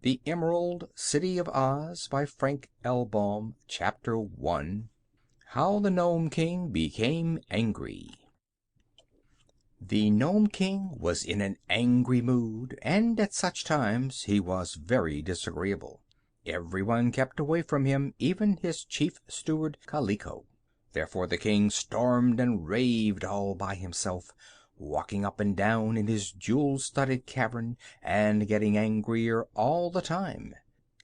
The Emerald City of Oz by Frank L. Baum. Chapter 1. How the Nome King Became Angry. The Nome King was in an angry mood, and at such times he was very disagreeable. Everyone kept away from him, even his chief steward Kaliko. Therefore the king stormed and raved all by himself, walking up and down in his jewel-studded cavern and getting angrier all the time.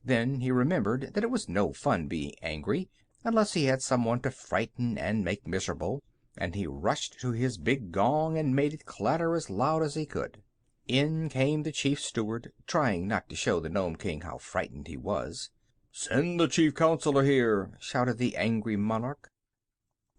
Then he remembered that it was no fun being angry unless he had someone to frighten and make miserable, and he rushed to his big gong and made it clatter as loud as he could. In came the chief steward, trying not to show the Nome King how frightened he was. "Send the chief counselor here!" shouted the angry monarch.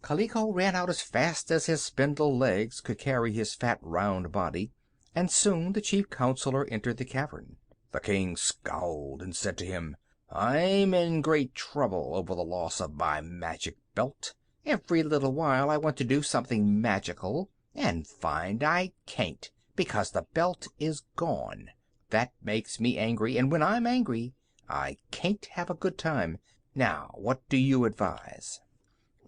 Kaliko ran out as fast as his spindle legs could carry his fat round body, and soon the chief counselor entered the cavern. The king scowled and said to him, "I'm in great trouble over the loss of my magic belt. Every little while I want to do something magical, and find I can't, because the belt is gone. That makes me angry, and when I'm angry I can't have a good time. Now, what do you advise?"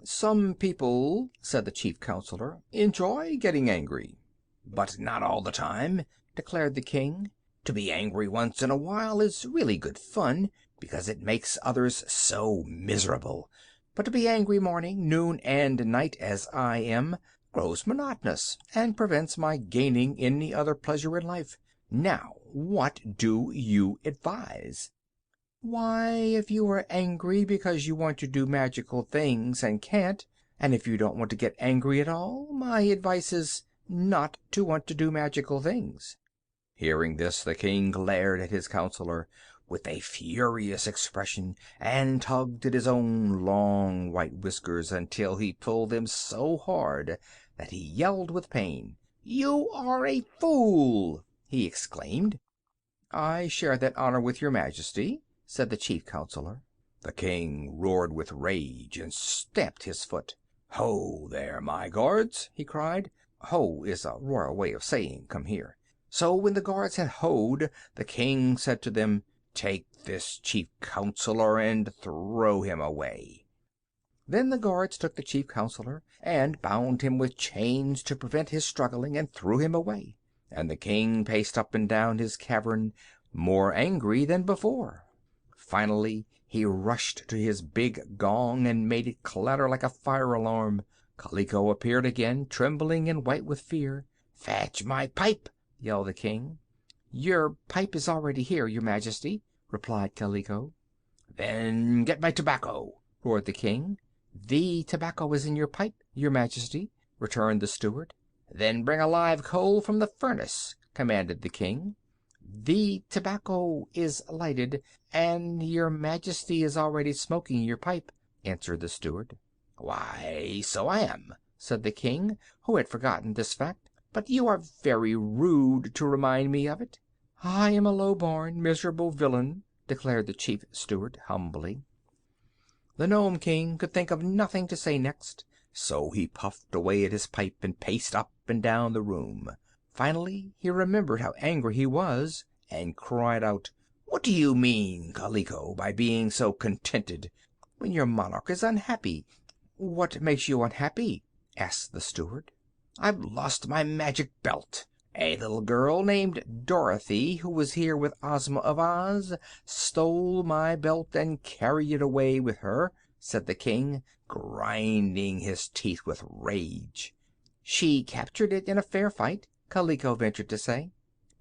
"Some people," said the chief counselor, "enjoy getting angry." "But not all the time," declared the king. "To be angry once in a while is really good fun, because it makes others so miserable. But to be angry morning, noon, and night, as I am, grows monotonous and prevents my gaining any other pleasure in life. Now, what do you advise?" "Why, if you are angry because you want to do magical things and can't, and if you don't want to get angry at all, my advice is not to want to do magical things." Hearing this, the king glared at his counselor with a furious expression and tugged at his own long white whiskers until he pulled them so hard that he yelled with pain. "You are a fool!" he exclaimed. "I share that honor with your majesty," said the chief counselor. The king roared with rage and stamped his foot. "Ho there, my guards!" he cried. Ho is a royal way of saying come here. So when the guards had hoed, the king said to them, "Take this chief counselor and throw him away." Then the guards took the chief counselor and bound him with chains to prevent his struggling, and threw him away. And the king paced up and down his cavern, more angry than before. Finally he rushed to his big gong and made it clatter like a fire alarm. Kaliko appeared again, trembling and white with fear. "Fetch my pipe!" yelled the king. "Your pipe is already here, your majesty," replied Kaliko. "Then get my tobacco!" roared the king. "The tobacco is in your pipe, your majesty," returned the steward. "Then bring a live coal from the furnace," commanded the king. "The tobacco is lighted, and your majesty is already smoking your pipe," answered the steward. "Why, so I am," said the king, who had forgotten this fact. "But you are very rude to remind me of it." "I am a low-born, miserable villain," declared the chief steward humbly. The Nome King could think of nothing to say next, so he puffed away at his pipe and paced up and down the room. Finally he remembered how angry he was, and cried out, "What do you mean, Kaliko, by being so contented when your monarch is unhappy?" "What makes you unhappy?" asked the steward. "I've lost my magic belt. A little girl named Dorothy, who was here with Ozma of Oz, stole my belt and carried it away with her," said the king, grinding his teeth with rage. "She captured it in a fair fight," Kaliko ventured to say.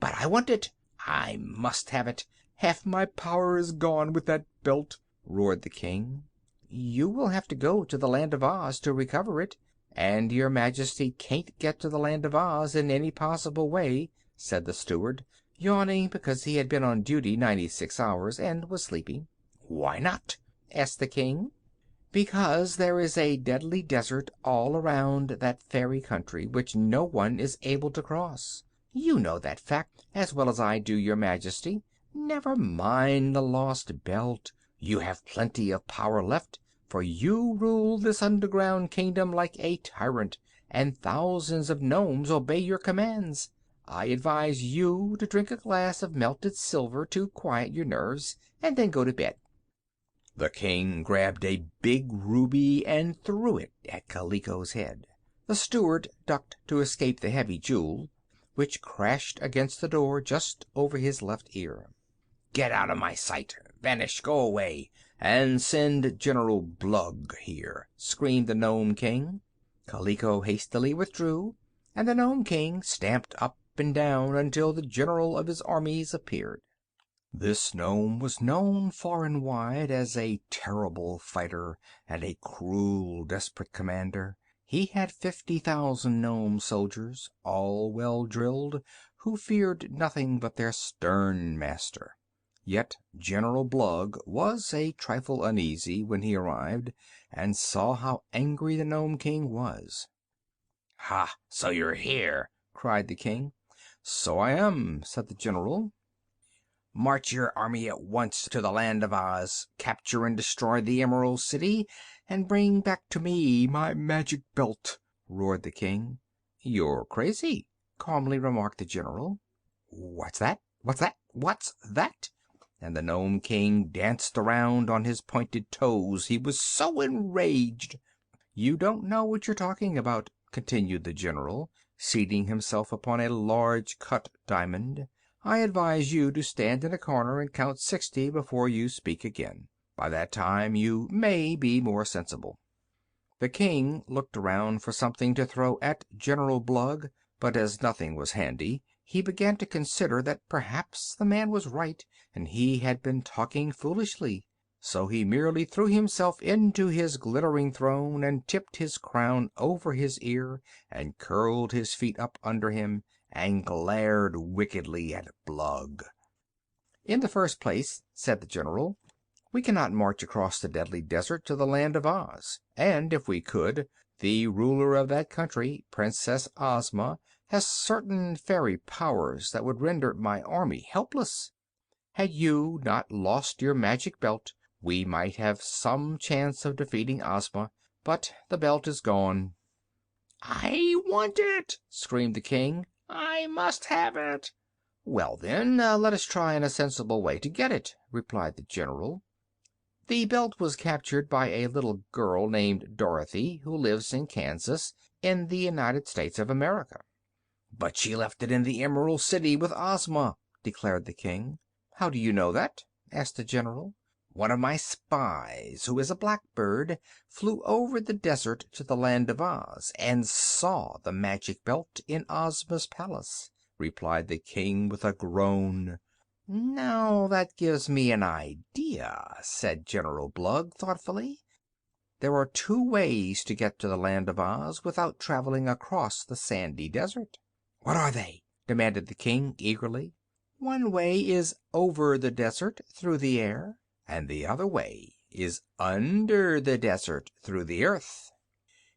"But I want it. I must have it. Half my power is gone with that belt," roared the king. "You will have to go to the Land of Oz to recover it, and your majesty can't get to the Land of Oz in any possible way," said the steward, yawning because he had been on duty 96 hours and was sleepy. "Why not?" asked the king. "Because there is a deadly desert all around that fairy country which no one is able to cross. You know that fact as well as I do, your majesty. Never mind the lost belt. You have plenty of power left, for you rule this underground kingdom like a tyrant, and thousands of nomes obey your commands. I advise you to drink a glass of melted silver to quiet your nerves, and then go to bed." The king grabbed a big ruby and threw it at Kaliko's head. The steward ducked to escape the heavy jewel, which crashed against the door just over his left ear. "Get out of my sight! Vanish! Go away! And send General Blug here!" screamed the Nome King. Kaliko hastily withdrew, and the Nome King stamped up and down until the general of his armies appeared. This gnome was known far and wide as a terrible fighter and a cruel, desperate commander. He had 50,000 gnome soldiers, all well drilled, who feared nothing but their stern master. Yet General Blug was a trifle uneasy when he arrived and saw how angry the Nome King was. "Ha! So you're here!" cried the king. "So I am," said the general. "March your army at once to the land of Oz, capture and destroy the Emerald City, and bring back to me my magic belt!" roared the king. "You're crazy," calmly remarked the general. "What's that? What's that? What's that?" And the Nome King danced around on his pointed toes, he was so enraged. "You don't know what you're talking about," continued the general, seating himself upon a large cut diamond. "I advise you to stand in a corner and count 60 before you speak again. By that time you may be more sensible." The king looked around for something to throw at General Blug, but as nothing was handy, he began to consider that perhaps the man was right and he had been talking foolishly. So he merely threw himself into his glittering throne and tipped his crown over his ear and curled his feet up under him and glared wickedly at Blug. "In the first place," said the general, "we cannot march across the deadly desert to the land of Oz, and if we could, the ruler of that country, Princess Ozma, has certain fairy powers that would render my army helpless. Had you not lost your magic belt, we might have some chance of defeating Ozma, but the belt is gone." "I want it!" screamed the king. "I must have it!" "Well, then, let us try a sensible way to get it," replied the general. "The belt was captured by a little girl named Dorothy, who lives in Kansas, in the United States of America." "But she left it in the Emerald City with Ozma," declared the king. "How do you know that?" asked the general. "One of my spies, who is a blackbird, flew over the desert to the land of Oz and saw the magic belt in Ozma's palace," replied the king with a groan. "Now that gives me an idea," said General Blug thoughtfully. "There are two ways to get to the land of Oz without traveling across the sandy desert." "What are they?" demanded the king eagerly. "One way is over the desert, through the air, and the other way is under the desert, through the earth."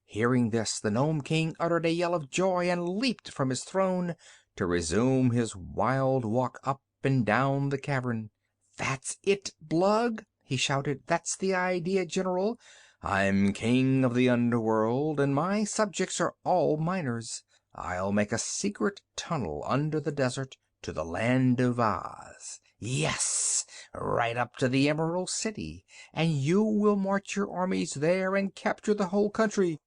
Hearing this, the Nome King uttered a yell of joy and leaped from his throne to resume his wild walk up and down the cavern. "That's it, Blug!" he shouted. "That's the idea, General. I'm king of the underworld, and my subjects are all miners. I'll make a secret tunnel under the desert to the land of Oz. Yes, right up to the Emerald City, and you will march your armies there and capture the whole country."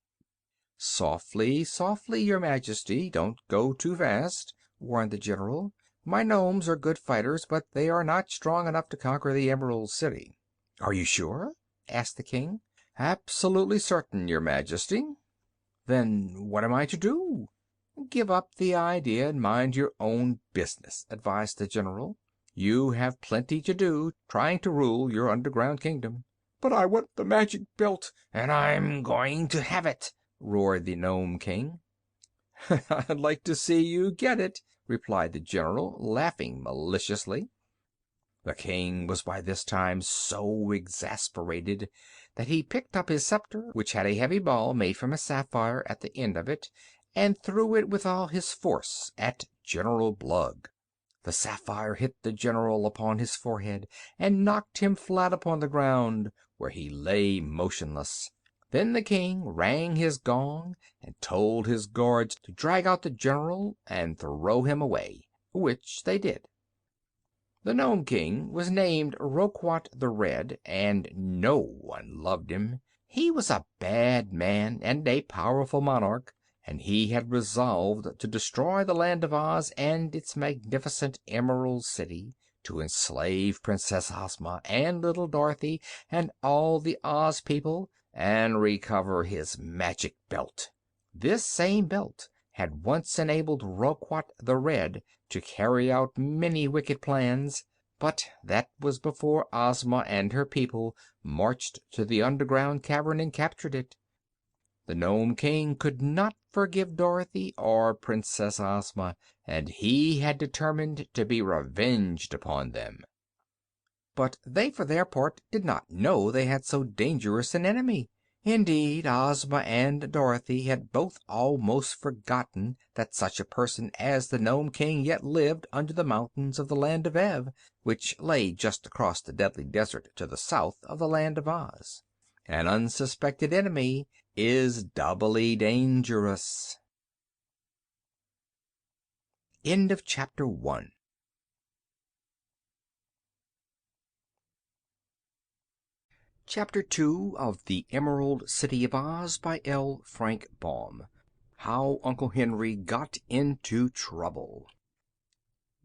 "Softly, softly, your Majesty. Don't go too fast," warned the general. "My nomes are good fighters, but they are not strong enough to conquer the Emerald City." "Are you sure?" asked the king. "Absolutely certain, your Majesty." "Then what am I to do?" "Give up the idea and mind your own business," advised the general. "You have plenty to do trying to rule your underground kingdom." "But I want the magic belt, and I'm going to have it!" roared the Nome King. "I'd like to see you get it," replied the general, laughing maliciously. The king was by this time so exasperated that he picked up his scepter, which had a heavy ball made from a sapphire at the end of it, and threw it with all his force at General Blug. The sapphire hit the general upon his forehead and knocked him flat upon the ground, where he lay motionless. Then the king rang his gong and told his guards to drag out the general and throw him away, which they did. The Nome King was named Roquat the Red, and no one loved him. He was a bad man and a powerful monarch, and he had resolved to destroy the Land of Oz and its magnificent Emerald City, to enslave Princess Ozma and little Dorothy and all the Oz people, and recover his magic belt. This same belt had once enabled Roquat the Red to carry out many wicked plans, but that was before Ozma and her people marched to the underground cavern and captured it. The Nome King could not forgive Dorothy or Princess Ozma, and he had determined to be revenged upon them. But they, for their part, did not know they had so dangerous an enemy. Indeed, Ozma and Dorothy had both almost forgotten that such a person as the Nome King yet lived under the mountains of the Land of Ev, which lay just across the Deadly Desert to the south of the Land of Oz. An unsuspected enemy is doubly dangerous. End of chapter 1. Chapter 2 of The Emerald City of Oz by L. Frank Baum. How Uncle Henry Got into Trouble.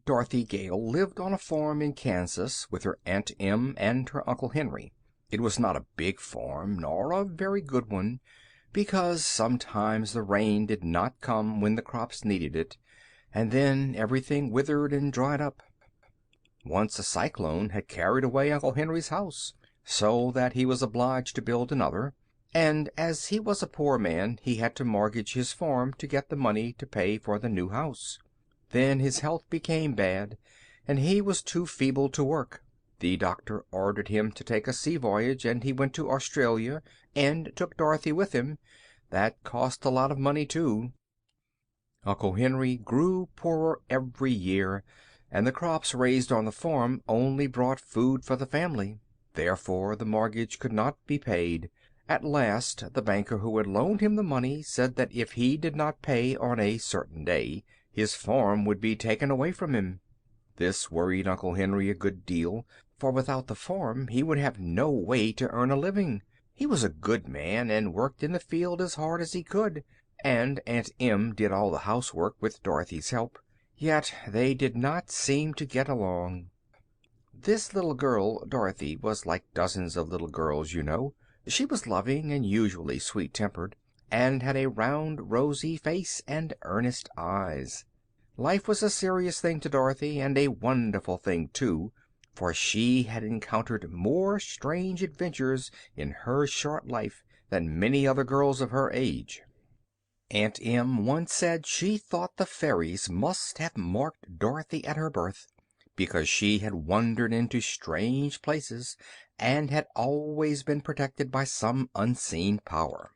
Dorothy Gale lived on a farm in Kansas with her Aunt Em and her Uncle Henry. It was not a big farm, nor a very good one, because sometimes the rain did not come when the crops needed it, and then everything withered and dried up. Once a cyclone had carried away Uncle Henry's house, so that he was obliged to build another, and as he was a poor man he had to mortgage his farm to get the money to pay for the new house. Then his health became bad, and he was too feeble to work. The doctor ordered him to take a sea voyage, and he went to Australia and took Dorothy with him. That cost a lot of money, too. Uncle Henry grew poorer every year, and the crops raised on the farm only brought food for the family. Therefore the mortgage could not be paid. At last the banker who had loaned him the money said that if he did not pay on a certain day, his farm would be taken away from him. This worried Uncle Henry a good deal, for without the farm he would have no way to earn a living. He was a good man and worked in the field as hard as he could, and Aunt Em did all the housework with Dorothy's help. Yet they did not seem to get along. This little girl, Dorothy, was like dozens of little girls you know. She was loving and usually sweet-tempered, and had a round, rosy face and earnest eyes. Life was a serious thing to Dorothy, and a wonderful thing, too, for she had encountered more strange adventures in her short life than many other girls of her age. Aunt Em once said she thought the fairies must have marked Dorothy at her birth, because she had wandered into strange places and had always been protected by some unseen power.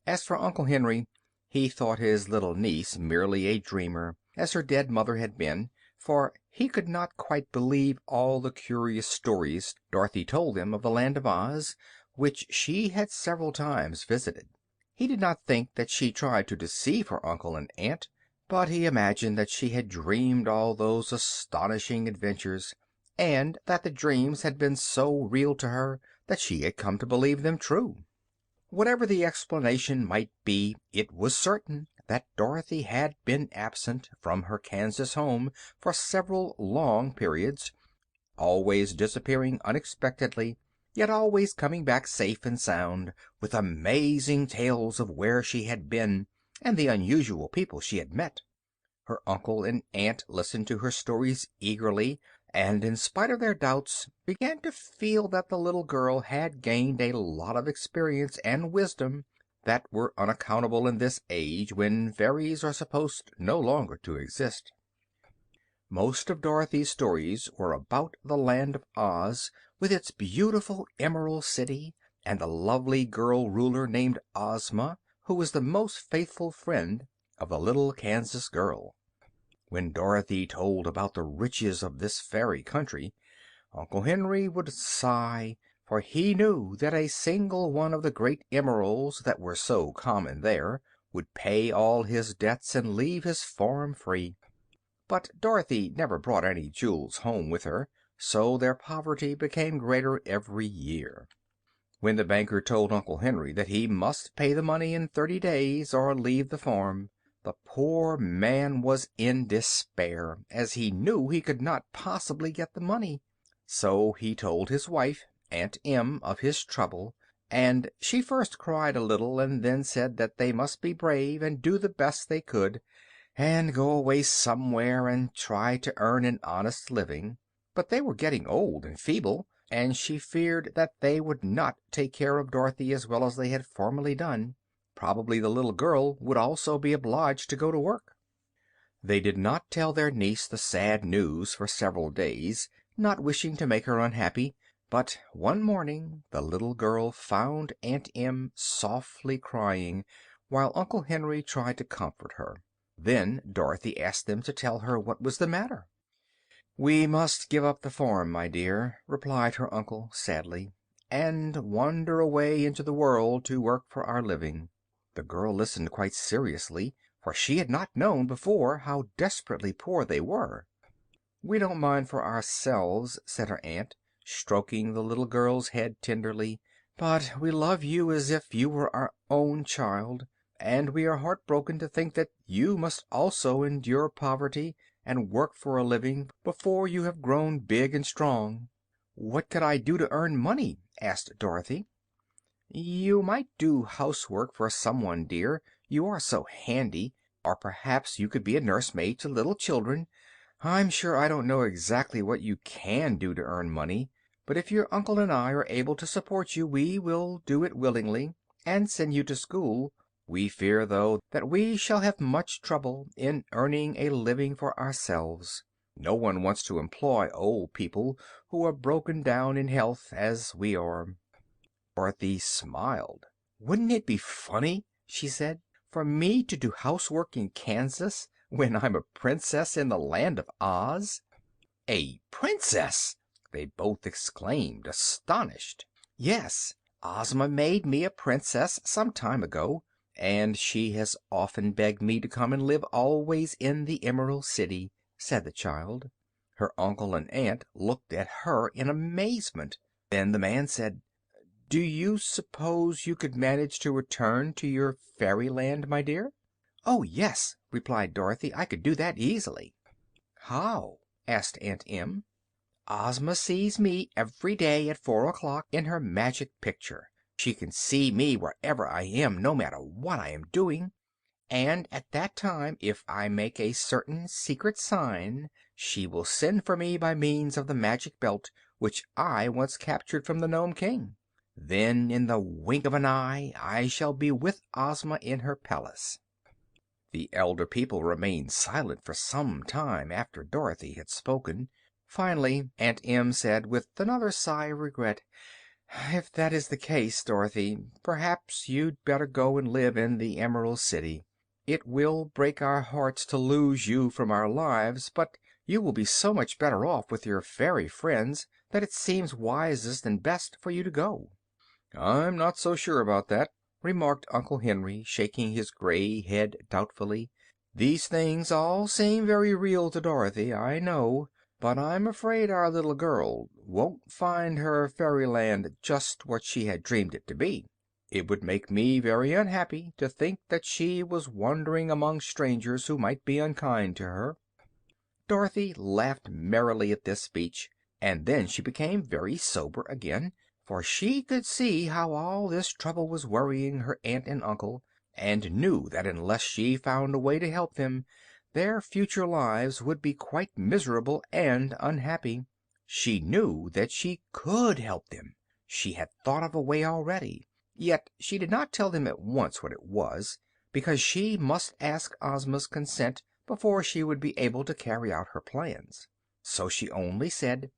As for Uncle Henry, he thought his little niece merely a dreamer, as her dead mother had been, for he could not quite believe all the curious stories Dorothy told him of the Land of Oz, which she had several times visited. He did not think that she tried to deceive her uncle and aunt, but he imagined that she had dreamed all those astonishing adventures, and that the dreams had been so real to her that she had come to believe them true. Whatever the explanation might be, it was certain that Dorothy had been absent from her Kansas home for several long periods, always disappearing unexpectedly, yet always coming back safe and sound, with amazing tales of where she had been and the unusual people she had met. Her uncle and aunt listened to her stories eagerly, and in spite of their doubts began to feel that the little girl had gained a lot of experience and wisdom that were unaccountable in this age when fairies are supposed no longer to exist. Most of Dorothy's stories were about the Land of Oz, with its beautiful Emerald City, and the lovely girl ruler named Ozma, who was the most faithful friend of the little Kansas girl. When Dorothy told about the riches of this fairy country, Uncle Henry would sigh, for he knew that a single one of the great emeralds that were so common there would pay all his debts and leave his farm free. But Dorothy never brought any jewels home with her, so their poverty became greater every year. When the banker told Uncle Henry that he must pay the money in 30 days or leave the farm, the poor man was in despair, as he knew he could not possibly get the money. So he told his wife, Aunt Em, of his trouble, and she first cried a little and then said that they must be brave and do the best they could, and go away somewhere and try to earn an honest living. But they were getting old and feeble, and she feared that they would not take care of Dorothy as well as they had formerly done. Probably the little girl would also be obliged to go to work. They did not tell their niece the sad news for several days, not wishing to make her unhappy, but one morning the little girl found Aunt Em softly crying, while Uncle Henry tried to comfort her. Then Dorothy asked them to tell her what was the matter. "We must give up the farm, my dear," replied her uncle sadly, "and wander away into the world to work for our living." The girl listened quite seriously, for she had not known before how desperately poor they were. "We don't mind for ourselves," said her aunt, stroking the little girl's head tenderly, "but we love you as if you were our own child, and we are heartbroken to think that you must also endure poverty and work for a living before you have grown big and strong." "What could I do to earn money?" asked Dorothy. "You might do housework for someone, dear, you are so handy, or perhaps you could be a nursemaid to little children. I'm sure I don't know exactly what you can do to earn money, but if your uncle and I are able to support you we will do it willingly, and send you to school. We fear, though, that we shall have much trouble in earning a living for ourselves. No one wants to employ old people who are broken down in health, as we are." Dorothy smiled. "Wouldn't it be funny," she said, "for me to do housework in Kansas, when I'm a princess in the Land of Oz?" "A princess!" they both exclaimed, astonished. "Yes, Ozma made me a princess some time ago, and she has often begged me to come and live always in the Emerald City," said the child. Her uncle and aunt looked at her in amazement. Then the man said, "Do you suppose you could manage to return to your fairyland, my dear?" "Oh, yes," replied Dorothy, "I could do that easily." "How?" asked Aunt Em. "Ozma sees me every day at 4 o'clock in her magic picture. She can see me wherever I am, no matter what I am doing, and at that time, if I make a certain secret sign, she will send for me by means of the magic belt which I once captured from the Nome King. Then, in the wink of an eye, I shall be with Ozma in her palace." The elder people remained silent for some time after Dorothy had spoken. Finally Aunt Em said, with another sigh of regret, "If that is the case, Dorothy, perhaps you'd better go and live in the Emerald City. It will break our hearts to lose you from our lives, but you will be so much better off with your fairy friends that it seems wisest and best for you to go." "I'm not so sure about that," remarked Uncle Henry, shaking his gray head doubtfully. "These things all seem very real to Dorothy, I know, but I'm afraid our little girl won't find her fairyland just what she had dreamed it to be. It would make me very unhappy to think that she was wandering among strangers who might be unkind to her." Dorothy laughed merrily at this speech, and then she became very sober again, for she could see how all this trouble was worrying her aunt and uncle, and knew that unless she found a way to help them, their future lives would be quite miserable and unhappy. She knew that she could help them. She had thought of a way already. Yet she did not tell them at once what it was, because she must ask Ozma's consent before she would be able to carry out her plans. So she only said,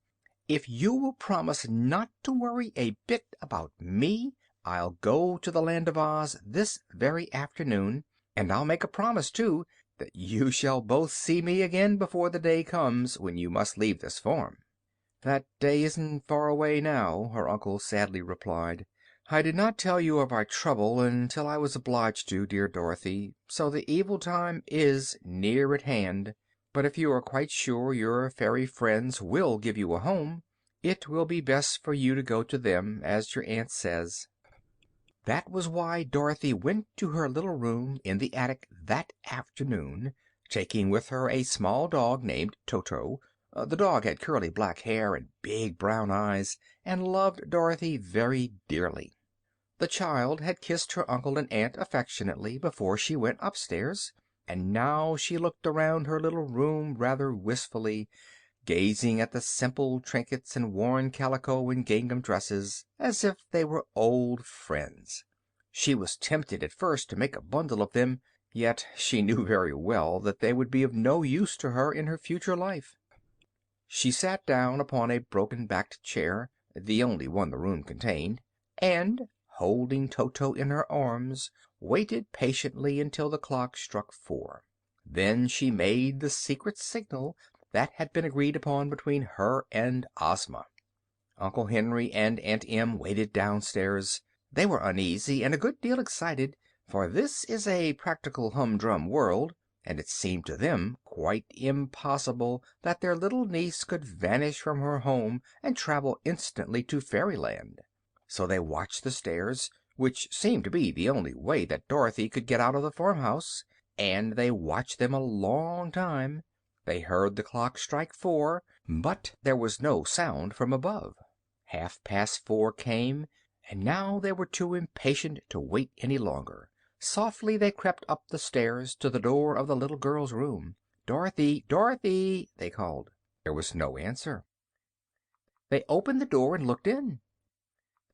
"If you will promise not to worry a bit about me, I'll go to the Land of Oz this very afternoon, and I'll make a promise, too, that you shall both see me again before the day comes when you must leave this farm." "That day isn't far away now," her uncle sadly replied. "I did not tell you of our trouble until I was obliged to, dear Dorothy, so the evil time is near at hand. But if you are quite sure your fairy friends will give you a home, it will be best for you to go to them, as your aunt says." That was why Dorothy went to her little room in the attic that afternoon, taking with her a small dog named Toto. The dog had curly black hair and big brown eyes, and loved Dorothy very dearly. The child had kissed her uncle and aunt affectionately before she went upstairs, and now she looked around her little room rather wistfully, gazing at the simple trinkets and worn calico and gingham dresses as if they were old friends. She was tempted at first to make a bundle of them, yet she knew very well that they would be of no use to her in her future life. She sat down upon a broken-backed chair, the only one the room contained, and, holding Toto in her arms, waited patiently until the clock struck 4. Then she made the secret signal that had been agreed upon between her and Ozma. Uncle Henry and Aunt Em waited downstairs. They were uneasy and a good deal excited, for this is a practical humdrum world, and it seemed to them quite impossible that their little niece could vanish from her home and travel instantly to Fairyland. So they watched the stairs, which seemed to be the only way that Dorothy could get out of the farmhouse, and they watched them a long time. They heard the clock strike 4, but there was no sound from above. 4:30 came, and now they were too impatient to wait any longer. Softly they crept up the stairs to the door of the little girl's room. "Dorothy, Dorothy!" they called. There was no answer. They opened the door and looked in.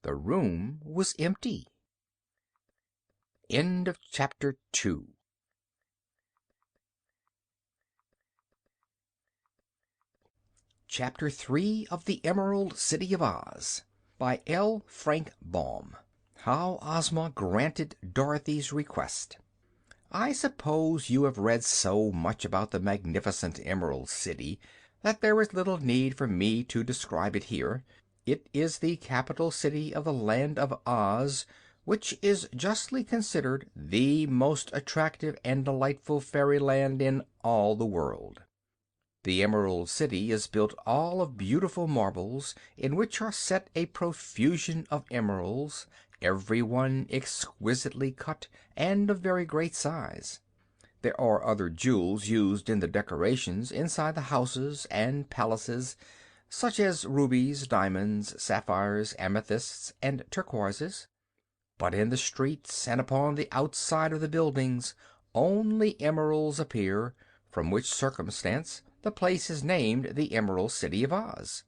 The room was empty. End of chapter 2. Chapter 3 of the Emerald City of Oz, by L. Frank Baum. How Ozma Granted Dorothy's Request. I suppose you have read so much about the magnificent Emerald City that there is little need for me to describe it here. It is the capital city of the Land of Oz, which is justly considered the most attractive and delightful fairyland in all the world. The Emerald City is built all of beautiful marbles, in which are set a profusion of emeralds, every one exquisitely cut and of very great size. There are other jewels used in the decorations inside the houses and palaces, such as rubies, diamonds, sapphires, amethysts, and turquoises. But in the streets and upon the outside of the buildings only emeralds appear, from which circumstance the place is named the Emerald City of Oz.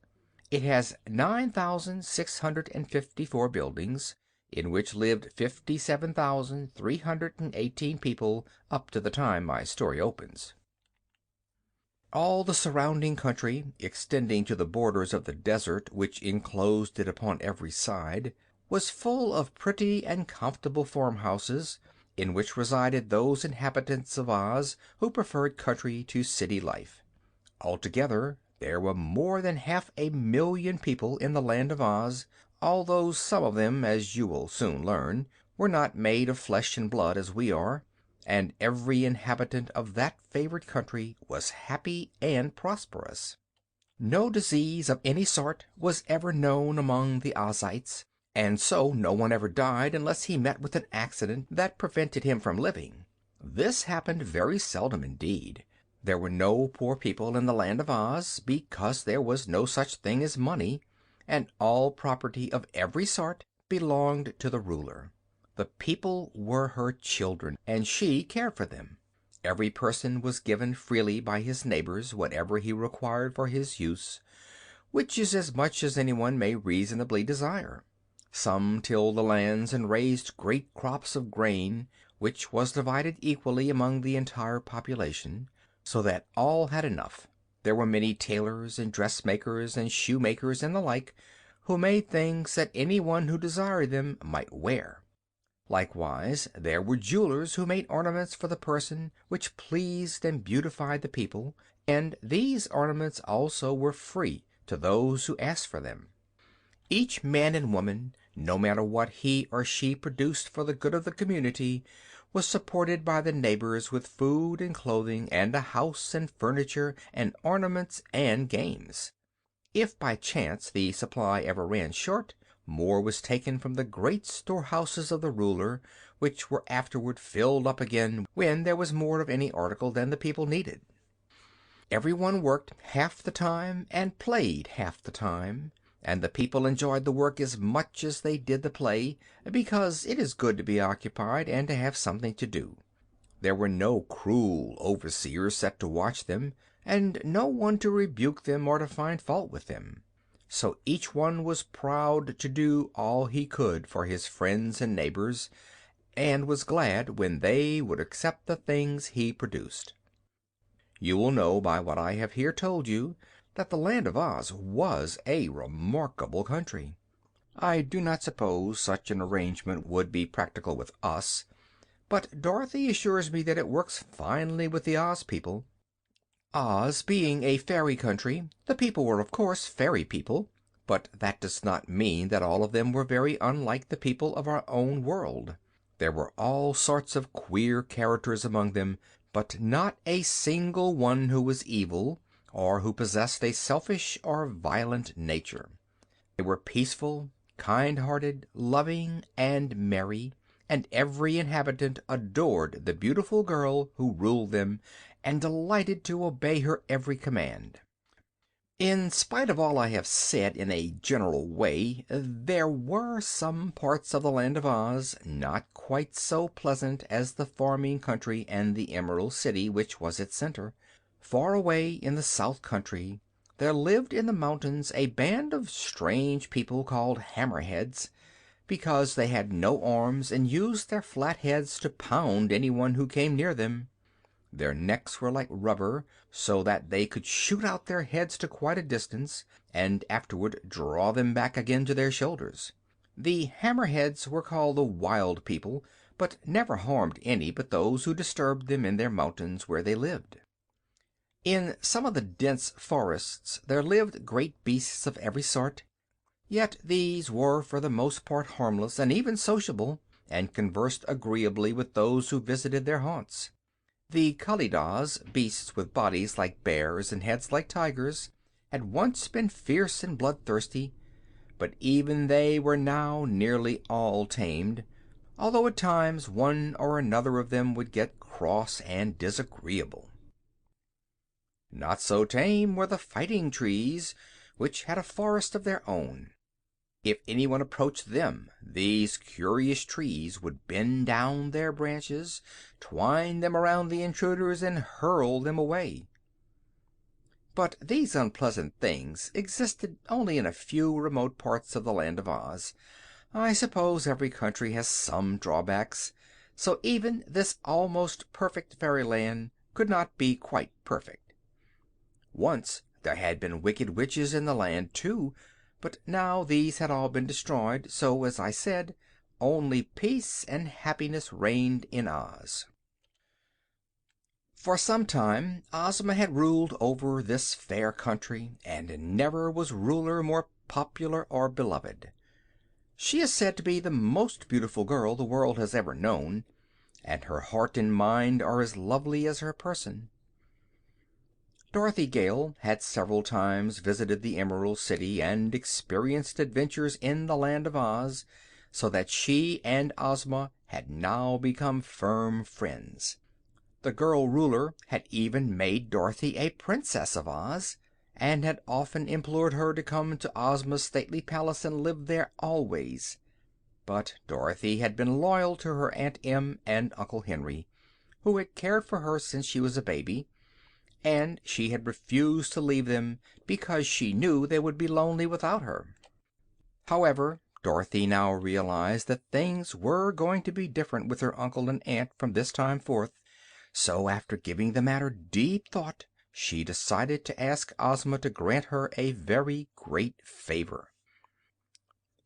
It has 9,654 buildings, in which lived 57,318 people up to the time my story opens. All the surrounding country, extending to the borders of the desert which enclosed it upon every side, was full of pretty and comfortable farmhouses, in which resided those inhabitants of Oz who preferred country to city life. Altogether, there were more than 500,000 people in the Land of Oz, although some of them, as you will soon learn, were not made of flesh and blood as we are, and every inhabitant of that favored country was happy and prosperous. No disease of any sort was ever known among the Ozites, and so no one ever died unless he met with an accident that prevented him from living. This happened very seldom indeed. There were no poor people in the Land of Oz, because there was no such thing as money, and all property of every sort belonged to the ruler. The people were her children, and she cared for them. Every person was given freely by his neighbors whatever he required for his use, which is as much as anyone may reasonably desire. Some tilled the lands and raised great crops of grain, which was divided equally among the entire population, so that all had enough. There were many tailors and dressmakers and shoemakers and the like, who made things that anyone who desired them might wear. Likewise, there were jewelers who made ornaments for the person which pleased and beautified the people, and these ornaments also were free to those who asked for them. Each man and woman, no matter what he or she produced for the good of the community, was supported by the neighbors with food and clothing and a house and furniture and ornaments and games. If by chance the supply ever ran short, more was taken from the great storehouses of the ruler, which were afterward filled up again when there was more of any article than the people needed. Everyone worked half the time and played half the time, and the people enjoyed the work as much as they did the play, because it is good to be occupied and to have something to do. There were no cruel overseers set to watch them, and no one to rebuke them or to find fault with them. So each one was proud to do all he could for his friends and neighbors, and was glad when they would accept the things he produced. You will know by what I have here told you that the Land of Oz was a remarkable country. I do not suppose such an arrangement would be practical with us, but Dorothy assures me that it works finely with the Oz people. Oz being a fairy country, the people were of course fairy people, but that does not mean that all of them were very unlike the people of our own world. There were all sorts of queer characters among them, but not a single one who was evil, or who possessed a selfish or violent nature. They were peaceful, kind-hearted, loving, and merry, and every inhabitant adored the beautiful girl who ruled them, and delighted to obey her every command. In spite of all I have said in a general way, there were some parts of the Land of Oz not quite so pleasant as the farming country and the Emerald City, which was its center. Far away in the South Country there lived in the mountains a band of strange people called Hammerheads, because they had no arms and used their flat heads to pound anyone who came near them. Their necks were like rubber, so that they could shoot out their heads to quite a distance, and afterward draw them back again to their shoulders. The Hammerheads were called the Wild People, but never harmed any but those who disturbed them in their mountains where they lived. In some of the dense forests there lived great beasts of every sort, yet these were for the most part harmless and even sociable, and conversed agreeably with those who visited their haunts. The Kalidahs, beasts with bodies like bears and heads like tigers, had once been fierce and bloodthirsty, but even they were now nearly all tamed, although at times one or another of them would get cross and disagreeable. Not so tame were the fighting trees, which had a forest of their own. If anyone approached them, these curious trees would bend down their branches, twine them around the intruders, and hurl them away. But these unpleasant things existed only in a few remote parts of the Land of Oz. I suppose every country has some drawbacks, so even this almost perfect fairyland could not be quite perfect. Once there had been wicked witches in the land, too, but now these had all been destroyed, so, as I said, only peace and happiness reigned in Oz. For some time Ozma had ruled over this fair country, and never was ruler more popular or beloved. She is said to be the most beautiful girl the world has ever known, and her heart and mind are as lovely as her person. Dorothy Gale had several times visited the Emerald City and experienced adventures in the Land of Oz, so that she and Ozma had now become firm friends. The girl ruler had even made Dorothy a Princess of Oz, and had often implored her to come to Ozma's stately palace and live there always. But Dorothy had been loyal to her Aunt Em and Uncle Henry, who had cared for her since she was a baby, and she had refused to leave them because she knew they would be lonely without her. However, Dorothy now realized that things were going to be different with her uncle and aunt from this time forth, so after giving the matter deep thought she decided to ask Ozma to grant her a very great favor.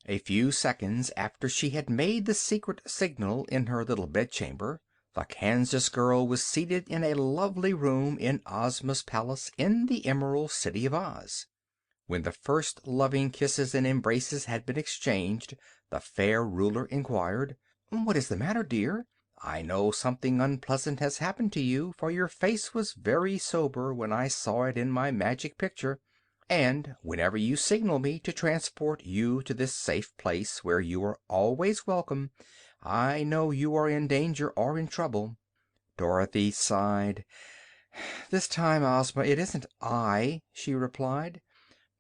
A few seconds after she had made the secret signal in her little bedchamber, the Kansas girl was seated in a lovely room in Ozma's palace in the Emerald City of Oz. When the first loving kisses and embraces had been exchanged, the fair ruler inquired, "What is the matter, dear? I know something unpleasant has happened to you, for your face was very sober when I saw it in my magic picture, and whenever you signal me to transport you to this safe place where you are always welcome, I know you are in danger or in trouble." Dorothy sighed. "This time, Ozma, it isn't I," she replied.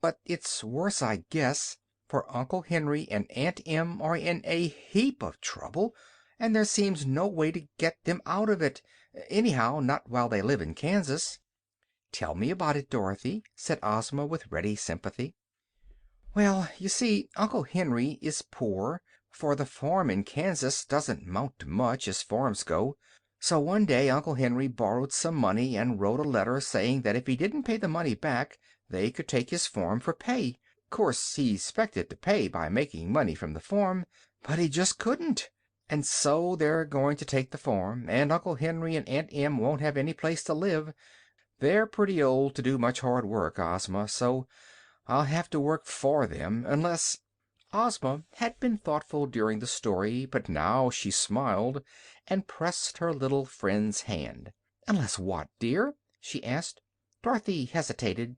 "But it's worse, I guess, for Uncle Henry and Aunt Em are in a heap of trouble, and there seems no way to get them out of it. Anyhow, not while they live in Kansas." "Tell me about it, Dorothy," said Ozma with ready sympathy. "Well, you see, Uncle Henry is poor, for the farm in Kansas doesn't mount to much, as farms go. So one day Uncle Henry borrowed some money and wrote a letter saying that if he didn't pay the money back they could take his farm for pay. 'Course he expected to pay by making money from the farm, but he just couldn't. And so they're going to take the farm, and Uncle Henry and Aunt Em won't have any place to live. They're pretty old to do much hard work, Ozma, so I'll have to work for them, unless—" Ozma had been thoughtful during the story, but now she smiled and pressed her little friend's hand. "Unless what, dear?" she asked. Dorothy hesitated,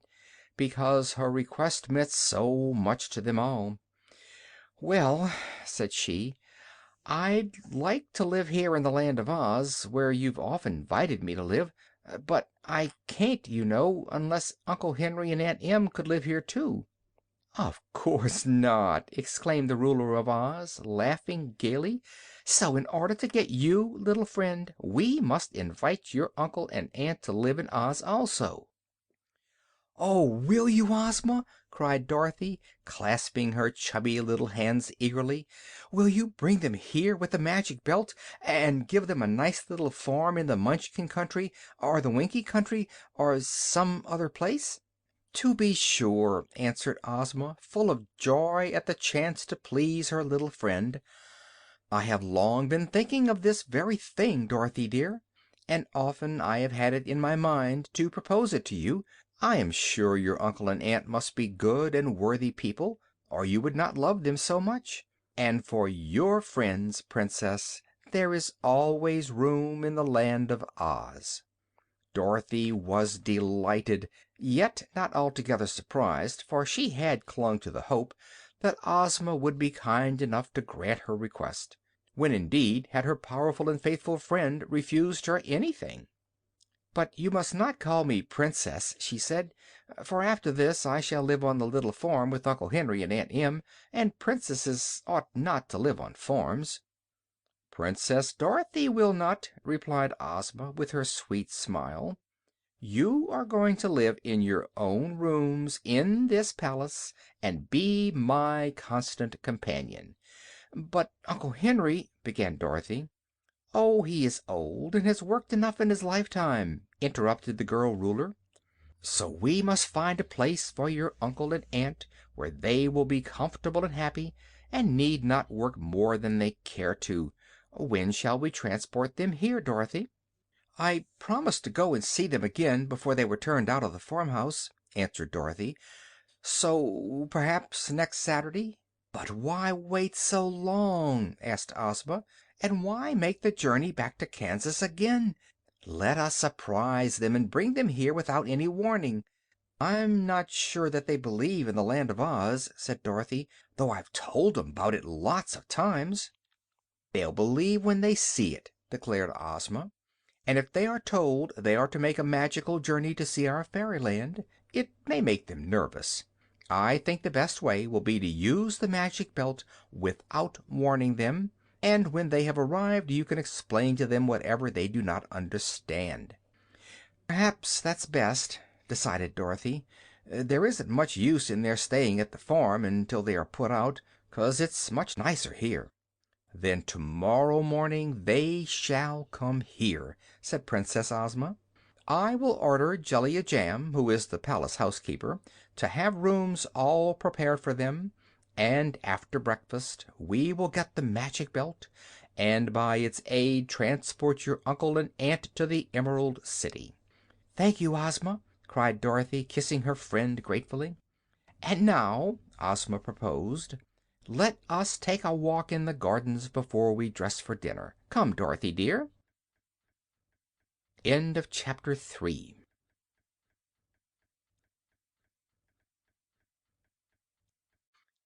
because her request meant so much to them all. "Well," said she, "I'd like to live here in the Land of Oz, where you've often invited me to live. But I can't, you know, unless Uncle Henry and Aunt Em could live here too." "Of course not!" exclaimed the ruler of Oz, laughing gaily. "So, in order to get you, little friend, we must invite your uncle and aunt to live in Oz also." "Oh, will you, Ozma?" cried Dorothy, clasping her chubby little hands eagerly. "Will you bring them here with the Magic Belt, and give them a nice little farm in the Munchkin Country, or the Winkie Country, or some other place?" "To be sure," answered Ozma, full of joy at the chance to please her little friend. "I have long been thinking of this very thing, Dorothy dear, and often I have had it in my mind to propose it to you. I am sure your uncle and aunt must be good and worthy people, or you would not love them so much. And for your friends, Princess, there is always room in the Land of Oz." Dorothy was delighted, yet not altogether surprised, for she had clung to the hope that Ozma would be kind enough to grant her request. When indeed had her powerful and faithful friend refused her anything? "But you must not call me Princess," she said, "for after this I shall live on the little farm with Uncle Henry and Aunt Em, and princesses ought not to live on farms." "Princess Dorothy will not," replied Ozma, with her sweet smile. "You are going to live in your own rooms in this palace, and be my constant companion." "But Uncle Henry—" began Dorothy. "Oh, he is old, and has worked enough in his lifetime," interrupted the girl Ruler. "So we must find a place for your uncle and aunt where they will be comfortable and happy, and need not work more than they care to. When shall we transport them here, Dorothy?" "I promised to go and see them again before they were turned out of the farmhouse," answered Dorothy, "so perhaps next Saturday." "But why wait so long?" asked Ozma. "And why make the journey back to Kansas again? Let us surprise them and bring them here without any warning." "I'm not sure that they believe in the Land of Oz," said Dorothy, "though I've told them 'bout it lots of times." "They'll believe when they see it," declared Ozma. "And if they are told they are to make a magical journey to see our fairyland, it may make them nervous. I think the best way will be to use the Magic Belt without warning them, and when they have arrived you can explain to them whatever they do not understand." "Perhaps that's best," decided Dorothy. "There isn't much use in their staying at the farm until they are put out, 'cause it's much nicer here." "Then tomorrow morning they shall come here," said Princess Ozma. "I will order Jellia Jamb, who is the palace housekeeper, to have rooms all prepared for them, and after breakfast we will get the Magic Belt, and by its aid transport your uncle and aunt to the Emerald City." "Thank you, Ozma," cried Dorothy, kissing her friend gratefully. "And now," Ozma proposed, "let us take a walk in the gardens before we dress for dinner. Come, Dorothy dear."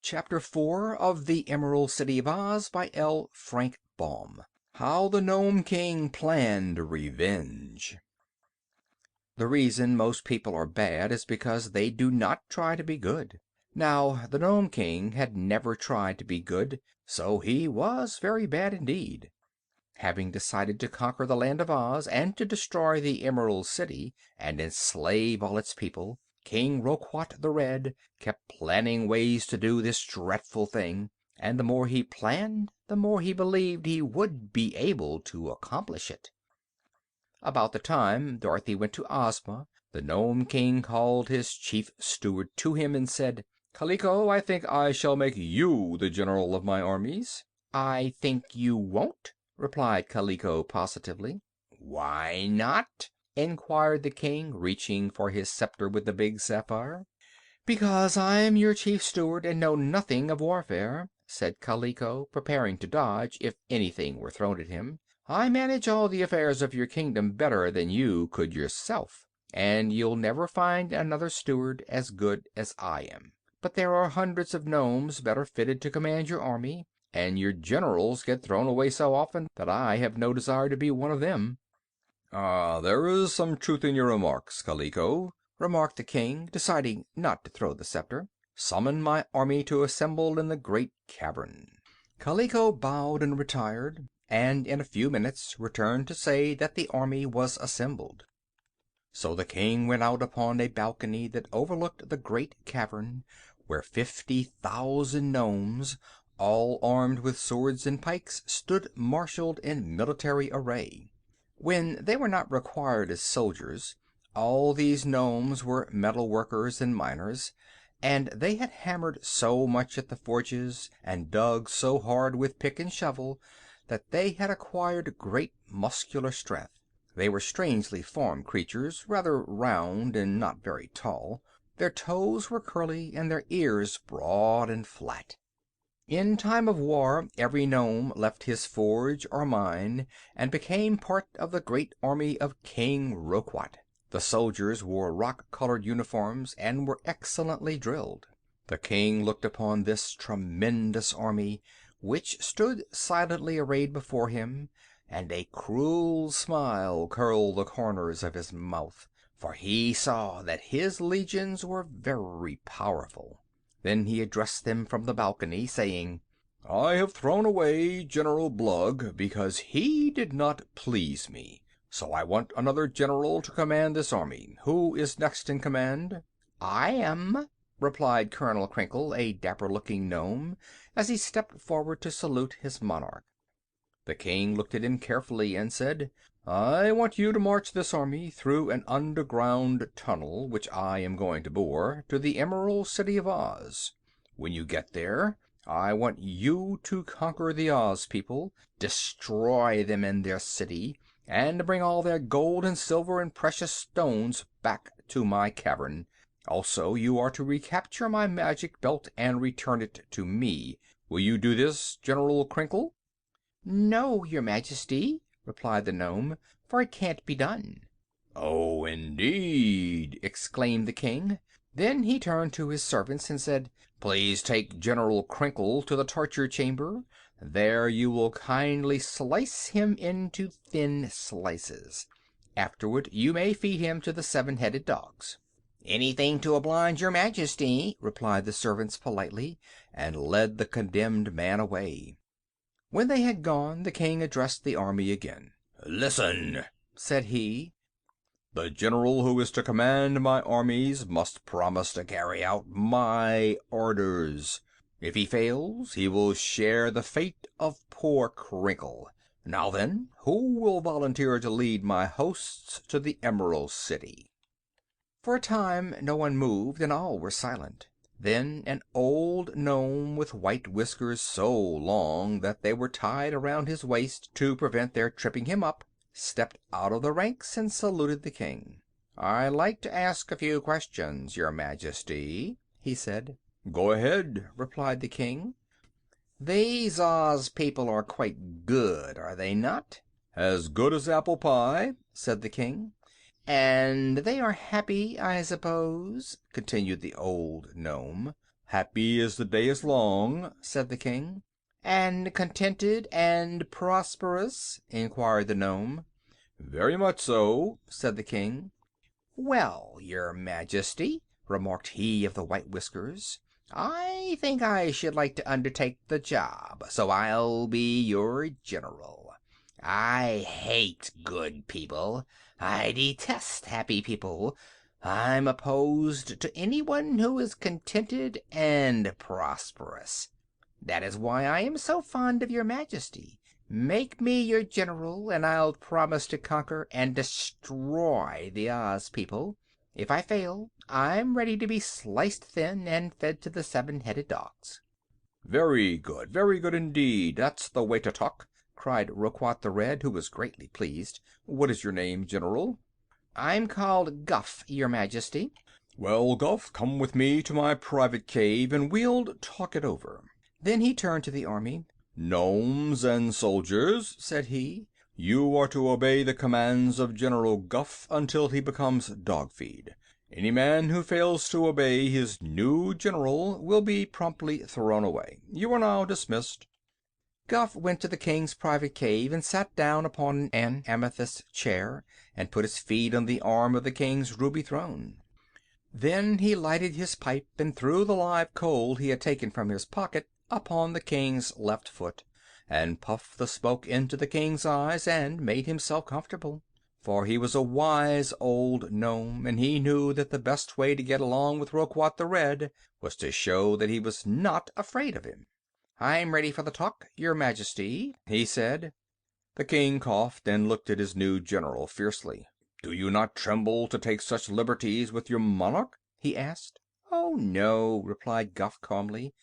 Chapter 4 of the Emerald City of Oz by L. Frank Baum. How the Nome King Planned Revenge. The reason most people are bad is because they do not try to be good. Now, the Nome King had never tried to be good, so he was very bad indeed. Having decided to conquer the Land of Oz and to destroy the Emerald City and enslave all its people, King Roquat the Red kept planning ways to do this dreadful thing, and the more he planned, the more he believed he would be able to accomplish it. About the time Dorothy went to Ozma, the Nome King called his chief steward to him and said, "Kaliko, I think I shall make you the general of my armies." "I think you won't," replied Kaliko positively. "Why not?" inquired the King, reaching for his scepter with the big sapphire. "Because I'm your chief steward and know nothing of warfare," said Kaliko, preparing to dodge if anything were thrown at him. "I manage all the affairs of your kingdom better than you could yourself, and you'll never find another steward as good as I am. But there are hundreds of nomes better fitted to command your army, and your generals get thrown away so often that I have no desire to be one of them." "Ah, there is some truth in your remarks, Kaliko," remarked the King, deciding not to throw the scepter. "Summon my army to assemble in the great cavern." Kaliko bowed and retired, and in a few minutes returned to say that the army was assembled. So the King went out upon a balcony that overlooked the great cavern, where 50,000 nomes, all armed with swords and pikes, stood marshaled in military array. When they were not required as soldiers, all these nomes were metal workers and miners, and they had hammered so much at the forges and dug so hard with pick and shovel that they had acquired great muscular strength. They were strangely formed creatures, rather round and not very tall. Their toes were curly and their ears broad and flat. In time of war every nome left his forge or mine and became part of the great army of King Roquat. The soldiers wore rock-colored uniforms and were excellently drilled. The King looked upon this tremendous army, which stood silently arrayed before him, and a cruel smile curled the corners of his mouth, for he saw that his legions were very powerful. Then he addressed them from the balcony, saying, "I have thrown away General Blug because he did not please me. So I want another general to command this army. Who is next in command?" "I am," replied Colonel Crinkle, a dapper-looking nome, as he stepped forward to salute his monarch. The King looked at him carefully and said, "I want you to march this army through an underground tunnel, which I am going to bore, to the Emerald City of Oz. When you get there, I want you to conquer the Oz people, destroy them in their city, and bring all their gold and silver and precious stones back to my cavern. Also, you are to recapture my magic belt and return it to me. Will you do this, General Crinkle?" "No, your Majesty," replied the nome, "for it can't be done." "Oh, indeed!" exclaimed the King. Then he turned to his servants and said, "Please take General Crinkle to the torture chamber. There you will kindly slice him into thin slices. Afterward you may feed him to the seven-headed dogs." "Anything to oblige your Majesty," replied the servants politely, and led the condemned man away. When they had gone, the King addressed the army again. "Listen," said he. "The general who is to command my armies must promise to carry out my orders. If he fails, he will share the fate of poor Crinkle. Now then, who will volunteer to lead my hosts to the Emerald City?" For a time no one moved, and all were silent. Then an old nome with white whiskers so long that they were tied around his waist to prevent their tripping him up, stepped out of the ranks and saluted the King. "I'd like to ask a few questions, your Majesty," he said. "Go ahead," replied the king. "These Oz people are quite good, are they not?" "As good as apple pie," said the king. "And they are happy, I suppose?" continued the old gnome. "Happy as the day is long," said the king. "And contented and prosperous?" inquired the gnome. "Very much so," said the king. "Well, your Majesty," remarked he of the white whiskers, "I think I should like to undertake the job, so I'll be your general. I hate good people. I detest happy people. I'm opposed to anyone who is contented and prosperous. That is why I am so fond of your Majesty. Make me your general, and I'll promise to conquer and destroy the Oz people. If I fail, I'm ready to be sliced thin and fed to the seven-headed dogs." Very good indeed. That's the way to talk," cried Roquat the Red, who was greatly pleased. "What is your name, General?" "I'm called Guff, your Majesty." "Well, Guff, come with me to my private cave, and we'll talk it over." Then he turned to the army. "Gnomes and soldiers," said he, "you are to obey the commands of General Guff until he becomes dog feed. Any man who fails to obey his new general will be promptly thrown away. You are now dismissed." Guff went to the king's private cave and sat down upon an amethyst chair and put his feet on the arm of the king's ruby throne. Then he lighted his pipe and threw the live coal he had taken from his pocket upon the king's left foot, and puffed the smoke into the king's eyes and made himself comfortable. For he was a wise old gnome, and he knew that the best way to get along with Roquat the Red was to show that he was not afraid of him. "I'm ready for the talk, your Majesty," he said. The king coughed and looked at his new general fiercely. "Do you not tremble to take such liberties with your monarch?" he asked. "Oh, no," replied Guff calmly,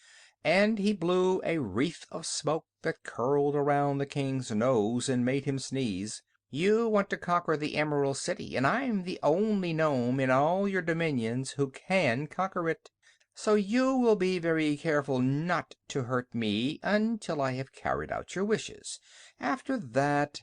and he blew a wreath of smoke that curled around the king's nose and made him sneeze. "You want to conquer the Emerald City, and I'm the only gnome in all your dominions who can conquer it. So you will be very careful not to hurt me until I have carried out your wishes. After that—"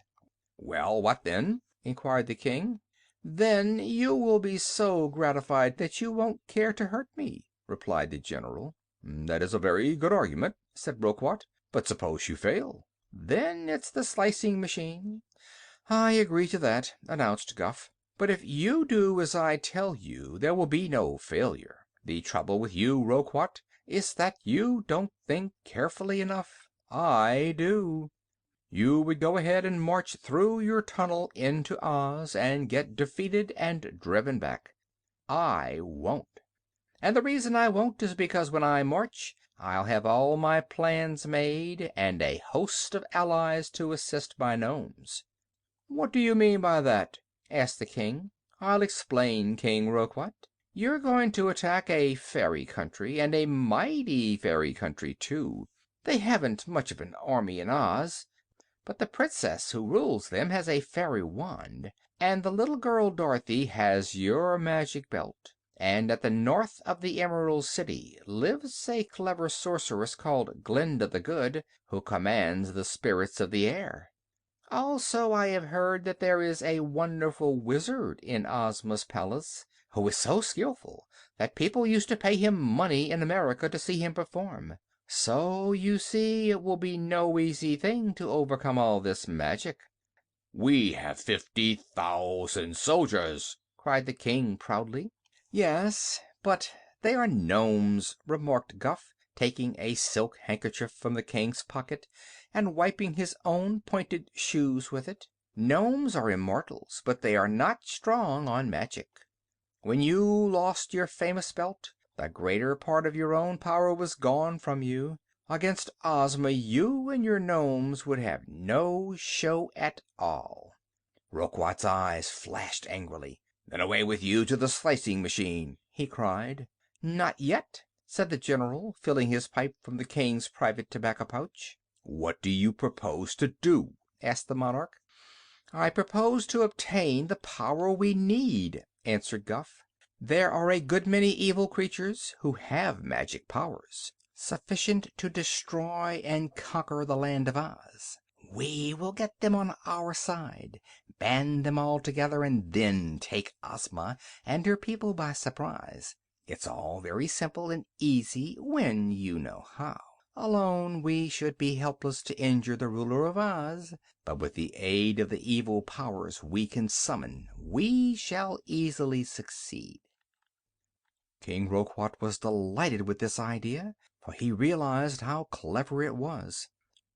"Well, what then?" inquired the king. "Then you will be so gratified that you won't care to hurt me," replied the general. "That is a very good argument," said Roquat. "But suppose you fail?" "Then it's the slicing machine." "I agree to that," announced Guff. "But if you do as I tell you, there will be no failure. The trouble with you, Roquat, is that you don't think carefully enough. I do. You would go ahead and march through your tunnel into Oz and get defeated and driven back. I won't. And the reason I won't is because when I march, I'll have all my plans made and a host of allies to assist my gnomes." "What do you mean by that?" asked the king. "I'll explain, King Roquat. You're going to attack a fairy country, and a mighty fairy country, too. They haven't much of an army in Oz, but the princess who rules them has a fairy wand, and the little girl Dorothy has your magic belt. And at the north of the Emerald City lives a clever sorceress called Glinda the Good, who commands the spirits of the air. Also, I have heard that there is a wonderful wizard in Ozma's palace, who is so skillful that people used to pay him money in America to see him perform. So, you see, it will be no easy thing to overcome all this magic." "We have 50,000 soldiers!" cried the king proudly. "Yes, but they are gnomes," remarked Guff, taking a silk handkerchief from the king's pocket and wiping his own pointed shoes with it. "Gnomes are immortals, but they are not strong on magic. When you lost your famous belt, the greater part of your own power was gone from you. Against Ozma, you and your gnomes would have no show at all." Roquat's eyes flashed angrily. "Then away with you to the slicing machine!" he cried. "Not yet," said the general, filling his pipe from the king's private tobacco pouch. "What do you propose to do?" asked the monarch. "I propose to obtain the power we need," answered Guff. There are a good many evil creatures who have magic powers sufficient to destroy and conquer the Land of Oz. We will get them on our side, band them all together, and then take Ozma and her people by surprise. It's all very simple and easy when you know how. Alone, we should be helpless to injure the ruler of Oz, but with the aid of the evil powers we can summon, we shall easily succeed." King Roquat was delighted with this idea, for he realized how clever it was.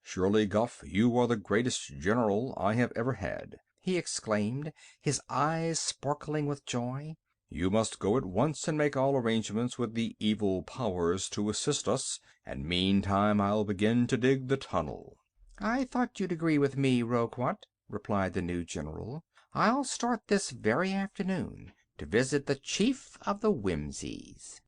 "Surely, Guph, you are the greatest general I have ever had!" he exclaimed, his eyes sparkling with joy. "You must go at once and make all arrangements with the evil powers to assist us, and meantime I'll begin to dig the tunnel." "I thought you'd agree with me, Roquat," replied the new general. "I'll start this very afternoon to visit the Chief of the Whimsies."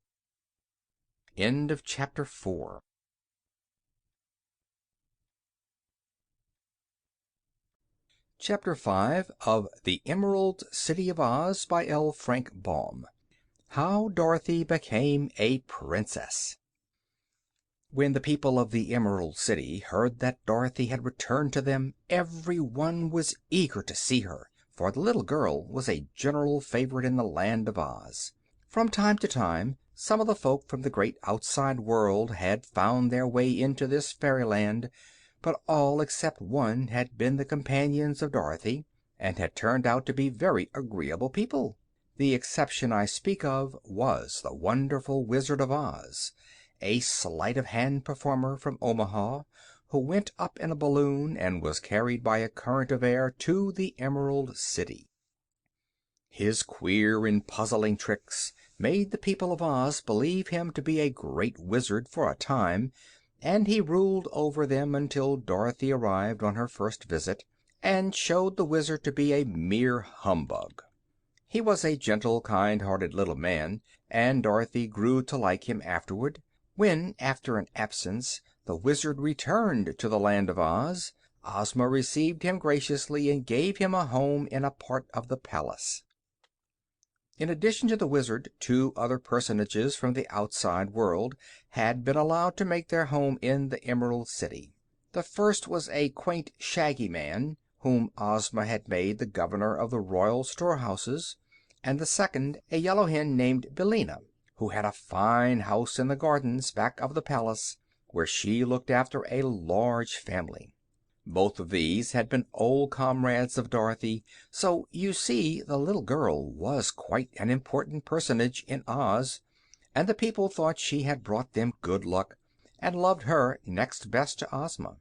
Chapter 5 of The Emerald City of Oz by L. Frank Baum. How Dorothy Became a Princess. When the people of the Emerald City heard that Dorothy had returned to them, every one was eager to see her, for the little girl was a general favorite in the Land of Oz. From time to time some of the folk from the great outside world had found their way into this fairyland, but all except one had been the companions of Dorothy, and had turned out to be very agreeable people. The exception I speak of was the wonderful Wizard of Oz, a sleight of hand performer from Omaha, who went up in a balloon and was carried by a current of air to the Emerald City. His queer and puzzling tricks made the people of Oz believe him to be a great wizard for a time, and he ruled over them until Dorothy arrived on her first visit and showed the Wizard to be a mere humbug. He was a gentle, kind-hearted little man, and Dorothy grew to like him afterward. When, after an absence, the Wizard returned to the Land of Oz, Ozma received him graciously and gave him a home in a part of the palace. In addition to the Wizard, two other personages from the outside world had been allowed to make their home in the Emerald City. The first was a quaint, shaggy man, whom Ozma had made the governor of the royal storehouses, and the second a yellow hen named Billina, who had a fine house in the gardens back of the palace, where she looked after a large family. Both of these had been old comrades of Dorothy, so you see the little girl was quite an important personage in Oz, and the people thought she had brought them good luck, and loved her next best to Ozma.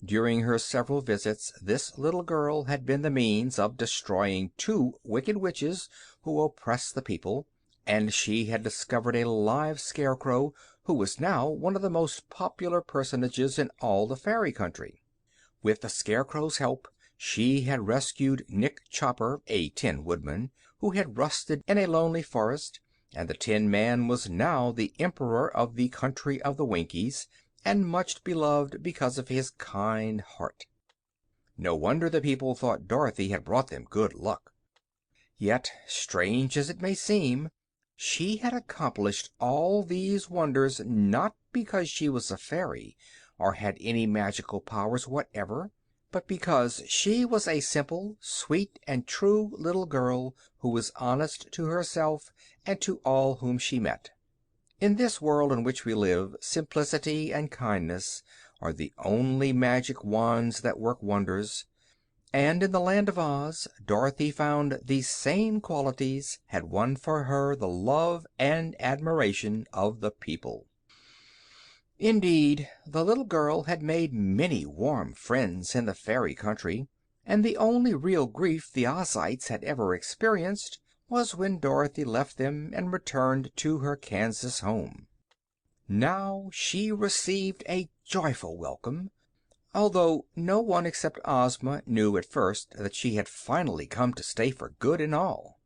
During her several visits this little girl had been the means of destroying two wicked witches who oppressed the people, and she had discovered a live scarecrow who was now one of the most popular personages in all the fairy country. With the Scarecrow's help, she had rescued Nick Chopper, a Tin Woodman, who had rusted in a lonely forest, and the Tin Man was now the Emperor of the Country of the Winkies, and much beloved because of his kind heart. No wonder the people thought Dorothy had brought them good luck. Yet, strange as it may seem, she had accomplished all these wonders not because she was a fairy or had any magical powers whatever, but because she was a simple, sweet, and true little girl who was honest to herself and to all whom she met. In this world in which we live, simplicity and kindness are the only magic wands that work wonders, and in the Land of Oz Dorothy found these same qualities had won for her the love and admiration of the people. Indeed, the little girl had made many warm friends in the fairy country, and the only real grief the Ozites had ever experienced was when Dorothy left them and returned to her Kansas home. Now she received a joyful welcome, although no one except Ozma knew at first that she had finally come to stay for good and all.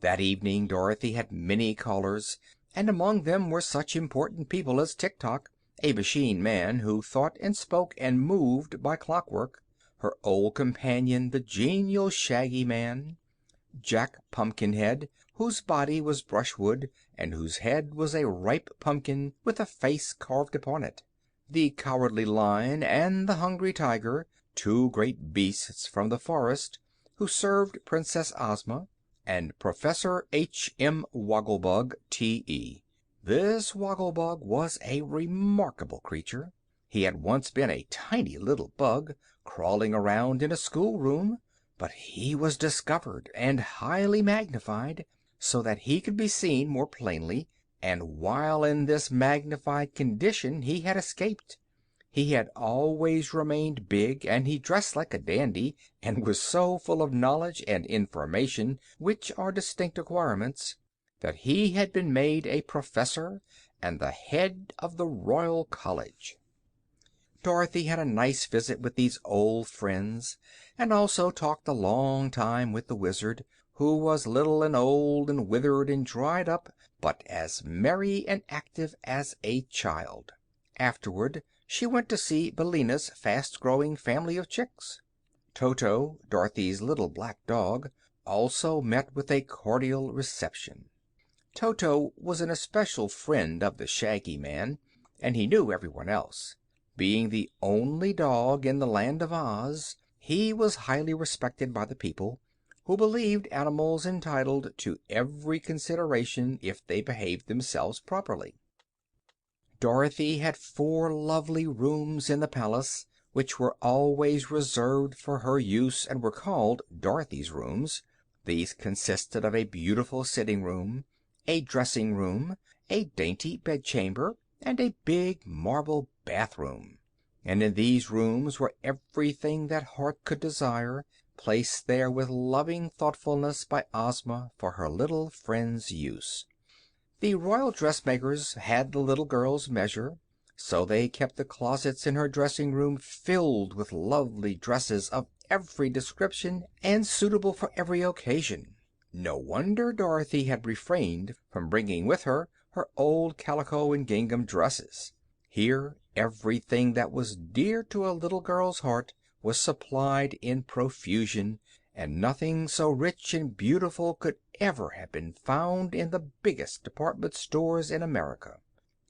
That evening Dorothy had many callers, and among them were such important people as Tik-Tok, a machine man who thought and spoke and moved by clockwork; her old companion, the genial Shaggy Man; Jack Pumpkinhead, whose body was brushwood, and whose head was a ripe pumpkin with a face carved upon it; the Cowardly Lion and the Hungry Tiger, two great beasts from the forest, who served Princess Ozma; and Professor H.M. Wogglebug, T.E. This Wogglebug was a remarkable creature. He had once been a tiny little bug, crawling around in a schoolroom, but he was discovered and highly magnified, so that he could be seen more plainly, and while in this magnified condition he had escaped. He had always remained big, and he dressed like a dandy, and was so full of knowledge and information, which are distinct acquirements, that he had been made a professor and the head of the Royal College. Dorothy had a nice visit with these old friends, and also talked a long time with the Wizard, who was little and old and withered and dried up, but as merry and active as a child. Afterward she went to see Billina's fast-growing family of chicks. Toto, Dorothy's little black dog, also met with a cordial reception. Toto was an especial friend of the Shaggy Man, and he knew everyone else. Being the only dog in the Land of Oz, he was highly respected by the people, who believed animals entitled to every consideration if they behaved themselves properly. Dorothy had 4 lovely rooms in the palace, which were always reserved for her use and were called Dorothy's rooms. These consisted of a beautiful sitting room, a dressing room, a dainty bedchamber, and a big marble bathroom. And in these rooms were everything that heart could desire, placed there with loving thoughtfulness by Ozma for her little friend's use. The royal dressmakers had the little girl's measure, so they kept the closets in her dressing room filled with lovely dresses of every description and suitable for every occasion. No wonder Dorothy had refrained from bringing with her her old calico and gingham dresses. Here everything that was dear to a little girl's heart was supplied in profusion, and nothing so rich and beautiful could ever have been found in the biggest department stores in America.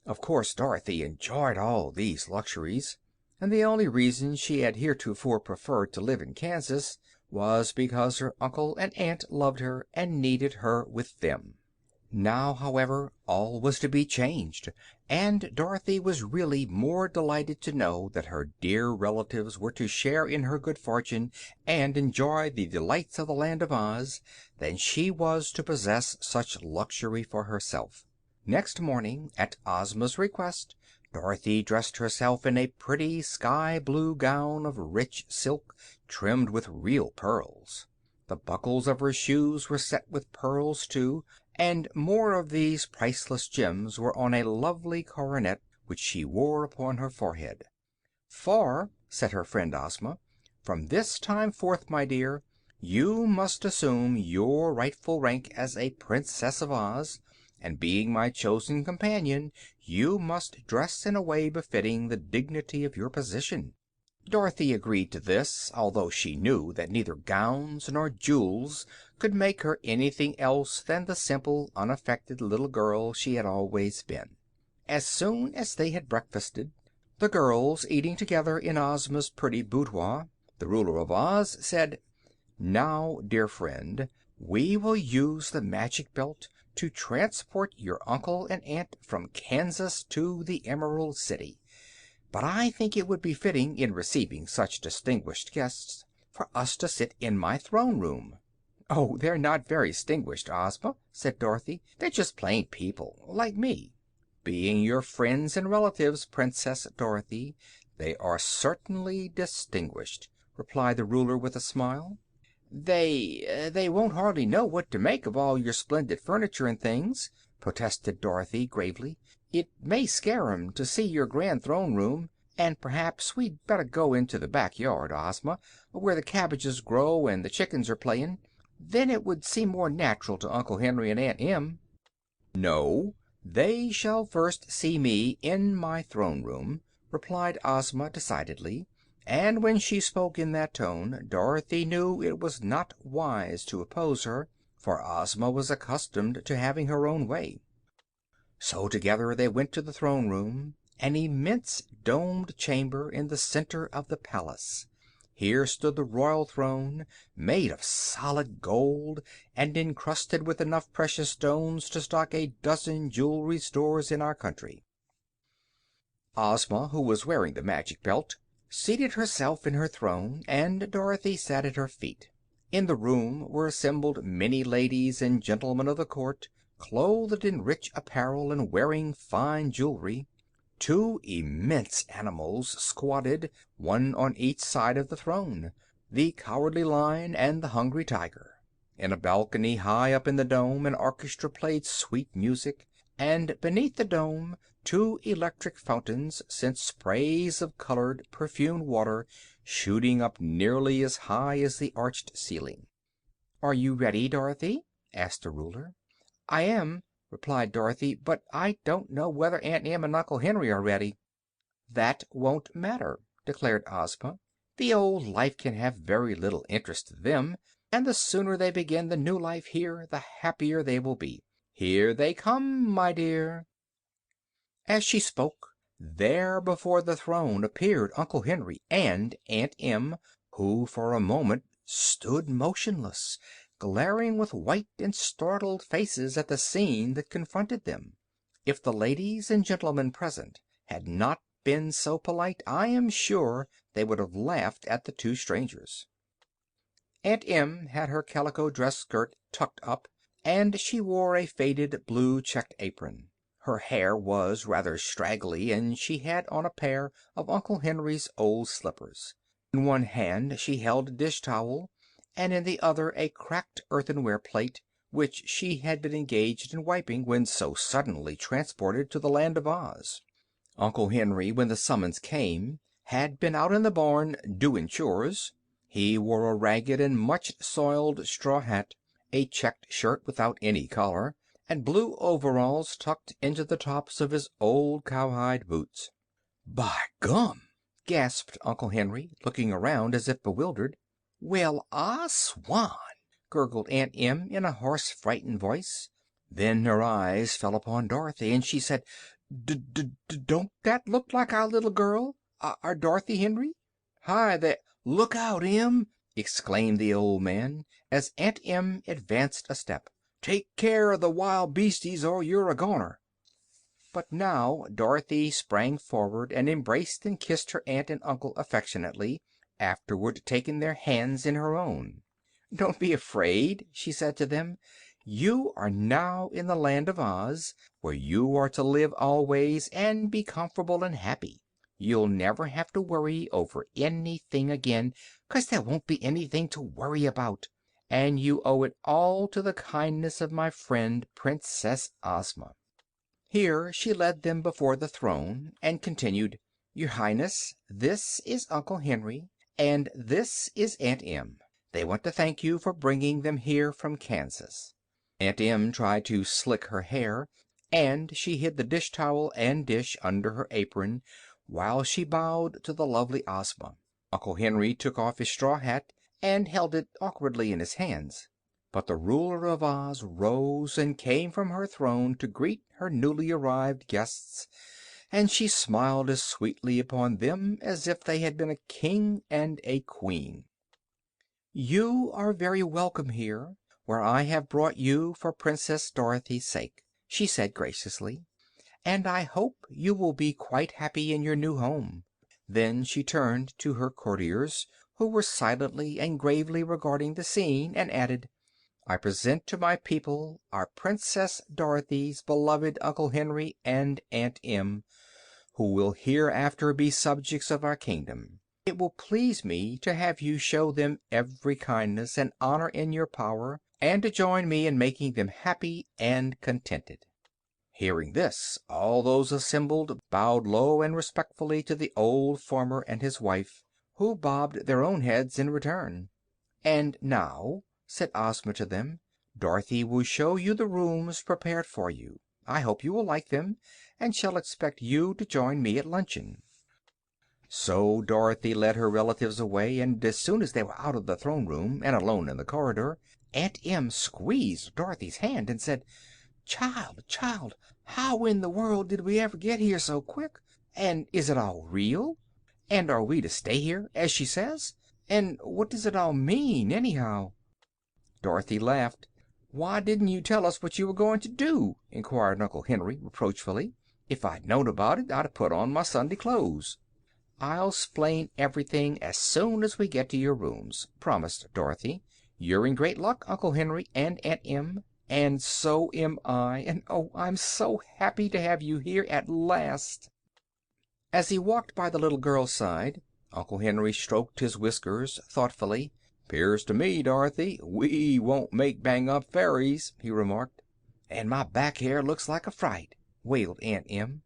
Of course Dorothy enjoyed all these luxuries, and the only reason she had heretofore preferred to live in Kansas was because her uncle and aunt loved her and needed her with them. Now, however, all was to be changed, and Dorothy was really more delighted to know that her dear relatives were to share in her good fortune and enjoy the delights of the Land of Oz than she was to possess such luxury for herself. Next morning, at Ozma's request, Dorothy dressed herself in a pretty sky-blue gown of rich silk trimmed with real pearls. The buckles of her shoes were set with pearls, too, and more of these priceless gems were on a lovely coronet which she wore upon her forehead. "For," said her friend Ozma, "from this time forth, my dear, you must assume your rightful rank as a Princess of Oz, and being my chosen companion, you must dress in a way befitting the dignity of your position." Dorothy agreed to this, although she knew that neither gowns nor jewels could make her anything else than the simple, unaffected little girl she had always been. As soon as they had breakfasted, the girls eating together in Ozma's pretty boudoir, the ruler of Oz said: "Now, dear friend, we will use the magic belt to transport your uncle and aunt from Kansas to the Emerald City. But I think it would be fitting, in receiving such distinguished guests, for us to sit in my throne room." "Oh, they're not very distinguished, Ozma," said Dorothy. "They're just plain people, like me." "Being your friends and relatives, Princess Dorothy, they are certainly distinguished," replied the ruler with a smile. "They won't hardly know what to make of all your splendid furniture and things," protested Dorothy, gravely. "It may scare 'em to see your grand throne room, and perhaps we'd better go into the back yard, Ozma, where the cabbages grow and the chickens are playing. Then it would seem more natural to Uncle Henry and Aunt Em." "No, they shall first see me in my throne room," replied Ozma decidedly, and when she spoke in that tone Dorothy knew it was not wise to oppose her, for Ozma was accustomed to having her own way. So together they went to the throne room, an immense domed chamber in the center of the palace. Here stood the royal throne, made of solid gold and encrusted with enough precious stones to stock a dozen jewelry stores in our country. Ozma, who was wearing the magic belt, seated herself in her throne, and Dorothy sat at her feet. In the room were assembled many ladies and gentlemen of the court, clothed in rich apparel and wearing fine jewelry. Two immense animals squatted, one on each side of the throne, the Cowardly Lion and the Hungry Tiger. In a balcony high up in the dome an orchestra played sweet music, and beneath the dome two electric fountains sent sprays of colored, perfumed water shooting up nearly as high as the arched ceiling. "Are you ready, Dorothy?" asked the ruler. "I am," replied Dorothy, "but I don't know whether Aunt Em and Uncle Henry are ready." "That won't matter," declared Ozma. "The old life can have very little interest to them, and the sooner they begin the new life here the happier they will be. Here they come, my dear." As she spoke, there before the throne appeared Uncle Henry and Aunt Em, who for a moment stood motionless, glaring with white and startled faces at the scene that confronted them. If the ladies and gentlemen present had not been so polite, I am sure they would have laughed at the two strangers. Aunt Em had her calico dress skirt tucked up, and she wore a faded blue checked apron. Her hair was rather straggly, and she had on a pair of Uncle Henry's old slippers. In one hand she held a dish towel, and in the other a cracked earthenware plate, which she had been engaged in wiping when so suddenly transported to the Land of Oz. Uncle Henry, when the summons came, had been out in the barn "doin' chores." He wore a ragged and much soiled straw hat, a checked shirt without any collar, and blue overalls tucked into the tops of his old cowhide boots. "By gum!" gasped Uncle Henry, looking around as if bewildered. "Well, I swan!" gurgled Aunt Em in a hoarse, frightened voice. Then her eyes fell upon Dorothy, and she said, "Don't that look like our little girl, our Dorothy, Henry?" "Hi there! Look out, Em!" exclaimed the old man, as Aunt Em advanced a step. "Take care of the wild beasties, or you're a goner." But now Dorothy sprang forward and embraced and kissed her aunt and uncle affectionately, afterward taking their hands in her own. "Don't be afraid," she said to them. "You are now in the Land of Oz, where you are to live always and be comfortable and happy. You'll never have to worry over anything again, 'cause there won't be anything to worry about. And you owe it all to the kindness of my friend Princess Ozma." Here she led them before the throne and continued, "Your Highness, this is Uncle Henry, and this is Aunt Em. They want to thank you for bringing them here from Kansas." Aunt Em tried to slick her hair, and she hid the dish towel and dish under her apron while she bowed to the lovely Ozma. Uncle Henry took off his straw hat and held it awkwardly in his hands. But the ruler of Oz rose and came from her throne to greet her newly arrived guests, and she smiled as sweetly upon them as if they had been a king and a queen. "You are very welcome here, where I have brought you for Princess Dorothy's sake," she said graciously, "and I hope you will be quite happy in your new home." Then she turned to her courtiers, who were silently and gravely regarding the scene, and added, "I present to my people our Princess Dorothy's beloved Uncle Henry and Aunt Em, who will hereafter be subjects of our kingdom. It will please me to have you show them every kindness and honor in your power, and to join me in making them happy and contented." Hearing this, all those assembled bowed low and respectfully to the old farmer and his wife, who bobbed their own heads in return. "And now," said Ozma to them, "Dorothy will show you the rooms prepared for you. I hope you will like them, and shall expect you to join me at luncheon." So Dorothy led her relatives away, and as soon as they were out of the throne room and alone in the corridor, Aunt Em squeezed Dorothy's hand and said, "Child, child, how in the world did we ever get here so quick? And is it all real? And are we to stay here, as she says? And what does it all mean, anyhow?" Dorothy laughed. "Why didn't you tell us what you were going to do?" inquired Uncle Henry, reproachfully. "If I'd known about it, I'd have put on my Sunday clothes." "I'll 'splain everything as soon as we get to your rooms," promised Dorothy. "You're in great luck, Uncle Henry and Aunt Em, and so am I, and oh, I'm so happy to have you here at last." As he walked by the little girl's side, Uncle Henry stroked his whiskers thoughtfully. "'Pears to me, Dorothy, we won't make bang up fairies," he remarked. "And my back hair looks like a fright," wailed Aunt Em.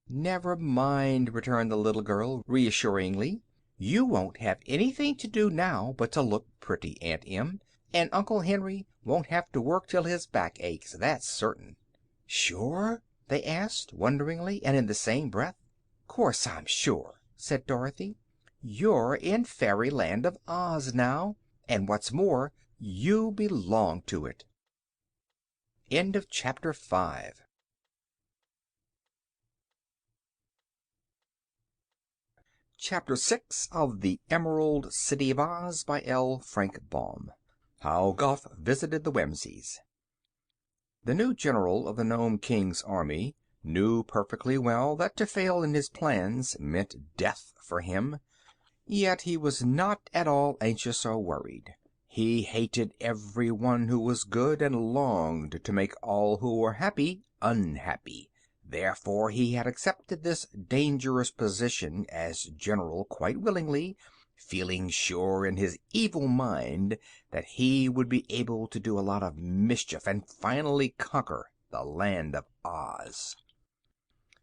"Never mind," returned the little girl, reassuringly. "You won't have anything to do now but to look pretty, Aunt Em, and Uncle Henry won't have to work till his back aches, that's certain." "Sure?" they asked, wonderingly, and in the same breath. "'Course I'm sure," said Dorothy. "You're in Fairyland of Oz now, and what's more, you belong to it." Chapter 6 of the Emerald City of Oz by L. Frank Baum. How Guph Visited the Whimsies. The new general of the Nome King's army knew perfectly well that to fail in his plans meant death for him. Yet he was not at all anxious or worried. He hated everyone who was good and longed to make all who were happy unhappy. Therefore he had accepted this dangerous position as general quite willingly, feeling sure in his evil mind that he would be able to do a lot of mischief and finally conquer the Land of Oz.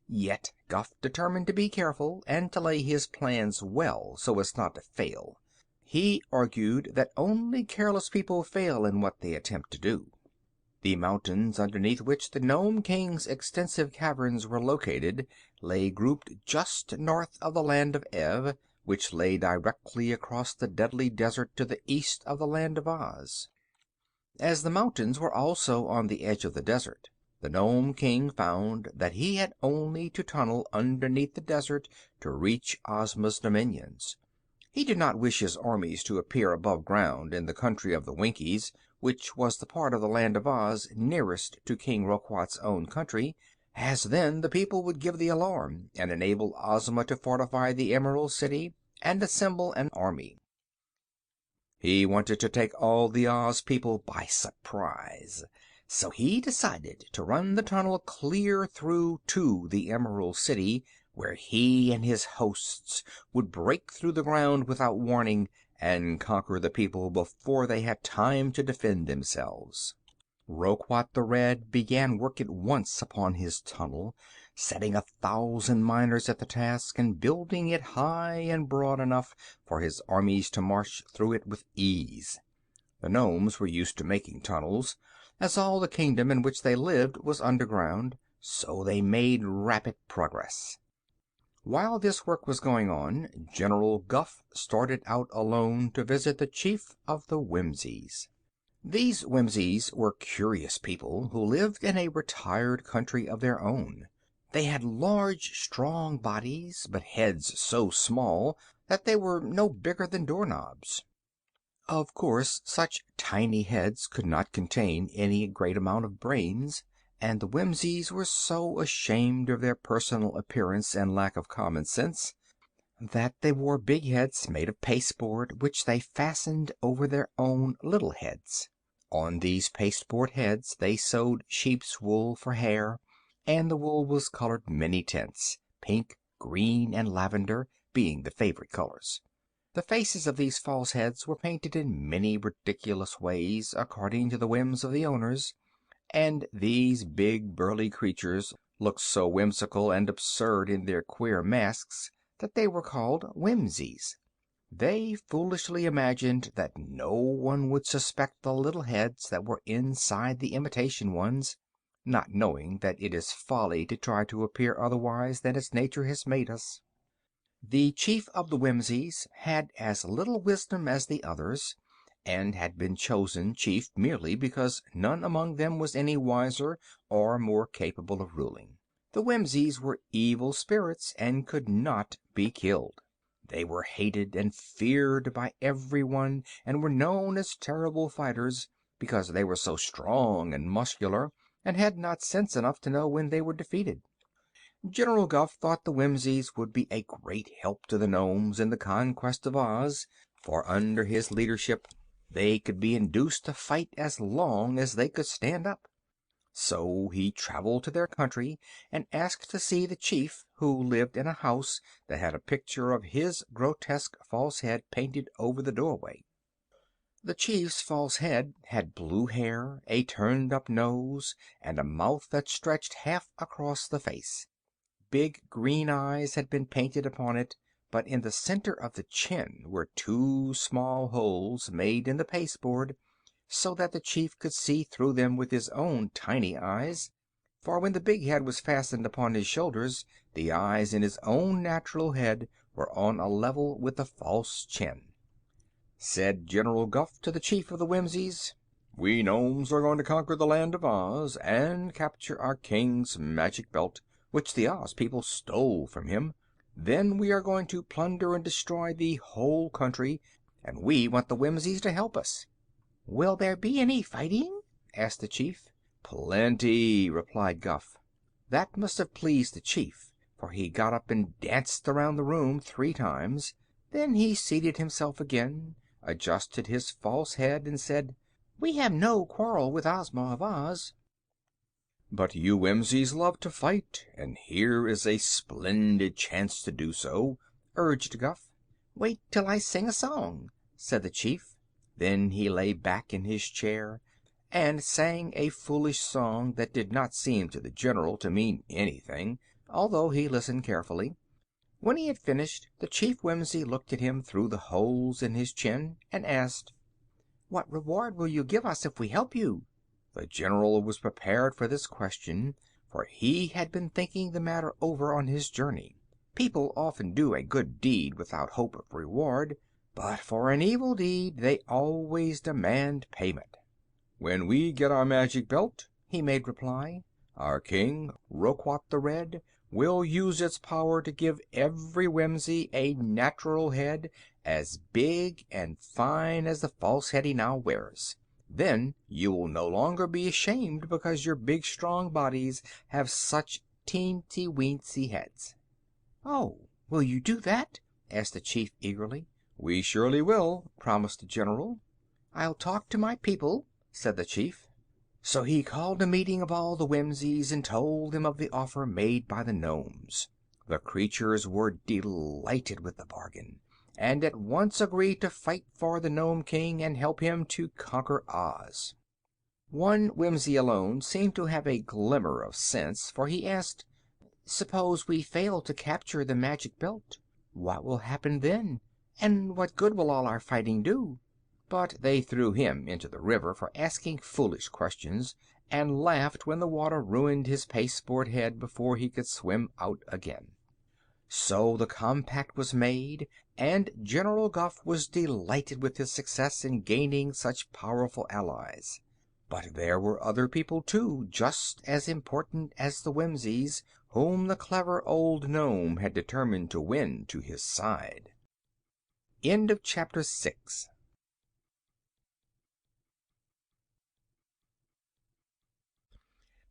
Yet Guph determined to be careful and to lay his plans well so as not to fail. He argued that only careless people fail in what they attempt to do. The mountains underneath which the Nome King's extensive caverns were located lay grouped just north of the Land of Ev, which lay directly across the deadly desert to the east of the Land of Oz. As the mountains were also on the edge of the desert, the Nome King found that he had only to tunnel underneath the desert to reach Ozma's dominions. He did not wish his armies to appear above ground in the country of the Winkies, which was the part of the Land of Oz nearest to King Roquat's own country, as then the people would give the alarm and enable Ozma to fortify the Emerald City and assemble an army. He wanted to take all the Oz people by surprise, so he decided to run the tunnel clear through to the Emerald City, where he and his hosts would break through the ground without warning and conquer the people before they had time to defend themselves. Roquat the Red began work at once upon his tunnel, setting 1,000 miners at the task and building it high and broad enough for his armies to march through it with ease. The Nomes were used to making tunnels, as all the kingdom in which they lived was underground, so they made rapid progress. While this work was going on, General Guph started out alone to visit the chief of the Whimsies. These Whimsies were curious people who lived in a retired country of their own. They had large, strong bodies, but heads so small that they were no bigger than doorknobs. Of course, such tiny heads could not contain any great amount of brains, and the Whimsies were so ashamed of their personal appearance and lack of common sense that they wore big heads made of pasteboard, which they fastened over their own little heads. On these pasteboard heads they sewed sheep's wool for hair, and the wool was colored many tints, pink, green, and lavender being the favorite colors. The faces of these false heads were painted in many ridiculous ways, according to the whims of the owners, and these big, burly creatures looked so whimsical and absurd in their queer masks that they were called Whimsies. They foolishly imagined that no one would suspect the little heads that were inside the imitation ones, not knowing that it is folly to try to appear otherwise than as nature has made us. The chief of the Whimsies had as little wisdom as the others, and had been chosen chief merely because none among them was any wiser or more capable of ruling. The Whimsies were evil spirits and could not be killed. They were hated and feared by everyone, and were known as terrible fighters because they were so strong and muscular and had not sense enough to know when they were defeated. General Guph thought the Whimsies would be a great help to the Nomes in the conquest of Oz, for under his leadership they could be induced to fight as long as they could stand up. So he traveled to their country and asked to see the chief, who lived in a house that had a picture of his grotesque false head painted over the doorway. The chief's false head had blue hair, a turned-up nose, and a mouth that stretched half across the face. Big green eyes had been painted upon it, but in the center of the chin were two small holes made in the pasteboard, so that the chief could see through them with his own tiny eyes, for when the big head was fastened upon his shoulders, the eyes in his own natural head were on a level with the false chin. Said General Guph to the chief of the Whimsies, "We Nomes are going to conquer the land of Oz and capture our king's magic belt, which the Oz people stole from him. Then we are going to plunder and destroy the whole country, and we want the Whimsies to help us." "Will there be any fighting?" asked the chief. "Plenty," replied Guph. That must have pleased the chief, for he got up and danced around the room 3 times. Then he seated himself again, adjusted his false head, and said, "We have no quarrel with Ozma of Oz." "But you Whimsies love to fight, and here is a splendid chance to do so," urged Guph. "Wait till I sing a song," said the chief. Then he lay back in his chair and sang a foolish song that did not seem to the general to mean anything, although he listened carefully. When he had finished, the Chief Whimsy looked at him through the holes in his chin and asked, "What reward will you give us if we help you?" The general was prepared for this question, for he had been thinking the matter over on his journey. People often do a good deed without hope of reward, but for an evil deed they always demand payment. "When we get our magic belt," he made reply, "our king, Roquat the Red, will use its power to give every Whimsy a natural head as big and fine as the false head he now wears. Then you will no longer be ashamed because your big strong bodies have such teensy-weensy heads." "Oh, will you do that?" asked the chief eagerly. "We surely will," promised the general. "I'll talk to my people," said the chief. So he called a meeting of all the Whimsies and told them of the offer made by the Nomes. The creatures were delighted with the bargain, and at once agreed to fight for the Nome King and help him to conquer Oz. One Whimsy alone seemed to have a glimmer of sense, for he asked, "Suppose we fail to capture the magic belt? What will happen then? And what good will all our fighting do?" But they threw him into the river for asking foolish questions, and laughed when the water ruined his pasteboard head before he could swim out again. So the compact was made, and General Guph was delighted with his success in gaining such powerful allies. But there were other people, too, just as important as the Whimsies, whom the clever old gnome had determined to win to his side. End of Chapter 6.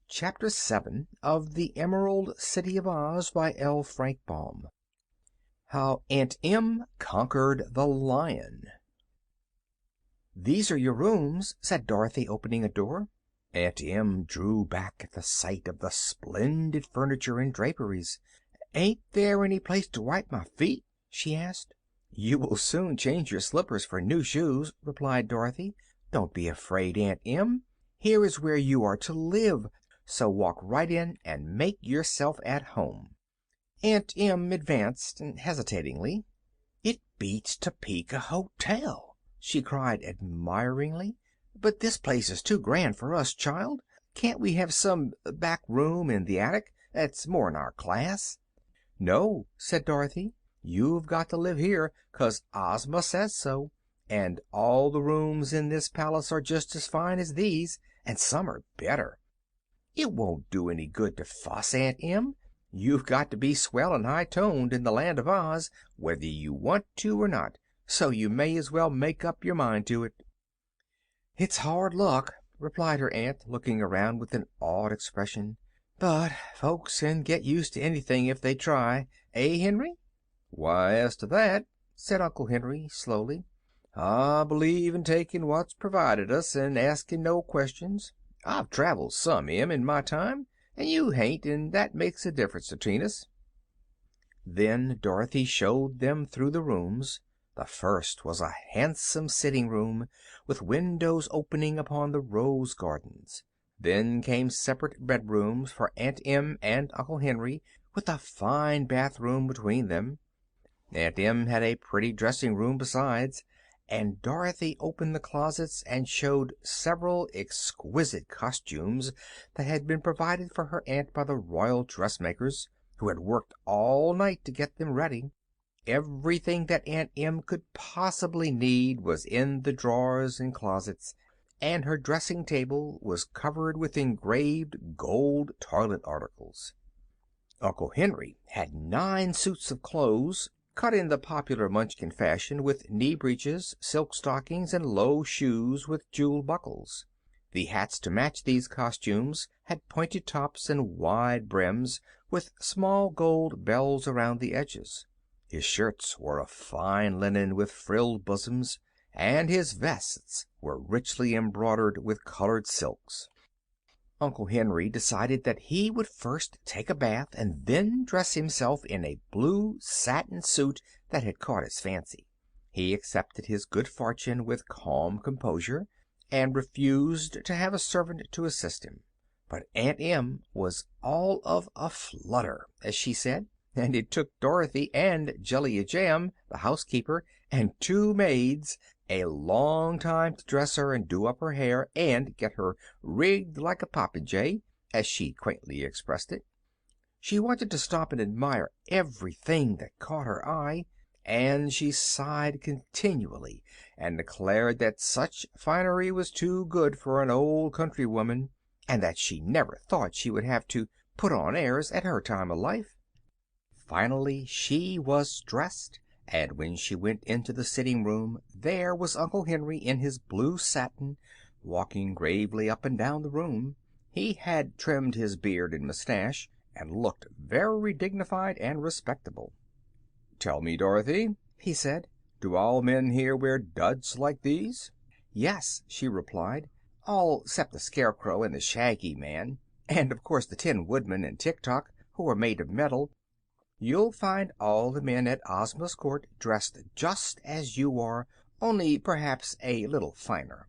Chapter 7 of The Emerald City of Oz by L. Frank Baum. How Aunt Em Conquered the Lion. "These are your rooms," said Dorothy, opening a door. Aunt Em drew back at the sight of the splendid furniture and draperies. "Ain't there any place to wipe my feet?" she asked. "You will soon change your slippers for new shoes," replied Dorothy. "Don't be afraid, Aunt Em. Here is where you are to live, so walk right in and make yourself at home." Aunt Em advanced hesitatingly. "It beats Topeka Hotel," she cried admiringly. "But this place is too grand for us, child. Can't we have some back room in the attic that's more in our class?" "No," said Dorothy. "You've got to live here 'cause Ozma says so, And all the rooms in this palace are just as fine as these, and some are better. It won't do any good to fuss, Aunt Em. You've got to be swell and high-toned in the Land of Oz, whether you want to or not, so you may as well make up your mind to it." "It's hard luck," replied her aunt, looking around with an awed expression, "but folks can get used to anything if they try. Eh, Henry?" "Why, as to that," said Uncle Henry, slowly, "I believe in taking what's provided us and asking no questions. I've traveled some, Em, in my time, and you hain't, and that makes a difference between us." Then Dorothy showed them through the rooms. The first was a handsome sitting room, with windows opening upon the rose gardens. Then came separate bedrooms for Aunt Em and Uncle Henry, with a fine bathroom between them. Aunt Em had a pretty dressing room besides, and Dorothy opened the closets and showed several exquisite costumes that had been provided for her aunt by the royal dressmakers, who had worked all night to get them ready. Everything that Aunt Em could possibly need was in the drawers and closets, and her dressing table was covered with engraved gold toilet articles. Uncle Henry had 9 suits of clothes, cut in the popular Munchkin fashion, with knee breeches, silk stockings, and low shoes with jeweled buckles. The hats to match these costumes had pointed tops and wide brims, with small gold bells around the edges. His shirts were of fine linen with frilled bosoms, and his vests were richly embroidered with colored silks. Uncle Henry decided that he would first take a bath and then dress himself in a blue satin suit that had caught his fancy. He accepted his good fortune with calm composure, and refused to have a servant to assist him. But Aunt Em was all of a flutter, as she said, and it took Dorothy and Jellia Jamb, the housekeeper, and 2 maids a long time to dress her and do up her hair and get her rigged like a popinjay, as she quaintly expressed it. She wanted to stop and admire everything that caught her eye, and she sighed continually and declared that such finery was too good for an old country woman, and that she never thought she would have to put on airs at her time of life. Finally she was dressed, and when she went into the sitting room there was Uncle Henry in his blue satin, walking gravely up and down the room. He had trimmed his beard and mustache, and looked very dignified and respectable. "Tell me, Dorothy," he said, "do all men here wear duds like these?" "Yes," she replied, "all 'cept the Scarecrow and the Shaggy Man, and of course the Tin Woodman and Tik-Tok, who are made of metal. You'll find all the men at Ozma's court dressed just as you are, only perhaps a little finer."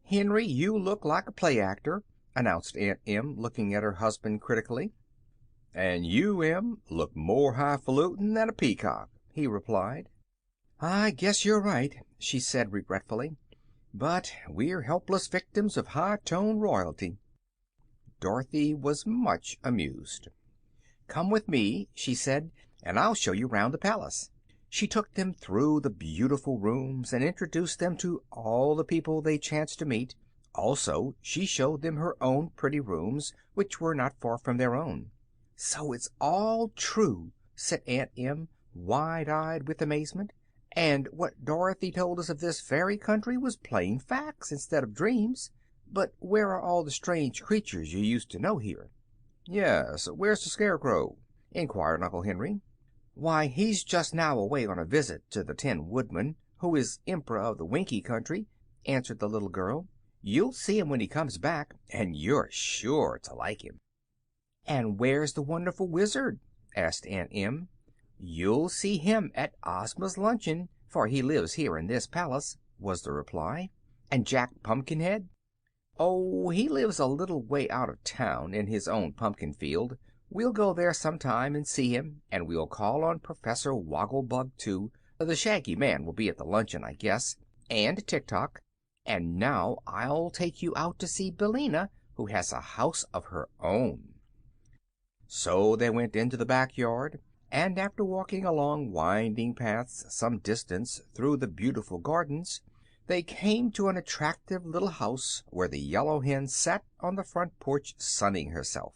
"Henry, you look like a play actor," announced Aunt Em, looking at her husband critically. "And you, Em, look more highfalutin than a peacock," he replied. "I guess you're right," she said regretfully, "but we're helpless victims of high-toned royalty." Dorothy was much amused. "Come with me," she said, "and I'll show you round the palace." She took them through the beautiful rooms and introduced them to all the people they chanced to meet. Also she showed them her own pretty rooms, which were not far from their own. "So it's all true," said Aunt Em, wide-eyed with amazement, "and what Dorothy told us of this fairy country was plain facts instead of dreams. But where are all the strange creatures you used to know here?" "Yes, where's the Scarecrow?" inquired Uncle Henry. "Why, he's just now away on a visit to the Tin Woodman, who is Emperor of the Winkie Country," answered the little girl. "You'll see him when he comes back, and you're sure to like him." "And where's the wonderful Wizard?" asked Aunt Em. "You'll see him at Ozma's luncheon, for he lives here in this palace," was the reply. "And Jack Pumpkinhead?" "Oh, he lives a little way out of town, in his own pumpkin field. We'll go there sometime and see him, and we'll call on Professor Wogglebug, too. The Shaggy Man will be at the luncheon, I guess, and Tik-Tok. And now I'll take you out to see Billina, who has a house of her own." So they went into the backyard, and after walking along winding paths some distance through the beautiful gardens, They came to an attractive little house where the yellow hen sat on the front porch sunning herself.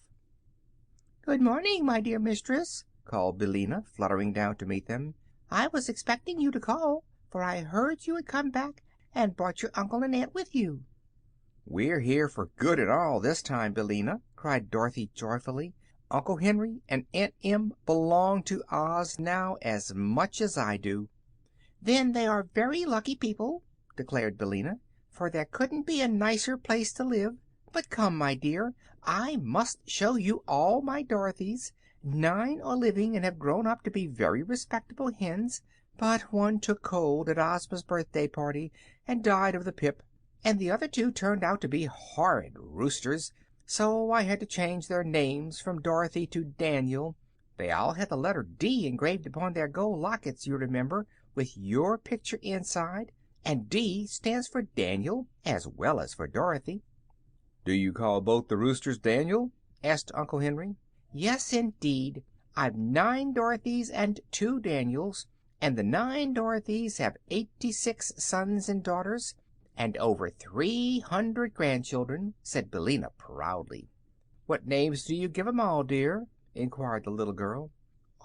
"Good morning, my dear mistress," called Billina, fluttering down to meet them. "I was expecting you to call, for I heard you had come back and brought your uncle and aunt with you." "We're here for good and all this time, Billina," cried Dorothy joyfully. "Uncle Henry and Aunt Em belong to Oz now as much as I do." "Then they are very lucky people," declared Billina, "for there couldn't be a nicer place to live. But come, my dear, I must show you all my Dorothys. 9 are living and have grown up to be very respectable hens, but one took cold at Ozma's birthday party and died of the pip, and the other 2 turned out to be horrid roosters, so I had to change their names from Dorothy to Daniel. They all had the letter D engraved upon their gold lockets, you remember, with your picture inside, and D stands for Daniel as well as for Dorothy." "Do you call both the roosters Daniel?" asked Uncle Henry. "Yes, indeed. I've 9 Dorothys and 2 Daniels, and the 9 Dorothys have 86 sons and daughters, and over 300 grandchildren," said Billina proudly. "What names do you give 'em all, dear?" inquired the little girl.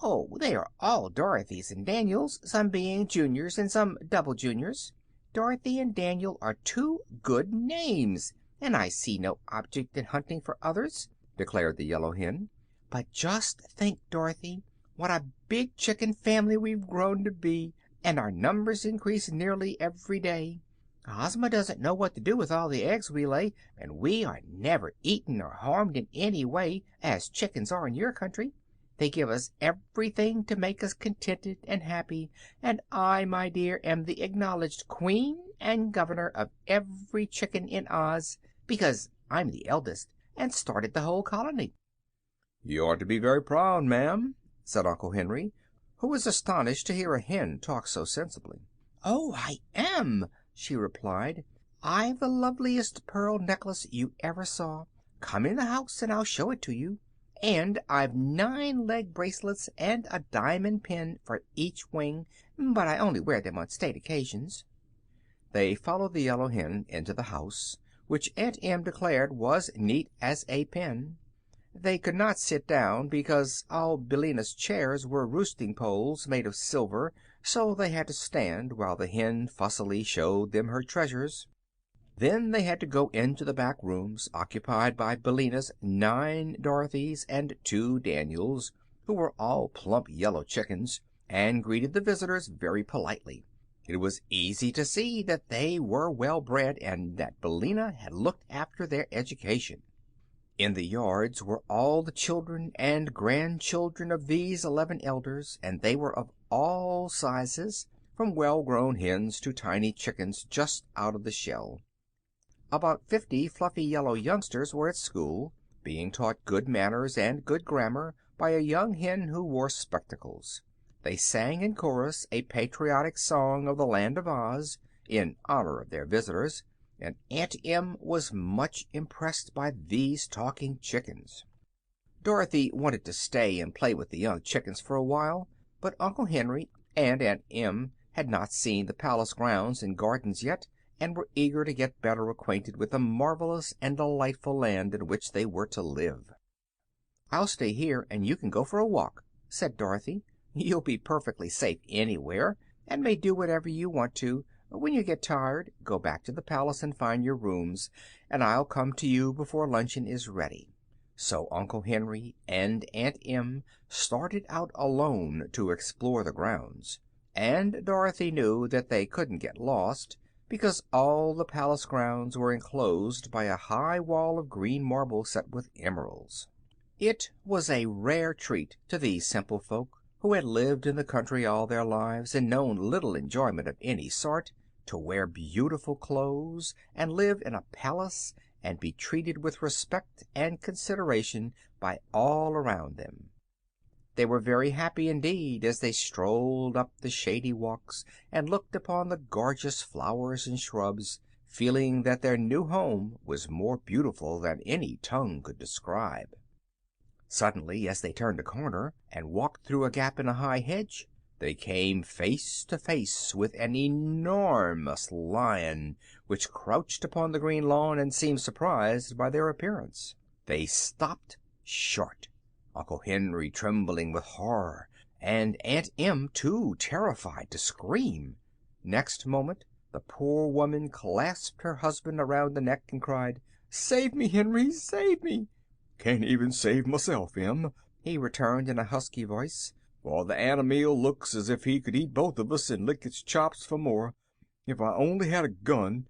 "Oh, they are all Dorothys and Daniels, some being juniors and some double juniors. Dorothy and Daniel are 2 good names, and I see no object in hunting for others," declared the yellow hen. "But just think, Dorothy, what a big chicken family we've grown to be, and our numbers increase nearly every day. Ozma doesn't know what to do with all the eggs we lay, and we are never eaten or harmed in any way, as chickens are in your country. They give us everything to make us contented and happy, and I, my dear, am the acknowledged Queen and Governor of every chicken in Oz, because I'm the eldest and started the whole colony." "You ought to be very proud, ma'am," said Uncle Henry, who was astonished to hear a hen talk so sensibly. "Oh, I am," she replied. "I've the loveliest pearl necklace you ever saw. Come in the house and I'll show it to you. And I've 9 leg bracelets and a diamond pin for each wing, but I only wear them on state occasions." They followed the yellow hen into the house, which Aunt Em declared was neat as a pin. They could not sit down because all Billina's chairs were roosting poles made of silver, so they had to stand while the hen fussily showed them her treasures. Then they had to go into the back rooms, occupied by Billina's 9 Dorothys and 2 Daniels, who were all plump yellow chickens, and greeted the visitors very politely. It was easy to see that they were well bred, and that Billina had looked after their education. In the yards were all the children and grandchildren of these 11 elders, and they were of all sizes, from well-grown hens to tiny chickens just out of the shell. About 50 fluffy yellow youngsters were at school, being taught good manners and good grammar by a young hen who wore spectacles. They sang in chorus a patriotic song of the Land of Oz, in honor of their visitors, and Aunt Em was much impressed by these talking chickens. Dorothy wanted to stay and play with the young chickens for a while, but Uncle Henry and Aunt Em had not seen the palace grounds and gardens yet, and were eager to get better acquainted with the marvelous and delightful land in which they were to live. "I'll stay here and you can go for a walk," said Dorothy. "You'll be perfectly safe anywhere, and may do whatever you want to. When you get tired, go back to the palace and find your rooms, and I'll come to you before luncheon is ready." So Uncle Henry and Aunt Em started out alone to explore the grounds, and Dorothy knew that they couldn't get lost, because all the palace grounds were enclosed by a high wall of green marble set with emeralds. It was a rare treat to these simple folk, who had lived in the country all their lives and known little enjoyment of any sort, to wear beautiful clothes and live in a palace and be treated with respect and consideration by all around them. They were very happy indeed as they strolled up the shady walks and looked upon the gorgeous flowers and shrubs, feeling that their new home was more beautiful than any tongue could describe. Suddenly, as they turned a corner and walked through a gap in a high hedge, they came face to face with an enormous lion which crouched upon the green lawn and seemed surprised by their appearance. They stopped short, Uncle Henry trembling with horror, and Aunt Em too terrified to scream. Next moment the poor woman clasped her husband around the neck and cried, "Save me, Henry, save me!" "Can't even save myself, Em," he returned in a husky voice, "for the animal looks as if he could eat both of us and lick its chops for more. If I only had a gun."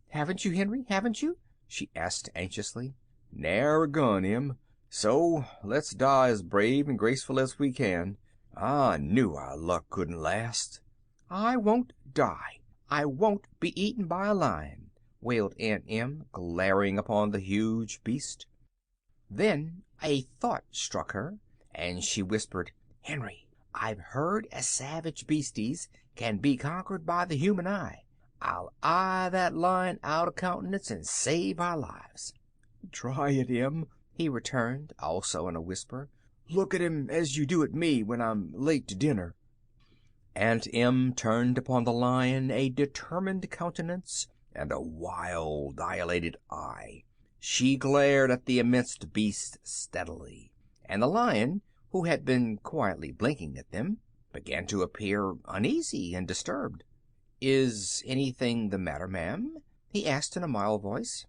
"Haven't you, Henry, haven't you?" she asked anxiously. "Ne'er a gun, Em. So let's die as brave and graceful as we can. I knew our luck couldn't last." "I won't die. I won't be eaten by a lion," wailed Aunt Em, glaring upon the huge beast. Then a thought struck her, and she whispered, "Henry, I've heard as savage beasties can be conquered by the human eye. I'll eye that lion out of countenance and save our lives." "Try it, Em," he returned, also in a whisper. "Look at him as you do at me when I'm late to dinner." Aunt Em turned upon the lion a determined countenance and a wild, dilated eye. She glared at the immense beast steadily, and the lion, who had been quietly blinking at them, began to appear uneasy and disturbed. "Is anything the matter, ma'am?" he asked in a mild voice.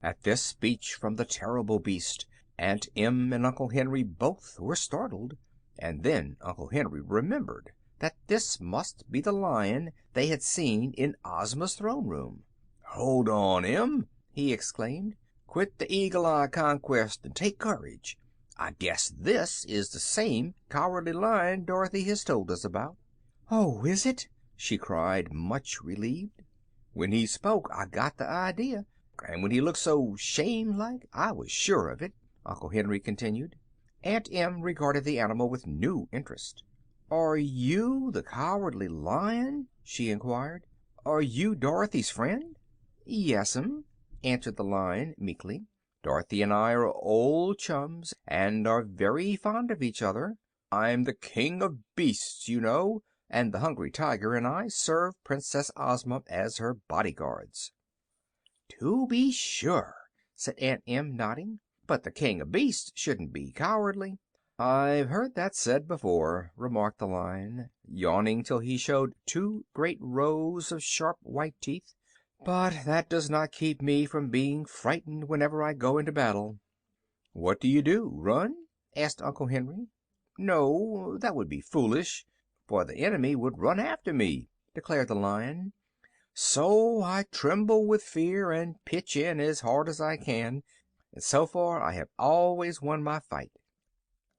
At this speech from the terrible beast, Aunt Em and Uncle Henry both were startled, and then Uncle Henry remembered that this must be the lion they had seen in Ozma's throne room. "Hold on, Em!" he exclaimed. "Quit the eagle eye conquest and take courage. I guess this is the same cowardly lion Dorothy has told us about." "Oh, is it?" she cried, much relieved. "When he spoke I got the idea, and when he looked so shamed like I was sure of it," Uncle Henry continued. Aunt Em regarded the animal with new interest. "Are you the Cowardly Lion?" she inquired. "Are you Dorothy's friend?" "Yes'm," answered the Lion meekly. "Dorothy and I are old chums, and are very fond of each other. I'm the King of Beasts, you know, and the Hungry Tiger and I serve Princess Ozma as her bodyguards." "To be sure," said Aunt Em, nodding. "But the King of Beasts shouldn't be cowardly." "I've heard that said before," remarked the Lion, yawning till he showed two great rows of sharp white teeth. "But that does not keep me from being frightened whenever I go into battle." "What do you do? Run?" asked Uncle Henry. "No, that would be foolish, for the enemy would run after me," declared the Lion. "So I tremble with fear and pitch in as hard as I can, and so far I have always won my fight."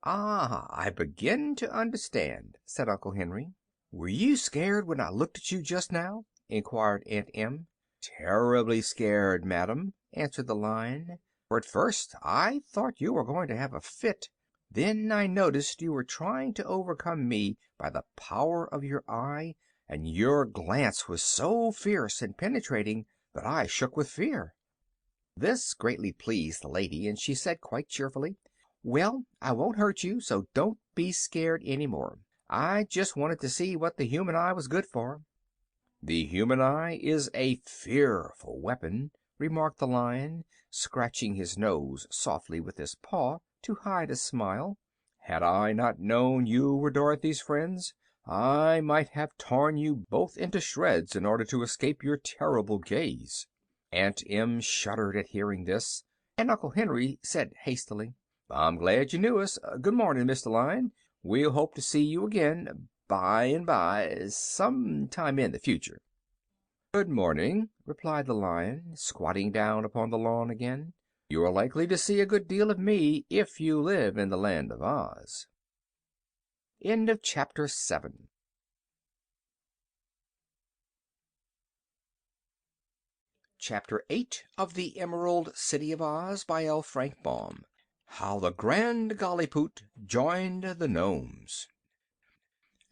"Ah, I begin to understand," said Uncle Henry. "Were you scared when I looked at you just now?" inquired Aunt Em. "Terribly scared, madam," answered the Lion. "For at first I thought you were going to have a fit. Then I noticed you were trying to overcome me by the power of your eye, and your glance was so fierce and penetrating that I shook with fear." This greatly pleased the lady, and she said quite cheerfully, "Well, I won't hurt you, so don't be scared any more. I just wanted to see what the human eye was good for." "The human eye is a fearful weapon," remarked the Lion, scratching his nose softly with his paw to hide a smile. "Had I not known you were Dorothy's friends, I might have torn you both into shreds in order to escape your terrible gaze." Aunt Em shuddered at hearing this, and Uncle Henry said hastily, "I'm glad you knew us. Good morning, Mr. Lion. We'll hope to see you again by and by, some time in the future." "Good morning," replied the Lion, squatting down upon the lawn again. "You are likely to see a good deal of me if you live in the Land of Oz." Chapter 8 of the Emerald City of Oz by L. Frank Baum. How the Grand Gallipoot Joined the Nomes.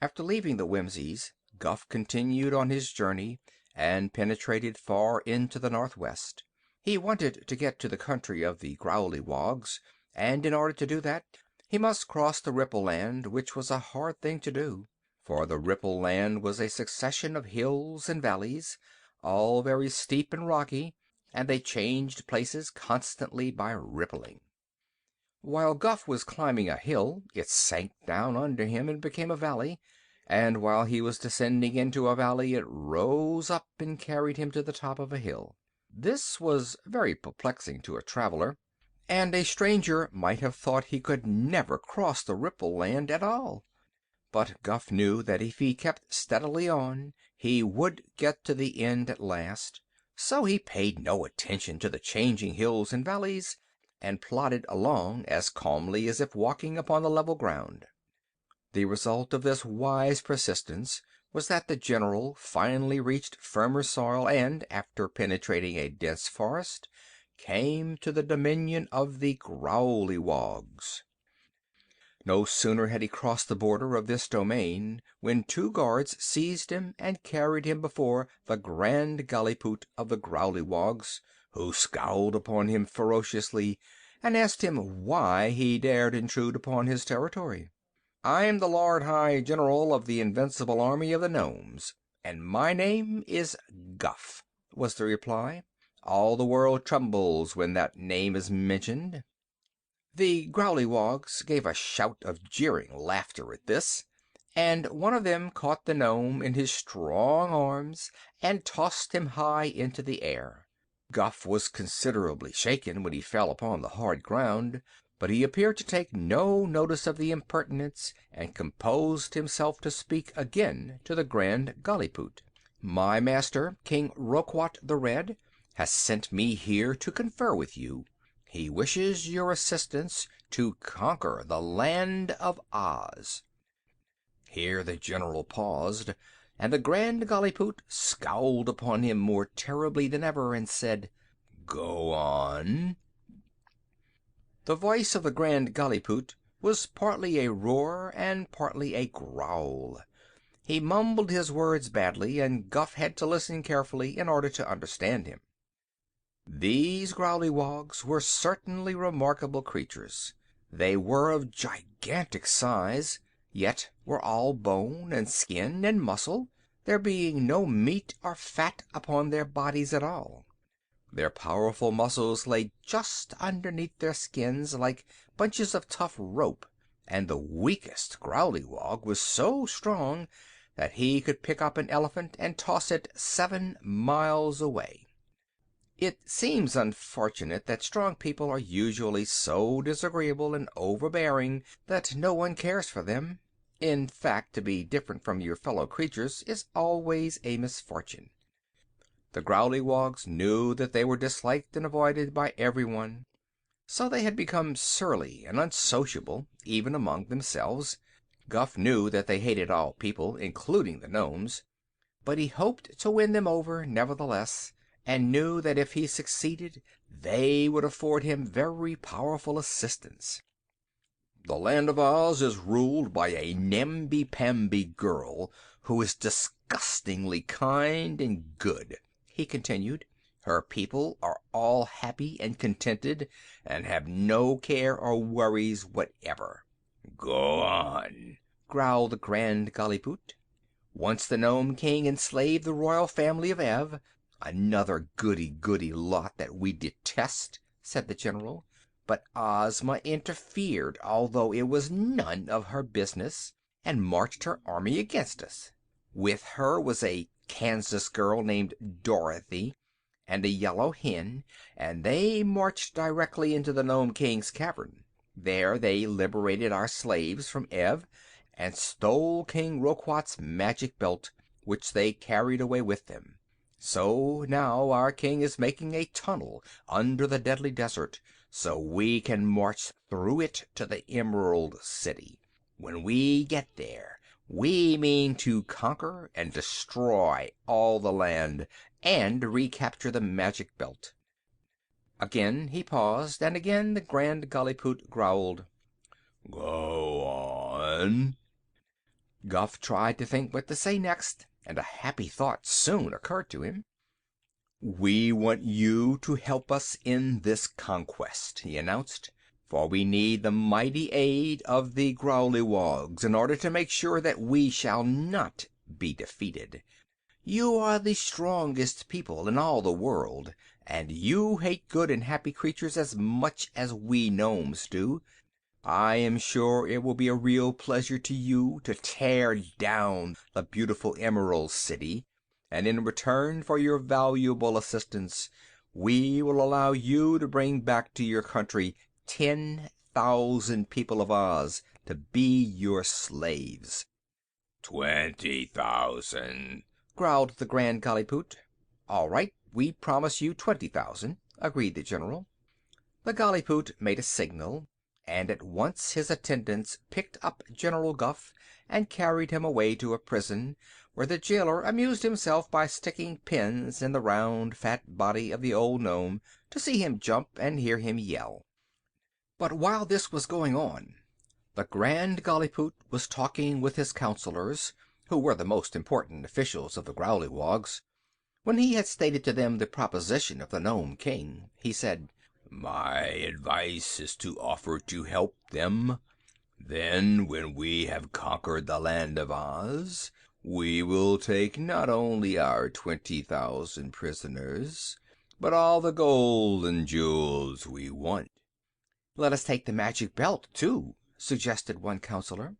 After leaving the Whimsies, Guph continued on his journey and penetrated far into the northwest. He wanted to get to the country of the Growleywogs, and in order to do that he must cross the Ripple Land, which was a hard thing to do. For the Ripple Land was a succession of hills and valleys, all very steep and rocky, and they changed places constantly by rippling. While Guff was climbing a hill, it sank down under him and became a valley, and while he was descending into a valley, it rose up and carried him to the top of a hill. This was very perplexing to a traveler, and a stranger might have thought he could never cross the Ripple Land at all. But Guff knew that if he kept steadily on, he would get to the end at last, so he paid no attention to the changing hills and valleys, and plodded along as calmly as if walking upon the level ground. The result of this wise persistence was that the general finally reached firmer soil and, after penetrating a dense forest, came to the dominion of the Growleywogs. No sooner had he crossed the border of this domain when two guards seized him and carried him before the Grand Gallipoot of the Growleywogs, who scowled upon him ferociously and asked him why he dared intrude upon his territory. "I am the Lord High General of the Invincible Army of the Nomes, and my name is Guff," was the reply. "All the world trembles when that name is mentioned." The Growleywogs gave a shout of jeering laughter at this, and one of them caught the gnome in his strong arms and tossed him high into the air. Guff was considerably shaken when he fell upon the hard ground, but he appeared to take no notice of the impertinence, and composed himself to speak again to the Grand Gallipoot. "My master, King Roquat the Red, has sent me here to confer with you. He wishes your assistance to conquer the Land of Oz." Here the general paused, and the Grand Gallipoot scowled upon him more terribly than ever, and said, "Go on." The voice of the Grand Gallipoot was partly a roar and partly a growl. He mumbled his words badly, and Guff had to listen carefully in order to understand him. These Growleywogs were certainly remarkable creatures. They were of gigantic size, yet were all bone and skin and muscle, there being no meat or fat upon their bodies at all. Their powerful muscles lay just underneath their skins like bunches of tough rope, and the weakest Growleywog was so strong that he could pick up an elephant and toss it 7 miles away. It seems unfortunate that strong people are usually so disagreeable and overbearing that no one cares for them. In fact, to be different from your fellow creatures is always a misfortune. The Growleywogs knew that they were disliked and avoided by everyone, so they had become surly and unsociable even among themselves. Guff knew that they hated all people, including the gnomes, but he hoped to win them over nevertheless, and knew that if he succeeded they would afford him very powerful assistance. "The Land of Oz is ruled by a namby-pamby girl who is disgustingly kind and good," he continued. "Her people are all happy and contented, and have no care or worries whatever." "Go on," growled the Grand Gallipoot. "Once the Nome King enslaved the royal family of Ev, another goody-goody lot that we detest," said the general. "But Ozma interfered, although it was none of her business, and marched her army against us. With her was a Kansas girl named Dorothy, and a yellow hen, and they marched directly into the Nome King's cavern. There they liberated our slaves from Ev, and stole King Roquat's magic belt, which they carried away with them. So now our king is making a tunnel under the Deadly Desert, so we can march through it to the Emerald City. When we get there, we mean to conquer and destroy all the land, and recapture the magic belt." Again he paused, and again the Grand Gallipoot growled, "Go on." Guff tried to think what to say next, and a happy thought soon occurred to him. "We want you to help us in this conquest," he announced. for we need the mighty aid of the Growlywogs in order to make sure that we shall not be defeated. You are the strongest people in all the world, and you hate good and happy creatures as much as we gnomes do. I am sure it will be a real pleasure to you to tear down the beautiful Emerald City, and in return for your valuable assistance, we will allow you to bring back to your country 10,000 people of Oz to be your slaves." 20,000, growled the Grand Gallipoot. "All right, we promise you 20,000, agreed the general. The Gallipoot made a signal, and at once his attendants picked up General Guph and carried him away to a prison, where the jailer amused himself by sticking pins in the round, fat body of the old gnome to see him jump and hear him yell. But while this was going on, the Grand Gallipoot was talking with his counselors, who were the most important officials of the Growlywogs. When he had stated to them the proposition of the Nome King, he said, "My advice is to offer to help them. Then, when we have conquered the land of Oz, we will take not only our 20,000 prisoners, but all the gold and jewels we want." "Let us take the magic belt, too," suggested one counselor.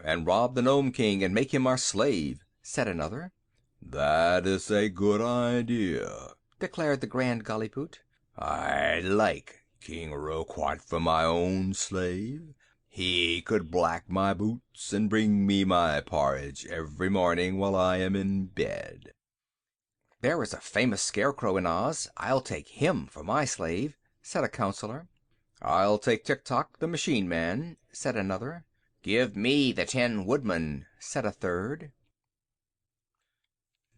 "And rob the Nome King and make him our slave," said another. "That is a good idea," declared the Grand Gallipoot. "I'd like King Roquat for my own slave. He could black my boots and bring me my porridge every morning while I am in bed." "There is a famous scarecrow in Oz. I'll take him for my slave," said a counselor. "I'll take Tik-Tok, the machine man," said another. "Give me the Tin Woodman," said a third.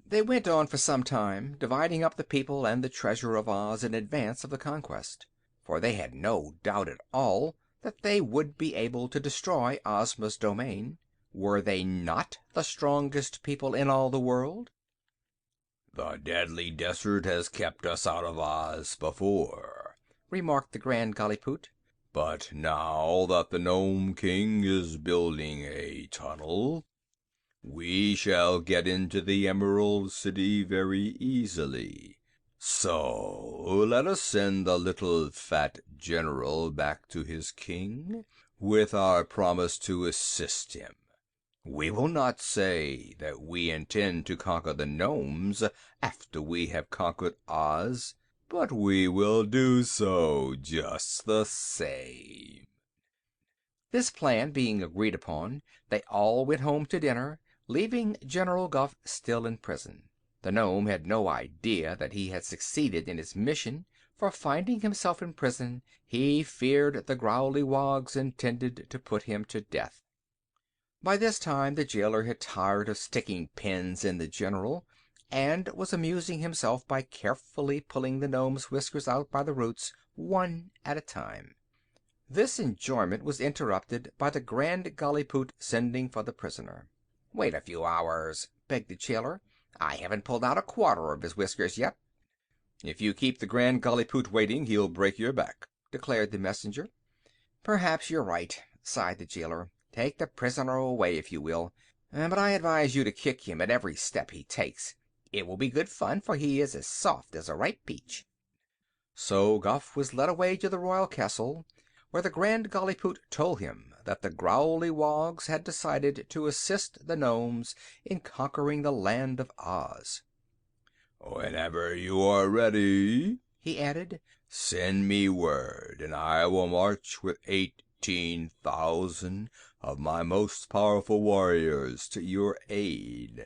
They went on for some time, dividing up the people and the treasure of Oz in advance of the conquest, for they had no doubt at all that they would be able to destroy Ozma's domain. Were they not the strongest people in all the world? "The deadly desert has kept us out of Oz before," remarked the Grand Gallipoot. "But now that the Nome King is building a tunnel, we shall get into the Emerald City very easily. So let us send the little fat general back to his king with our promise to assist him. We will not say that we intend to conquer the gnomes after we have conquered Oz, but we will do so just the same." This plan being agreed upon, they all went home to dinner, leaving General Guph still in prison. The gnome had no idea that he had succeeded in his mission, for finding himself in prison, he feared the Growlywogs intended to put him to death. By this time the jailer had tired of sticking pins in the general, and was amusing himself by carefully pulling the gnome's whiskers out by the roots, one at a time. This enjoyment was interrupted by the Grand Gallipoot sending for the prisoner. "Wait a few hours," begged the jailer. "I haven't pulled out a quarter of his whiskers yet." "If you keep the Grand Gallipoot waiting, he'll break your back," declared the messenger. "Perhaps you're right," sighed the jailer. "Take the prisoner away if you will, but I advise you to kick him at every step he takes. It will be good fun, for he is as soft as a ripe peach." So Guph was led away to the royal castle, where the Grand Gallipoot told him that the Growlywogs had decided to assist the gnomes in conquering the land of Oz. "Whenever you are ready," he added, "send me word, and I will march with 18,000 of my most powerful warriors to your aid."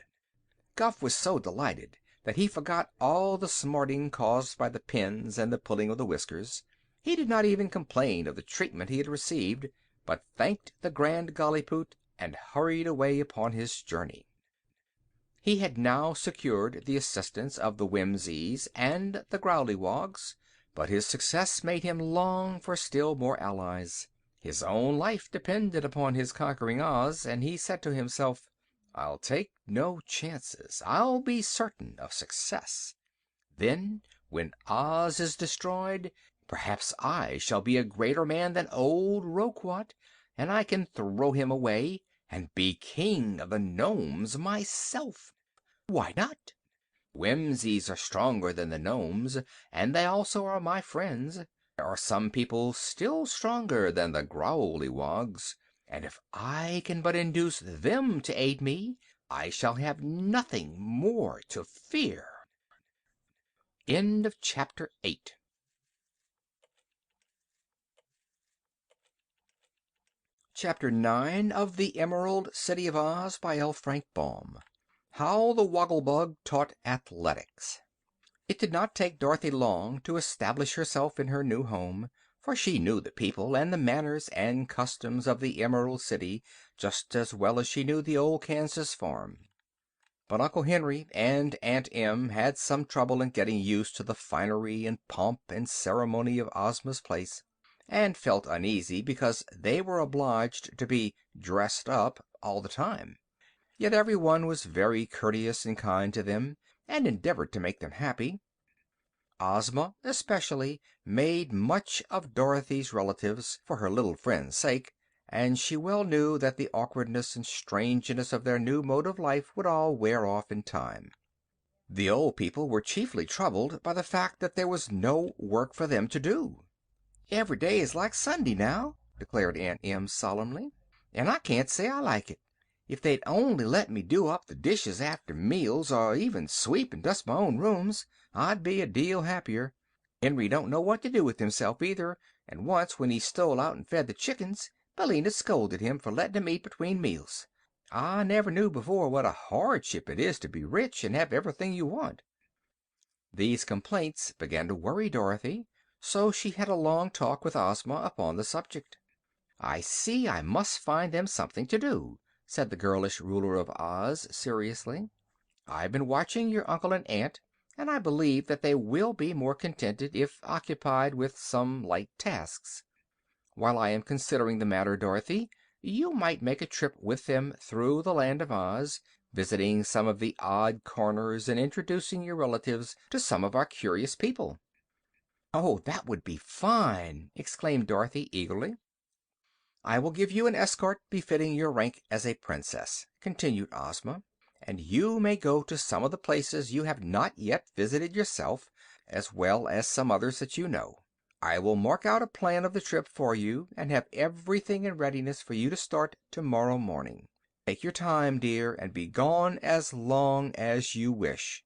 Guph was so delighted that he forgot all the smarting caused by the pins and the pulling of the whiskers. He did not even complain of the treatment he had received, but thanked the Grand Gallipoot and hurried away upon his journey. He had now secured the assistance of the Whimsies and the Growlywogs, but his success made him long for still more allies. His own life depended upon his conquering Oz, and he said to himself, "I'll take no chances. I'll be certain of success. Then, when Oz is destroyed, Perhaps I shall be a greater man than old Roquat, and I can throw him away and be king of the gnomes myself. Why not? Whimsies are stronger than the gnomes, and they also are my friends. There are some people still stronger than the Growlywogs, and if I can but induce them to aid me, I shall have nothing more to fear. End of chapter 8. Chapter 9 of The Emerald City of Oz by L. Frank Baum. How the Woggle-Bug Taught Athletics. It did not take Dorothy long to establish herself in her new home, for she knew the people and the manners and customs of the Emerald City just as well as she knew the old Kansas farm. But Uncle Henry and Aunt Em had some trouble in getting used to the finery and pomp and ceremony of Ozma's place, and felt uneasy because they were obliged to be dressed up all the time. Yet everyone was very courteous and kind to them, and endeavored to make them happy. Ozma, especially, made much of Dorothy's relatives for her little friend's sake, and she well knew that the awkwardness and strangeness of their new mode of life would all wear off in time. The old people were chiefly troubled by the fact that there was no work for them to do. "Every day is like Sunday now," declared Aunt Em solemnly, "and I can't say I like it. If they'd only let me do up the dishes after meals, or even sweep and dust my own rooms, I'd be a deal happier. Henry don't know what to do with himself, either, and once when he stole out and fed the chickens, Billina scolded him for letting him eat between meals. I never knew before what a hardship it is to be rich and have everything you want." These complaints began to worry Dorothy, so she had a long talk with Ozma upon the subject. "I see I must find them something to do," said the girlish ruler of Oz, seriously. "I've been watching your uncle and aunt, and I believe that they will be more contented if occupied with some light tasks. While I am considering the matter, Dorothy, you might make a trip with them through the Land of Oz, visiting some of the odd corners and introducing your relatives to some of our curious people." "Oh, that would be fine!" exclaimed Dorothy eagerly. "I will give you an escort befitting your rank as a princess," continued Ozma, "and you may go to some of the places you have not yet visited yourself, as well as some others that you know. I will mark out a plan of the trip for you, and have everything in readiness for you to start tomorrow morning. Take your time, dear, and be gone as long as you wish.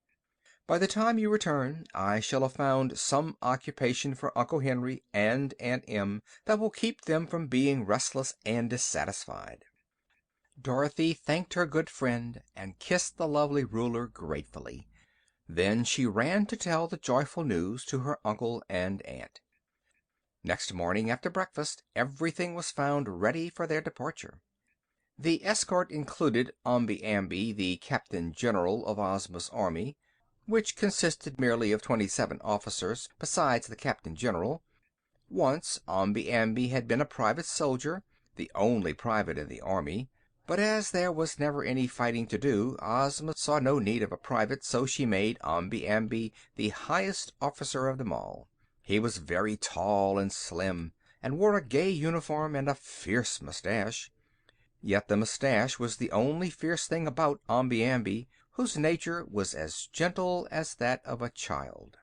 By the time you return I shall have found some occupation for Uncle Henry and Aunt Em that will keep them from being restless and dissatisfied." Dorothy thanked her good friend and kissed the lovely ruler gratefully. Then she ran to tell the joyful news to her uncle and aunt. Next morning after breakfast everything was found ready for their departure. The escort included Omby Amby, the Captain General of Ozma's army, which consisted merely of 27 officers besides the Captain General. Once Omby Amby had been a private soldier, the only private in the army, but as there was never any fighting to do, Ozma saw no need of a private, so she made Omby Amby the highest officer of them all. He was very tall and slim, and wore a gay uniform and a fierce mustache. Yet the mustache was the only fierce thing about Omby Amby, whose nature was as gentle as that of a child.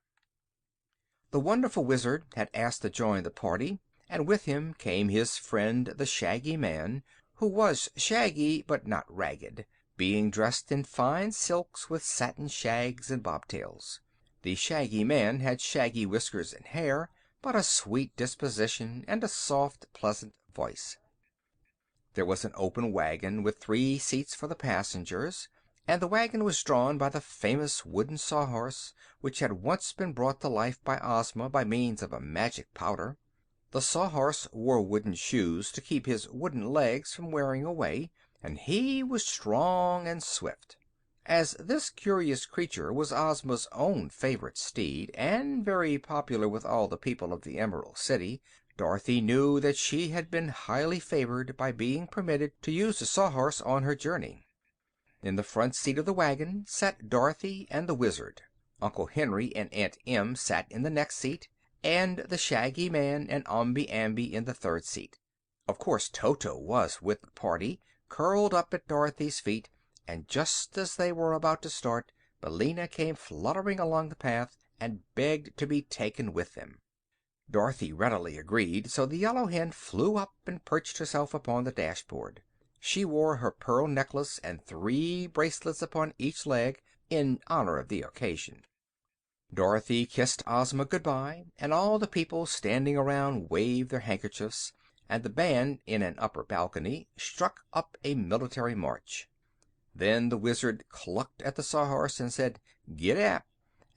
The wonderful Wizard had asked to join the party, and with him came his friend the Shaggy Man, who was shaggy but not ragged, being dressed in fine silks with satin shags and bobtails. The Shaggy Man had shaggy whiskers and hair, but a sweet disposition and a soft, pleasant voice. There was an open wagon with 3 seats for the passengers, and the wagon was drawn by the famous wooden Sawhorse, which had once been brought to life by Ozma by means of a magic powder. The Sawhorse wore wooden shoes to keep his wooden legs from wearing away, and he was strong and swift. As this curious creature was Ozma's own favorite steed, and very popular with all the people of the Emerald City, Dorothy knew that she had been highly favored by being permitted to use the Sawhorse on her journey. In the front seat of the wagon sat Dorothy and the Wizard. Uncle Henry and Aunt Em sat in the next seat, and the Shaggy Man and Omby Amby in the third seat. Of course Toto was with the party, curled up at Dorothy's feet, and just as they were about to start, Billina came fluttering along the path and begged to be taken with them. Dorothy readily agreed, so the yellow hen flew up and perched herself upon the dashboard. She wore her pearl necklace and 3 bracelets upon each leg, in honor of the occasion. Dorothy kissed Ozma good-bye, and all the people standing around waved their handkerchiefs, and the band in an upper balcony struck up a military march. Then the Wizard clucked at the Sawhorse and said, "Gid ap!"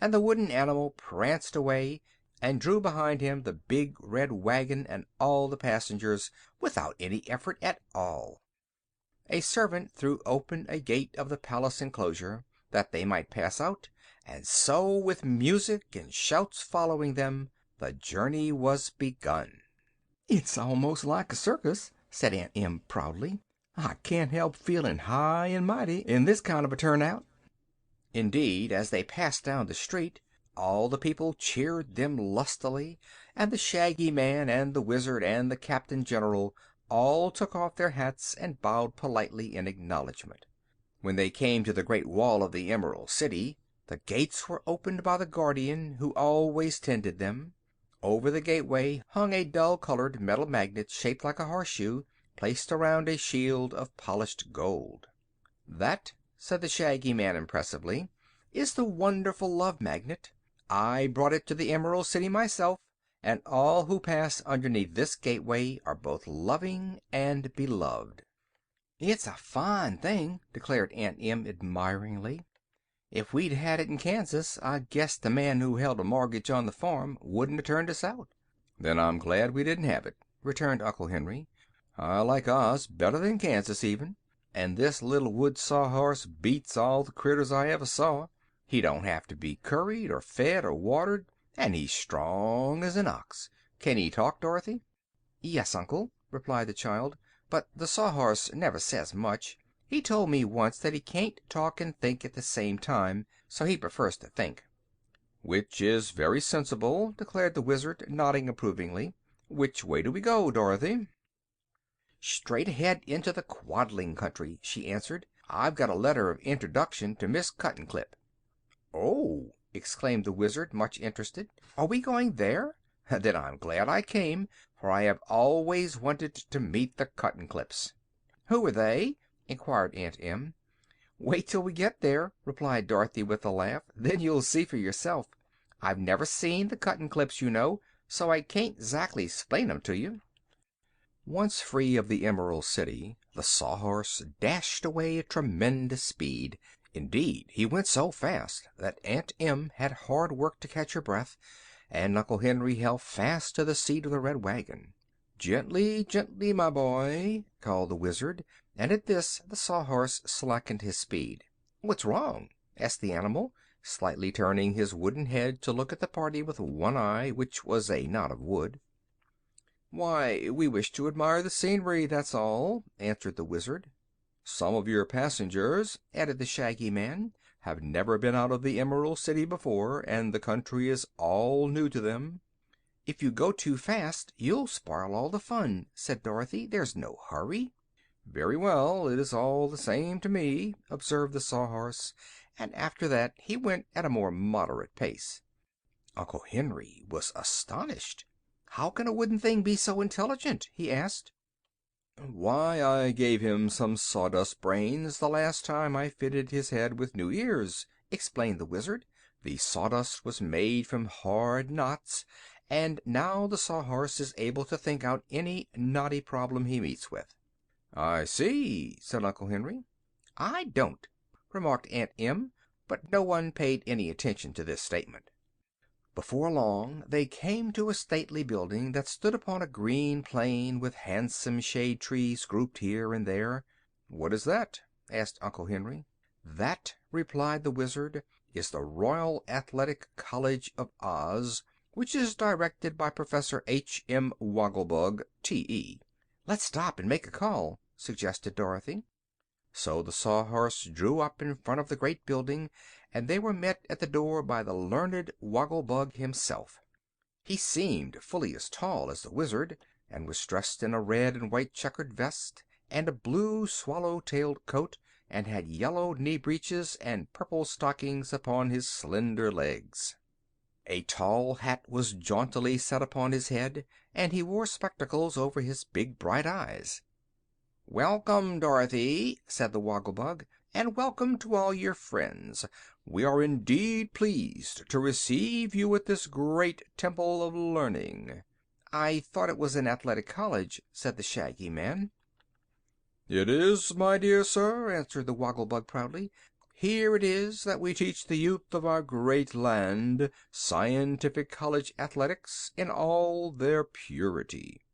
and the wooden animal pranced away and drew behind him the big red wagon and all the passengers without any effort at all. A servant threw open a gate of the palace enclosure, that they might pass out, and so, with music and shouts following them, the journey was begun. "It's almost like a circus," said Aunt Em proudly. "I can't help feeling high and mighty in this kind of a turnout." Indeed, as they passed down the street, all the people cheered them lustily, and the Shaggy Man and the Wizard and the Captain General all took off their hats and bowed politely in acknowledgment. When they came to the Great Wall of the Emerald City, the gates were opened by the Guardian, who always tended them. Over the gateway hung a dull-colored metal magnet shaped like a horseshoe, placed around a shield of polished gold. "That," said the Shaggy Man impressively, "is the wonderful Love Magnet. I brought it to the Emerald City myself, and all who pass underneath this gateway are both loving and beloved." "It's a fine thing," declared Aunt Em admiringly. "If we'd had it in Kansas, I guess the man who held a mortgage on the farm wouldn't have turned us out." "Then I'm glad we didn't have it," returned Uncle Henry. "I like Oz better than Kansas, even. And this little wood Sawhorse beats all the critters I ever saw. He don't have to be curried or fed or watered, and he's strong as an ox. Can he talk, Dorothy?" "Yes, Uncle," replied the child, "but the Sawhorse never says much. He told me once that he can't talk and think at the same time, so he prefers to think." "Which is very sensible," declared the Wizard, nodding approvingly. "Which way do we go, Dorothy?" "Straight ahead into the Quadling Country," she answered. "I've got a letter of introduction to Miss Cuttenclip." "Oh!" exclaimed the Wizard, much interested. "Are we going there? Then I'm glad I came, for I have always wanted to meet the Cuttenclips." "Who are they?" inquired Aunt Em. "Wait till we get there," replied Dorothy with a laugh. "Then you'll see for yourself. I've never seen the Cuttenclips, you know, so I can't 'zactly 'splain 'em to you." Once free of the Emerald City, the Sawhorse dashed away at tremendous speed. Indeed, he went so fast that Aunt Em had hard work to catch her breath, and Uncle Henry held fast to the seat of the red wagon. "Gently, gently, my boy," called the Wizard, and at this the Sawhorse slackened his speed. "What's wrong?" asked the animal, slightly turning his wooden head to look at the party with one eye, which was a knot of wood. "Why, we wish to admire the scenery, that's all," answered the Wizard. "Some of your passengers," added the Shaggy Man, "have never been out of the Emerald City before, and the country is all new to them." "If you go too fast you'll spoil all the fun," said Dorothy. "There's no hurry." "Very well, it is all the same to me," observed the Sawhorse, and after that he went at a more moderate pace. Uncle Henry was astonished. "How can a wooden thing be so intelligent?" he asked. "Why, I gave him some sawdust brains the last time I fitted his head with new ears," explained the Wizard. "The sawdust was made from hard knots, and now the Sawhorse is able to think out any knotty problem he meets with." "I see," said Uncle Henry. "I don't," remarked Aunt Em, but no one paid any attention to this statement. Before long they came to a stately building that stood upon a green plain with handsome shade trees grouped here and there. "What is that?" asked Uncle Henry. "That," replied the Wizard, "is the Royal Athletic College of Oz, which is directed by Professor H.M. Wogglebug, T.E." "Let's stop and make a call," suggested Dorothy. So the Sawhorse drew up in front of the great building, and they were met at the door by the learned Wogglebug himself. He seemed fully as tall as the Wizard, and was dressed in a red and white checkered vest, and a blue swallow-tailed coat, and had yellow knee breeches and purple stockings upon his slender legs. A tall hat was jauntily set upon his head, and he wore spectacles over his big bright eyes. "Welcome, Dorothy," said the Woggle-Bug, "and welcome to all your friends. We are indeed pleased to receive you at this great Temple of Learning." "I thought it was an athletic college," said the Shaggy Man. "It is, my dear sir," answered the Woggle-Bug proudly. "Here it is that we teach the youth of our great land scientific college athletics in all their purity."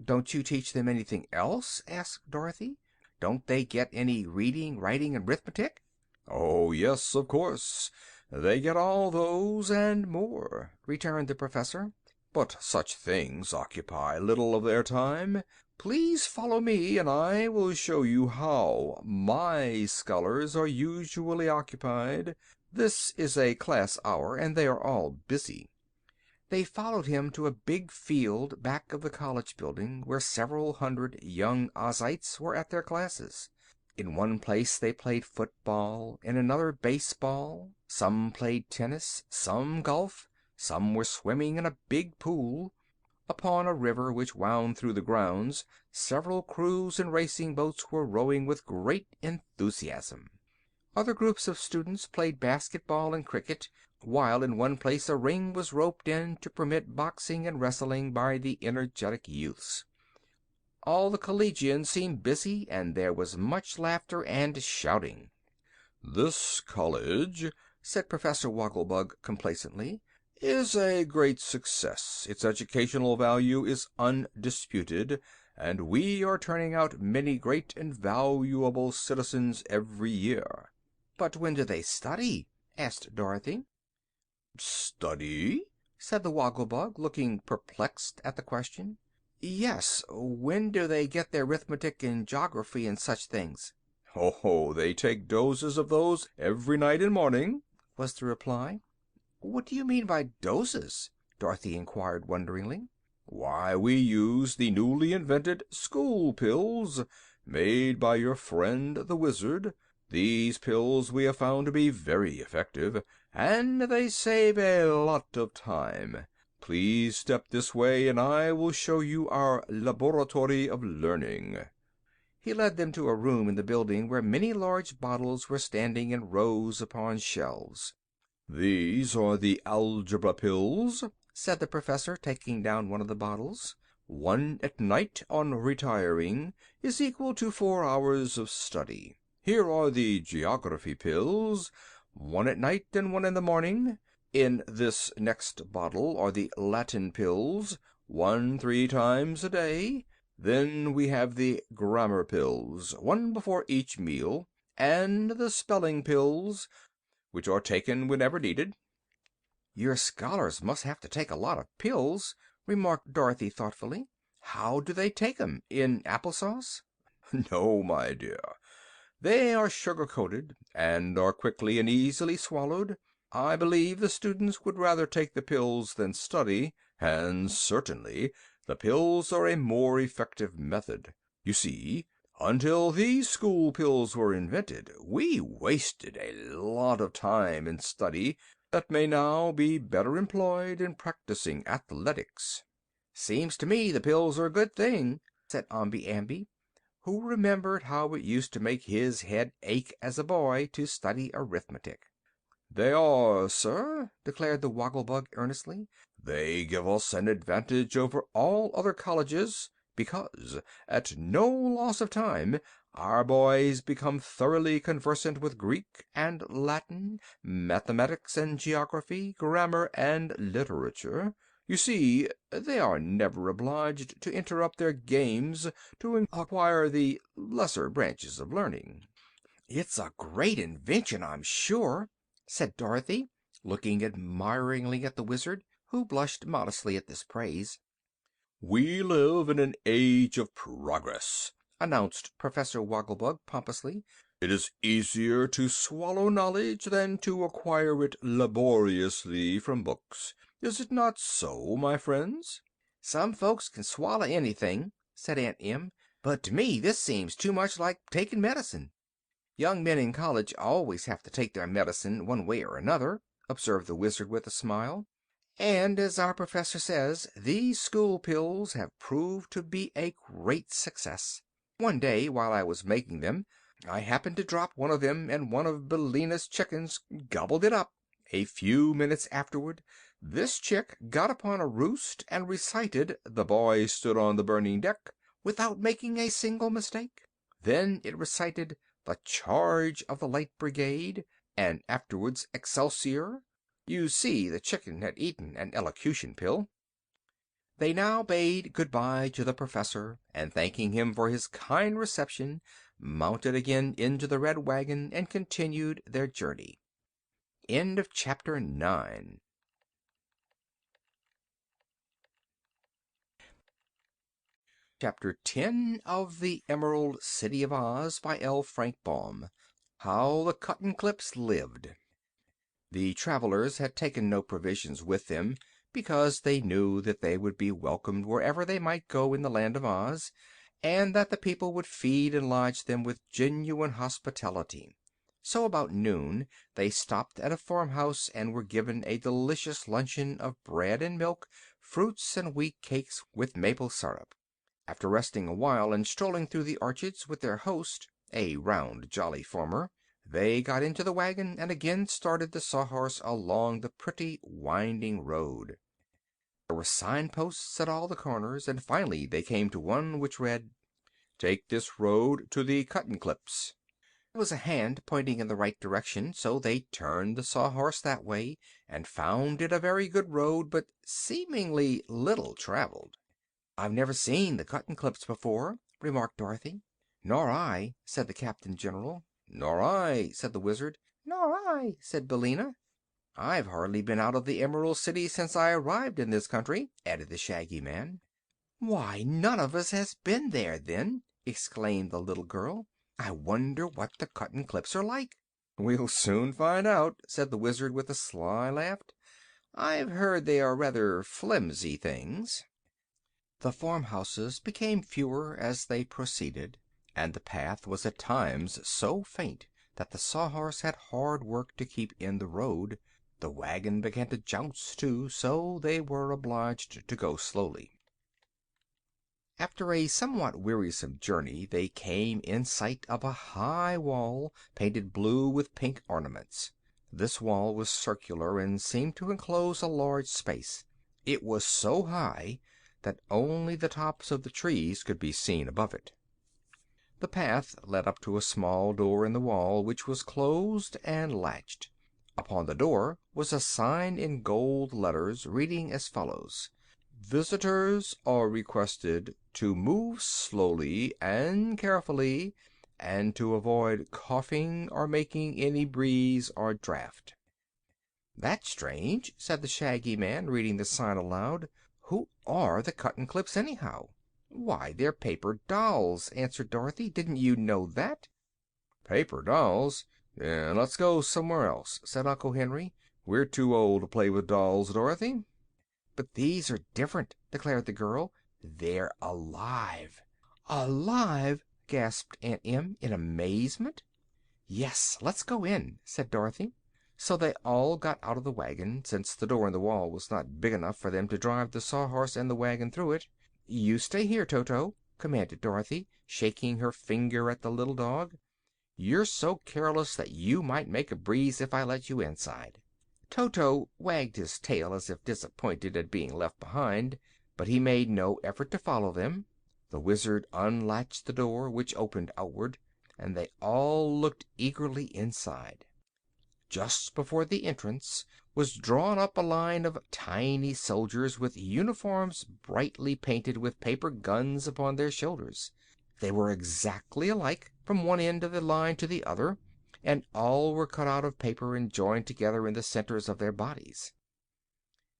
"Don't you teach them anything else?" asked Dorothy. "Don't they get any reading, writing, and arithmetic?" "Oh, yes, of course. They get all those and more," returned the Professor. "But such things occupy little of their time. Please follow me, and I will show you how my scholars are usually occupied. This is a class hour, and they are all busy." They followed him to a big field back of the college building, where several hundred young Ozites were at their classes. In one place they played football, in another baseball. Some played tennis, some golf, some were swimming in a big pool. Upon a river which wound through the grounds, several crews and racing boats were rowing with great enthusiasm. Other groups of students played basketball and cricket, while in one place a ring was roped in to permit boxing and wrestling by the energetic youths. All the collegians seemed busy, and there was much laughter and shouting. "This college," said Professor Woggle-Bug complacently, "is a great success. Its educational value is undisputed, and we are turning out many great and valuable citizens every year." "But when do they study?" asked Dorothy. "Study?" said the Woggle-Bug, looking perplexed at the question. "Yes, when do they get their arithmetic and geography and such things?" "Oh, they take doses of those every night and morning," was the reply. "What do you mean by doses?" Dorothy inquired wonderingly. "Why, we use the newly invented school pills, made by your friend the Wizard. These pills we have found to be very effective, and they save a lot of time. Please step this way, and I will show you our laboratory of learning." He led them to a room in the building where many large bottles were standing in rows upon shelves. "These are the algebra pills," said the Professor, taking down one of the bottles. "One at night, on retiring, is equal to 4 hours of study. Here are the geography pills, one at night and one in the morning. In this next bottle are the Latin pills, one 3 times a day. Then we have the grammar pills, one before each meal, and the spelling pills, which are taken whenever needed." "Your scholars must have to take a lot of pills," remarked Dorothy thoughtfully. "How do they take 'em? In apple sauce?" "No, my dear. They are sugar-coated, and are quickly and easily swallowed. I believe the students would rather take the pills than study, and certainly the pills are a more effective method. You see, until these school pills were invented, we wasted a lot of time in study that may now be better employed in practicing athletics." "Seems to me the pills are a good thing," said Omby Amby, who remembered how it used to make his head ache as a boy to study arithmetic. "They are, sir," declared the Woggle-Bug earnestly. "They give us an advantage over all other colleges, because, at no loss of time, our boys become thoroughly conversant with Greek and Latin, mathematics and geography, grammar and literature. You see, they are never obliged to interrupt their games to acquire the lesser branches of learning." "It's a great invention, I'm sure," said Dorothy, looking admiringly at the Wizard, who blushed modestly at this praise. "We live in an age of progress," announced Professor Woggle-Bug pompously. "It is easier to swallow knowledge than to acquire it laboriously from books. Is it not so, my friends?" "Some folks can swallow anything," said Aunt Em, "but to me this seems too much like taking medicine." "Young men in college always have to take their medicine one way or another," observed the Wizard with a smile. "And, as our professor says, these school pills have proved to be a great success. One day, while I was making them, I happened to drop one of them, and one of Billina's chickens gobbled it up. A few minutes afterward this chick got upon a roost and recited 'The Boy Stood on the Burning Deck' without making a single mistake. Then it recited 'The Charge of the Light Brigade,' and afterwards 'Excelsior.' You see the chicken had eaten an elocution pill." They now bade good-bye to the professor, and thanking him for his kind reception, mounted again into the Red Wagon and continued their journey. End of Chapter 9. Chapter 10 of The Emerald City of Oz by L. Frank Baum. How the Cotton Clips Lived. The travelers had taken no provisions with them, because they knew that they would be welcomed wherever they might go in the Land of Oz, and that the people would feed and lodge them with genuine hospitality. So about noon they stopped at a farmhouse and were given a delicious luncheon of bread and milk, fruits, and wheat cakes with maple syrup. After resting a while and strolling through the orchards with their host, a round, jolly farmer, they got into the wagon and again started the Sawhorse along the pretty winding road. There were signposts at all the corners, and finally they came to one which read, "Take this road to the Cotton Clips." There was a hand pointing in the right direction, so they turned the Sawhorse that way and found it a very good road, but seemingly little traveled. "I've never seen the Cotton Clips before," remarked Dorothy. "Nor I," said the Captain General. "Nor I," said the Wizard. "Nor I," said Billina. "I've hardly been out of the Emerald City since I arrived in this country," added the Shaggy Man. "Why, none of us has been there, then!" exclaimed the little girl. "I wonder what the Cotton Clips are like." "We'll soon find out," said the Wizard with a sly laugh. "I've heard they are rather flimsy things." The farmhouses became fewer as they proceeded, and the path was at times so faint that the Sawhorse had hard work to keep in the road. The wagon began to jounce, too, so they were obliged to go slowly. After a somewhat wearisome journey they came in sight of a high wall painted blue with pink ornaments. This wall was circular and seemed to enclose a large space. It was so high that only the tops of the trees could be seen above it. The path led up to a small door in the wall, which was closed and latched. Upon the door was a sign in gold letters, reading as follows: "Visitors are requested to move slowly and carefully, and to avoid coughing or making any breeze or draught." "That's strange," said the Shaggy Man, reading the sign aloud. "Who are the Cotton Clips, anyhow?" "Why, they're paper dolls," answered Dorothy. "Didn't you know that?" "Paper dolls? Then let's go somewhere else," said Uncle Henry. "We're too old to play with dolls, Dorothy." "But these are different," declared the girl. "They're alive." "Alive!" gasped Aunt Em in amazement. "Yes, let's go in," said Dorothy. So they all got out of the wagon, since the door in the wall was not big enough for them to drive the Sawhorse and the wagon through it. "You stay here, Toto," commanded Dorothy, shaking her finger at the little dog. "You're so careless that you might make a breeze if I let you inside." Toto wagged his tail as if disappointed at being left behind, but he made no effort to follow them. The Wizard unlatched the door, which opened outward, and they all looked eagerly inside. Just before the entrance was drawn up a line of tiny soldiers with uniforms brightly painted with paper guns upon their shoulders. They were exactly alike from one end of the line to the other, and all were cut out of paper and joined together in the centers of their bodies.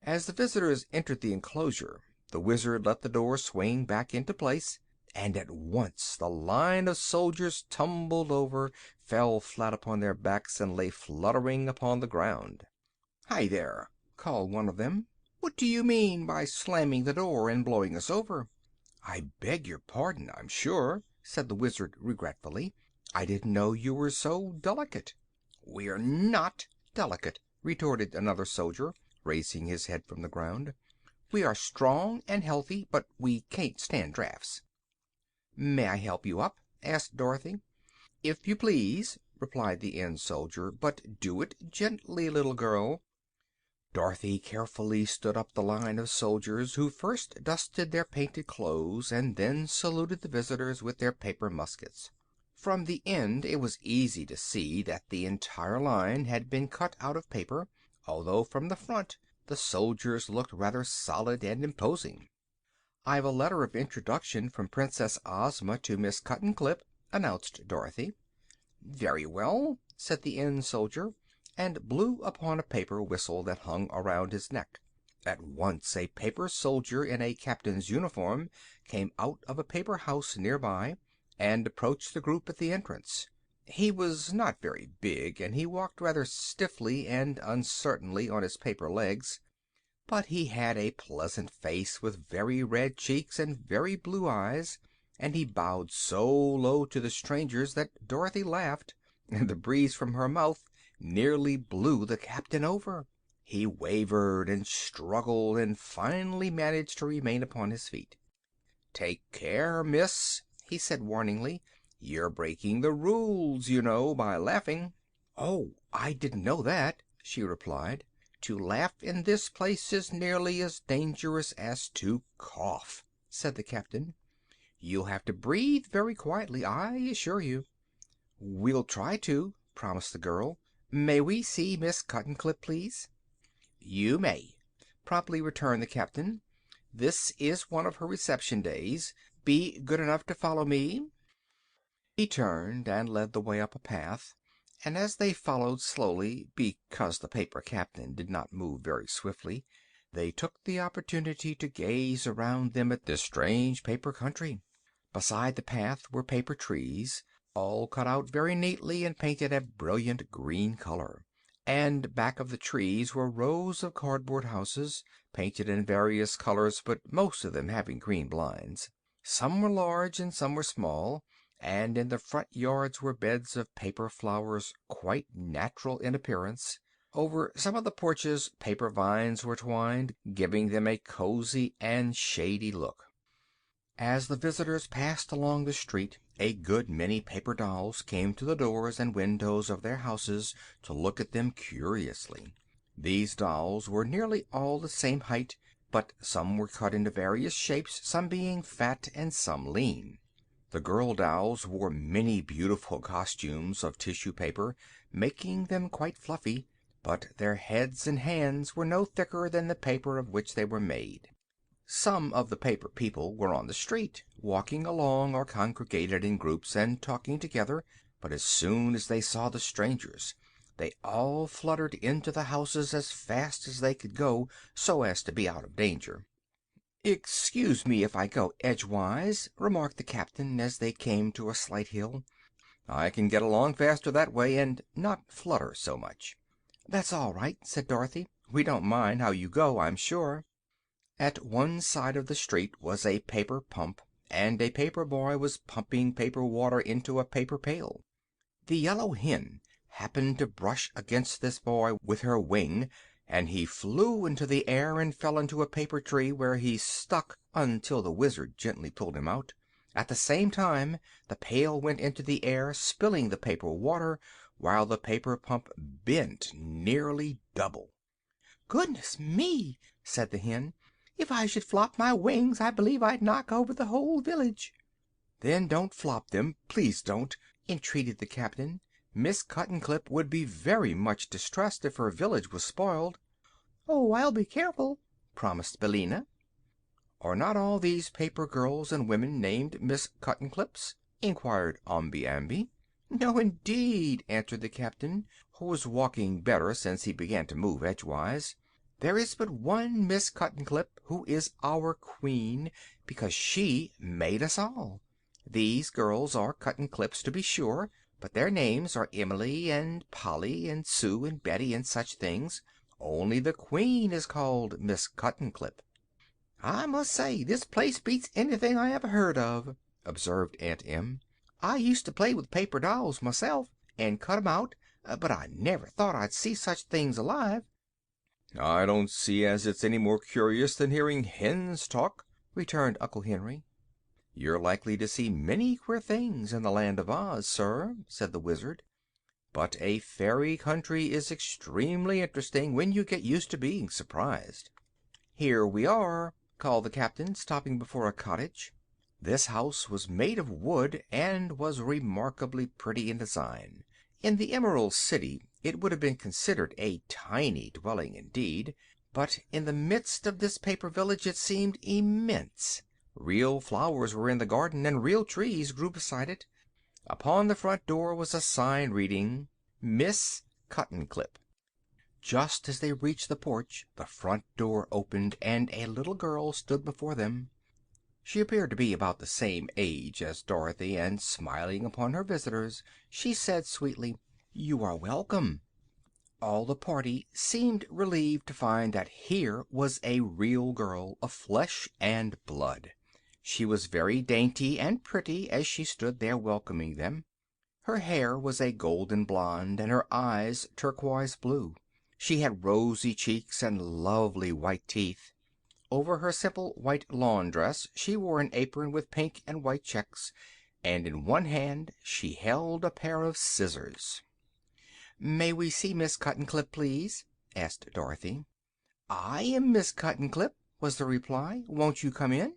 As the visitors entered the enclosure, the Wizard let the door swing back into place, and at once the line of soldiers tumbled over, fell flat upon their backs, and lay fluttering upon the ground. "Hi there!" called one of them. What do you mean by slamming the door and blowing us over?" "I beg your pardon, I'm sure," said the Wizard, regretfully. "I didn't know you were so delicate." "We're not delicate," retorted another soldier, raising his head from the ground. "We are strong and healthy, but we can't stand drafts." "May I help you up?" asked Dorothy. "If you please," replied the Inn soldier, "but do it gently, little girl." Dorothy carefully stood up the line of soldiers, who first dusted their painted clothes and then saluted the visitors with their paper muskets. From the end it was easy to see that the entire line had been cut out of paper, although from the front the soldiers looked rather solid and imposing. "I've a letter of introduction from Princess Ozma to Miss Cuttenclip," announced Dorothy. "Very well," said the Inn soldier, and blew upon a paper whistle that hung around his neck. At once a paper soldier in a captain's uniform came out of a paper house near by and approached the group at the entrance. He was not very big, and he walked rather stiffly and uncertainly on his paper legs, but he had a pleasant face with very red cheeks and very blue eyes, and he bowed so low to the strangers that Dorothy laughed, and the breeze from her mouth nearly blew the captain over. He wavered and struggled and finally managed to remain upon his feet. "Take care, miss," he said warningly. "You're breaking the rules, you know, by laughing." "Oh, I didn't know that," she replied. "To laugh in this place is nearly as dangerous as to cough," said the captain. "You'll have to breathe very quietly, I assure you." "We'll try to," promised the girl. "May we see Miss Cuttenclip, please?" "You may," promptly returned the captain. "This is one of her reception days. Be good enough to follow me." He turned and led the way up a path, and as they followed slowly, because the paper captain did not move very swiftly, they took the opportunity to gaze around them at this strange paper country. Beside the path were paper trees, all cut out very neatly and painted a brilliant green color. And back of the trees were rows of cardboard houses, painted in various colors, but most of them having green blinds. Some were large and some were small, and in the front yards were beds of paper flowers quite natural in appearance. Over some of the porches paper vines were twined, giving them a cozy and shady look. As the visitors passed along the street, a good many paper dolls came to the doors and windows of their houses to look at them curiously. These dolls were nearly all the same height, but some were cut into various shapes, some being fat and some lean. The girl dolls wore many beautiful costumes of tissue paper, making them quite fluffy, but their heads and hands were no thicker than the paper of which they were made. Some of the paper people were on the street, walking along or congregated in groups and talking together, but as soon as they saw the strangers they all fluttered into the houses as fast as they could go, so as to be out of danger. "Excuse me if I go edgewise," remarked the captain as they came to a slight hill. "I can get along faster that way, and not flutter so much." "That's all right," said Dorothy. "We don't mind how you go, I'm sure." At one side of the street was a paper pump, and a paper boy was pumping paper water into a paper pail. The yellow hen happened to brush against this boy with her wing, and he flew into the air and fell into a paper tree, where he stuck until the Wizard gently pulled him out. At the same time the pail went into the air, spilling the paper water, while the paper pump bent nearly double. "Goodness me!" said the hen. "If I should flop my wings I believe I'd knock over the whole village." "Then don't flop them, please don't," entreated the captain. "Miss Cuttenclip would be very much distressed if her village was spoiled." "Oh, I'll be careful," promised Billina. "Are not all these paper girls and women named Miss Cuttenclips?" inquired Omby Amby. "No, indeed," answered the captain, who was walking better since he began to move edgewise. "There is but one Miss Cuttenclip, who is our queen, because she made us all. These girls are Cuttenclips, to be sure, but their names are Emily and Polly and Sue and Betty and such things, Only the queen is called Miss Cuttenclip." "I must say this place beats anything I ever heard of," observed Aunt Em. "I used to play with paper dolls myself, and cut 'em out, but I never thought I'd see such things alive." "I don't see as it's any more curious than hearing hens talk," returned Uncle Henry. "You're likely to see many queer things in the Land of Oz, sir," said the Wizard. "But a fairy country is extremely interesting when you get used to being surprised." "Here we are," called the captain, stopping before a cottage. This house was made of wood, and was remarkably pretty in design. In the Emerald City it would have been considered a tiny dwelling indeed, but in the midst of this paper village it seemed immense. Real flowers were in the garden, and real trees grew beside it. Upon the front door was a sign reading, "Miss Cuttenclip." Just as they reached the porch the front door opened, and a little girl stood before them. She appeared to be about the same age as Dorothy, and smiling upon her visitors, she said sweetly, "You are welcome." All the party seemed relieved to find that here was a real girl of flesh and blood. She was very dainty and pretty as she stood there welcoming them. Her hair was a golden blonde, and her eyes turquoise blue. She had rosy cheeks and lovely white teeth. Over her simple white lawn dress she wore an apron with pink and white checks, and in one hand she held a pair of scissors. "May we see Miss Cuttenclip, please?" asked Dorothy. "I am Miss Cuttenclip," was the reply. "Won't you come in?"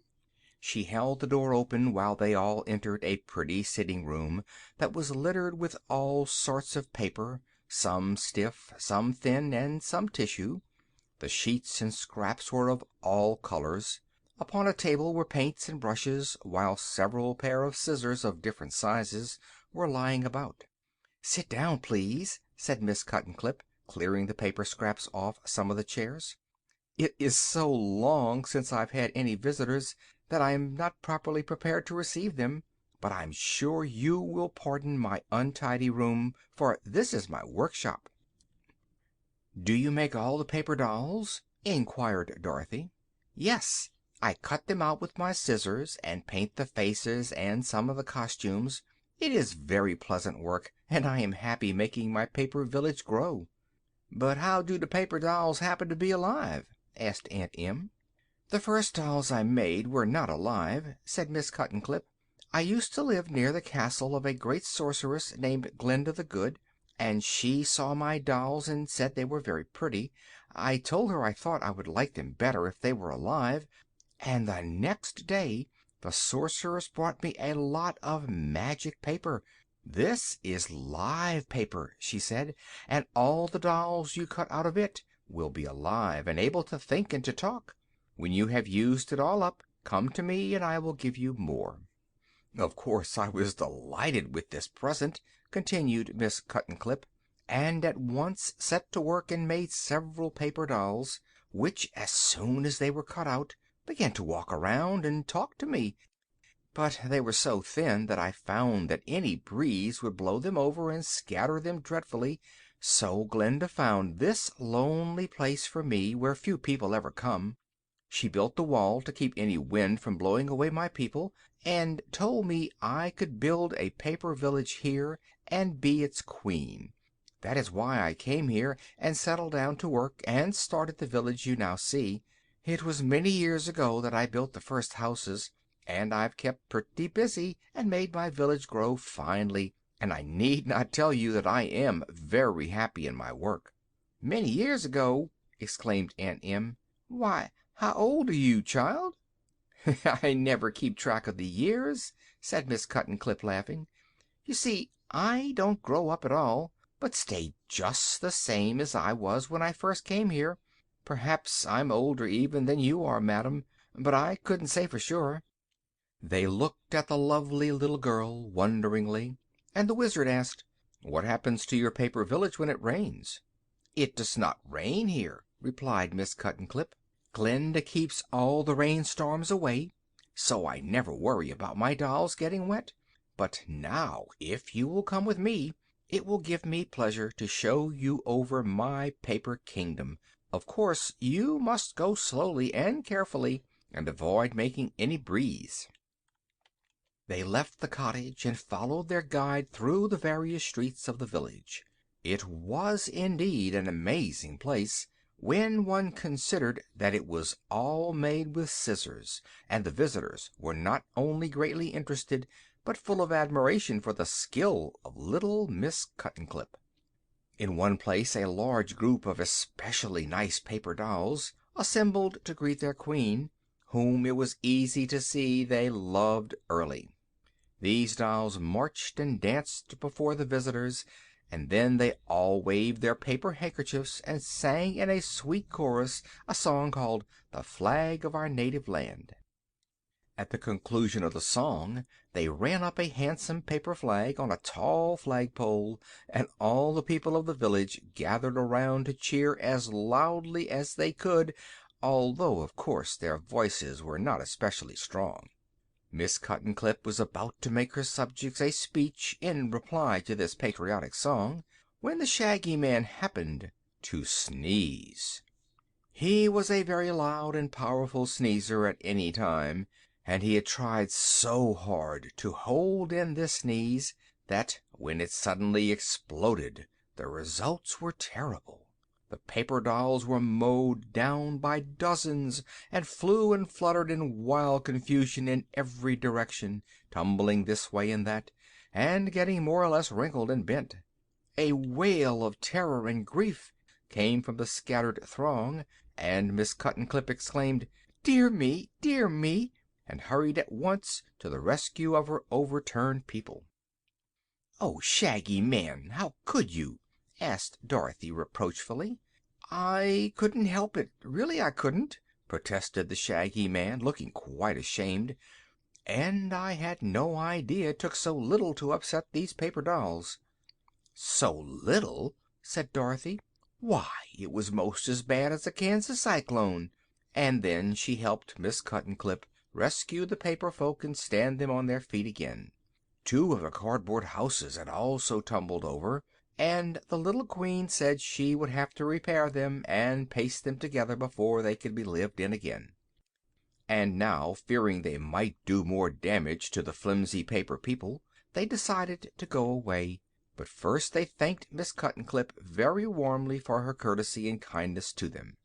She held the door open while they all entered a pretty sitting room that was littered with all sorts of paper, some stiff, some thin, and some tissue. The sheets and scraps were of all colors. Upon a table were paints and brushes, while several pair of scissors of different sizes were lying about. "Sit down, please," said Miss Cuttenclip, clearing the paper scraps off some of the chairs. "It is so long since I've had any visitors that I'm not properly prepared to receive them. But I'm sure you will pardon my untidy room, for this is my workshop." "Do you make all the paper dolls?" inquired Dorothy. "Yes. I cut them out with my scissors, and paint the faces and some of the costumes. It is very pleasant work, and I am happy making my paper village grow." "But how do the paper dolls happen to be alive?" asked Aunt Em. "The first dolls I made were not alive," said Miss Cuttenclip. "I used to live near the castle of a great sorceress named Glinda the Good, and she saw my dolls and said they were very pretty. I told her I thought I would like them better if they were alive, and the next day the sorceress brought me a lot of magic paper. 'This is live paper,' she said, 'and all the dolls you cut out of it will be alive and able to think and to talk. When you have used it all up, come to me and I will give you more.'" Of course I was delighted with this present, continued Miss Cuttenclip, and at once set to work and made several paper dolls, which, as soon as they were cut out, began to walk around and talk to me. But they were so thin that I found that any breeze would blow them over and scatter them dreadfully, so Glinda found this lonely place for me where few people ever come. She built the wall to keep any wind from blowing away my people, and told me I could build a paper village here and be its queen. That is why I came here and settled down to work and started the village you now see. It was many years ago that I built the first houses, and I've kept pretty busy and made my village grow finely, and I need not tell you that I am very happy in my work." "Many years ago!" exclaimed Aunt Em. "Why, how old are you, child?" "I never keep track of the years," said Miss Cuttenclip, laughing. "You see, I don't grow up at all, but stay just the same as I was when I first came here. Perhaps I'm older even than you are, madam, but I couldn't say for sure." They looked at the lovely little girl wonderingly, and the Wizard asked, "What happens to your paper village when it rains?" "It does not rain here," replied Miss Cuttenclip. "Glinda keeps all the rainstorms away, so I never worry about my dolls getting wet. But now, if you will come with me, It will give me pleasure to show you over my paper kingdom. Of course, you must go slowly and carefully, and avoid making any breeze." They left the cottage and followed their guide through the various streets of the village. It was indeed an amazing place, when one considered that it was all made with scissors, and the visitors were not only greatly interested, but full of admiration for the skill of little Miss Cuttenclip. In one place a large group of especially nice paper dolls assembled to greet their queen, whom it was easy to see they loved early. These dolls marched and danced before the visitors, and then they all waved their paper handkerchiefs and sang in a sweet chorus a song called "The Flag of Our Native Land." At the conclusion of the song they ran up a handsome paper flag on a tall flagpole, and all the people of the village gathered around to cheer as loudly as they could, although of course their voices were not especially strong. Miss Cuttenclip was about to make her subjects a speech in reply to this patriotic song, when the Shaggy Man happened to sneeze. He was a very loud and powerful sneezer at any time, and he had tried so hard to hold in this sneeze that, when it suddenly exploded, the results were terrible. The paper dolls were mowed down by dozens, and flew and fluttered in wild confusion in every direction, tumbling this way and that, and getting more or less wrinkled and bent. A wail of terror and grief came from the scattered throng, and Miss Cuttenclip exclaimed, "Dear me! Dear me!" and hurried at once to the rescue of her overturned people. "Oh, Shaggy Man, how could you?" asked Dorothy reproachfully. "I couldn't help it, really I couldn't," protested the Shaggy Man, looking quite ashamed. "And I had no idea it took so little to upset these paper dolls." "So little!" said Dorothy. "Why, it was most as bad as a Kansas cyclone." And then she helped Miss Cuttenclip rescue the paper folk and stand them on their feet again. Two of the cardboard houses had also tumbled over, and the little Queen said she would have to repair them and paste them together before they could be lived in again. And now, fearing they might do more damage to the flimsy paper people, they decided to go away. But first they thanked Miss Cuttenclip very warmly for her courtesy and kindness to them.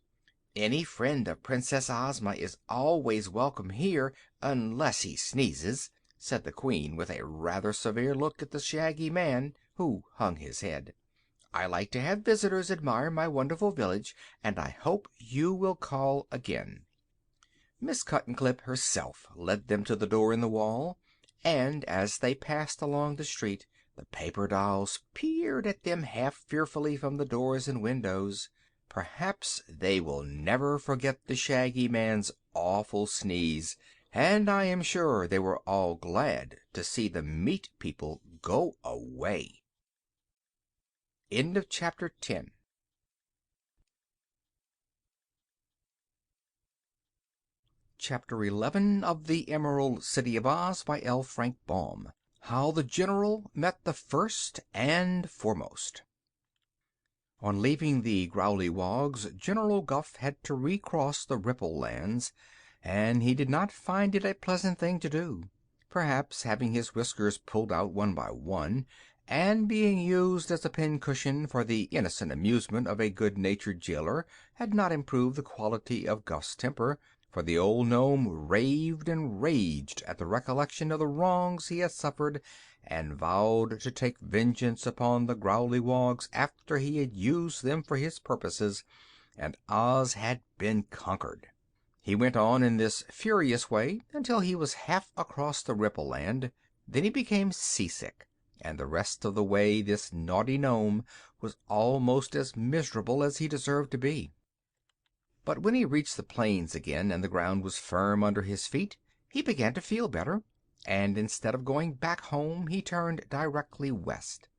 "Any friend of Princess Ozma is always welcome here, unless he sneezes," said the Queen, with a rather severe look at the Shaggy Man, who hung his head. "I like to have visitors admire my wonderful village, and I hope you will call again." Miss Cuttenclip herself led them to the door in the wall, and as they passed along the street the paper dolls peered at them half fearfully from the doors and windows. Perhaps they will never forget the Shaggy Man's awful sneeze, and I am sure they were all glad to see the meat people go away. End of chapter 10. Chapter 11 of the Emerald City of Oz by L. Frank Baum. How the General Met the First and Foremost. On leaving the Growleywogs, General Guph had to recross the Ripple Lands, and he did not find it a pleasant thing to do. Perhaps having his whiskers pulled out one by one, and being used as a pincushion for the innocent amusement of a good-natured jailer, had not improved the quality of Guph's temper, for the old gnome raved and raged at the recollection of the wrongs he had suffered, and vowed to take vengeance upon the Growleywogs after he had used them for his purposes and Oz had been conquered. He went on in this furious way until he was half across the Ripple Land. Then he became seasick, and the rest of the way this naughty gnome was almost as miserable as he deserved to be. But when he reached the plains again, and the ground was firm under his feet, he began to feel better, and instead of going back home he turned directly west.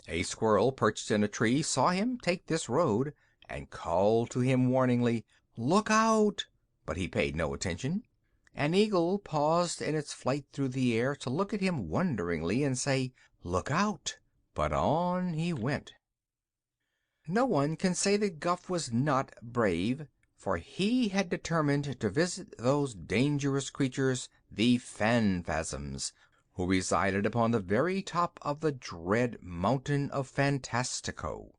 A squirrel perched in a tree saw him take this road, and called to him warningly, "Look out!" But he paid no attention. An eagle paused in its flight through the air to look at him wonderingly and say, "Look out!" But on he went. No one can say that Guff was not brave, for he had determined to visit those dangerous creatures, the Phanfasms, who resided upon the very top of the dread mountain of Fantastico.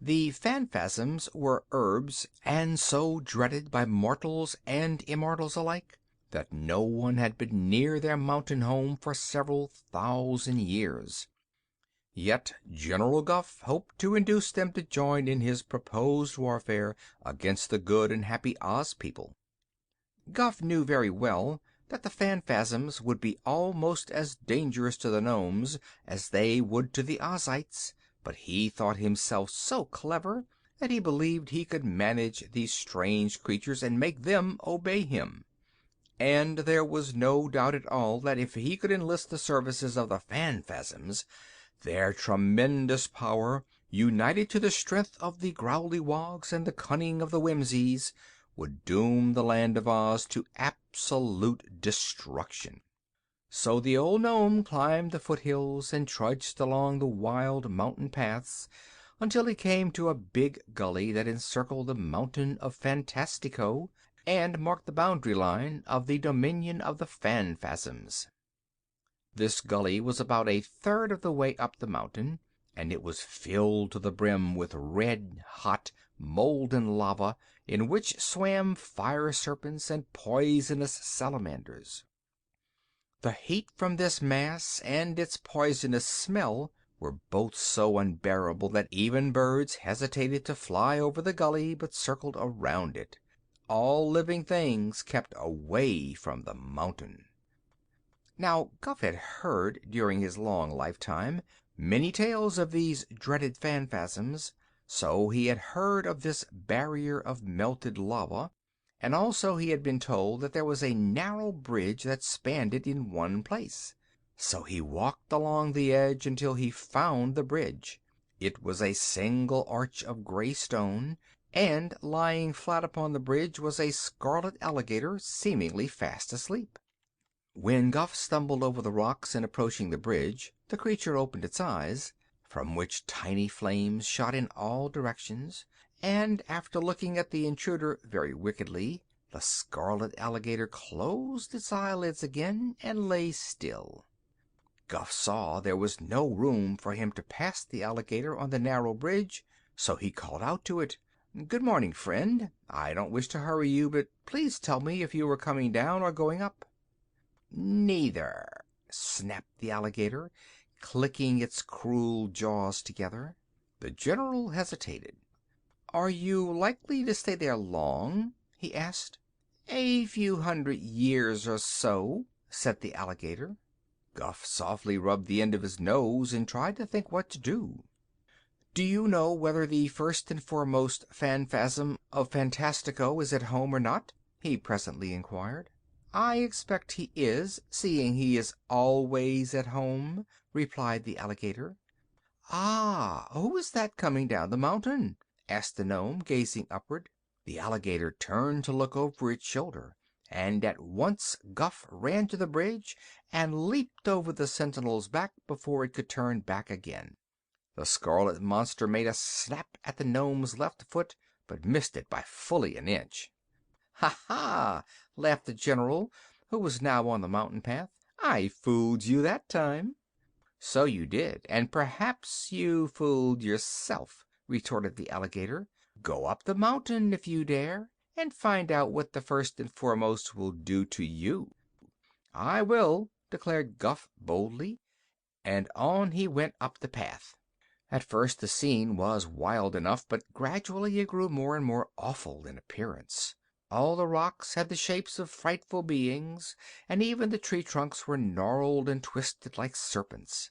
The Phanfasms were herbs, and so dreaded by mortals and immortals alike that no one had been near their mountain home for several thousand years. Yet General Guffe hoped to induce them to join in his proposed warfare against the good and happy Oz people. Guffe knew very well that the Phanfasms would be almost as dangerous to the Nomes as they would to the Ozites, but he thought himself so clever that he believed he could manage these strange creatures and make them obey him. And there was no doubt at all that if he could enlist the services of the Phanfasms, their tremendous power, united to the strength of the Growlywogs and the cunning of the Whimsies, would doom the land of Oz to absolute destruction. So the old gnome climbed the foothills and trudged along the wild mountain paths until he came to a big gully that encircled the mountain of Fantastico and marked the boundary line of the dominion of the Phanfasms. This gully was about a third of the way up the mountain, and it was filled to the brim with red-hot, molten lava in which swam fire serpents and poisonous salamanders. The heat from this mass and its poisonous smell were both so unbearable that even birds hesitated to fly over the gully but circled around it. All living things kept away from the mountain. Now, Guffe had heard, during his long lifetime, many tales of these dreaded Phanfasms, so he had heard of this barrier of melted lava, and also he had been told that there was a narrow bridge that spanned it in one place. So he walked along the edge until he found the bridge. It was a single arch of gray stone, and lying flat upon the bridge was a scarlet alligator, seemingly fast asleep. When Guffe stumbled over the rocks in approaching the bridge, the creature opened its eyes, from which tiny flames shot in all directions, and after looking at the intruder very wickedly, the scarlet alligator closed its eyelids again and lay still. Guffe saw there was no room for him to pass the alligator on the narrow bridge, so he called out to it, "Good morning, friend. I don't wish to hurry you, but please tell me if you are coming down or going up." "Neither," snapped the alligator, clicking its cruel jaws together. The general hesitated. "Are you likely to stay there long?" he asked. "A few hundred years or so," said the alligator. Guffe softly rubbed the end of his nose and tried to think what to do. "Do you know whether the first and foremost Phanfasm of Fantastico is at home or not?" he presently inquired. "I expect he is, seeing he is always at home," replied the alligator. "Ah, who is that coming down the mountain?" asked the Nome, gazing upward. The alligator turned to look over its shoulder, and at once Guffe ran to the bridge and leaped over the sentinel's back before it could turn back again. The scarlet monster made a snap at the Nome's left foot, but missed it by fully an inch. "Ha ha!" laughed the general, who was now on the mountain path. "I fooled you that time." "So you did, and perhaps you fooled yourself," retorted the alligator. "Go up the mountain, if you dare, and find out what the first and foremost will do to you." "I will," declared Guffe boldly, and on he went up the path. At first the scene was wild enough, but gradually it grew more and more awful in appearance. All the rocks had the shapes of frightful beings, and even the tree trunks were gnarled and twisted like serpents.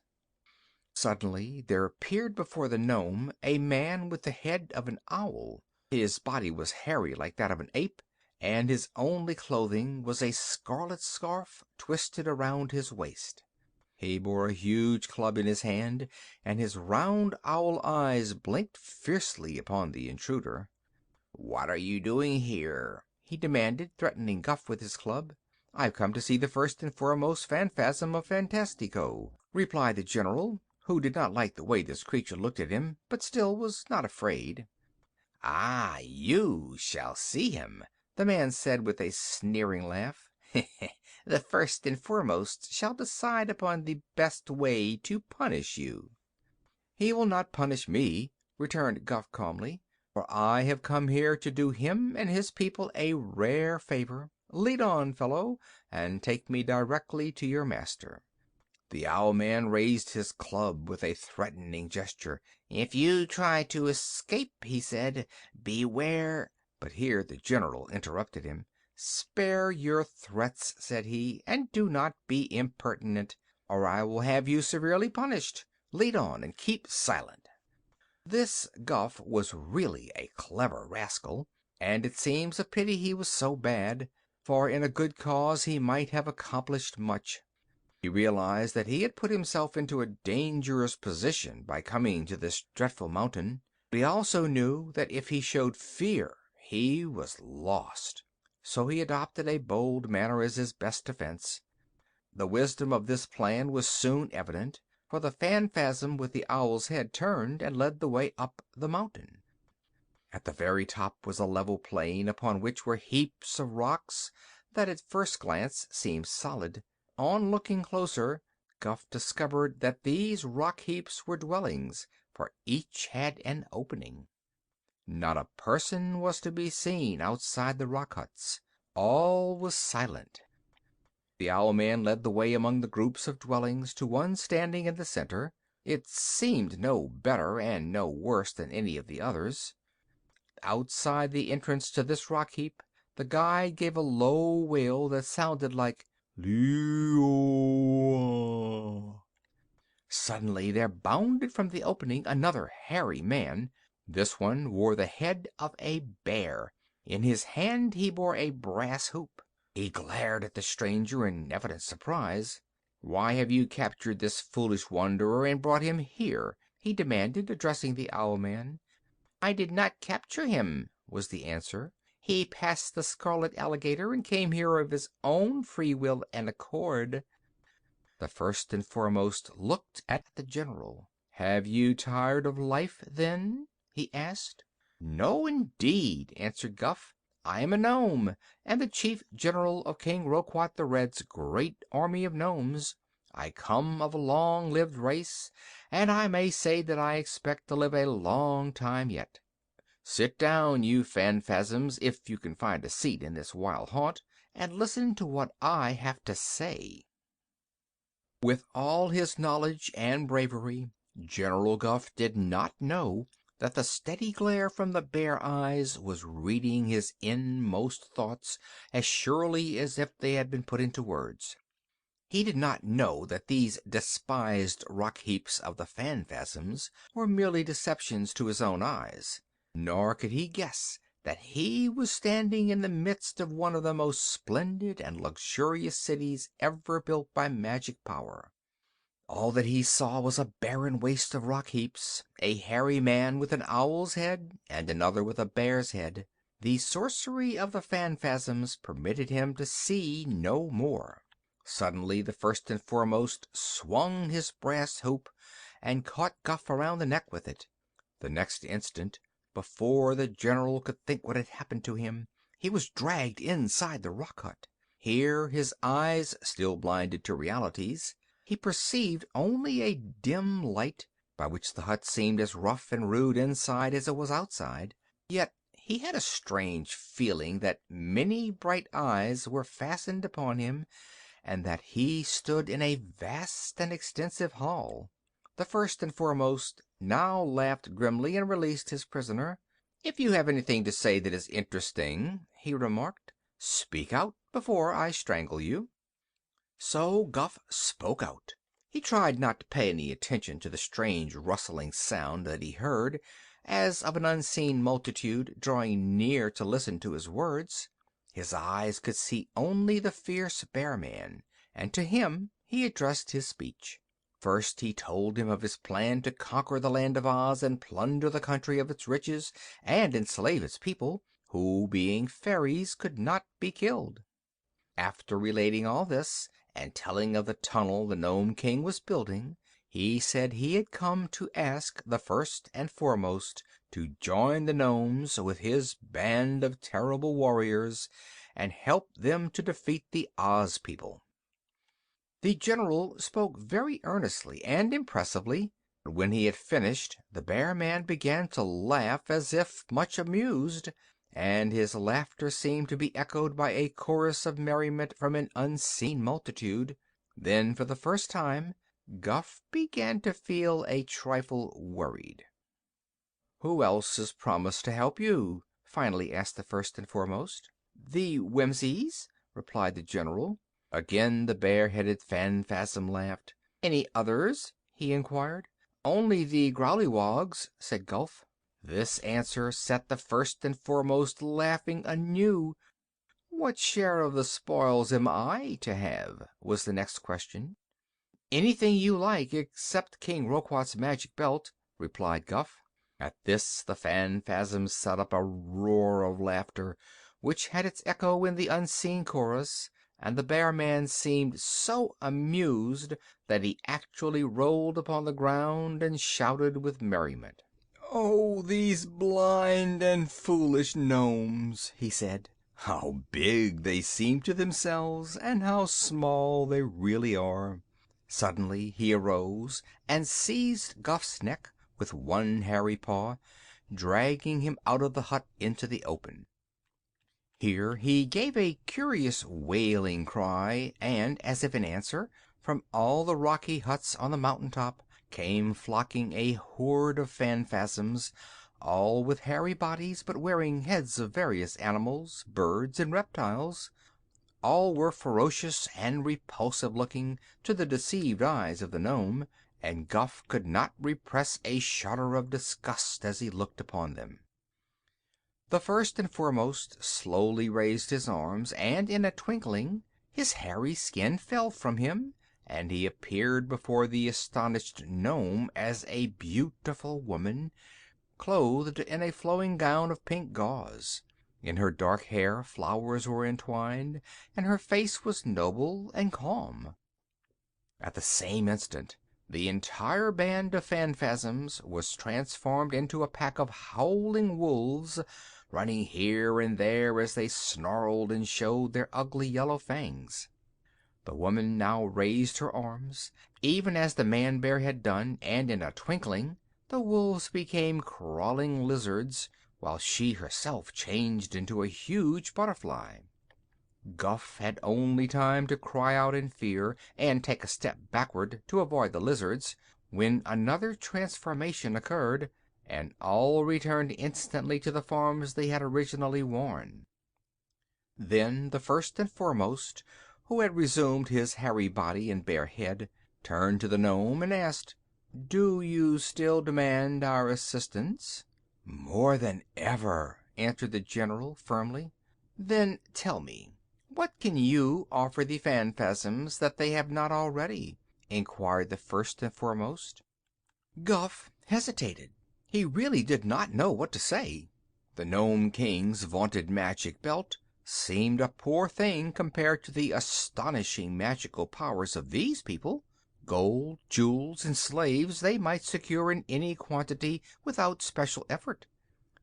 Suddenly there appeared before the Nome a man with the head of an owl. His body was hairy like that of an ape, and his only clothing was a scarlet scarf twisted around his waist. He bore a huge club in his hand, and his round owl eyes blinked fiercely upon the intruder. "What are you doing here?" he demanded, threatening Guffe with his club. "I've come to see the first and foremost Phanfasm of Fantastico," replied the general, who did not like the way this creature looked at him, but still was not afraid. "Ah, you shall see him," the man said with a sneering laugh. "The first and foremost shall decide upon the best way to punish you." "He will not punish me," returned Guph calmly, "for I have come here to do him and his people a rare favor. Lead on, fellow, and take me directly to your master." The Owl man raised his club with a threatening gesture. "If you try to escape," he said, "beware—" But here the general interrupted him. "Spare your threats," said he, "and do not be impertinent, or I will have you severely punished. Lead on, and keep silent." This Guph was really a clever rascal, and it seems a pity he was so bad, for in a good cause he might have accomplished much. He realized that he had put himself into a dangerous position by coming to this dreadful mountain, but he also knew that if he showed fear he was lost. So he adopted a bold manner as his best defense. The wisdom of this plan was soon evident, for the phanfasm with the owl's head turned and led the way up the mountain. At the very top was a level plain upon which were heaps of rocks that at first glance seemed solid. On looking closer, Guph discovered that these rock heaps were dwellings, for each had an opening. Not a person was to be seen outside the rock huts. All was silent. The Owl man led the way among the groups of dwellings to one standing in the center. It seemed no better and no worse than any of the others. Outside the entrance to this rock heap, the guide gave a low wail that sounded like Leo. Suddenly there bounded from the opening another hairy man. This one wore the head of a bear. In his hand he bore a brass hoop. He glared at the stranger in evident surprise. "Why have you captured this foolish wanderer and brought him here?" he demanded, addressing the Owl man. "I did not capture him," was the answer. "He passed the scarlet alligator and came here of his own free will and accord." The first and foremost looked at the general. "Have you tired of life, then?" he asked. "No, indeed," answered Guph. "I am a Nome, and the chief general of King Roquat the Red's great army of Nomes. I come of a long-lived race, and I may say that I expect to live a long time yet. Sit down, you phanfasms, if you can find a seat in this wild haunt, and listen to what I have to say." With all his knowledge and bravery, General Guph did not know that the steady glare from the bare eyes was reading his inmost thoughts as surely as if they had been put into words. He did not know that these despised rock heaps of the phanfasms were merely deceptions to his own eyes. Nor could he guess that he was standing in the midst of one of the most splendid and luxurious cities ever built by magic power. All that he saw was a barren waste of rock heaps, a hairy man with an owl's head and another with a bear's head. The sorcery of the phanfasms permitted him to see no more. Suddenly the first and foremost swung his brass hoop and caught Guph around the neck with it. The next instant, before the general could think what had happened to him, he was dragged inside the rock hut. Here, his eyes still blinded to realities, he perceived only a dim light, by which the hut seemed as rough and rude inside as it was outside. Yet he had a strange feeling that many bright eyes were fastened upon him, and that he stood in a vast and extensive hall. The first and foremost now laughed grimly and released his prisoner. "If you have anything to say that is interesting," he remarked, "speak out before I strangle you." So Guph spoke out. He tried not to pay any attention to the strange rustling sound that he heard, as of an unseen multitude drawing near to listen to his words. His eyes could see only the fierce Bear Man, and to him he addressed his speech. First he told him of his plan to conquer the Land of Oz and plunder the country of its riches and enslave its people, who, being fairies, could not be killed. After relating all this, and telling of the tunnel the Nome King was building, He said he had come to ask the First and Foremost to join the Nomes with his band of terrible warriors and help them to defeat the Oz people. The general spoke very earnestly and impressively, but when he had finished the Bear Man began to laugh as if much amused, and his laughter seemed to be echoed by a chorus of merriment from an unseen multitude. Then, for the first time, Guph began to feel a trifle worried. "Who else has promised to help you?" finally asked the First and Foremost. "The Whimsies," replied the general. Again the bare-headed Phanfasm laughed. "Any others?" he inquired. "Only the Growleywogs," said Gulf. This answer set the First and Foremost laughing anew. "What share of the spoils am I to have?" was the next question. "Anything you like, except King Roquat's magic belt," replied Guph. At this the Phanfasms set up a roar of laughter, which had its echo in the unseen chorus, and the Bear Man seemed so amused that he actually rolled upon the ground and shouted with merriment. "Oh, these blind and foolish Nomes!" he said. "How big they seem to themselves, and how small they really are!" Suddenly he arose and seized Guph's neck with one hairy paw, dragging him out of the hut into the open. Here he gave a curious wailing cry, and, as if in answer, from all the rocky huts on the mountain top came flocking a horde of Phanfasms, all with hairy bodies but wearing heads of various animals, birds, and reptiles. All were ferocious and repulsive looking to the deceived eyes of the Nome, and Guph could not repress a shudder of disgust as he looked upon them. The First and Foremost slowly raised his arms, and in a twinkling his hairy skin fell from him, and he appeared before the astonished Nome as a beautiful woman, clothed in a flowing gown of pink gauze. In her dark hair flowers were entwined, and her face was noble and calm. At the same instant the entire band of Phanfasms was transformed into a pack of howling wolves, running here and there as they snarled and showed their ugly yellow fangs. The woman now raised her arms, even as the man bear had done, and in a twinkling the wolves became crawling lizards, while she herself changed into a huge butterfly. Guph had only time to cry out in fear and take a step backward to avoid the lizards, when another transformation occurred, and all returned instantly to the forms they had originally worn. Then the First and Foremost, who had resumed his hairy body and bare head, turned to the Nome and asked, "Do you still demand our assistance?" "More than ever," answered the general firmly. "Then tell me, what can you offer the Phanfasms that they have not already?" inquired the First and Foremost. Guph hesitated. He really did not know what to say. The Nome King's vaunted magic belt seemed a poor thing compared to the astonishing magical powers of these people. Gold, jewels, and slaves they might secure in any quantity without special effort.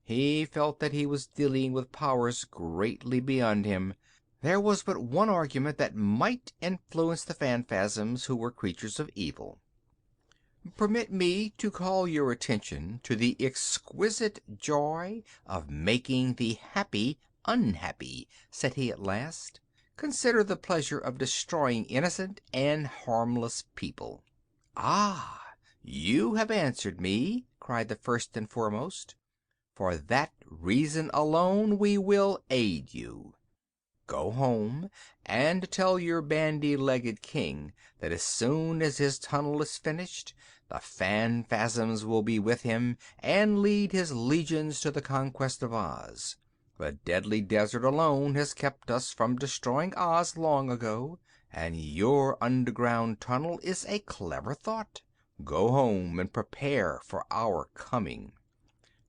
He felt that he was dealing with powers greatly beyond him. There was but one argument that might influence the Phanfasms, who were creatures of evil. "Permit me to call your attention to the exquisite joy of making the happy unhappy," said he at last. "Consider the pleasure of destroying innocent and harmless people." "Ah, you have answered me," cried the First and Foremost. "For that reason alone we will aid you. Go home and tell your bandy-legged king that as soon as his tunnel is finished, the Phanfasms will be with him and lead his legions to the conquest of Oz. The deadly desert alone has kept us from destroying Oz long ago, and your underground tunnel is a clever thought. Go home and prepare for our coming."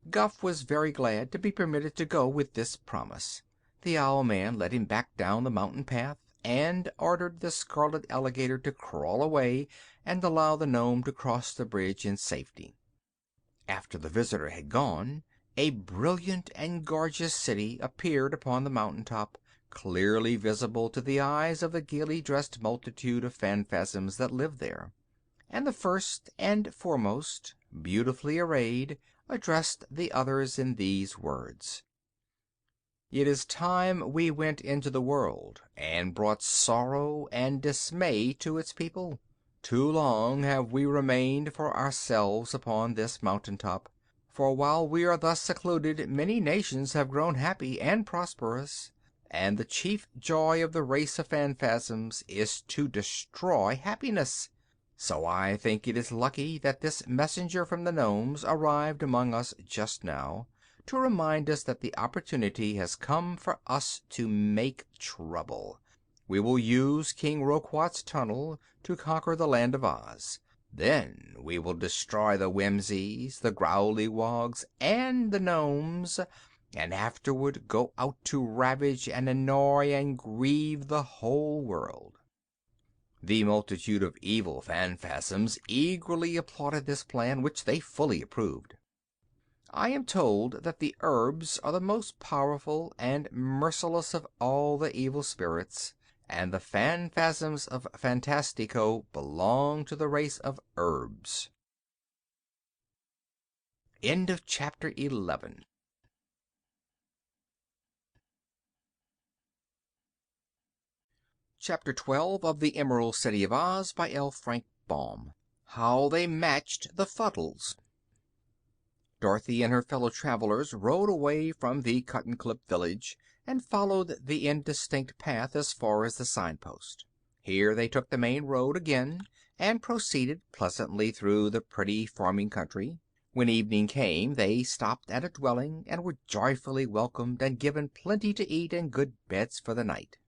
Guph was very glad to be permitted to go with this promise. The Owl Man led him back down the mountain path and ordered the scarlet alligator to crawl away and allow the gnome to cross the bridge in safety. After the visitor had gone, a brilliant and gorgeous city appeared upon the mountain top, clearly visible to the eyes of the gaily dressed multitude of phanfasms that lived there. And the first and foremost, beautifully arrayed, addressed the others in these words: "It is time we went into the world and brought sorrow and dismay to its people. Too long have we remained for ourselves upon this mountain top, for while we are thus secluded many nations have grown happy and prosperous, and the chief joy of the race of phanfasms is to destroy happiness. So I think it is lucky that this messenger from the Nomes arrived among us just now, to remind us that the opportunity has come for us to make trouble. We will use King Roquat's tunnel to conquer the Land of Oz. Then we will destroy the Whimsies, the Growlywogs, and the Nomes, and afterward go out to ravage and annoy and grieve the whole world." The multitude of evil phanfasms eagerly applauded this plan, which they fully approved. I am told that the herbs are the most powerful and merciless of all the evil spirits, and the phanfasms of Fantastico belong to the race of herbs. End of chapter 11. Chapter 12 of The Emerald City of Oz by L. Frank Baum. How They Matched the Fuddles. Dorothy and her fellow travelers rode away from the Cuttenclip village and followed the indistinct path as far as the signpost. Here they took the main road again and proceeded pleasantly through the pretty farming country. When evening came they stopped at a dwelling and were joyfully welcomed and given plenty to eat and good beds for the night.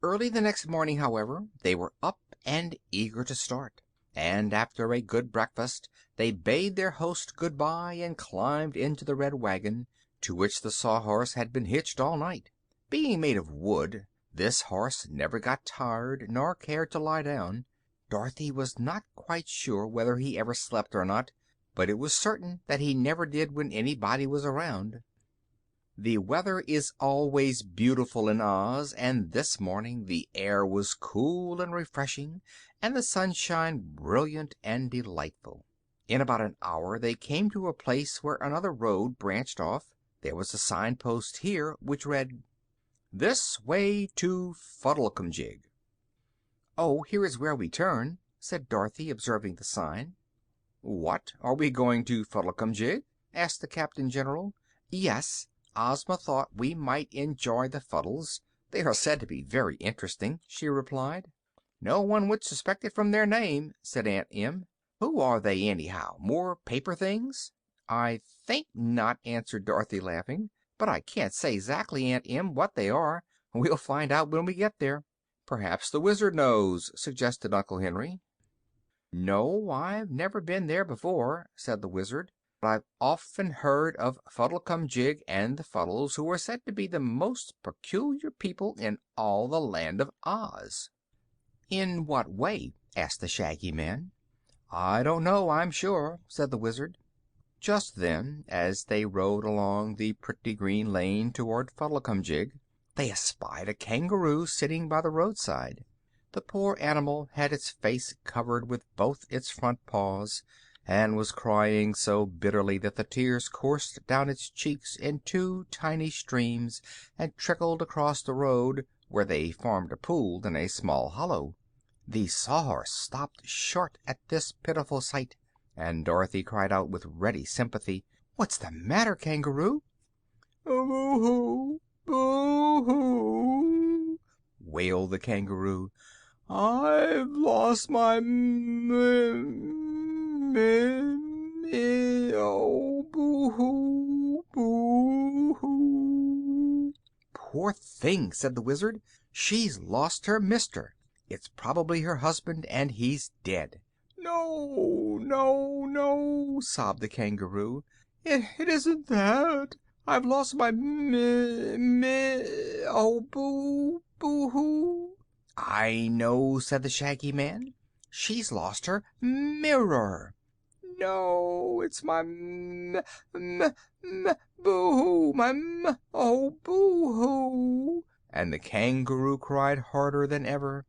Early the next morning, however, they were up and eager to start, and after a good breakfast they bade their host good-bye and climbed into the red wagon, to which the Sawhorse had been hitched all night. Being made of wood, this horse never got tired nor cared to lie down. Dorothy was not quite sure whether he ever slept or not, but it was certain that he never did when anybody was around. The weather is always beautiful in Oz, and this morning the air was cool and refreshing, and the sunshine brilliant and delightful. In about an hour they came to a place where another road branched off. There was a signpost here which read: "This way to Fuddlecumjig." "Oh, here is where we turn," said Dorothy, observing the sign. "What, are we going to Fuddlecumjig?" asked the Captain General. "Yes. Ozma thought we might enjoy the Fuddles. They are said to be very interesting," she replied. "No one would suspect it from their name," said Aunt Em. "Who are they, anyhow? More paper things?" "I think not," answered Dorothy, laughing. "But I can't say 'zactly, Aunt Em, what they are. We'll find out when we get there." "Perhaps the Wizard knows," suggested Uncle Henry. "No, I've never been there before," said the Wizard. "But I've often heard of Fuddlecumjig and the Fuddles, who are said to be the most peculiar people in all the Land of Oz." "In what way?" asked the Shaggy Man. "I don't know, I'm sure," said the Wizard. Just then, as they rode along the pretty green lane toward Fuddlecumjig, they espied a kangaroo sitting by the roadside. The poor animal had its face covered with both its front paws, and was crying so bitterly that the tears coursed down its cheeks in two tiny streams and trickled across the road, where they formed a pool in a small hollow. The Sawhorse stopped short at this pitiful sight, and Dorothy cried out with ready sympathy: "What's the matter, Kangaroo?" "Boo-hoo! Boo-hoo!" wailed the Kangaroo. "I've lost my oh, boo-hoo! Boo-hoo!" "Poor thing!" said the Wizard. "She's lost her mister. It's probably her husband, and he's dead." "No, no, no!" sobbed the Kangaroo. It isn't that. I've lost my oh, boo hoo!" "I know," said the Shaggy Man. She's lost her mirror." "No, it's my boo-hoo, oh, boo-hoo!" And the kangaroo cried harder than ever.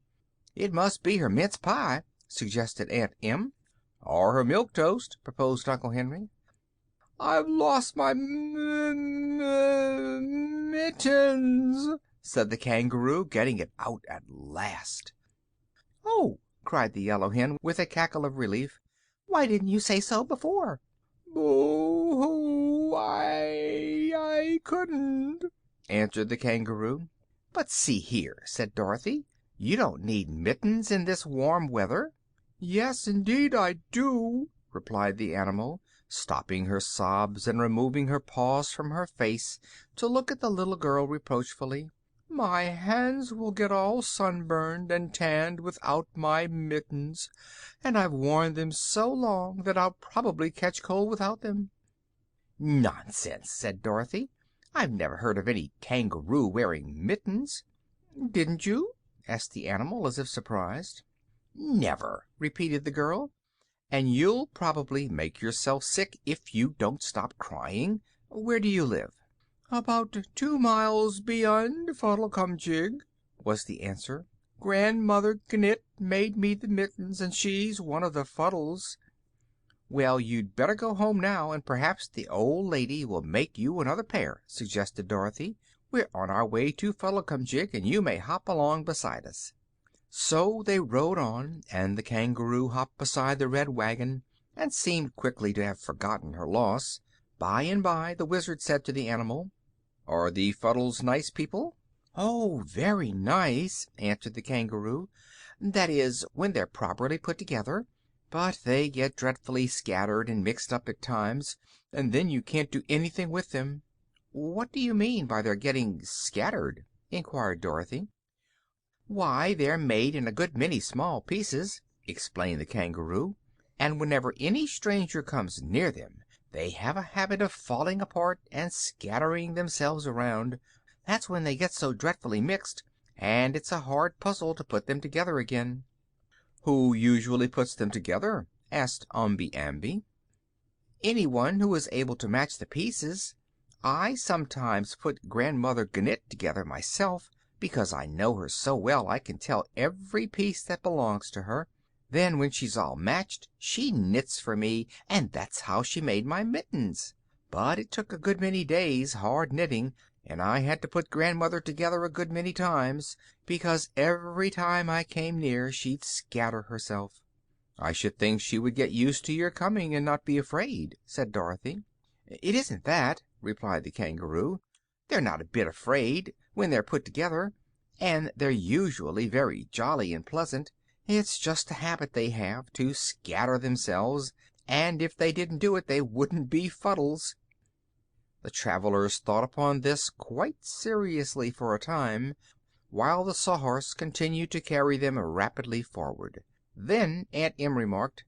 "It must be her mince pie," suggested Aunt Em. "Or her milk toast," proposed Uncle Henry. "I've lost my mittens," said the kangaroo, getting it out at last. "Oh!" cried the yellow hen, with a cackle of relief. "Why didn't you say so before?" "Boo-hoo! I couldn't," answered the kangaroo. "But see here," said Dorothy, "you don't need mittens in this warm weather." "Yes, indeed I do," replied the animal, stopping her sobs and removing her paws from her face to look at the little girl reproachfully. "My hands will get all sunburned and tanned without my mittens, and I've worn them so long that I'll probably catch cold without them." "Nonsense!" said Dorothy. "I've never heard of any kangaroo wearing mittens." "Didn't you?" asked the animal, as if surprised. "Never," repeated the girl. "And you'll probably make yourself sick if you don't stop crying. Where do you live?" "About 2 miles beyond Fuddlecumjig," was the answer. "Grandmother Gnit made me the mittens, and she's one of the Fuddles." "Well, you'd better go home now, and perhaps the old lady will make you another pair," suggested Dorothy. "We're on our way to Fuddlecumjig, and you may hop along beside us." So they rode on, and the kangaroo hopped beside the red wagon and seemed quickly to have forgotten her loss. By and by the Wizard said to the animal, "Are the Fuddles nice people?" "Oh, very nice," answered the kangaroo. "That is, when they're properly put together. But they get dreadfully scattered and mixed up at times, and then you can't do anything with them." "What do you mean by their getting scattered?" inquired Dorothy. "Why, they're made in a good many small pieces," explained the kangaroo, "and whenever any stranger comes near them they have a habit of falling apart and scattering themselves around. That's when they get so dreadfully mixed, and it's a hard puzzle to put them together again." "Who usually puts them together?" asked Omby Amby. "Anyone who is able to match the pieces. I sometimes put Grandmother Gnit together myself, because I know her so well I can tell every piece that belongs to her. Then, when she's all matched, she knits for me, and that's how she made my mittens. But it took a good many days' hard knitting, and I had to put Grandmother together a good many times, because every time I came near she'd scatter herself." "I should think she would get used to your coming, and not be afraid," said Dorothy. "It isn't that," replied the kangaroo. "They're not a bit afraid, when they're put together, and they're usually very jolly and pleasant. It's just a habit they have, to scatter themselves, and if they didn't do it they wouldn't be Fuddles." The travelers thought upon this quite seriously for a time, while the Sawhorse continued to carry them rapidly forward. Then Aunt Em remarked,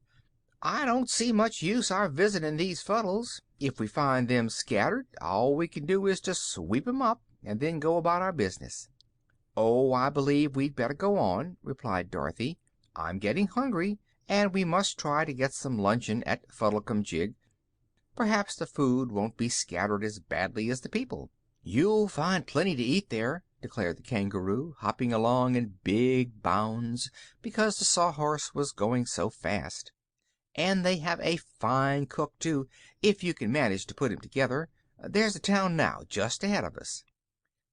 "I don't see much use our visiting these Fuddles. If we find them scattered, all we can do is to sweep 'em up, and then go about our business." "Oh, I believe we'd better go on," replied Dorothy. "I'm getting hungry, and we must try to get some luncheon at Fuddlecumjig. Perhaps the food won't be scattered as badly as the people." "You'll find plenty to eat there," declared the kangaroo, hopping along in big bounds because the Sawhorse was going so fast. "And they have a fine cook, too, if you can manage to put him together. There's a town now, just ahead of us."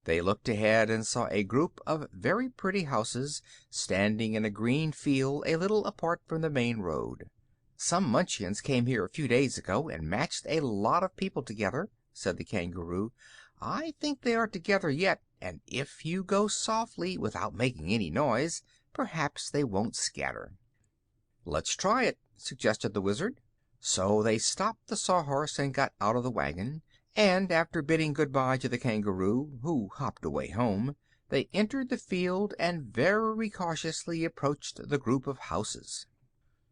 They looked ahead and saw a group of very pretty houses standing in a green field a little apart from the main road. "Some Munchkins came here a few days ago and matched a lot of people together," said the kangaroo. "I think they are together yet, and if you go softly, without making any noise, perhaps they won't scatter." "Let's try it," suggested the Wizard. So they stopped the Sawhorse and got out of the wagon, and after bidding good bye to the kangaroo, who hopped away home, they entered the field and very cautiously approached the group of houses.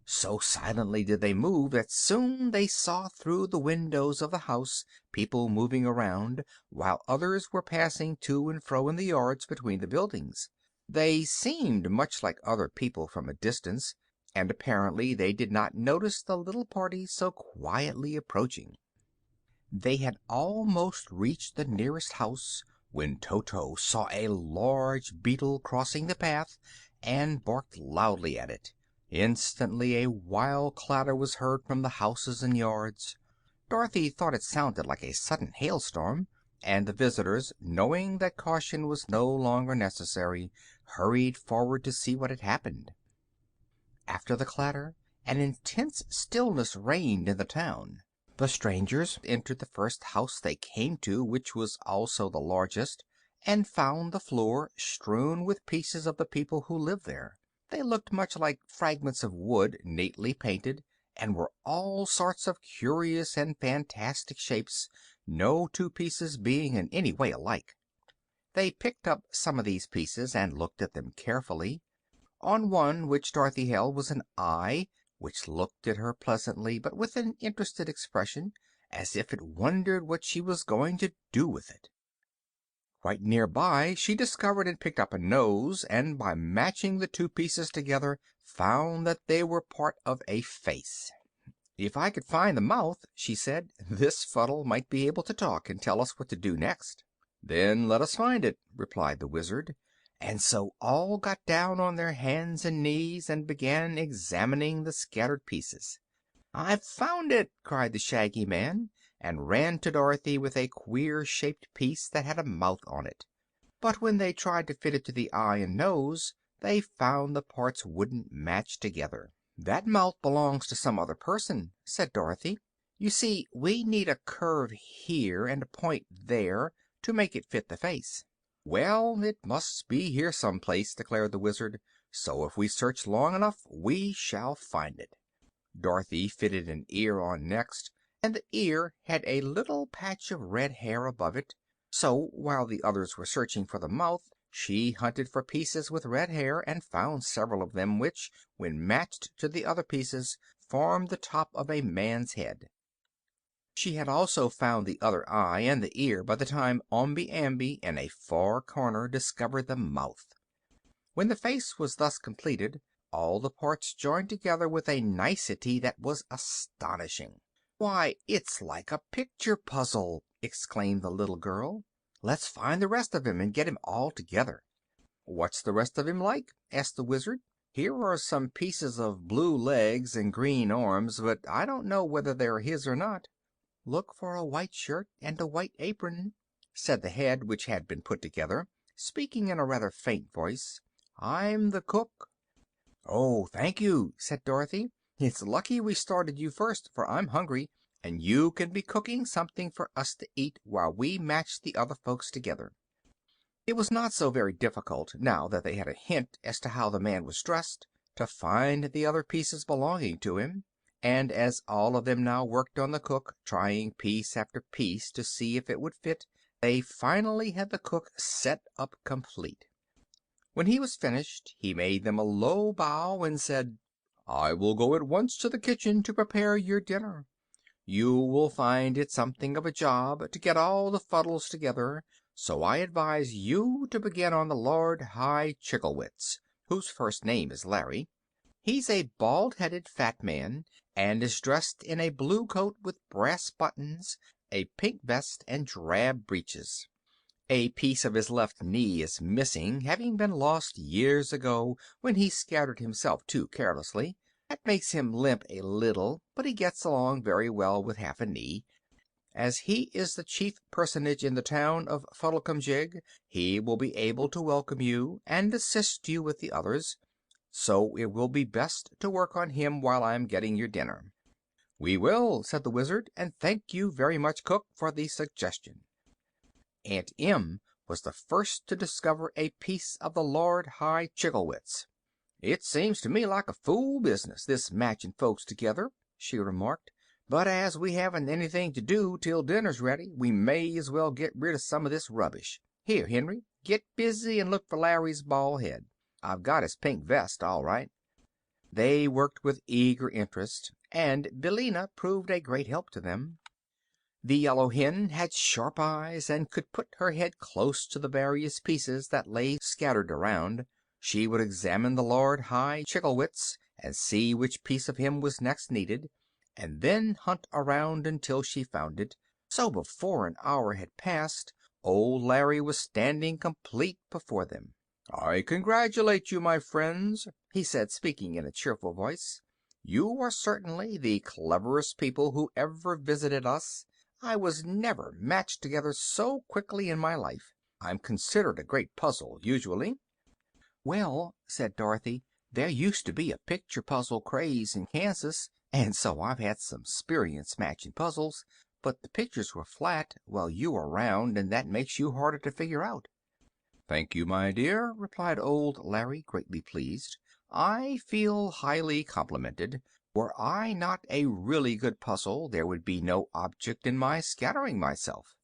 So silently did they move that soon they saw through the windows of the house people moving around, while others were passing to and fro in the yards between the buildings. They seemed much like other people from a distance, and apparently they did not notice the little party so quietly approaching. They had almost reached the nearest house when Toto saw a large beetle crossing the path and barked loudly at it. Instantly a wild clatter was heard from the houses and yards. Dorothy thought it sounded like a sudden hailstorm, and the visitors, knowing that caution was no longer necessary, hurried forward to see what had happened. After the clatter, an intense stillness reigned in the town. The strangers entered the first house they came to, which was also the largest, and found the floor strewn with pieces of the people who lived there. They looked much like fragments of wood neatly painted, and were all sorts of curious and fantastic shapes, no two pieces being in any way alike. They picked up some of these pieces and looked at them carefully. On one which Dorothy held was an eye, which looked at her pleasantly, but with an interested expression, as if it wondered what she was going to do with it. Quite near by she discovered and picked up a nose, and by matching the two pieces together found that they were part of a face. "If I could find the mouth," she said, "this fuddle might be able to talk and tell us what to do next." "Then let us find it," replied the Wizard, and so all got down on their hands and knees and began examining the scattered pieces. "I've found it!" cried the Shaggy Man, and ran to Dorothy with a queer shaped piece that had a mouth on it. But when they tried to fit it to the eye and nose, they found the parts wouldn't match together. "That mouth belongs to some other person," said Dorothy. "You see, we need a curve here and a point there to make it fit the face." "Well, it must be here some place," declared the Wizard, "so if we search long enough we shall find it." Dorothy fitted an ear on next, and the ear had a little patch of red hair above it. So while the others were searching for the mouth, she hunted for pieces with red hair and found several of them which, when matched to the other pieces, formed the top of a man's head. She had also found the other eye and the ear by the time Omby Amby, in a far corner, discovered the mouth. When the face was thus completed, all the parts joined together with a nicety that was astonishing. "Why, it's like a picture puzzle!" exclaimed the little girl. "Let's find the rest of him and get him all together." "What's the rest of him like?" asked the Wizard. "Here are some pieces of blue legs and green arms, but I don't know whether they're his or not." "Look for a white shirt and a white apron," said the head which had been put together, speaking in a rather faint voice. "I'm the cook." "Oh, thank you," said Dorothy. "It's lucky we started you first, for I'm hungry, and you can be cooking something for us to eat while we match the other folks together." It was not so very difficult, now that they had a hint as to how the man was dressed, to find the other pieces belonging to him, and as all of them now worked on the cook, trying piece after piece to see if it would fit, they finally had the cook set up complete. When he was finished he made them a low bow and said, "I will go at once to the kitchen to prepare your dinner. You will find it something of a job to get all the fuddles together, so I advise you to begin on the Lord High Chigglewitz, whose first name is Larry. He's a bald-headed fat man, and is dressed in a blue coat with brass buttons, a pink vest, and drab breeches. A piece of his left knee is missing, having been lost years ago when he scattered himself too carelessly. That makes him limp a little, but he gets along very well with half a knee. As he is the chief personage in the town of Fuddlecumjig, he will be able to welcome you and assist you with the others, so it will be best to work on him while I'm getting your dinner." "We will," said the Wizard, "and thank you very much, cook, for the suggestion." Aunt Em was the first to discover a piece of the Lord High Chigglewitz. "It seems to me like a fool business, this matching folks together," she remarked, "but as we haven't anything to do till dinner's ready, we may as well get rid of some of this rubbish. Here, Henry, get busy and look for Larry's bald head. I've got his pink vest, all right." They worked with eager interest, and Billina proved a great help to them. The yellow hen had sharp eyes and could put her head close to the various pieces that lay scattered around. She would examine the Lord High Chigglewitz, and see which piece of him was next needed, and then hunt around until she found it. So before an hour had passed, old Larry was standing complete before them. "I congratulate you, my friends," he said, speaking in a cheerful voice. "You are certainly the cleverest people who ever visited us. I was never matched together so quickly in my life. I'm considered a great puzzle, usually." "Well," said Dorothy, "there used to be a picture puzzle craze in Kansas, and so I've had some 'sperience matching puzzles, but the pictures were flat, while you are round, and that makes you harder to figure out." "Thank you, my dear," replied old Larry, greatly pleased. "I feel highly complimented. Were I not a really good puzzle, there would be no object in my scattering myself."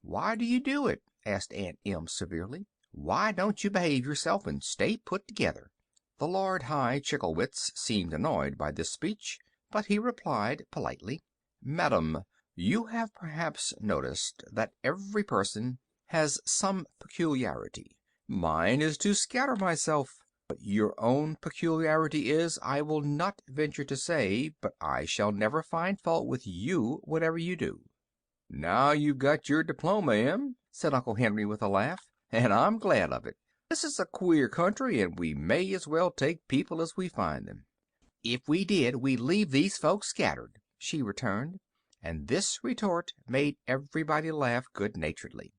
"Why do you do it?" asked Aunt Em severely. "Why don't you behave yourself and stay put together?" The Lord High Chicklewitz seemed annoyed by this speech, but he replied politely, "Madam, you have perhaps noticed that every person has some peculiarity. Mine is to scatter myself. What your own peculiarity is, I will not venture to say, but I shall never find fault with you, whatever you do." "Now you've got your diploma, Em," said Uncle Henry with a laugh, "and I'm glad of it. This is a queer country, and we may as well take people as we find them." "If we did, we'd leave these folks scattered," she returned, and this retort made everybody laugh good naturedly.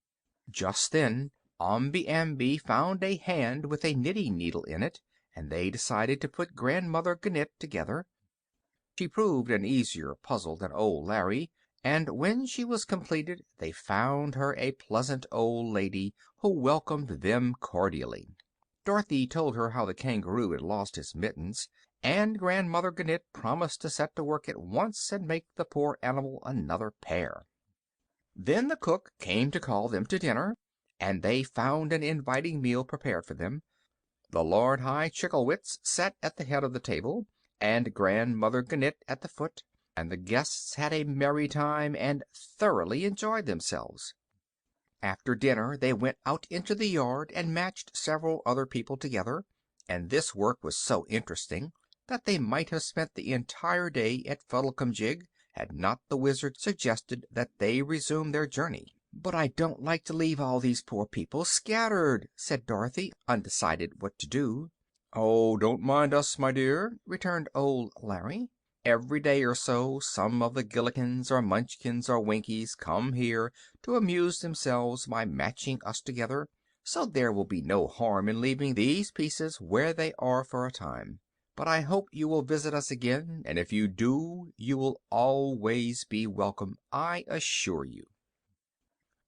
Just then Omby Amby found a hand with a knitting needle in it, and they decided to put Grandmother Ganit together. She proved an easier puzzle than old Larry, and when she was completed they found her a pleasant old lady who welcomed them cordially. Dorothy told her how the kangaroo had lost his mittens, and Grandmother Ganit promised to set to work at once and make the poor animal another pair. Then the cook came to call them to dinner, and they found an inviting meal prepared for them. The Lord High Chicklewitz sat at the head of the table, and Grandmother Ganit at the foot, and the guests had a merry time and thoroughly enjoyed themselves. After dinner they went out into the yard and matched several other people together, and this work was so interesting that they might have spent the entire day at Fuddlecumjig had not the Wizard suggested that they resume their journey. "But I don't like to leave all these poor people scattered," said Dorothy, undecided what to do. "Oh, don't mind us, my dear," returned old Larry. "Every day or so some of the Gillikins or Munchkins or Winkies come here to amuse themselves by matching us together, so there will be no harm in leaving these pieces where they are for a time. But I hope you will visit us again, and if you do you will always be welcome, I assure you."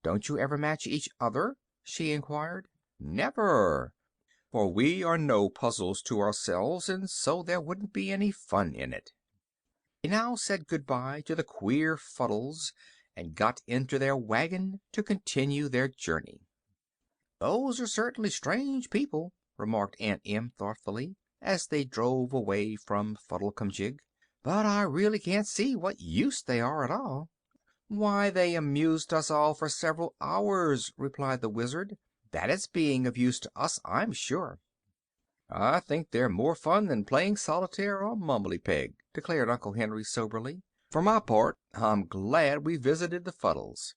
"Don't you ever match each other?" she inquired. "Never, for we are no puzzles to ourselves, and so there wouldn't be any fun in it." They now said good-bye to the queer Fuddles and got into their wagon to continue their journey. "Those are certainly strange people," remarked Aunt Em thoughtfully, as they drove away from Fuddlecumjig, "but I really can't see what use they are at all." "Why, they amused us all for several hours," replied the Wizard. "That is being of use to us, I'm sure." "I think they're more fun than playing solitaire or mumbly peg," declared Uncle Henry soberly. "For my part, I'm glad we visited the Fuddles."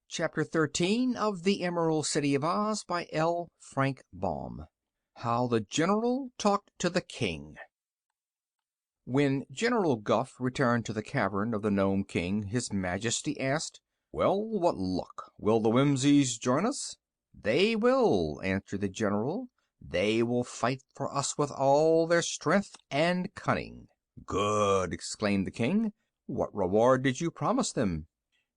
Chapter 13 of the Emerald City of Oz by L. Frank Baum. How the General Talked to the King. When General Guph returned to the cavern of the Nome King, his Majesty asked, "Well, what luck? Will the Whimsies join us?" "They will," answered the general. "They will fight for us with all their strength and cunning." "Good!" exclaimed the King. "What reward did you promise them?"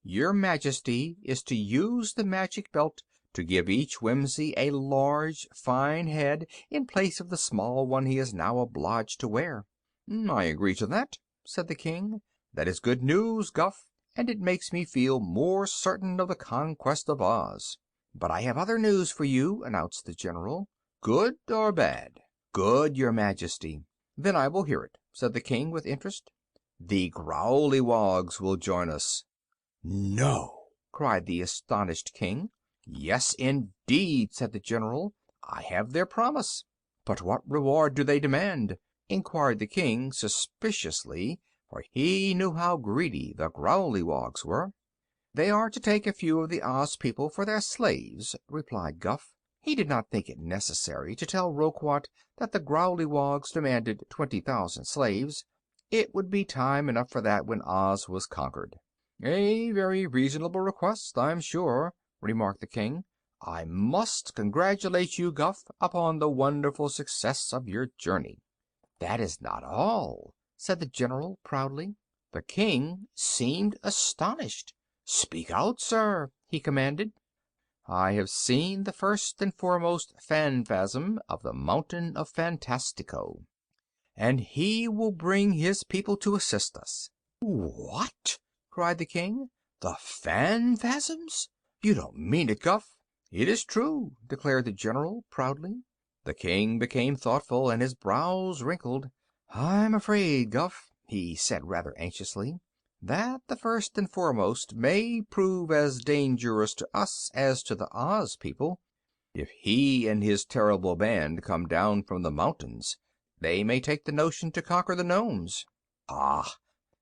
"Your Majesty is to use the magic belt to give each Whimsy a large, fine head in place of the small one he is now obliged to wear." "I agree to that," said the King. "That is good news, Guph, and it makes me feel more certain of the conquest of Oz." "But I have other news for you," announced the general. "Good or bad?" "Good, Your Majesty." "Then I will hear it," said the King, with interest. "The Growleywogs will join us." "No!" cried the astonished king. Yes, indeed, said the general. I have their promise. But what reward do they demand? Inquired the king suspiciously, for he knew how greedy the Growleywogs were. They are to take a few of the Oz people for their slaves, replied Guph. He did not think it necessary to tell Roquat that the Growleywogs demanded 20,000 slaves. It would be time enough for that when Oz was conquered. A very reasonable request, I'm sure, remarked the king. I must congratulate you, Guph, upon the wonderful success of your journey. That is not all, said the general proudly. The king seemed astonished. Speak out, sir, he commanded. I have seen the first and foremost Phanfasm of the Mountain of Fantastico, and he will bring his people to assist us. What? Cried the king. The Phanfasms? You don't mean it, Guph. It is true, declared the general proudly. The king became thoughtful, and his brows wrinkled. I'm afraid, Guph, he said rather anxiously, that the first and foremost may prove as dangerous to us as to the Oz people. If he and his terrible band come down from the mountains, they may take the notion to conquer the Nomes. Ah,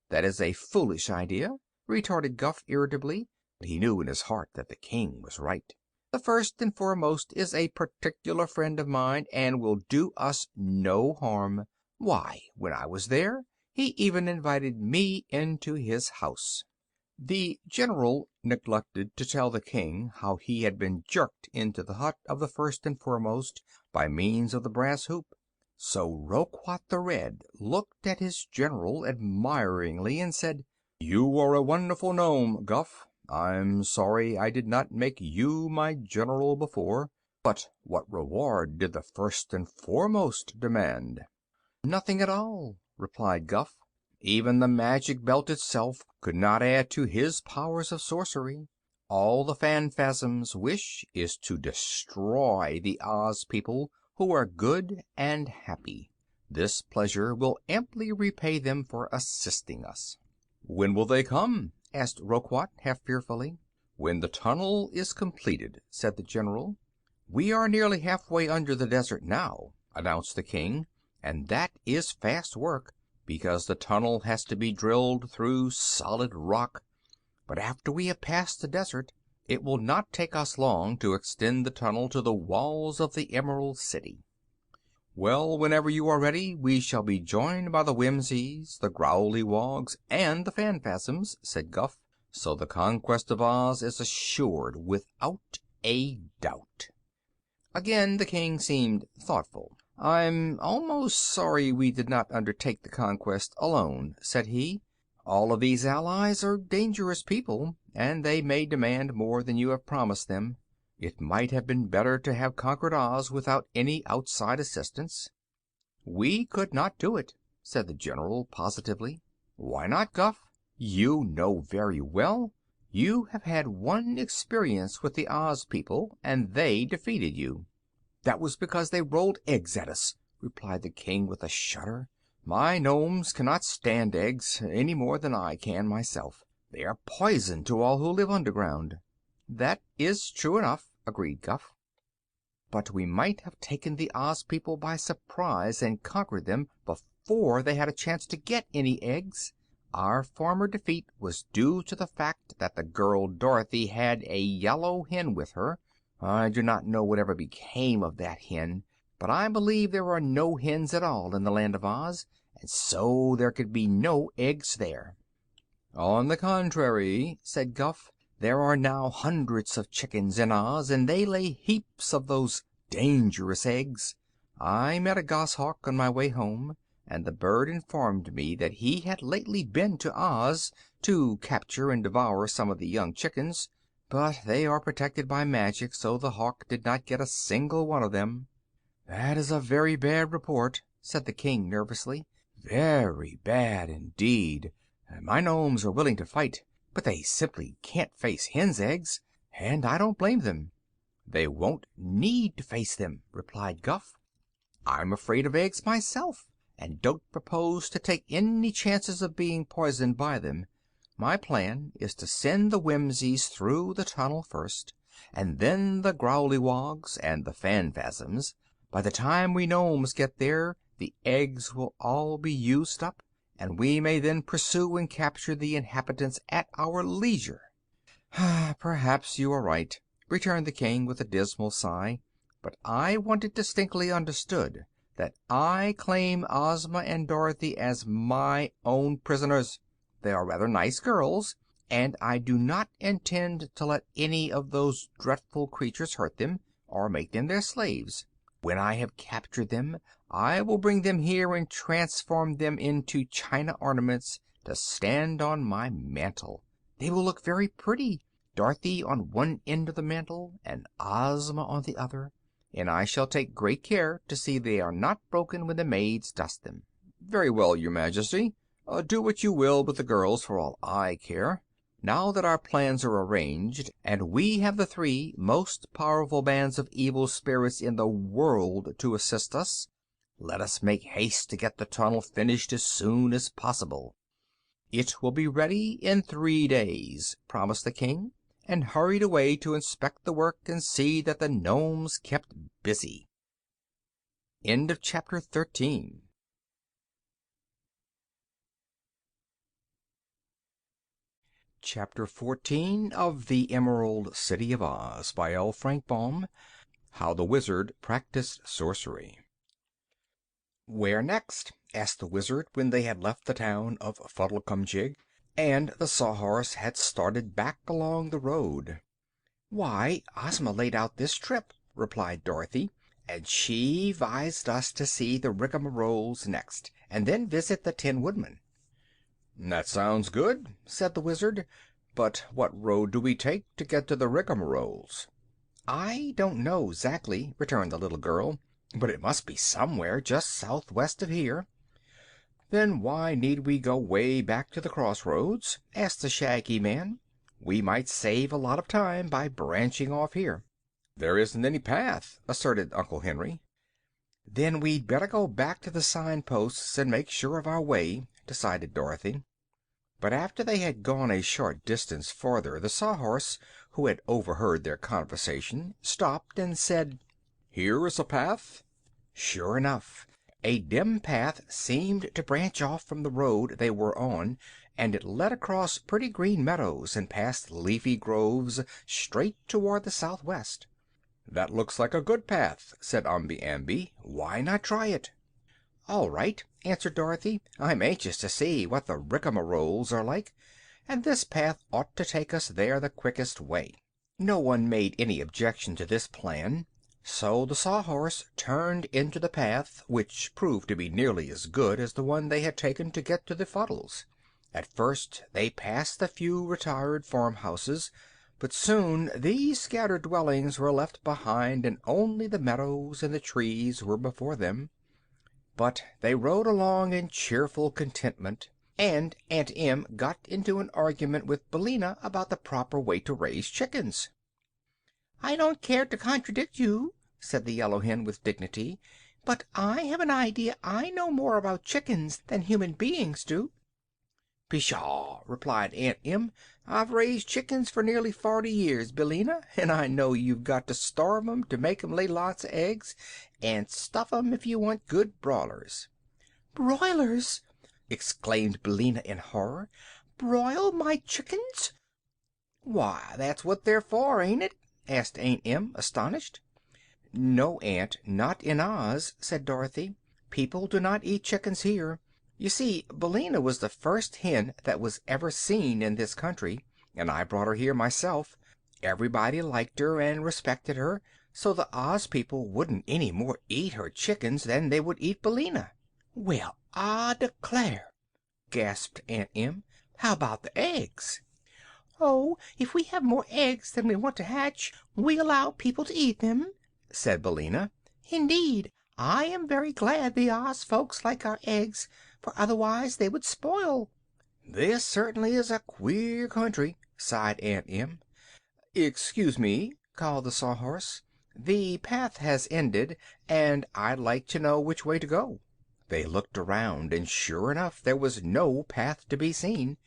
that is a foolish idea, retorted Guph irritably, but he knew in his heart that the king was right. The first and foremost is a particular friend of mine and will do us no harm. Why, when I was there, he even invited me into his house. The general neglected to tell the king how he had been jerked into the hut of the first and foremost by means of the brass hoop. So Roquat the Red looked at his general admiringly and said, "You are a wonderful gnome, Guph. I'm sorry I did not make you my general before. But what reward did the first and foremost demand?" "Nothing at all," replied Guph. "Even the magic belt itself could not add to his powers of sorcery. All the Phanfasms wish is to destroy the Oz people, who are good and happy. This pleasure will amply repay them for assisting us." "When will they come?" asked Roquat, half fearfully. "When the tunnel is completed," said the general. "We are nearly halfway under the desert now," announced the king, "and that is fast work, because the tunnel has to be drilled through solid rock. But after we have passed the desert, it will not take us long to extend the tunnel to the walls of the Emerald City." "Well, whenever you are ready, we shall be joined by the Whimsies, the Growleywogs, and the Phanfasms," said Guph. "So the conquest of Oz is assured without a doubt." Again the king seemed thoughtful. "I'm almost sorry we did not undertake the conquest alone," said he. "All of these allies are dangerous people, and they may demand more than you have promised them. It might have been better to have conquered Oz without any outside assistance." "We could not do it," said the general positively. "Why not, Guph? You know very well. You have had one experience with the Oz people, and they defeated you." "That was because they rolled eggs at us," replied the king with a shudder. "My Nomes cannot stand eggs, any more than I can myself. They are poison to all who live underground." "That is true enough," agreed Guph. "But we might have taken the Oz people by surprise and conquered them before they had a chance to get any eggs. Our former defeat was due to the fact that the girl Dorothy had a yellow hen with her. I do not know whatever became of that hen, but I believe there are no hens at all in the Land of Oz, and so there could be no eggs there." "On the contrary," said Guph, "there are now hundreds of chickens in Oz, and they lay heaps of those dangerous eggs. I met a goshawk on my way home, and the bird informed me that he had lately been to Oz to capture and devour some of the young chickens, but they are protected by magic, so the hawk did not get a single one of them." "That is a very bad report," said the king nervously. "Very bad indeed. My Nomes are willing to fight, but they simply can't face hens' eggs, and I don't blame them." "They won't need to face them," replied Guph. "I'm afraid of eggs myself, and don't propose to take any chances of being poisoned by them. My plan is to send the Whimsies through the tunnel first, and then the Growlywogs and the Phanfasms. By the time we Gnomes get there, the eggs will all be used up, and we may then pursue and capture the inhabitants at our leisure." "Perhaps you are right," returned the King with a dismal sigh. "But I want it distinctly understood that I claim Ozma and Dorothy as my own prisoners. They are rather nice girls, and I do not intend to let any of those dreadful creatures hurt them, or make them their slaves. When I have captured them, I will bring them here and transform them into china ornaments to stand on my mantel. They will look very pretty, Dorothy on one end of the mantel and Ozma on the other, and I shall take great care to see they are not broken when the maids dust them." "Very well, Your Majesty. Do what you will with the girls for all I care. Now that our plans are arranged, and we have the three most powerful bands of evil spirits in the world to assist us, let us make haste to get the tunnel finished as soon as possible." "It will be ready in 3 days," promised the King, and hurried away to inspect the work and see that the Nomes kept busy. Chapter 14 of the Emerald City of Oz by L. Frank Baum. How the Wizard Practiced Sorcery. "Where next?" asked the Wizard when they had left the town of Fuddlecumjig, and the Sawhorse had started back along the road. "Why, Ozma laid out this trip," replied Dorothy, "and she advised us to see the Rigmaroles next, and then visit the Tin Woodman." "That sounds good," said the Wizard. "But what road do we take to get to the Rigmaroles?" "I don't know 'zactly," returned the little girl, "but it must be somewhere just southwest of here." "Then why need we go way back to the crossroads?" asked the Shaggy Man. "We might save a lot of time by branching off here." "There isn't any path," asserted Uncle Henry. "Then we'd better go back to the signposts and make sure of our way," decided Dorothy. But after they had gone a short distance farther the Sawhorse, who had overheard their conversation, stopped and said: "Here is a path." Sure enough, a dim path seemed to branch off from the road they were on, and it led across pretty green meadows and past leafy groves straight toward the southwest. "That looks like a good path," said Omby Amby. "Why not try it?" "All right," answered Dorothy. "I'm anxious to see what the Rigmaroles are like, and this path ought to take us there the quickest way." No one made any objection to this plan, so the Sawhorse turned into the path, which proved to be nearly as good as the one they had taken to get to the Fuddles. At first they passed a few retired farmhouses, but soon these scattered dwellings were left behind and only the meadows and the trees were before them. But they rode along in cheerful contentment, and Aunt Em got into an argument with Billina about the proper way to raise chickens. "I don't care to contradict you," said the Yellow Hen with dignity, "but I have an idea I know more about chickens than human beings do." "Pshaw!" replied Aunt Em. "I've raised chickens for nearly 40 years, Billina, and I know you've got to starve 'em to make 'em lay lots of eggs, and stuff 'em if you want good broilers." "Broilers!" exclaimed Billina in horror. "Broil my chickens!" "Why, that's what they're for, ain't it?" asked Aunt Em, astonished. "No, Aunt, not in Oz," said Dorothy. "People do not eat chickens here. You see, Billina was the first hen that was ever seen in this country, and I brought her here myself. Everybody liked her and respected her, so the Oz people wouldn't any more eat her chickens than they would eat Billina." "Well, I declare!" gasped Aunt Em. "How about the eggs?" "Oh, if we have more eggs than we want to hatch, we allow people to eat them," said Billina. "Indeed, I am very glad the Oz folks like our eggs, for otherwise they would spoil." "This certainly is a queer country," sighed Aunt Em. "Excuse me," called the Sawhorse. "The path has ended, and I'd like to know which way to go." They looked around, and sure enough there was no path to be seen.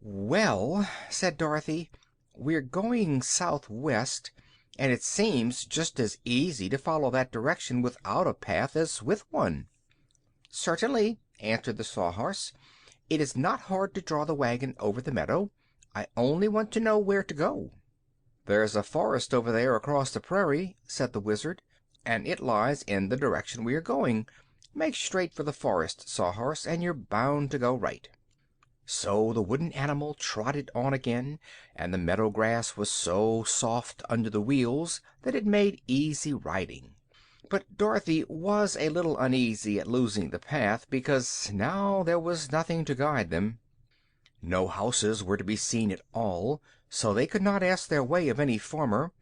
"Well," said Dorothy, "we're going southwest, and it seems just as easy to follow that direction without a path as with one." "Certainly," answered the Sawhorse. "It is not hard to draw the wagon over the meadow. I only want to know where to go." "There's a forest over there across the prairie," said the Wizard, "and it lies in the direction we are going. Make straight for the forest, Sawhorse, and you're bound to go right." So the wooden animal trotted on again, and the meadow grass was so soft under the wheels that it made easy riding. But Dorothy was a little uneasy at losing the path, because now there was nothing to guide them. No houses were to be seen at all, so they could not ask their way of any farmer,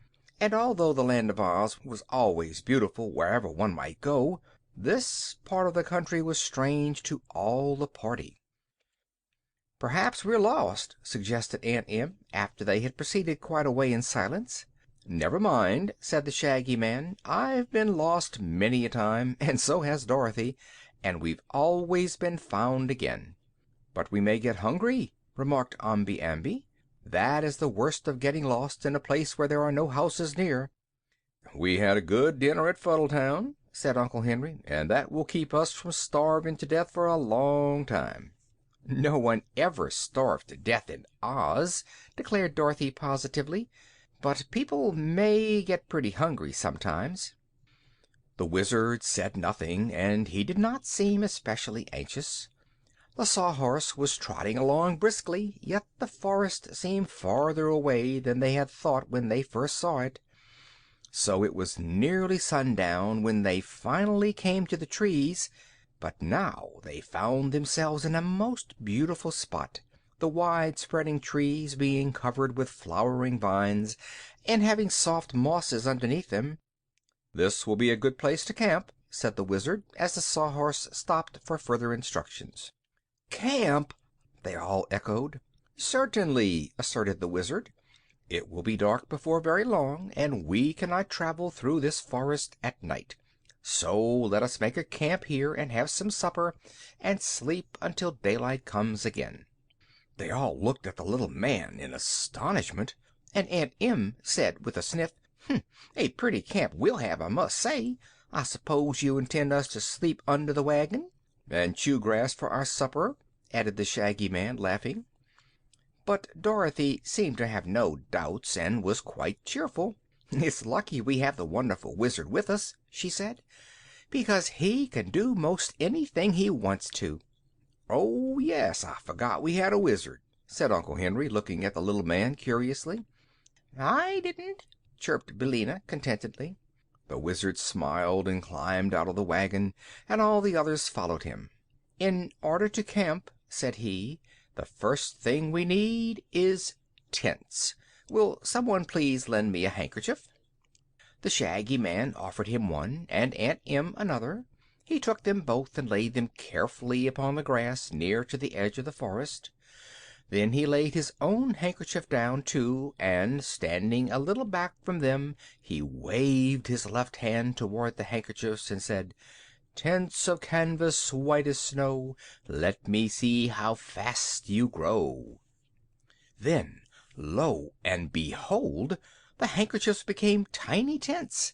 and although the Land of Oz was always beautiful wherever one might go, this part of the country was strange to all the party. "Perhaps we're lost," suggested Aunt Em, after they had proceeded quite a way in silence. "Never mind," said the Shaggy Man. "I've been lost many a time, and so has Dorothy, and we've always been found again." "But we may get hungry," remarked Omby Amby. "That is the worst of getting lost in a place where there are no houses near." "We had a good dinner at Fuddletown," said Uncle Henry, "and that will keep us from starving to death for a long time." "No one ever starved to death in Oz," declared Dorothy positively. "But people may get pretty hungry sometimes." The Wizard said nothing, and he did not seem especially anxious. The Sawhorse was trotting along briskly, yet the forest seemed farther away than they had thought when they first saw it. So it was nearly sundown when they finally came to the trees, but now they found themselves in a most beautiful spot, the wide spreading trees being covered with flowering vines and having soft mosses underneath them. "This will be a good place to camp," said the Wizard, as the Sawhorse stopped for further instructions. "Camp!" they all echoed. "Certainly," asserted the Wizard. "It will be dark before very long, and we cannot travel through this forest at night. So let us make a camp here and have some supper and sleep until daylight comes again." They all looked at the little man in astonishment, and Aunt Em said with a sniff, "A pretty camp we'll have, I must say. I suppose you intend us to sleep under the wagon?" "And chew grass for our supper," added the Shaggy Man, laughing. But Dorothy seemed to have no doubts, and was quite cheerful. "It's lucky we have the wonderful Wizard with us," she said, "because he can do most anything he wants to." "Oh, yes, I forgot we had a Wizard," said Uncle Henry, looking at the little man curiously. "I didn't," chirped Billina, contentedly. The Wizard smiled and climbed out of the wagon, and all the others followed him. "In order to camp," said he, "the first thing we need is tents. Will someone please lend me a handkerchief?" The Shaggy Man offered him one, and Aunt Em another. He took them both and laid them carefully upon the grass near to the edge of the forest. Then he laid his own handkerchief down, too, and, standing a little back from them, he waved his left hand toward the handkerchiefs and said, "Tents of canvas white as snow, let me see how fast you grow." Then, lo and behold, the handkerchiefs became tiny tents,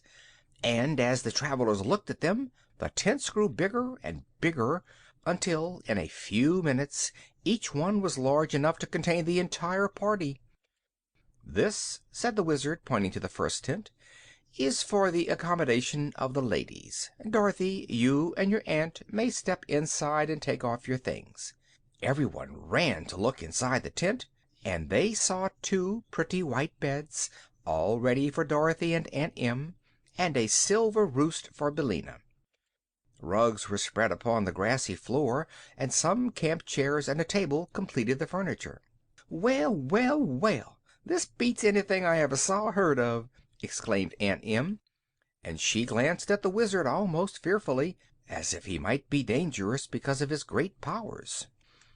and as the travelers looked at them the tents grew bigger and bigger, until in a few minutes each one was large enough to contain the entire party. "This," said the Wizard, pointing to the first tent, "is for the accommodation of the ladies. Dorothy, you and your aunt may step inside and take off your things." Everyone ran to look inside the tent, and they saw two pretty white beds, all ready for Dorothy and Aunt Em, and a silver roost for Billina. Rugs were spread upon the grassy floor, and some camp chairs and a table completed the furniture. "Well, well, well! This beats anything I ever saw or heard of!" exclaimed Aunt Em, and she glanced at the Wizard almost fearfully, as if he might be dangerous because of his great powers.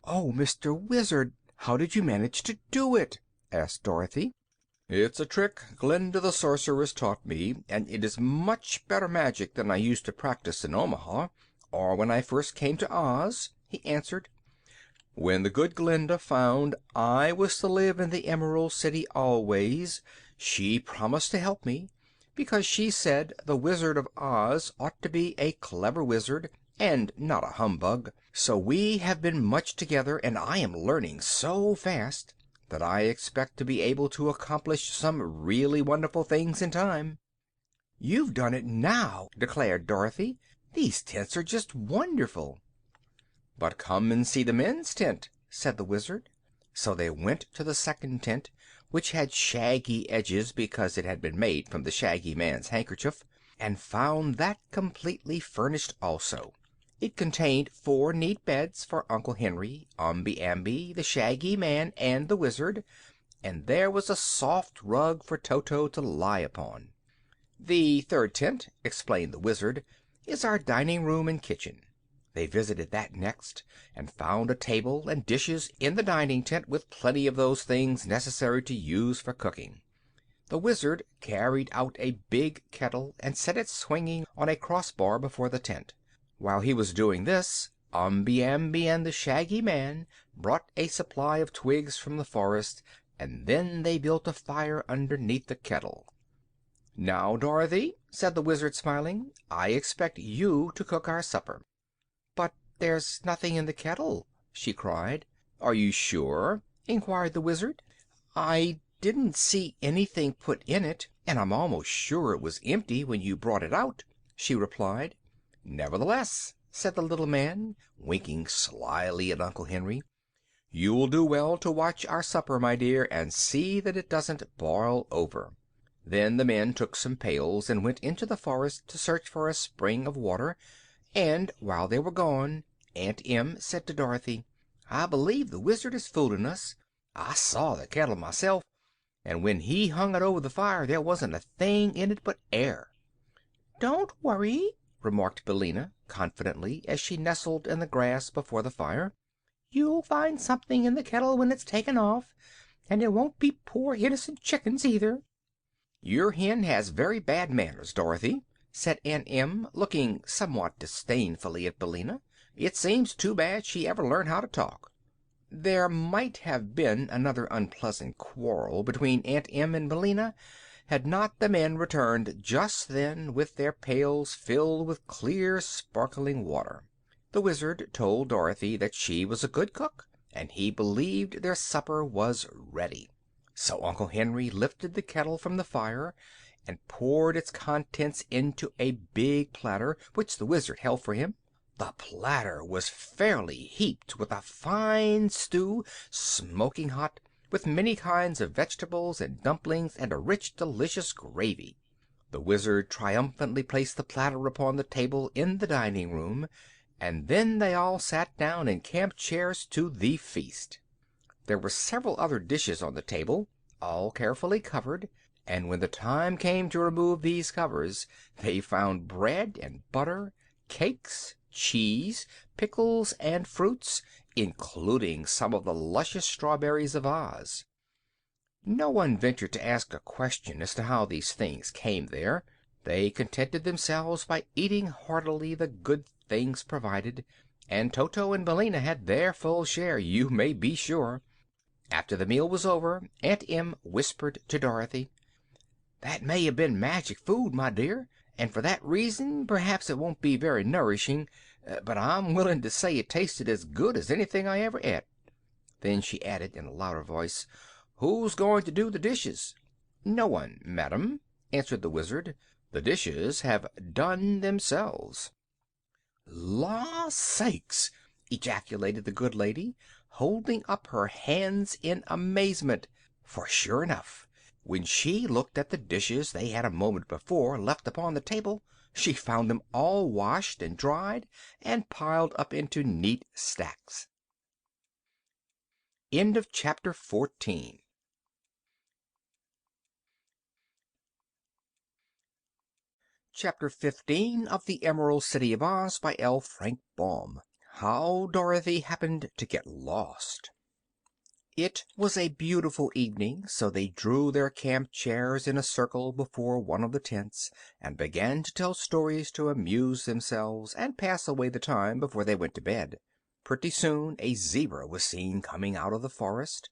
"Oh, Mr. Wizard, how did you manage to do it?" asked Dorothy. "It's a trick Glinda the Sorceress taught me, and it is much better magic than I used to practice in Omaha, or when I first came to Oz," he answered. When the good Glinda found I was to live in the Emerald City always, she promised to help me, because she said the Wizard of Oz ought to be a clever wizard and not a humbug. So we have been much together, and I am learning so fast that I expect to be able to accomplish some really wonderful things in time." "You've done it now," declared Dorothy. "These tents are just wonderful." "But come and see the men's tent," said the Wizard. So they went to the second tent, which had shaggy edges because it had been made from the Shaggy Man's handkerchief, and found that completely furnished also. It contained 4 neat beds for Uncle Henry, Omby Amby, the Shaggy Man, and the Wizard, and there was a soft rug for Toto to lie upon. "The third tent," explained the Wizard, "is our dining room and kitchen." They visited that next, and found a table and dishes in the dining tent, with plenty of those things necessary to use for cooking. The Wizard carried out a big kettle and set it swinging on a crossbar before the tent. While he was doing this, Omby Amby and the Shaggy Man brought a supply of twigs from the forest, and then they built a fire underneath the kettle. "Now, Dorothy," said the Wizard, smiling, "I expect you to cook our supper." "But there's nothing in the kettle," she cried. "Are you sure?" inquired the Wizard. "I didn't see anything put in it, and I'm almost sure it was empty when you brought it out," she replied. "Nevertheless," said the little man, winking slyly at Uncle Henry, "you'll do well to watch our supper, my dear, and see that it doesn't boil over." Then the men took some pails and went into the forest to search for a spring of water, and while they were gone Aunt Em said to Dorothy, "I believe the Wizard is fooling us. I saw the kettle myself, and when he hung it over the fire there wasn't a thing in it but air." "Don't worry," remarked Billina, confidently, as she nestled in the grass before the fire. "You'll find something in the kettle when it's taken off, and it won't be poor innocent chickens, either." "Your hen has very bad manners, Dorothy," said Aunt Em, looking somewhat disdainfully at Billina. "It seems too bad she ever learned how to talk." There might have been another unpleasant quarrel between Aunt Em and Billina had not the men returned just then with their pails filled with clear, sparkling water. The Wizard told Dorothy that she was a good cook, and he believed their supper was ready. So Uncle Henry lifted the kettle from the fire and poured its contents into a big platter, which the Wizard held for him. The platter was fairly heaped with a fine stew, smoking hot, with many kinds of vegetables and dumplings and a rich, delicious gravy. The Wizard triumphantly placed the platter upon the table in the dining room, and then they all sat down in camp chairs to the feast. There were several other dishes on the table, all carefully covered, and when the time came to remove these covers they found bread and butter, cakes, cheese, pickles, and fruits, including some of the luscious strawberries of Oz. No one ventured to ask a question as to how these things came there. They contented themselves by eating heartily the good things provided, and Toto and Billina had their full share, you may be sure. After the meal was over, Aunt Em whispered to Dorothy, "That may have been magic food, my dear, and for that reason perhaps it won't be very nourishing, but I'm willing to say it tasted as good as anything I ever ate." Then she added in a louder voice, "Who's going to do the dishes?" "No one, madam," answered the Wizard. "The dishes have done themselves." "La sakes!" ejaculated the good lady, holding up her hands in amazement, for sure enough, when she looked at the dishes they had a moment before left upon the table, she found them all washed and dried and piled up into neat stacks. Chapter 15 of the Emerald City of Oz by L. Frank Baum. How Dorothy Happened to Get Lost. It was a beautiful evening, so they drew their camp chairs in a circle before one of the tents and began to tell stories to amuse themselves and pass away the time before they went to bed. Pretty soon a zebra was seen coming out of the forest,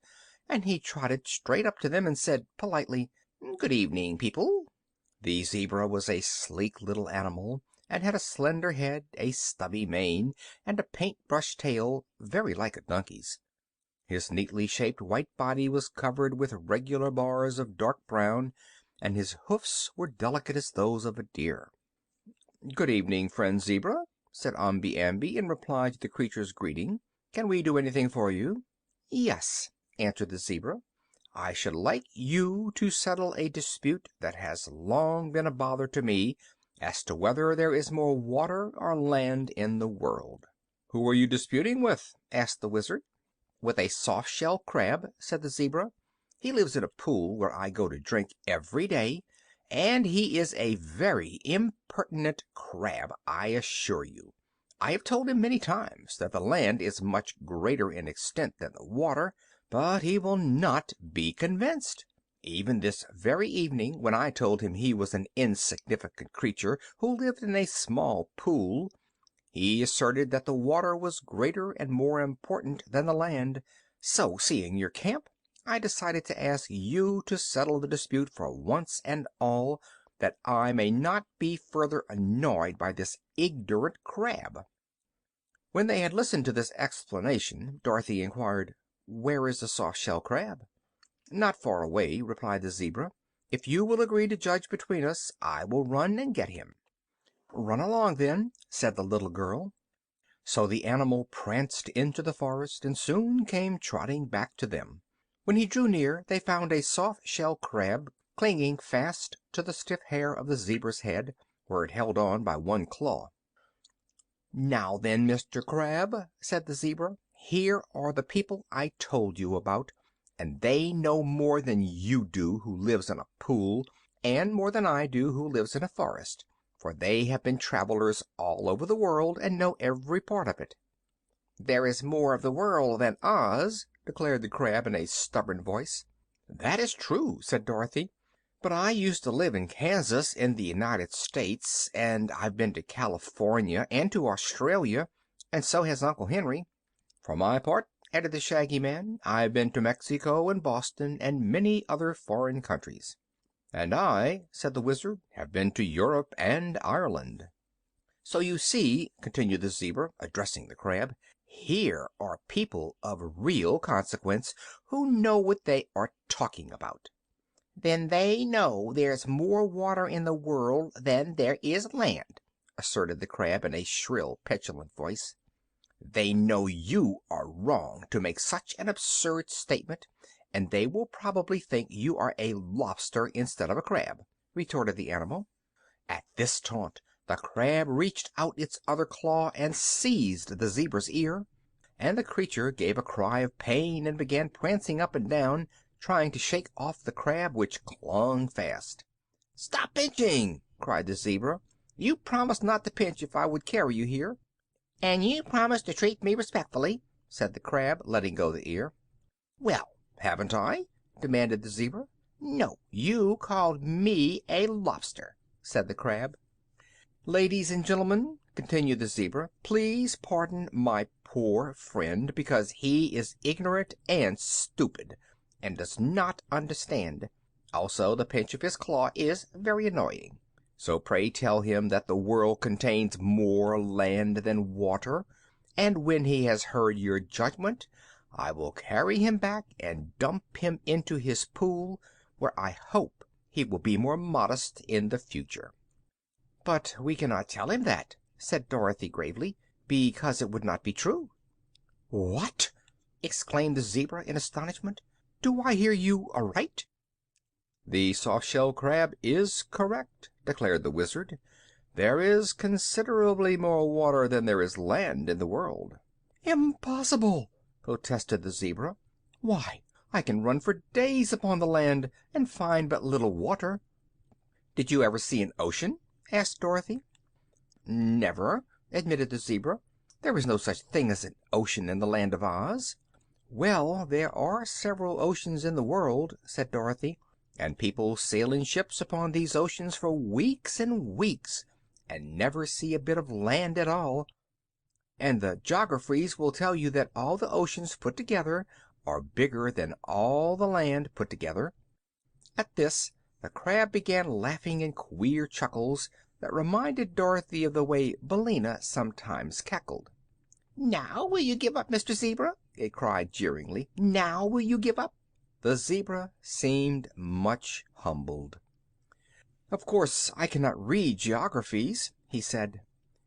and he trotted straight up to them and said politely, "Good evening, people." The zebra was a sleek little animal, and had a slender head, a stubby mane, and a paint-brush tail very like a donkey's. His neatly shaped white body was covered with regular bars of dark brown, and his hoofs were delicate as those of a deer. "Good evening, friend Zebra," said Omby Amby in reply to the creature's greeting. "Can we do anything for you?" "Yes," answered the zebra. "I should like you to settle a dispute that has long been a bother to me as to whether there is more water or land in the world." "Who are you disputing with?" asked the Wizard. "With a soft-shell crab," said the zebra. "He lives in a pool where I go to drink every day, and he is a very impertinent crab, I assure you. I have told him many times that the land is much greater in extent than the water, but he will not be convinced. Even this very evening, when I told him he was an insignificant creature who lived in a small pool, he asserted that the water was greater and more important than the land. So, seeing your camp, I decided to ask you to settle the dispute for once and all, that I may not be further annoyed by this ignorant crab." When they had listened to this explanation, Dorothy inquired, "Where is the soft-shell crab?" "Not far away," replied the zebra. "If you will agree to judge between us, I will run and get him." "Run along, then," said the little girl. So the animal pranced into the forest, and soon came trotting back to them. When he drew near, they found a soft-shell crab clinging fast to the stiff hair of the zebra's head, where it held on by one claw. "Now then, Mr. Crab," said the zebra, "here are the people I told you about, and they know more than you do, who lives in a pool, and more than I do, who lives in a forest, for they have been travelers all over the world and know every part of it." "There is more of the world than Oz," declared the crab in a stubborn voice. "That is true," said Dorothy, "but I used to live in Kansas, in the United States, and I've been to California and to Australia, and so has Uncle Henry." "For my part," added the Shaggy Man, "I've been to Mexico and Boston and many other foreign countries." "And I," said the Wizard, "have been to Europe and Ireland." "So you see," continued the zebra, addressing the crab, "here are people of real consequence, who know what they are talking about." "Then they know there's more water in the world than there is land," asserted the crab in a shrill, petulant voice. "They know you are wrong to make such an absurd statement, and they will probably think you are a lobster instead of a crab," retorted the animal. At this taunt the crab reached out its other claw and seized the zebra's ear, and the creature gave a cry of pain and began prancing up and down, trying to shake off the crab, which clung fast. "Stop pinching!" cried the zebra. "You promised not to pinch if I would carry you here." "And you promised to treat me respectfully," said the crab, letting go the ear. "Well, haven't I?" demanded the zebra. "No, you called me a lobster," said the crab. "Ladies and gentlemen," continued the zebra, "please pardon my poor friend, because he is ignorant and stupid, and does not understand. Also, the pinch of his claw is very annoying. So pray tell him that the world contains more land than water, and when he has heard your judgment, I will carry him back and dump him into his pool, where I hope he will be more modest in the future." "But we cannot tell him that," said Dorothy gravely, "because it would not be true." "What!" exclaimed the zebra in astonishment. "Do I hear you aright?" "The soft-shell crab is correct," declared the Wizard. "There is considerably more water than there is land in the world." "Impossible!" protested the zebra. "Why, I can run for days upon the land and find but little water." "Did you ever see an ocean?" asked Dorothy. "Never," admitted the zebra. "There is no such thing as an ocean in the Land of Oz." "Well, there are several oceans in the world," said Dorothy, "and people sail in ships upon these oceans for weeks and weeks, and never see a bit of land at all." And the geographers will tell you that all the oceans put together are bigger than all the land put together." At this, the crab began laughing in queer chuckles that reminded Dorothy of the way Billina sometimes cackled. "Now will you give up, Mr. Zebra?" it cried jeeringly. "Now will you give up?" The zebra seemed much humbled. "Of course I cannot read geographies," he said.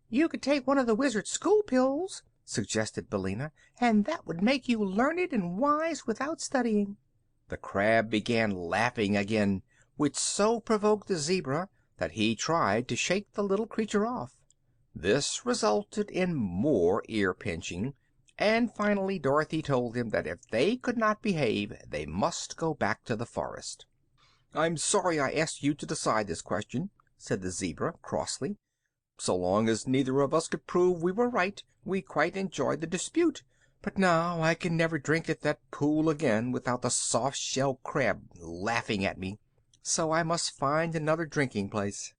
"You could take one of the Wizard's school pills," suggested Billina, "and that would make you learned and wise without studying." The crab began laughing again, which so provoked the zebra that he tried to shake the little creature off. This resulted in more ear pinching, and finally Dorothy told them that if they could not behave they must go back to the forest. "I'm sorry I asked you to decide this question," said the zebra crossly. "So long as neither of us could prove we were right, we quite enjoyed the dispute. But now I can never drink at that pool again without the soft-shell crab laughing at me. So I must find another drinking place."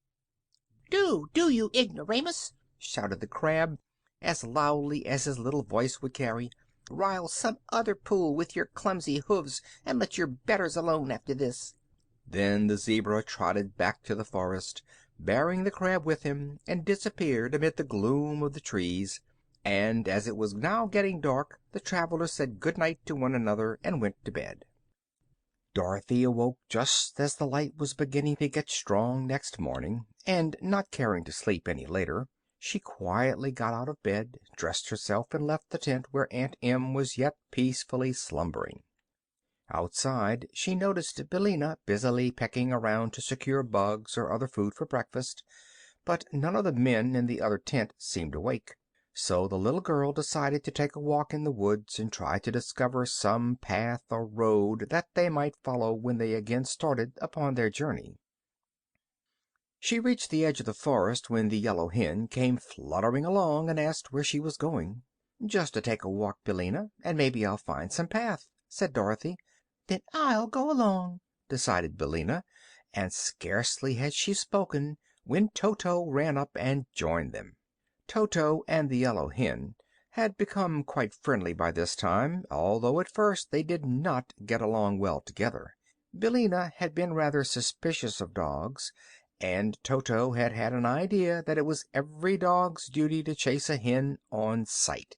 "Do, you ignoramus!" shouted the crab, as loudly as his little voice would carry. "Rile some other pool with your clumsy hoofs, and let your betters alone after this." Then the zebra trotted back to the forest, bearing the crab with him, and disappeared amid the gloom of the trees. And as it was now getting dark, the travelers said good night to one another and went to bed. Dorothy awoke just as the light was beginning to get strong next morning, and not caring to sleep any later, she quietly got out of bed, dressed herself, and left the tent where Aunt Em was yet peacefully slumbering. Outside she noticed Billina busily pecking around to secure bugs or other food for breakfast, but none of the men in the other tent seemed awake. So the little girl decided to take a walk in the woods and try to discover some path or road that they might follow when they again started upon their journey. She reached the edge of the forest when the yellow hen came fluttering along and asked where she was going. "Just to take a walk, Billina, and maybe I'll find some path," said Dorothy. "Then I'll go along," decided Billina, and scarcely had she spoken when Toto ran up and joined them. Toto and the yellow hen had become quite friendly by this time, although at first they did not get along well together. Billina had been rather suspicious of dogs, and Toto had had an idea that it was every dog's duty to chase a hen on sight.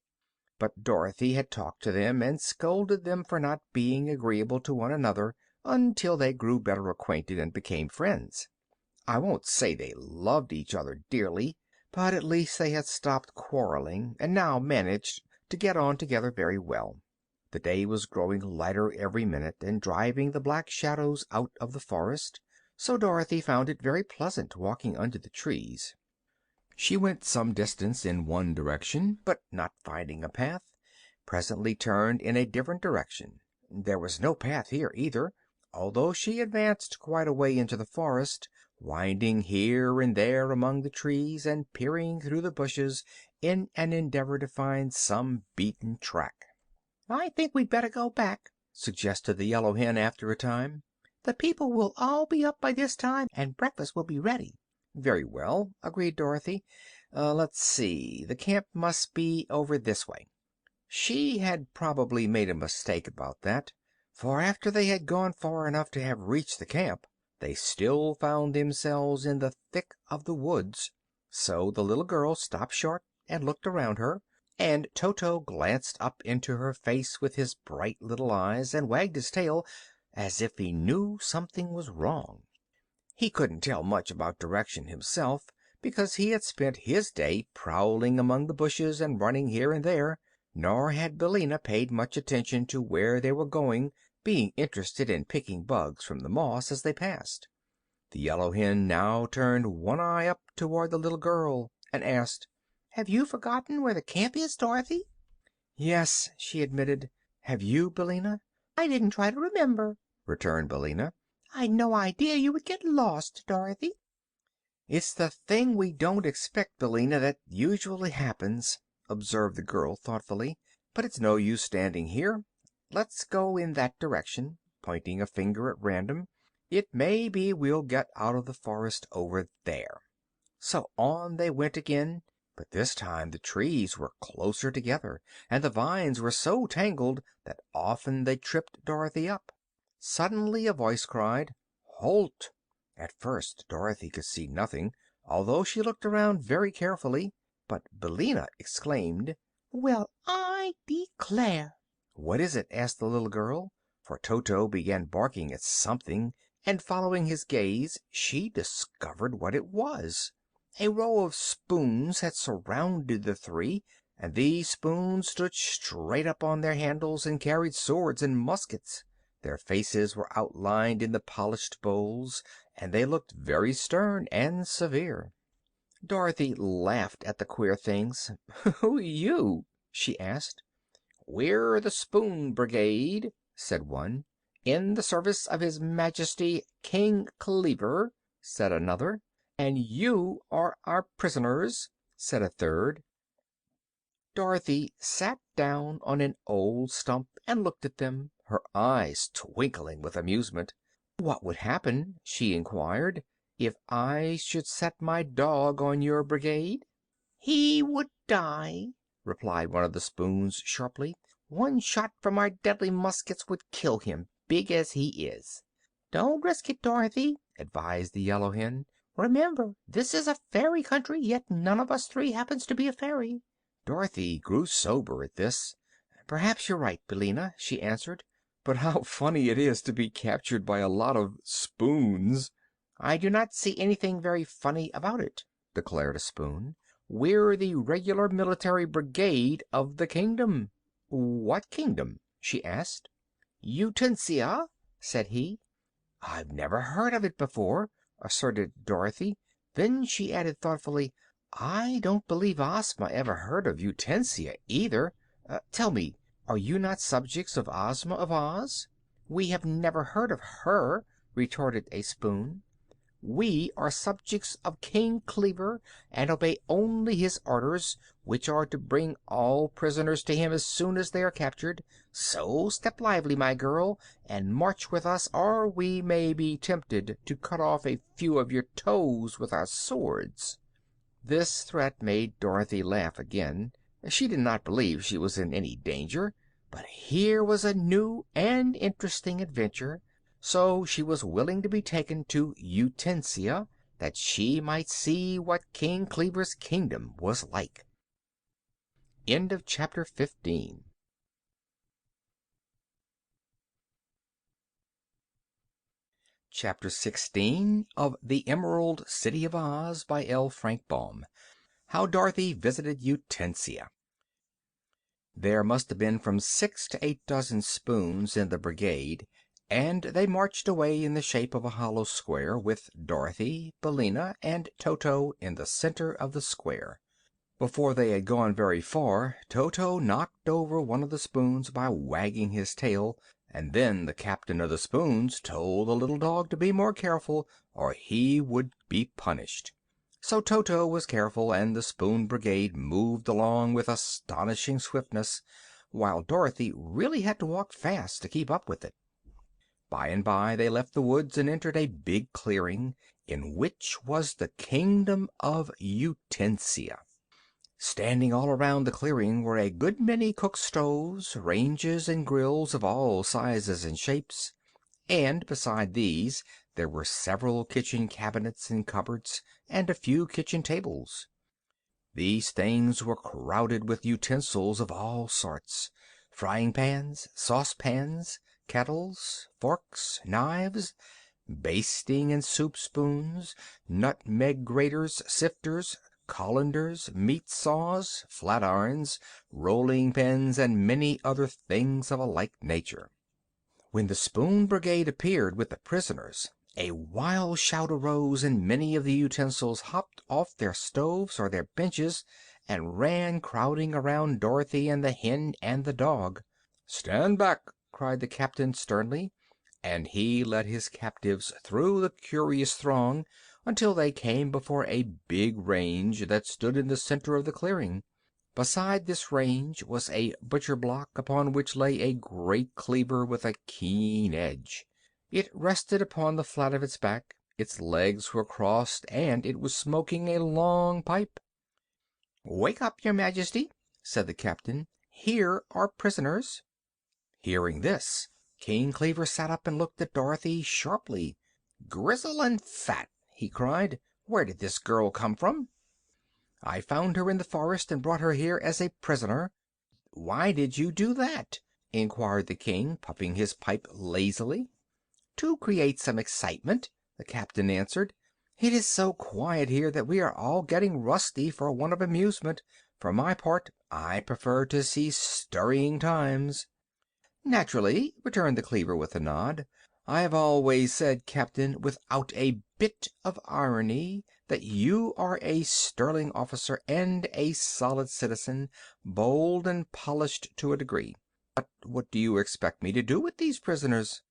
But Dorothy had talked to them and scolded them for not being agreeable to one another until they grew better acquainted and became friends. I won't say they loved each other dearly, but at least they had stopped quarreling and now managed to get on together very well. The day was growing lighter every minute and driving the black shadows out of the forest, so Dorothy found it very pleasant walking under the trees. She went some distance in one direction, but not finding a path, presently turned in a different direction. There was no path here either, although she advanced quite a way into the forest, winding here and there among the trees and peering through the bushes in an endeavor to find some beaten track. "I think we'd better go back," suggested the yellow hen after a time. "The people will all be up by this time, and breakfast will be ready." "Very well," agreed Dorothy. Let's see. The camp must be over this way." She had probably made a mistake about that, for after they had gone far enough to have reached the camp, they still found themselves in the thick of the woods. So the little girl stopped short and looked around her, and Toto glanced up into her face with his bright little eyes and wagged his tail as if he knew something was wrong. He couldn't tell much about direction himself, because he had spent his day prowling among the bushes and running here and there, nor had Billina paid much attention to where they were going, being interested in picking bugs from the moss as they passed. The yellow hen now turned one eye up toward the little girl and asked, "Have you forgotten where the camp is, Dorothy?" "Yes," she admitted. "Have you, Billina?" "I didn't try to remember," returned Billina. "I'd no idea you would get lost, Dorothy." "It's the thing we don't expect, Billina, that usually happens," observed the girl thoughtfully. "But it's no use standing here. Let's go in that direction," pointing a finger at random. "It may be we'll get out of the forest over there." So on they went again, But this time the trees were closer together, and the vines were so tangled that often they tripped Dorothy up. Suddenly a voice cried, "Halt!" At first Dorothy could see nothing, although she looked around very carefully. But Billina exclaimed, "Well, I declare!" "What is it?" asked the little girl, for Toto began barking at something, and following his gaze she discovered what it was. A row of spoons had surrounded the three, and these spoons stood straight up on their handles and carried swords and muskets. Their faces were outlined in the polished bowls, and they looked very stern and severe. Dorothy laughed at the queer things. "Who are you?" she asked. "We're the Spoon Brigade," said one. "In the service of his Majesty King Kleaver," said another. "And you are our prisoners," said a third. Dorothy sat down on an old stump and looked at them, her eyes twinkling with amusement. "What would happen," she inquired, "if I should set my dog on your brigade?" "He would die," replied one of the spoons sharply. "One shot from our deadly muskets would kill him, big as he is." "Don't risk it, Dorothy," advised the yellow hen. "Remember, this is a fairy country, yet none of us three happens to be a fairy." Dorothy grew sober at this. "Perhaps you're right, Billina," she answered. "But how funny it is to be captured by a lot of spoons!" "I do not see anything very funny about it," declared a spoon. "We're the regular military brigade of the kingdom." "What kingdom?" she asked. "Utensia," said he. "I've never heard of it before," asserted Dorothy. Then she added thoughtfully, "I don't believe Ozma ever heard of Utensia, either. Tell me, are you not subjects of Ozma of Oz?" "We have never heard of her," retorted a spoon. "We are subjects of King Kleaver, and obey only his orders, which are to bring all prisoners to him as soon as they are captured. So step lively, my girl, and march with us, or we may be tempted to cut off a few of your toes with our swords." This threat made Dorothy laugh again. She did not believe she was in any danger, but here was a new and interesting adventure, so she was willing to be taken to Utensia, that she might see what King Kleaver's kingdom was like. End of chapter 15. Chapter 16 of The Emerald City of Oz by L. Frank Baum. How Dorothy Visited Utensia. There must have been from 6 to 8 dozen spoons in the brigade, and they marched away in the shape of a hollow square, with Dorothy, Billina, and Toto in the center of the square. Before they had gone very far Toto knocked over one of the spoons by wagging his tail, and then the captain of the spoons told the little dog to be more careful or he would be punished. So Toto was careful, and the Spoon Brigade moved along with astonishing swiftness, while Dorothy really had to walk fast to keep up with it. By and by they left the woods and entered a big clearing, in which was the kingdom of Utensia. Standing all around the clearing were a good many cook stoves, ranges, and grills of all sizes and shapes, and beside these there were several kitchen cabinets and cupboards, and a few kitchen tables. These things were crowded with utensils of all sorts: frying pans, saucepans, kettles, forks, knives, basting and soup spoons, nutmeg graters, sifters, colanders, meat saws, flat irons, rolling pins, and many other things of a like nature. When the Spoon Brigade appeared with the prisoners, a wild shout arose, and many of the utensils hopped off their stoves or their benches and ran crowding around Dorothy and the hen and the dog. "Stand back!" cried the captain sternly, and he led his captives through the curious throng until they came before a big range that stood in the center of the clearing. Beside this range was a butcher block, upon which lay a great cleaver with a keen edge. It rested upon the flat of its back, its legs were crossed, and it was smoking a long pipe. "Wake up, your majesty," said the captain. "Here are prisoners." Hearing this, King Cleaver sat up and looked at Dorothy sharply. "Grizzle and fat!" he cried. "Where did this girl come from?" "I found her in the forest and brought her here as a prisoner." "Why did you do that?" inquired the king, puffing his pipe lazily. "To create some excitement," the captain answered. "It is so quiet here that we are all getting rusty for want of amusement. For my part, I prefer to see stirring times." "Naturally," returned the cleaver with a nod. "I have always said, Captain, without a bit of irony, that you are a sterling officer and a solid citizen, bold and polished to a degree. But what do you expect me to do with these prisoners?"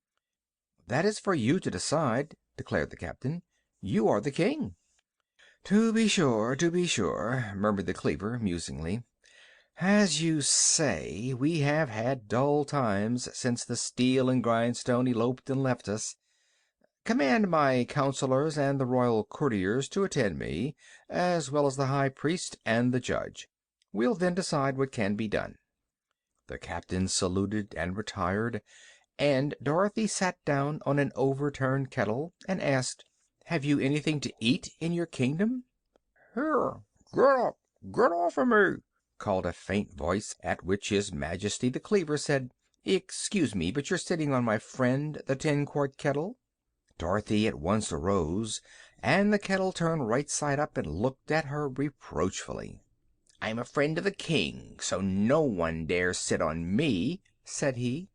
"That is for you to decide," declared the captain. "You are the king." To be sure," murmured the cleaver, musingly. "As you say, we have had dull times since the steel and grindstone eloped and left us. Command my counselors and the royal courtiers to attend me, as well as the high priest and the judge. We'll then decide what can be done." The captain saluted and retired, and Dorothy sat down on an overturned kettle and asked, "Have you anything to eat in your kingdom?" "Here, get off of me!" called a faint voice, at which his majesty the cleaver said, "Excuse me, but you're sitting on my friend, the tin-quart kettle." Dorothy at once arose, and the kettle turned right side up and looked at her reproachfully. "I'm a friend of the king, so no one dare sit on me," said he.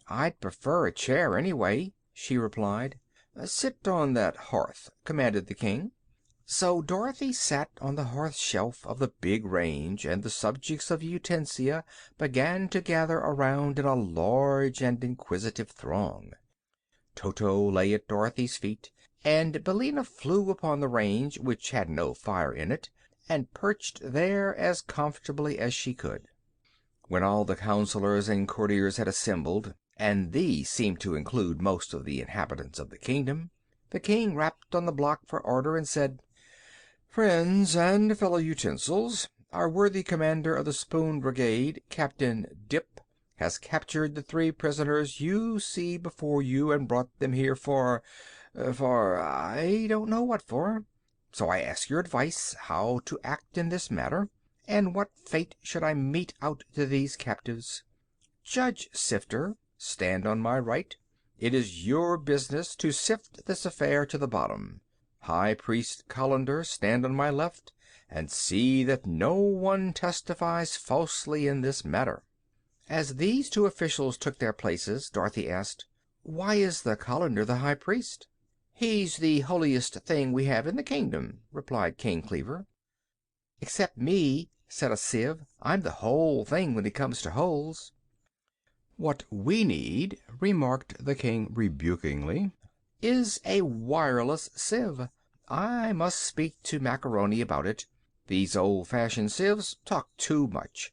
"I'd prefer a chair, anyway," she replied. "Sit on that hearth," commanded the king. So Dorothy sat on the hearth shelf of the big range, and the subjects of Utensia began to gather around in a large and inquisitive throng. Toto lay at Dorothy's feet, and Billina flew upon the range, which had no fire in it, and perched there as comfortably as she could. When all the counselors and courtiers had assembled, and these seemed to include most of the inhabitants of the kingdom, the king rapped on the block for order and said, "Friends and fellow utensils, our worthy commander of the Spoon Brigade, Captain Dip, has captured the 3 prisoners you see before you and brought them here for I don't know what for. So I ask your advice how to act in this matter, and what fate should I mete out to these captives. Judge Sifter, stand on my right. It is your business to sift this affair to the bottom. High Priest Calendar, stand on my left, and see that no one testifies falsely in this matter." As these 2 officials took their places, Dorothy asked, "Why is the Calendar the High Priest?" "He's the holiest thing we have in the kingdom," replied King Cleaver. "Except me," said a sieve. "I'm the whole thing when it comes to holes." "What we need," remarked the king rebukingly, "is a wireless sieve. I must speak to Macaroni about it. These old-fashioned sieves talk too much.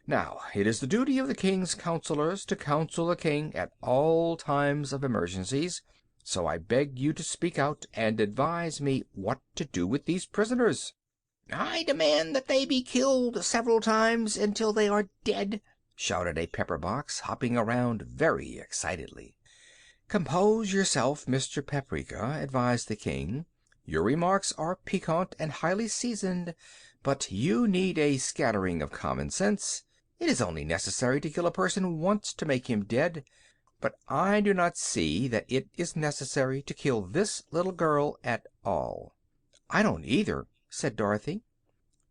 Now, it is the duty of the king's counselors to counsel the king at all times of emergencies, so I beg you to speak out and advise me what to do with these prisoners." "I demand that they be killed several times until they are dead," shouted a pepper box, hopping around very excitedly. "Compose yourself, Mr. Paprika," advised the king. "Your remarks are piquant and highly seasoned, but you need a scattering of common sense. It is only necessary to kill a person once to make him dead, but I do not see that it is necessary to kill this little girl at all." "I don't either," said Dorothy.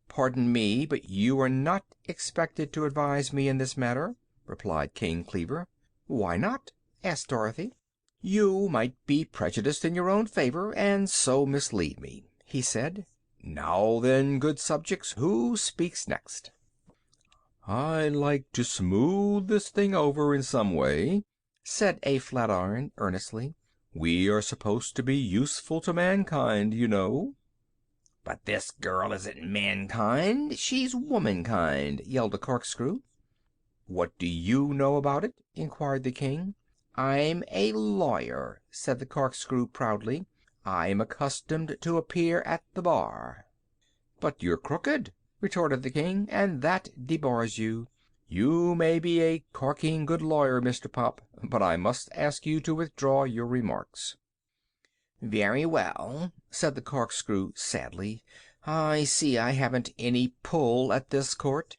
"Pardon me, but you are not expected to advise me in this matter," replied King Cleaver. "Why not?" asked Dorothy. "You might be prejudiced in your own favor, and so mislead me," he said. "Now then, good subjects, who speaks next?" "I'd like to smooth this thing over in some way," said a flatiron, earnestly. "We are supposed to be useful to mankind, you know." "But this girl isn't mankind, she's womankind," yelled a corkscrew. "What do you know about it?" inquired the king. "I'm a lawyer," said the corkscrew proudly. "I'm accustomed to appear at the bar." "But you're crooked," retorted the king, "and that debars you. You may be a corking good lawyer, Mr. Pop, but I must ask you to withdraw your remarks." "Very well," said the corkscrew sadly. "I see I haven't any pull at this court."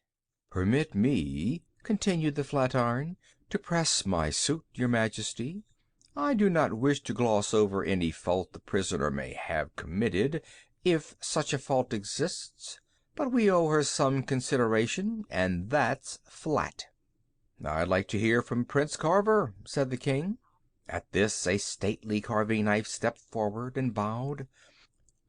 "Permit me," continued the flatiron, "to press my suit, your majesty. I do not wish to gloss over any fault the prisoner may have committed, if such a fault exists, but we owe her some consideration, and that's flat." "I'd like to hear from Prince Carver," said the king. At this a stately carving knife stepped forward and bowed.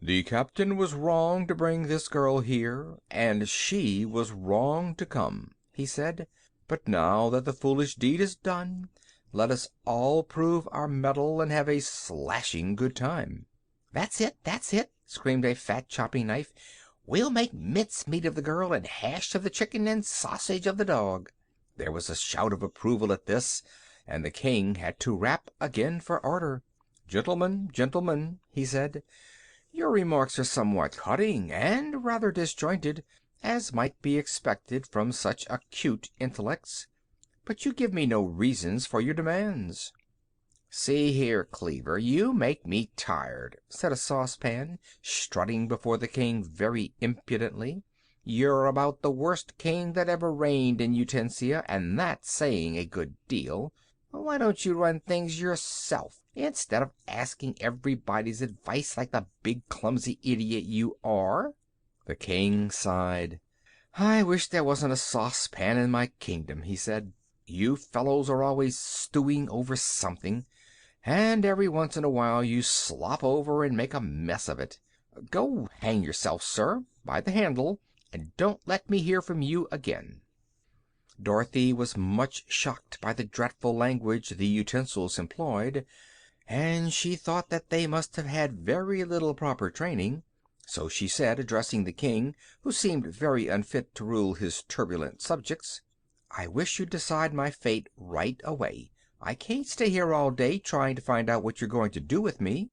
"The captain was wrong to bring this girl here, and she was wrong to come," he said. "But now that the foolish deed is done, let us all prove our mettle and have a slashing good time." "That's it, that's it!" screamed a fat chopping knife. "We'll make mincemeat of the girl, and hash of the chicken, and sausage of the dog." There was a shout of approval at this, and the king had to rap again for order. "Gentlemen, gentlemen," he said, "your remarks are somewhat cutting and rather disjointed, as might be expected from such acute intellects. But you give me no reasons for your demands." "See here, Cleaver, you make me tired," said a saucepan, strutting before the king very impudently. "You're about the worst king that ever reigned in Utensia, and that's saying a good deal. Why don't you run things yourself, instead of asking everybody's advice like the big clumsy idiot you are?" The king sighed. "I wish there wasn't a saucepan in my kingdom," he said. "You fellows are always stewing over something, and every once in a while you slop over and make a mess of it. Go hang yourself, sir, by the handle, and don't let me hear from you again." Dorothy was much shocked by the dreadful language the utensils employed, and she thought that they must have had very little proper training. So she said, addressing the king, who seemed very unfit to rule his turbulent subjects, "I wish you'd decide my fate right away. I can't stay here all day trying to find out what you're going to do with me.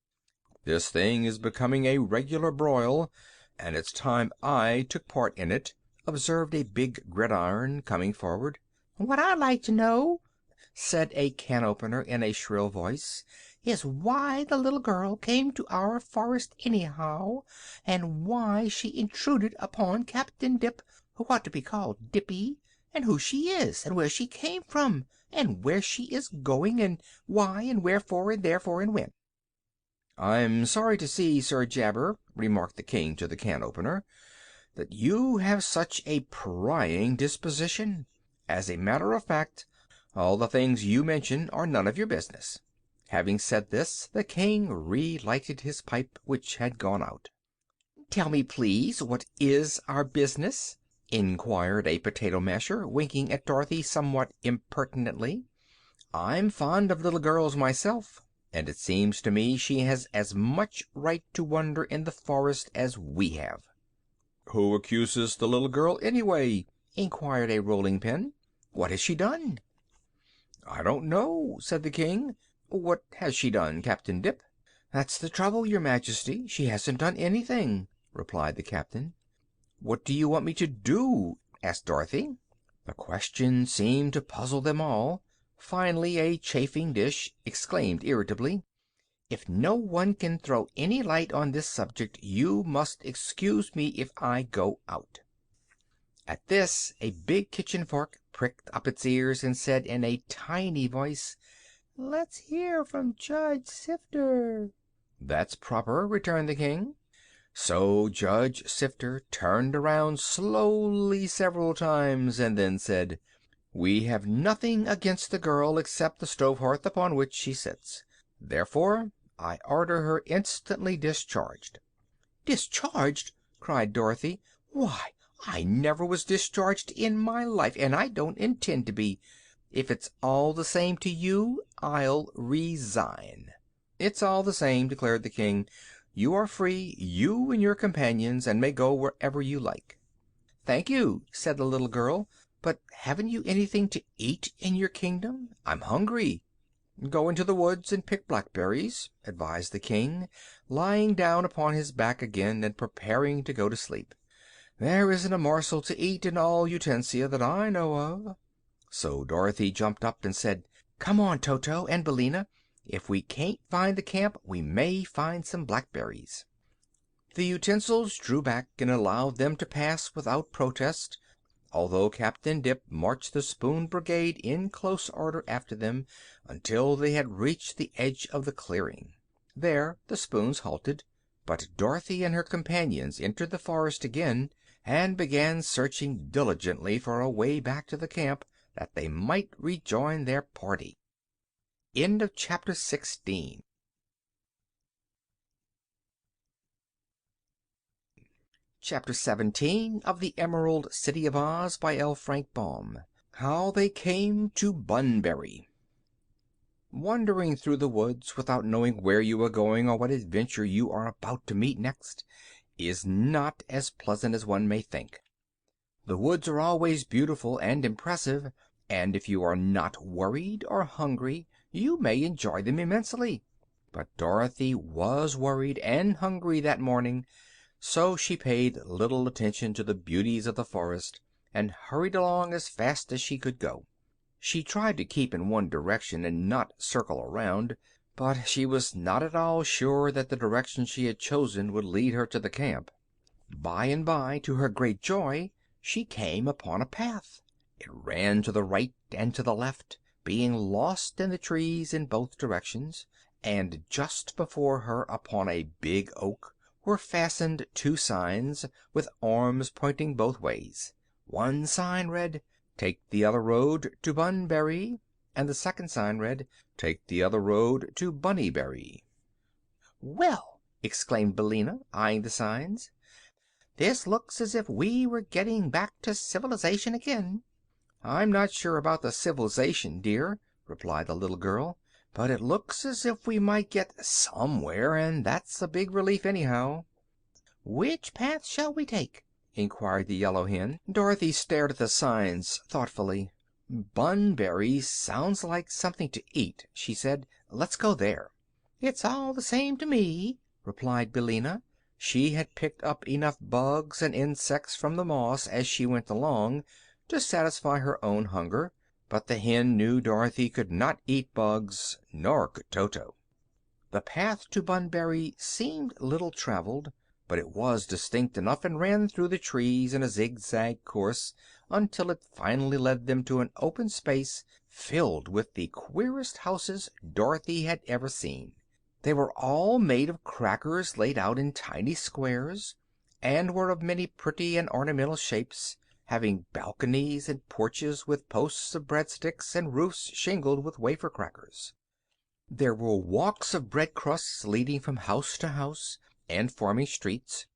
This thing is becoming a regular broil, and it's time I took part in it," observed a big gridiron, coming forward. "What I'd like to know," said a can opener in a shrill voice, "is why the little girl came to our forest anyhow, and why she intruded upon Captain Dip, who ought to be called Dippy, and who she is, and where she came from, and where she is going, and why, and wherefore, and therefore, and when." "I'm sorry to see, Sir Jabber," remarked the king to the can opener, "that you have such a prying disposition. As a matter of fact, all the things you mention are none of your business." Having said this, the king relighted his pipe, which had gone out. "Tell me, please, what is our business?" inquired a potato masher, winking at Dorothy somewhat impertinently. "I'm fond of little girls myself, and it seems to me she has as much right to wander in the forest as we have." "Who accuses the little girl, anyway?" inquired a rolling pin. "What has she done?" "I don't know," said the king. "What has she done, Captain Dip?" "That's the trouble, your majesty. She hasn't done anything," replied the captain. "What do you want me to do?" asked Dorothy. The question seemed to puzzle them all. Finally a chafing dish exclaimed irritably, "If no one can throw any light on this subject, you must excuse me if I go out." At this a big kitchen fork pricked up its ears and said in a tiny voice, "Let's hear from Judge Sifter." "That's proper," returned the king. So Judge Sifter turned around slowly several times and then said, "We have nothing against the girl except the stove hearth upon which she sits. Therefore I order her instantly discharged." "Discharged!" cried Dorothy. "Why, I never was discharged in my life, and I don't intend to be. If it's all the same to you, I'll resign." "It's all the same," declared the king. "You are free, you and your companions, and may go wherever you like." "Thank you," said the little girl, "but haven't you anything to eat in your kingdom? I'm hungry." "Go into the woods and pick blackberries," advised the king, lying down upon his back again and preparing to go to sleep. There isn't a morsel to eat in all Utensia that I know of." So Dorothy jumped up and said, "Come on, Toto and Billina. If we can't find the camp, we may find some blackberries." The utensils drew back and allowed them to pass without protest, although Captain Dip marched the Spoon Brigade in close order after them until they had reached the edge of the clearing. There the spoons halted, but Dorothy and her companions entered the forest again and began searching diligently for a way back to the camp, that they might rejoin their party. End of chapter 16. Chapter 17 of the Emerald City of Oz by L. Frank Baum. How They Came to Bunbury. Wandering through the woods without knowing where you are going or what adventure you are about to meet next is not as pleasant as one may think. The woods are always beautiful and impressive, and if you are not worried or hungry, you may enjoy them immensely. But Dorothy was worried and hungry that morning, so she paid little attention to the beauties of the forest and hurried along as fast as she could go. She tried to keep in one direction and not circle around, but she was not at all sure that the direction she had chosen would lead her to the camp. By and by, to her great joy, she came upon a path. It ran to the right and to the left, being lost in the trees in both directions, and just before her, upon a big oak, were fastened two signs, with arms pointing both ways. One sign read, "Take the other road to Bunbury," and the second sign read, "Take the other road to Bunnybury." "Well," exclaimed Billina, eyeing the signs, "this looks as if we were getting back to civilization again." "I'm not sure about the civilization, dear," replied the little girl, "but it looks as if we might get somewhere, and that's a big relief, anyhow." "Which path shall we take?" inquired the yellow hen. Dorothy stared at the signs thoughtfully. "Bunbury sounds like something to eat," she said. "Let's go there." "It's all the same to me," replied Billina. She had picked up enough bugs and insects from the moss as she went along to satisfy her own hunger, but the hen knew Dorothy could not eat bugs, nor could Toto. The path to Bunbury seemed little traveled, but it was distinct enough and ran through the trees in a zigzag course until it finally led them to an open space filled with the queerest houses Dorothy had ever seen. They were all made of crackers laid out in tiny squares, and were of many pretty and ornamental shapes, having balconies and porches with posts of breadsticks and roofs shingled with wafer crackers. There were walks of bread crusts leading from house to house and forming streets,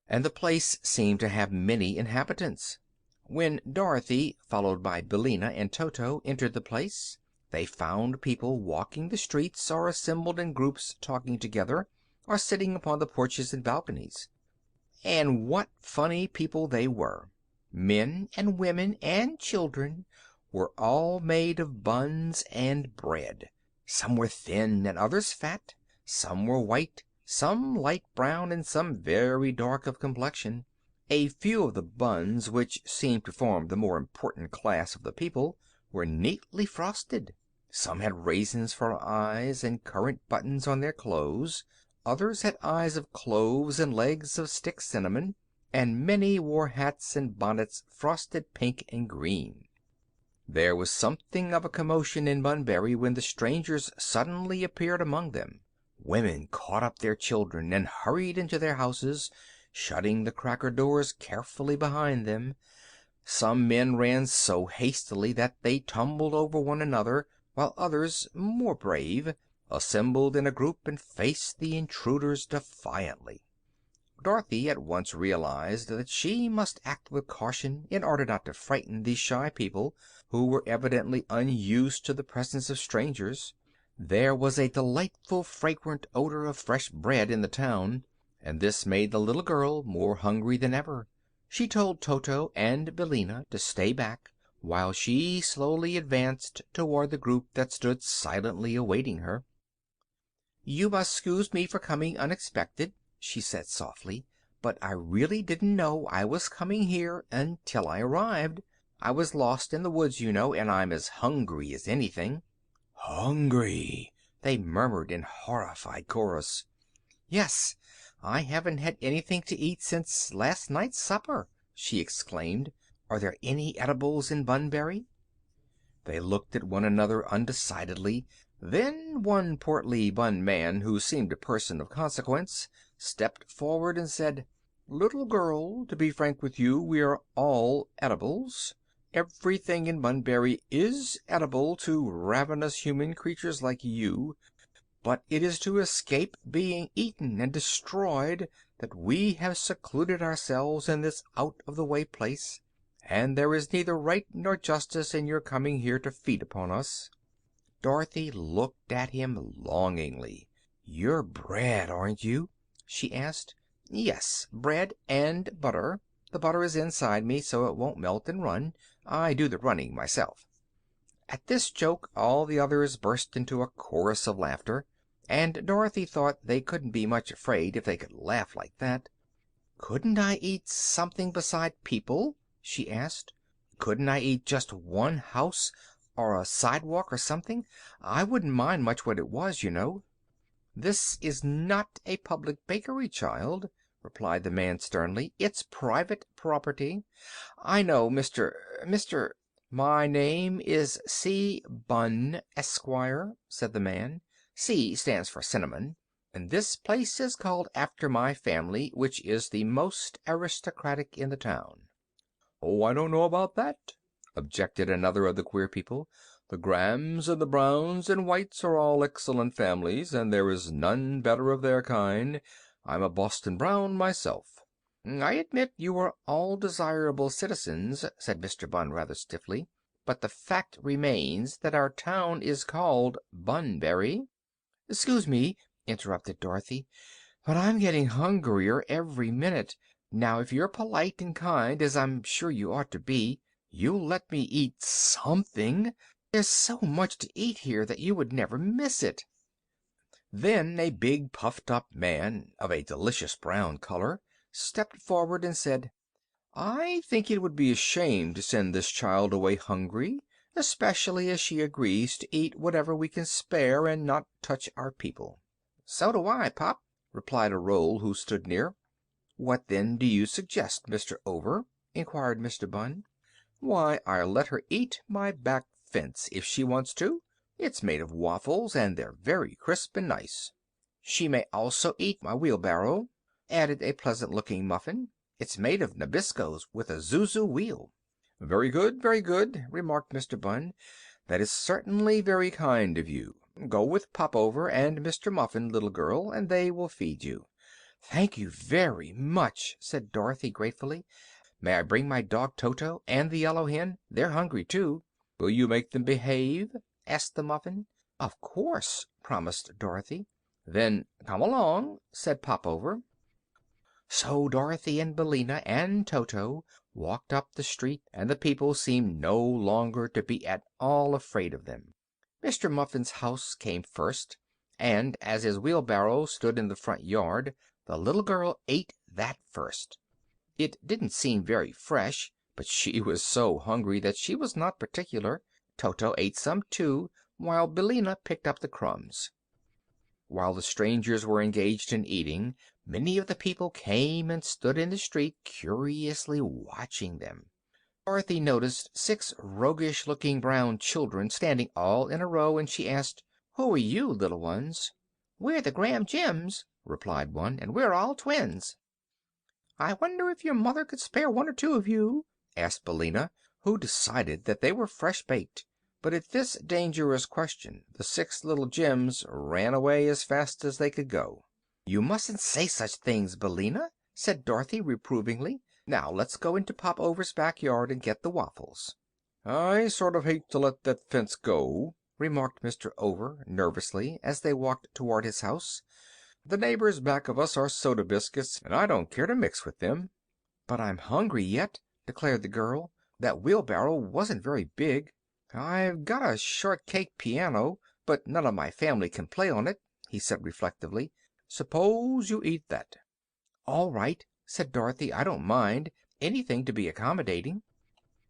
and the place seemed to have many inhabitants. When Dorothy, followed by Billina and Toto, entered the place, they found people walking the streets, or assembled in groups talking together, or sitting upon the porches and balconies. And what funny people they were! Men and women and children were all made of buns and bread. Some were thin and others fat. Some were white, some light brown, and some very dark of complexion. A few of the buns, which seemed to form the more important class of the people, were neatly frosted. Some had raisins for eyes and currant buttons on their clothes. Others had eyes of cloves and legs of stick cinnamon, and many wore hats and bonnets frosted pink and green. There was something of a commotion in Bunbury when the strangers suddenly appeared among them. Women caught up their children and hurried into their houses, shutting the cracker doors carefully behind them. Some men ran so hastily that they tumbled over one another, while others, more brave, assembled in a group and faced the intruders defiantly. Dorothy at once realized that she must act with caution in order not to frighten these shy people, who were evidently unused to the presence of strangers. There was a delightful fragrant odor of fresh bread in the town, and this made the little girl more hungry than ever. She told Toto and Billina to stay back, while she slowly advanced toward the group that stood silently awaiting her. "You must 'scuse me for coming unexpected," she said softly, but I really didn't know I was coming here until I arrived. I was lost in the woods, you know, and I'm as hungry as anything." Hungry, they murmured in horrified chorus. "Yes, I haven't had anything to eat since last night's supper," she exclaimed. "Are there any edibles in Bunbury?" They looked at one another undecidedly. Then one portly Bun man, who seemed a person of consequence, stepped forward and said, "Little girl, to be frank with you, we are all edibles. Everything in Bunbury is edible to ravenous human creatures like you. But it is to escape being eaten and destroyed that we have secluded ourselves in this out-of-the-way place, and there is neither right nor justice in your coming here to feed upon us." Dorothy looked at him longingly. "You're bread, aren't you?" she asked. "Yes, bread and butter. The butter is inside me, so it won't melt and run. I do the running myself." At this joke all the others burst into a chorus of laughter, and Dorothy thought they couldn't be much afraid if they could laugh like that. "Couldn't I eat something beside people?" she asked. "Couldn't I eat just one house, or a sidewalk, or something? I wouldn't mind much what it was, you know." "This is not a public bakery, child," replied the man sternly. "It's private property. I know Mr. "My name is C. Bunn, Esquire," said the man. "C stands for cinnamon. And this place is called after my family, which is the most aristocratic in the town." "Oh, I don't know about that," objected another of the queer people. "The Grahams and the Browns and Whites are all excellent families, and there is none better of their kind. I'm a Boston Brown myself." "I admit you are all desirable citizens," said Mr. Bunn rather stiffly, "but the fact remains that our town is called Bunbury." "Excuse me," interrupted Dorothy, "but I'm getting hungrier every minute. Now, if you're polite and kind, as I'm sure you ought to be, you'll let me eat something. There's so much to eat here that you would never miss it." Then a big puffed up man, of a delicious brown color, stepped forward and said, "I think it would be a shame to send this child away hungry, especially as she agrees to eat whatever we can spare and not touch our people." "So do I, Pop," replied a roll who stood near. "What then do you suggest, Mr. Over?" inquired Mr. Bunn. "Why, I'll let her eat my back fence if she wants to. It's made of waffles, and they're very crisp and nice." "She may also eat my wheelbarrow," added a pleasant-looking muffin. "It's made of Nabiscos with a zuzu wheel." Very good," remarked Mr. Bunn. "That is certainly very kind of you. Go with Popover and Mr. Muffin, little girl, and they will feed you." "Thank you very much," said Dorothy gratefully. "May I bring my dog Toto and the yellow hen? They're hungry, too." "Will you make them behave?" asked the Muffin. "Of course," promised Dorothy. "Then come along," said Popover. So Dorothy and Billina and Toto walked up the street, and the people seemed no longer to be at all afraid of them. Mr. Muffin's house came first, and as his wheelbarrow stood in the front yard, the little girl ate that first. It didn't seem very fresh, but she was so hungry that she was not particular. Toto ate some too, while Billina picked up the crumbs. While the strangers were engaged in eating, many of the people came and stood in the street curiously watching them. Dorothy noticed 6 roguish-looking brown children standing all in a row, and she asked, "Who are you, little ones?" "We're the Graham Gems," replied one, "and we're all twins." "I wonder if your mother could spare one or two of you?" asked Billina, who decided that they were fresh baked. But at this dangerous question the 6 little gems ran away as fast as they could go. "You mustn't say such things, Billina," said Dorothy reprovingly. "Now let's go into Pop Over's back yard and get the waffles." "I sort of hate to let that fence go," remarked Mr. Over nervously as they walked toward his house. "The neighbors back of us are soda biscuits, and I don't care to mix with them." "But I'm hungry yet," declared the girl. "That wheelbarrow wasn't very big." "I've got a shortcake piano, but none of my family can play on it," he said reflectively. "Suppose you eat that." "All right," said Dorothy. "I don't mind. Anything to be accommodating."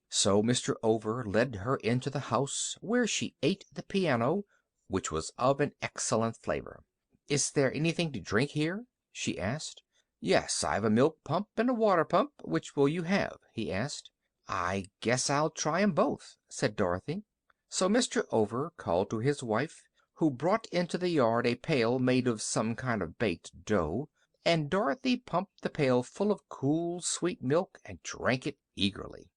So Mr. Over led her into the house, where she ate the piano, which was of an excellent flavor. "Is there anything to drink here?" she asked. "Yes, I've a milk pump and a water pump. Which will you have?" he asked. "I guess I'll try 'em both," said Dorothy. So Mr. Over called to his wife, who brought into the yard a pail made of some kind of baked dough, and Dorothy pumped the pail full of cool, sweet milk and drank it eagerly.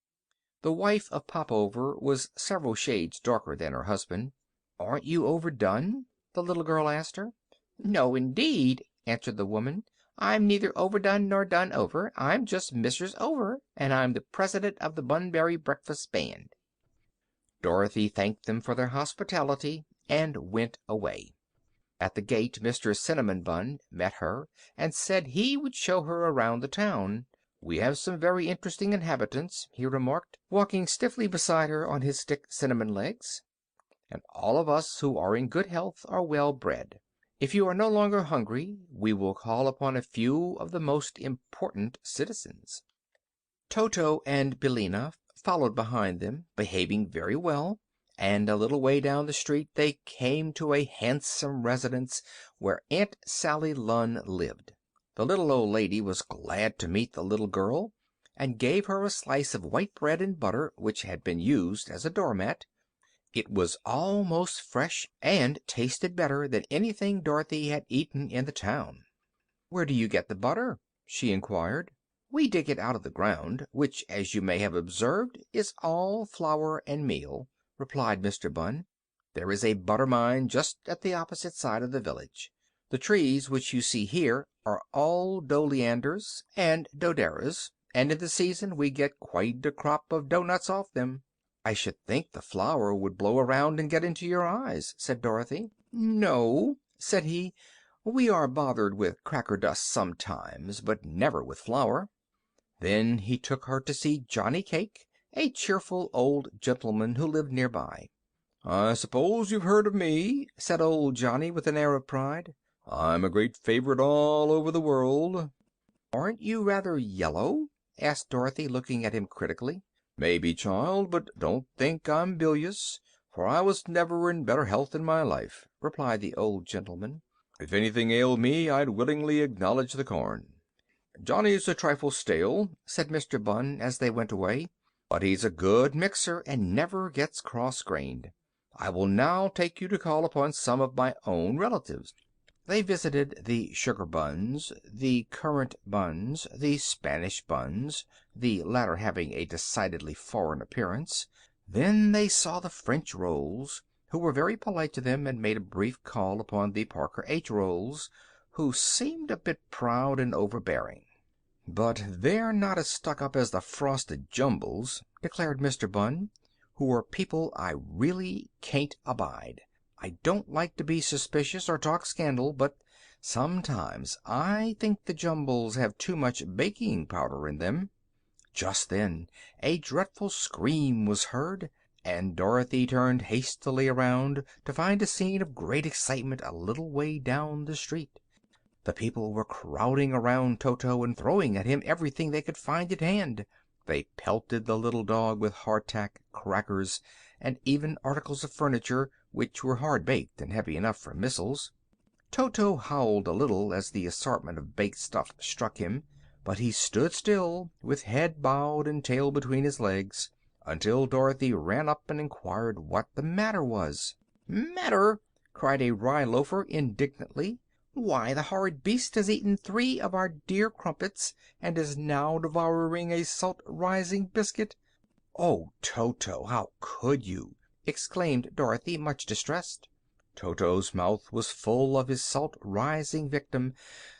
The wife of Pop Over was several shades darker than her husband. "Aren't you overdone?" the little girl asked her. "No, indeed," answered the woman. "I'm neither overdone nor done over. I'm just Mrs. Over, and I'm the president of the Bunbury Breakfast Band." Dorothy thanked them for their hospitality and went away. At the gate Mr. Cinnamon Bun met her and said he would show her around the town. "We have some very interesting inhabitants," he remarked, walking stiffly beside her on his stick cinnamon legs, "and all of us who are in good health are well bred. If you are no longer hungry, we will call upon a few of the most important citizens." Toto and Billina followed behind them, behaving very well, and a little way down the street they came to a handsome residence where Aunt Sally Lunn lived. The little old lady was glad to meet the little girl, and gave her a slice of white bread and butter which had been used as a doormat. It was almost fresh, and tasted better than anything Dorothy had eaten in the town. "Where do you get the butter?" she inquired. "We dig it out of the ground, which, as you may have observed, is all flour and meal," replied Mr. Bunn. "There is a butter mine just at the opposite side of the village. The trees which you see here are all doughleanders and doughderas, and in the season we get quite a crop of doughnuts off them." "I should think the flour would blow around and get into your eyes," said Dorothy. "No," said he. "We are bothered with cracker dust sometimes, but never with flour." Then he took her to see Johnny Cake, a cheerful old gentleman who lived near by. "I suppose you've heard of me," said old Johnny, with an air of pride. "I'm a great favorite all over the world." "Aren't you rather yellow?" asked Dorothy, looking at him critically. "Maybe, child, but don't think I'm bilious, for I was never in better health in my life," replied the old gentleman. "If anything ailed me, I'd willingly acknowledge the corn." "Johnny's a trifle stale," said Mr. Bunn, as they went away, "but he's a good mixer and never gets cross-grained. I will now take you to call upon some of my own relatives." They visited the Sugar Buns, the Currant Buns, the Spanish Buns, the latter having a decidedly foreign appearance. Then they saw the French Rolls, who were very polite to them, and made a brief call upon the Parker H. Rolls, who seemed a bit proud and overbearing. "But they're not as stuck up as the Frosted Jumbles," declared Mr. Bunn, "who are people I really can't abide. I don't like to be suspicious or talk scandal, but sometimes I think the Jumbles have too much baking powder in them." Just then a dreadful scream was heard, and Dorothy turned hastily around to find a scene of great excitement a little way down the street. The people were crowding around Toto and throwing at him everything they could find at hand. They pelted the little dog with hardtack, crackers, and even articles of furniture which were hard baked and heavy enough for missiles. Toto howled a little as the assortment of baked stuff struck him, but he stood still, with head bowed and tail between his legs, until Dorothy ran up and inquired what the matter was. "Matter!" cried a rye loafer indignantly. "Why, the horrid beast has eaten 3 of our dear crumpets, and is now devouring a salt rising biscuit." "Oh, Toto, how could you!" exclaimed Dorothy, much distressed. Toto's mouth was full of his salt rising victim,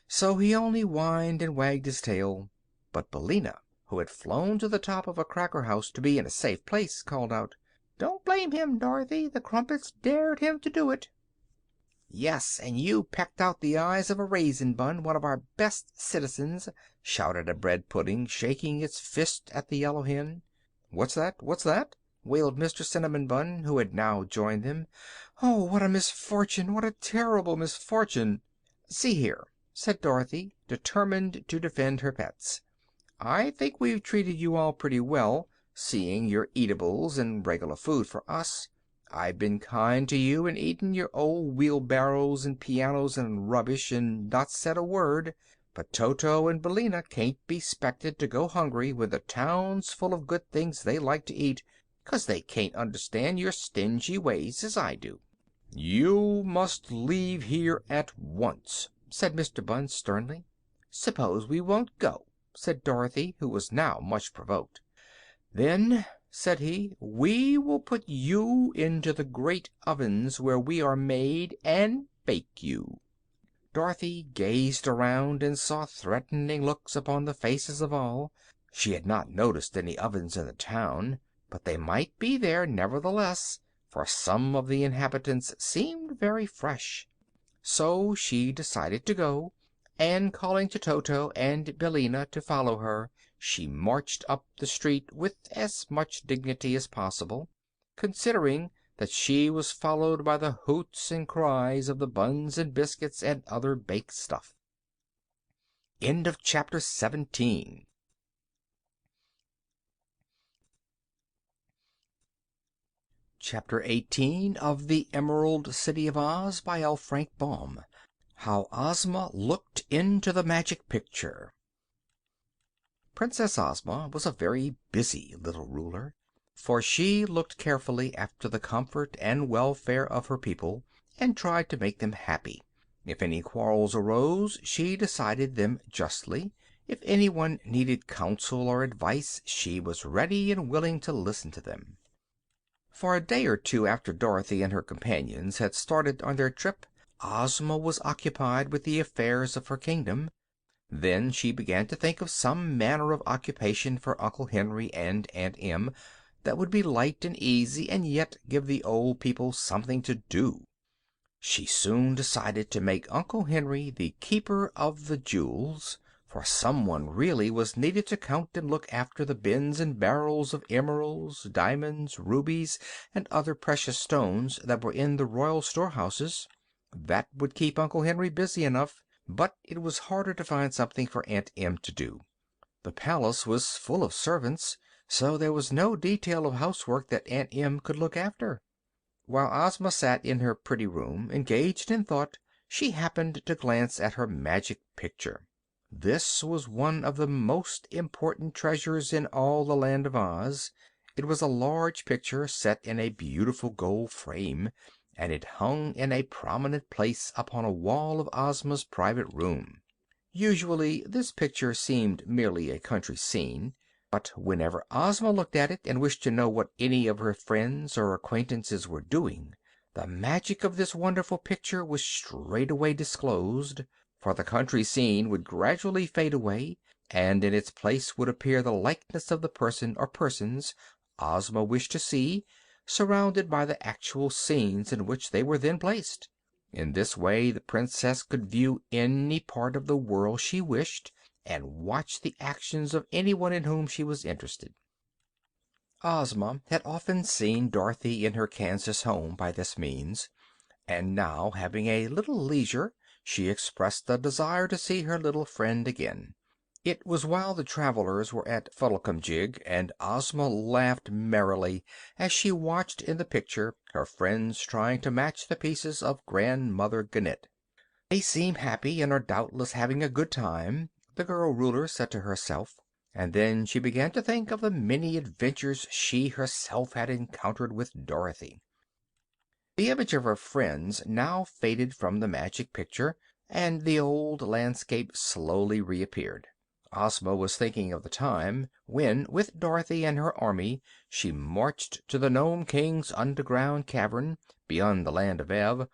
so he only whined and wagged his tail. But Billina, who had flown to the top of a cracker house to be in a safe place, called out, "Don't blame him, Dorothy. The crumpets dared him to do it." "Yes, and you pecked out the eyes of a Raisin Bun, one of our best citizens," shouted a bread pudding, shaking its fist at the yellow hen. "What's that? What's that?" wailed Mr. Cinnamon Bun, who had now joined them. "Oh, what a misfortune! What a terrible misfortune!" "See here," said Dorothy, determined to defend her pets. "I think we've treated you all pretty well, seeing you're eatables and regular food for us. I've been kind to you and eaten your old wheelbarrows and pianos and rubbish and not said a word. But Toto and Billina can't be 'spected to go hungry when the town's full of good things they like to eat, 'cause they can't understand your stingy ways as I do." "You must leave here at once," said Mr. Bunn sternly. "Suppose we won't go?" said Dorothy, who was now much provoked. "Then," said he, "we will put you into the great ovens where we are made, and bake you." Dorothy gazed around and saw threatening looks upon the faces of all. She had not noticed any ovens in the town, but they might be there nevertheless, for some of the inhabitants seemed very fresh. So she decided to go, and calling to Toto and Billina to follow her, she marched up the street with as much dignity as possible, considering that she was followed by the hoots and cries of the buns and biscuits and other baked stuff. End of chapter 17. Chapter 18 of The Emerald City of Oz by L. Frank Baum. How Ozma Looked into the Magic Picture. Princess Ozma was a very busy little ruler, for she looked carefully after the comfort and welfare of her people, and tried to make them happy. If any quarrels arose, she decided them justly. If anyone needed counsel or advice, she was ready and willing to listen to them. For a day or two after Dorothy and her companions had started on their trip, Ozma was occupied with the affairs of her kingdom. Then she began to think of some manner of occupation for Uncle Henry and Aunt Em that would be light and easy and yet give the old people something to do. She soon decided to make Uncle Henry the keeper of the jewels, for someone really was needed to count and look after the bins and barrels of emeralds, diamonds, rubies, and other precious stones that were in the royal storehouses. That would keep Uncle Henry busy enough, but it was harder to find something for Aunt Em to do. The palace was full of servants, so there was no detail of housework that Aunt Em could look after. While Ozma sat in her pretty room, engaged in thought, she happened to glance at her magic picture. This was one of the most important treasures in all the Land of Oz. It was a large picture set in a beautiful gold frame, and it hung in a prominent place upon a wall of Ozma's private room. Usually this picture seemed merely a country scene, but whenever Ozma looked at it and wished to know what any of her friends or acquaintances were doing, the magic of this wonderful picture was straightway disclosed, for the country scene would gradually fade away, and in its place would appear the likeness of the person or persons Ozma wished to see, surrounded by the actual scenes in which they were then placed. In this way the Princess could view any part of the world she wished, and watch the actions of anyone in whom she was interested. Ozma had often seen Dorothy in her Kansas home by this means, and now, having a little leisure, she expressed a desire to see her little friend again. It was while the travelers were at Fuddlecumjig, and Ozma laughed merrily as she watched in the picture her friends trying to match the pieces of Grandmother Gannet. "They seem happy, and are doubtless having a good time," the girl Ruler said to herself, and then she began to think of the many adventures she herself had encountered with Dorothy. The image of her friends now faded from the magic picture, and the old landscape slowly reappeared. Ozma was thinking of the time when, with Dorothy and her army, she marched to the Nome King's underground cavern, beyond the Land of Ev,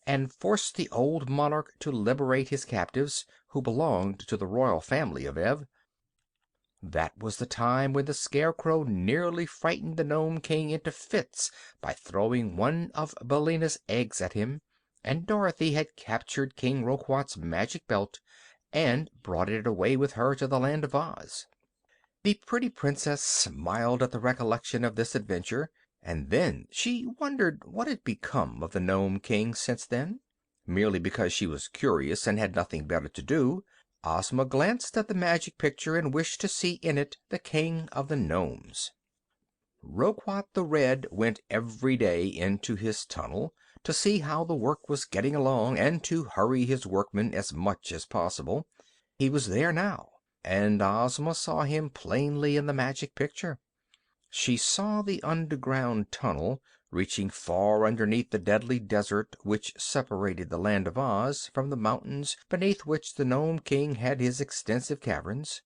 and forced the old monarch to liberate his captives, who belonged to the royal family of Ev. That was the time when the Scarecrow nearly frightened the Nome King into fits by throwing one of Billina's eggs at him, and Dorothy had captured King Roquat's magic belt and brought it away with her to the Land of Oz. The pretty Princess smiled at the recollection of this adventure, and then she wondered what had become of the Nome King since then. Merely because she was curious and had nothing better to do, Ozma glanced at the magic picture and wished to see in it the King of the Nomes. Roquat the Red went every day into his tunnel to see how the work was getting along and to hurry his workmen as much as possible. He was there now, and Ozma saw him plainly in the magic picture. She saw the underground tunnel, reaching far underneath the deadly desert which separated the Land of Oz from the mountains beneath which the Nome King had his extensive caverns.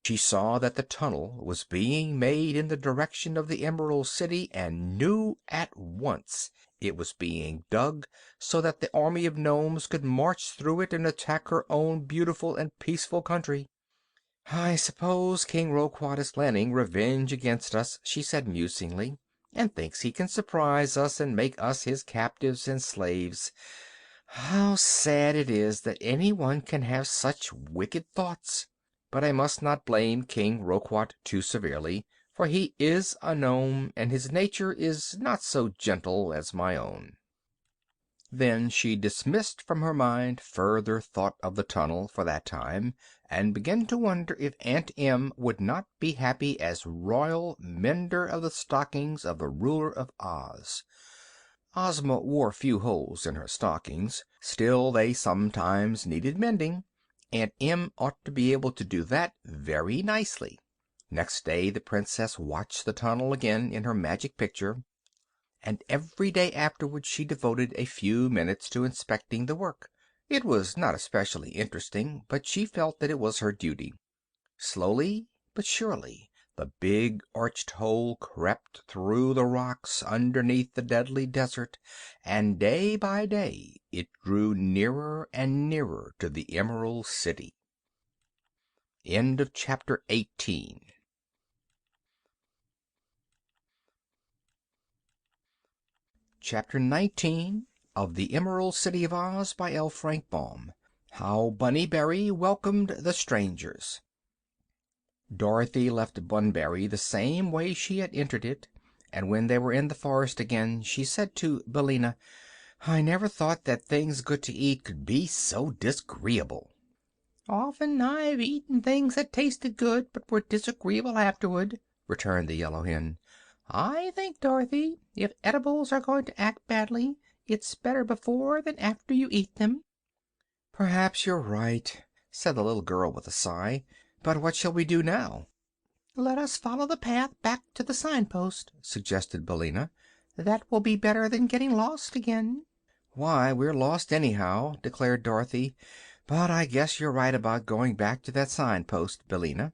She saw that the tunnel was being made in the direction of the Emerald City, and knew at once it was being dug so that the army of Nomes could march through it and attack her own beautiful and peaceful country. "I suppose King Roquat is planning revenge against us," she said musingly, "and thinks he can surprise us and make us his captives and slaves. How sad it is that anyone can have such wicked thoughts! But I must not blame King Roquat too severely, for he is a Nome, and his nature is not so gentle as my own." Then she dismissed from her mind further thought of the tunnel for that time, and began to wonder if Aunt Em would not be happy as royal mender of the stockings of the ruler of Oz. Ozma wore few holes in her stockings; still they sometimes needed mending. Aunt Em ought to be able to do that very nicely. Next day the Princess watched the tunnel again in her magic picture, and every day afterward she devoted a few minutes to inspecting the work. It was not especially interesting, but she felt that it was her duty. Slowly but surely the big arched hole crept through the rocks underneath the deadly desert, and day by day it drew nearer and nearer to the Emerald City. End of chapter 18. Chapter 19 of the Emerald City of Oz by L. Frank Baum. How Bunnyberry Welcomed the Strangers. Dorothy left Bunbury the same way she had entered it, and when they were in the forest again she said to Billina, "I never thought that things good to eat could be so disagreeable." "Often I've eaten things that tasted good but were disagreeable afterward," returned the yellow hen. "I think, Dorothy, if edibles are going to act badly, it's better before than after you eat them." "Perhaps you're right," said the little girl with a sigh. "But what shall we do now?" "Let us follow the path back to the signpost," suggested Billina. "That will be better than getting lost again." "Why, we're lost anyhow," declared Dorothy. "But I guess you're right about going back to that signpost, Billina."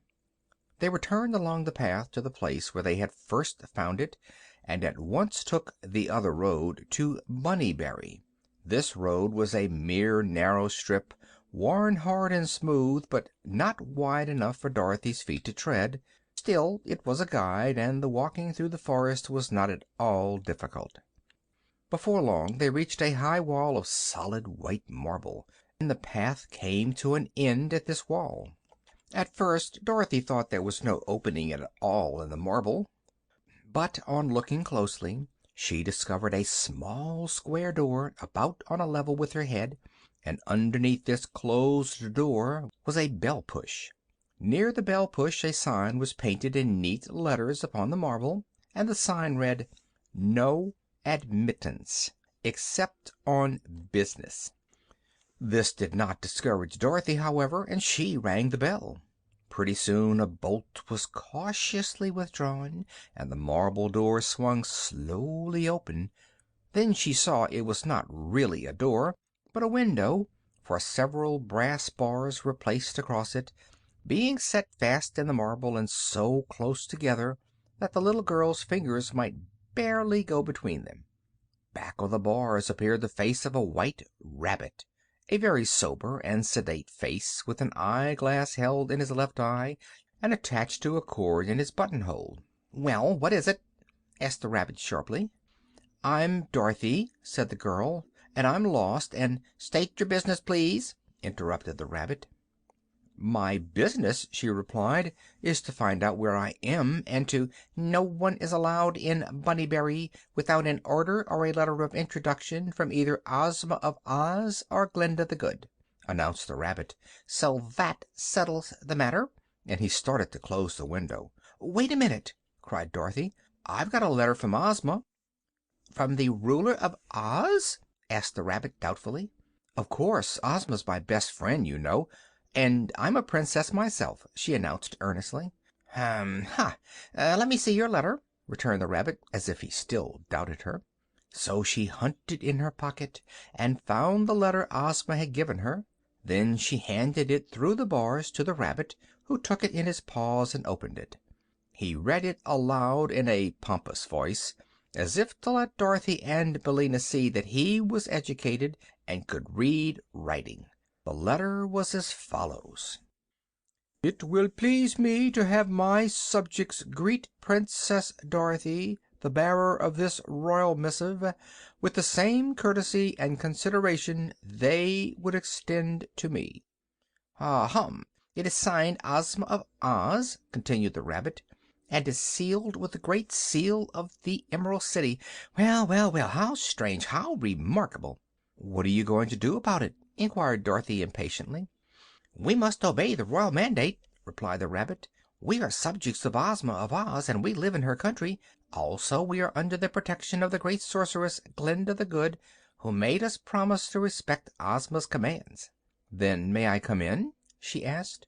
They returned along the path to the place where they had first found it, and at once took the other road to Bunnyberry. This road was a mere narrow strip, worn hard and smooth, but not wide enough for Dorothy's feet to tread. Still, it was a guide, and the walking through the forest was not at all difficult. Before long they reached a high wall of solid white marble, and the path came to an end at this wall. At first Dorothy thought there was no opening at all in the marble, but on looking closely she discovered a small square door about on a level with her head, and underneath this closed door was a bell push. Near the bell push a sign was painted in neat letters upon the marble, and the sign read, "No admittance except on business." This did not discourage Dorothy, however, and she rang the bell. Pretty soon a bolt was cautiously withdrawn, and the marble door swung slowly open. Then she saw it was not really a door, but a window, for several brass bars were placed across it, being set fast in the marble and so close together that the little girl's fingers might barely go between them. Back of the bars appeared the face of a white rabbit, a very sober and sedate face, with an eyeglass held in his left eye and attached to a cord in his buttonhole. "Well, what is it?" asked the rabbit sharply. "I'm Dorothy," said the girl, "and I'm lost, and—" "State your business, please," interrupted the rabbit. "My business," she replied, "is to find out where I am, and to—" "No one is allowed in Bunnybury without an order or a letter of introduction from either Ozma of Oz or Glinda the Good," announced the Rabbit. "So that settles the matter," and he started to close the window. "Wait a minute!" cried Dorothy. "I've got a letter from Ozma." "From the Ruler of Oz?" asked the Rabbit doubtfully. "Of course. Ozma's my best friend, you know. And I'm a princess myself," she announced earnestly. "Ha! Let me see your letter," returned the Rabbit, as if he still doubted her. So she hunted in her pocket and found the letter Ozma had given her. Then she handed it through the bars to the Rabbit, who took it in his paws and opened it. He read it aloud in a pompous voice, as if to let Dorothy and Billina see that he was educated and could read writing. The letter was as follows: "It will please me to have my subjects greet Princess Dorothy, the bearer of this royal missive, with the same courtesy and consideration they would extend to me." "Hum! It is signed Ozma of Oz," continued the Rabbit, "and is sealed with the Great Seal of the Emerald City. Well, well, well! How strange! How remarkable!" "What are you going to do about it?" inquired Dorothy impatiently. "We must obey the royal mandate," replied the Rabbit. "We are subjects of Ozma of Oz, and we live in her country. Also, we are under the protection of the great sorceress, Glinda the Good, who made us promise to respect Ozma's commands." "Then may I come in?" she asked.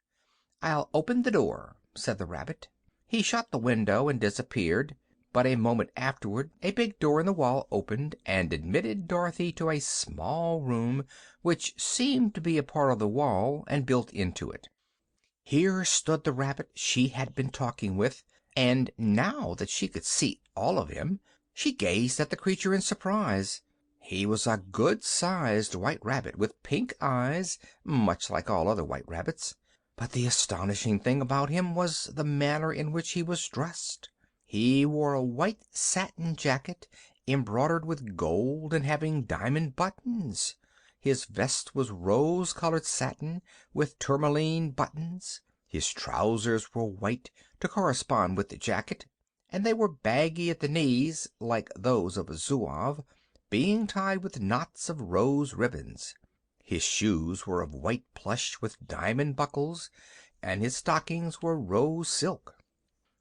"I'll open the door," said the Rabbit. He shut the window and disappeared, but a moment afterward a big door in the wall opened and admitted Dorothy to a small room which seemed to be a part of the wall and built into it. Here stood the Rabbit she had been talking with, and now that she could see all of him, she gazed at the creature in surprise. He was a good-sized white rabbit with pink eyes, much like all other white rabbits. But the astonishing thing about him was the manner in which he was dressed. He wore a white satin jacket, embroidered with gold and having diamond buttons. His vest was rose-colored satin, with tourmaline buttons. His trousers were white, to correspond with the jacket, and they were baggy at the knees, like those of a Zouave, being tied with knots of rose ribbons. His shoes were of white plush with diamond buckles, and his stockings were rose silk.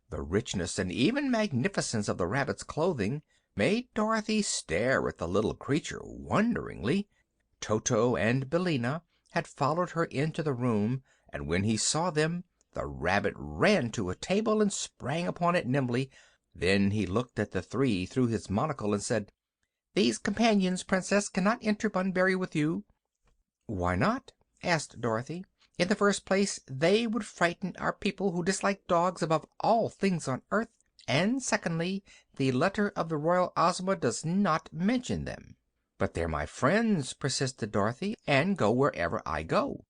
The richness and even magnificence of the Rabbit's clothing made Dorothy stare at the little creature wonderingly. Toto and Billina had followed her into the room, and when he saw them the Rabbit ran to a table and sprang upon it nimbly. Then he looked at the three through his monocle and said, "These companions, Princess, cannot enter Bunbury with you." "Why not?" asked Dorothy. "In the first place, they would frighten our people, who dislike dogs above all things on earth, and secondly, the letter of the royal Ozma does not mention them." "But they're my friends," persisted Dorothy, "and go wherever I go."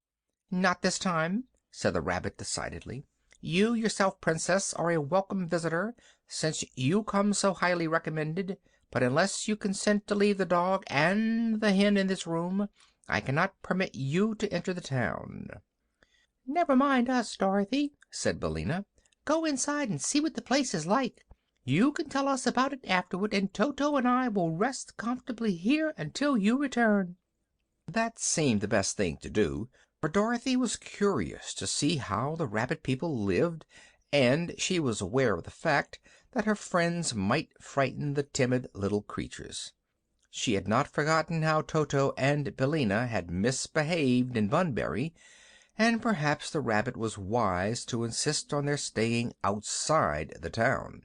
"Not this time," said the Rabbit decidedly. "You yourself, Princess, are a welcome visitor, since you come so highly recommended, but unless you consent to leave the dog and the hen in this room, I cannot permit you to enter the town." "Never mind us, Dorothy," said Billina. "Go inside and see what the place is like. You can tell us about it afterward, and Toto and I will rest comfortably here until you return." That seemed the best thing to do, for Dorothy was curious to see how the rabbit people lived, and she was aware of the fact that her friends might frighten the timid little creatures. She had not forgotten how Toto and Billina had misbehaved in Bunbury, and perhaps the Rabbit was wise to insist on their staying outside the town.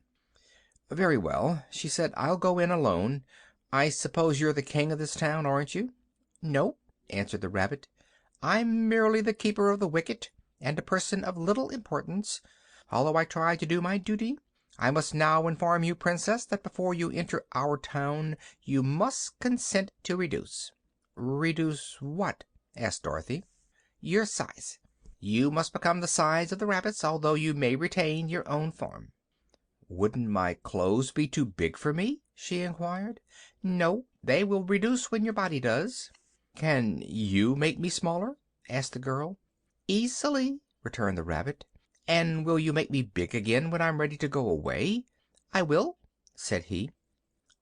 "Very well," she said, "I'll go in alone. I suppose you're the king of this town, aren't you?" "No," answered the Rabbit. "I'm merely the keeper of the wicket, and a person of little importance, although I try to do my duty. I must now inform you, Princess, that before you enter our town you must consent to reduce." "Reduce what?" asked Dorothy. "Your size. You must become the size of the rabbits, although you may retain your own form." "Wouldn't my clothes be too big for me?" she inquired. "No, they will reduce when your body does." "Can you make me smaller?" asked the girl. "Easily. returned the Rabbit. "And will you make me big again when I'm ready to go away?" "I will," said he.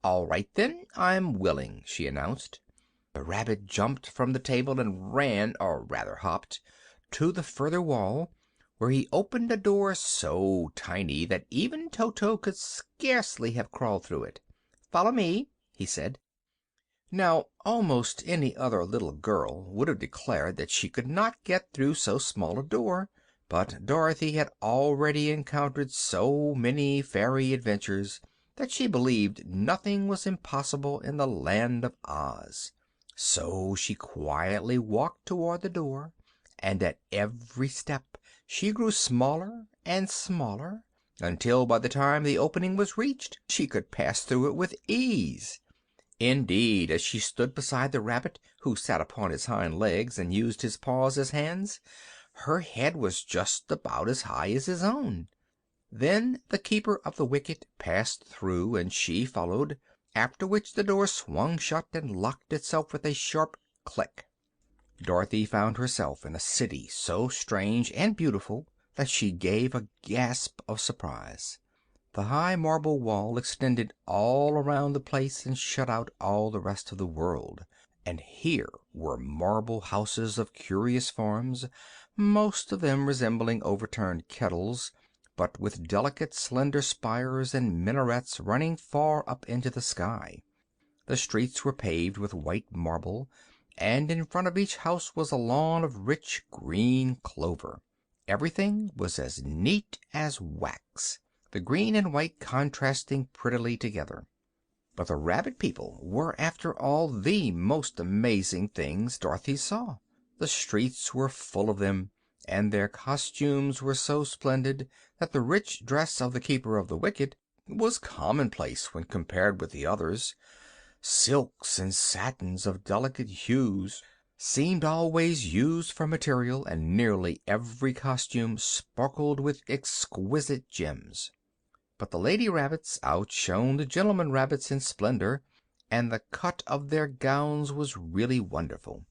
"All right, then, I'm willing," she announced. The Rabbit jumped from the table and ran, or rather hopped, to the further wall, where he opened a door so tiny that even Toto could scarcely have crawled through it. "Follow me," he said. Now, almost any other little girl would have declared that she could not get through so small a door, but Dorothy had already encountered so many fairy adventures that she believed nothing was impossible in the Land of Oz. So she quietly walked toward the door, and at every step she grew smaller and smaller, until by the time the opening was reached she could pass through it with ease. Indeed, as she stood beside the Rabbit, who sat upon his hind legs and used his paws as hands, her head was just about as high as his own. Then the Keeper of the Wicket passed through, and she followed, after which the door swung shut and locked itself with a sharp click. Dorothy found herself in a city so strange and beautiful that she gave a gasp of surprise. The high marble wall extended all around the place and shut out all the rest of the world, and here were marble houses of curious forms, most of them resembling overturned kettles, but with delicate slender spires and minarets running far up into the sky. The streets were paved with white marble, and in front of each house was a lawn of rich green clover. Everything was as neat as wax, the green and white contrasting prettily together. But the Rabbit people were, after all, the most amazing things Dorothy saw. The streets were full of them, and their costumes were so splendid that the rich dress of the Keeper of the Wicket was commonplace when compared with the others. Silks and satins of delicate hues seemed always used for material, and nearly every costume sparkled with exquisite gems. But the lady Rabbits outshone the gentlemen Rabbits in splendor, and the cut of their gowns was really wonderful.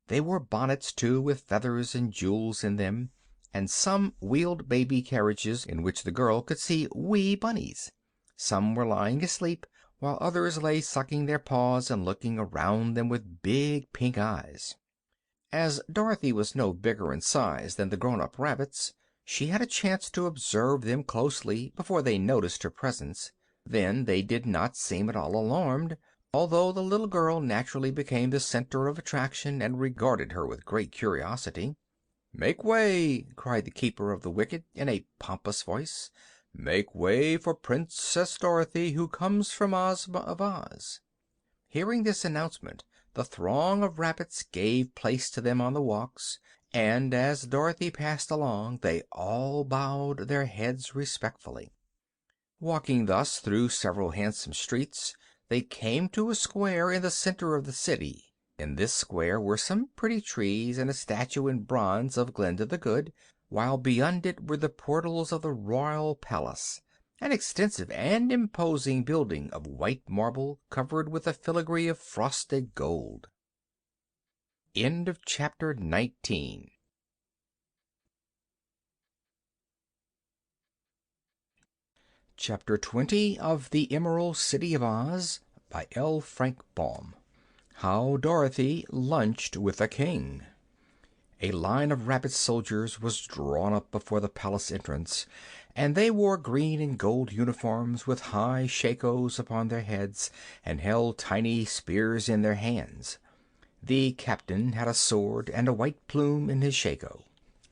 They wore bonnets, too, with feathers and jewels in them, and some wheeled baby carriages in which the girl could see wee bunnies. Some were lying asleep, while others lay sucking their paws and looking around them with big pink eyes. As Dorothy was no bigger in size than the grown-up Rabbits, she had a chance to observe them closely before they noticed her presence. Then they did not seem at all alarmed, although the little girl naturally became the center of attraction and regarded her with great curiosity. "Make way!" cried the Keeper of the Wicket in a pompous voice. "Make way for Princess Dorothy, who comes from Ozma of Oz." Hearing this announcement, the throng of rabbits gave place to them on the walks, and as Dorothy passed along they all bowed their heads respectfully. Walking thus through several handsome streets, they came to a square in the center of the city. In this square were some pretty trees and a statue in bronze of Glinda the Good, while beyond it were the portals of the royal palace, an extensive and imposing building of white marble covered with a filigree of frosted gold. End of chapter 19. Chapter 20 of the Emerald City of Oz by L. Frank Baum. How Dorothy Lunched with a King. A line of rabbit soldiers was drawn up before the palace entrance, and they wore green and gold uniforms with high shakos upon their heads and held tiny spears in their hands. The captain had a sword and a white plume in his shako.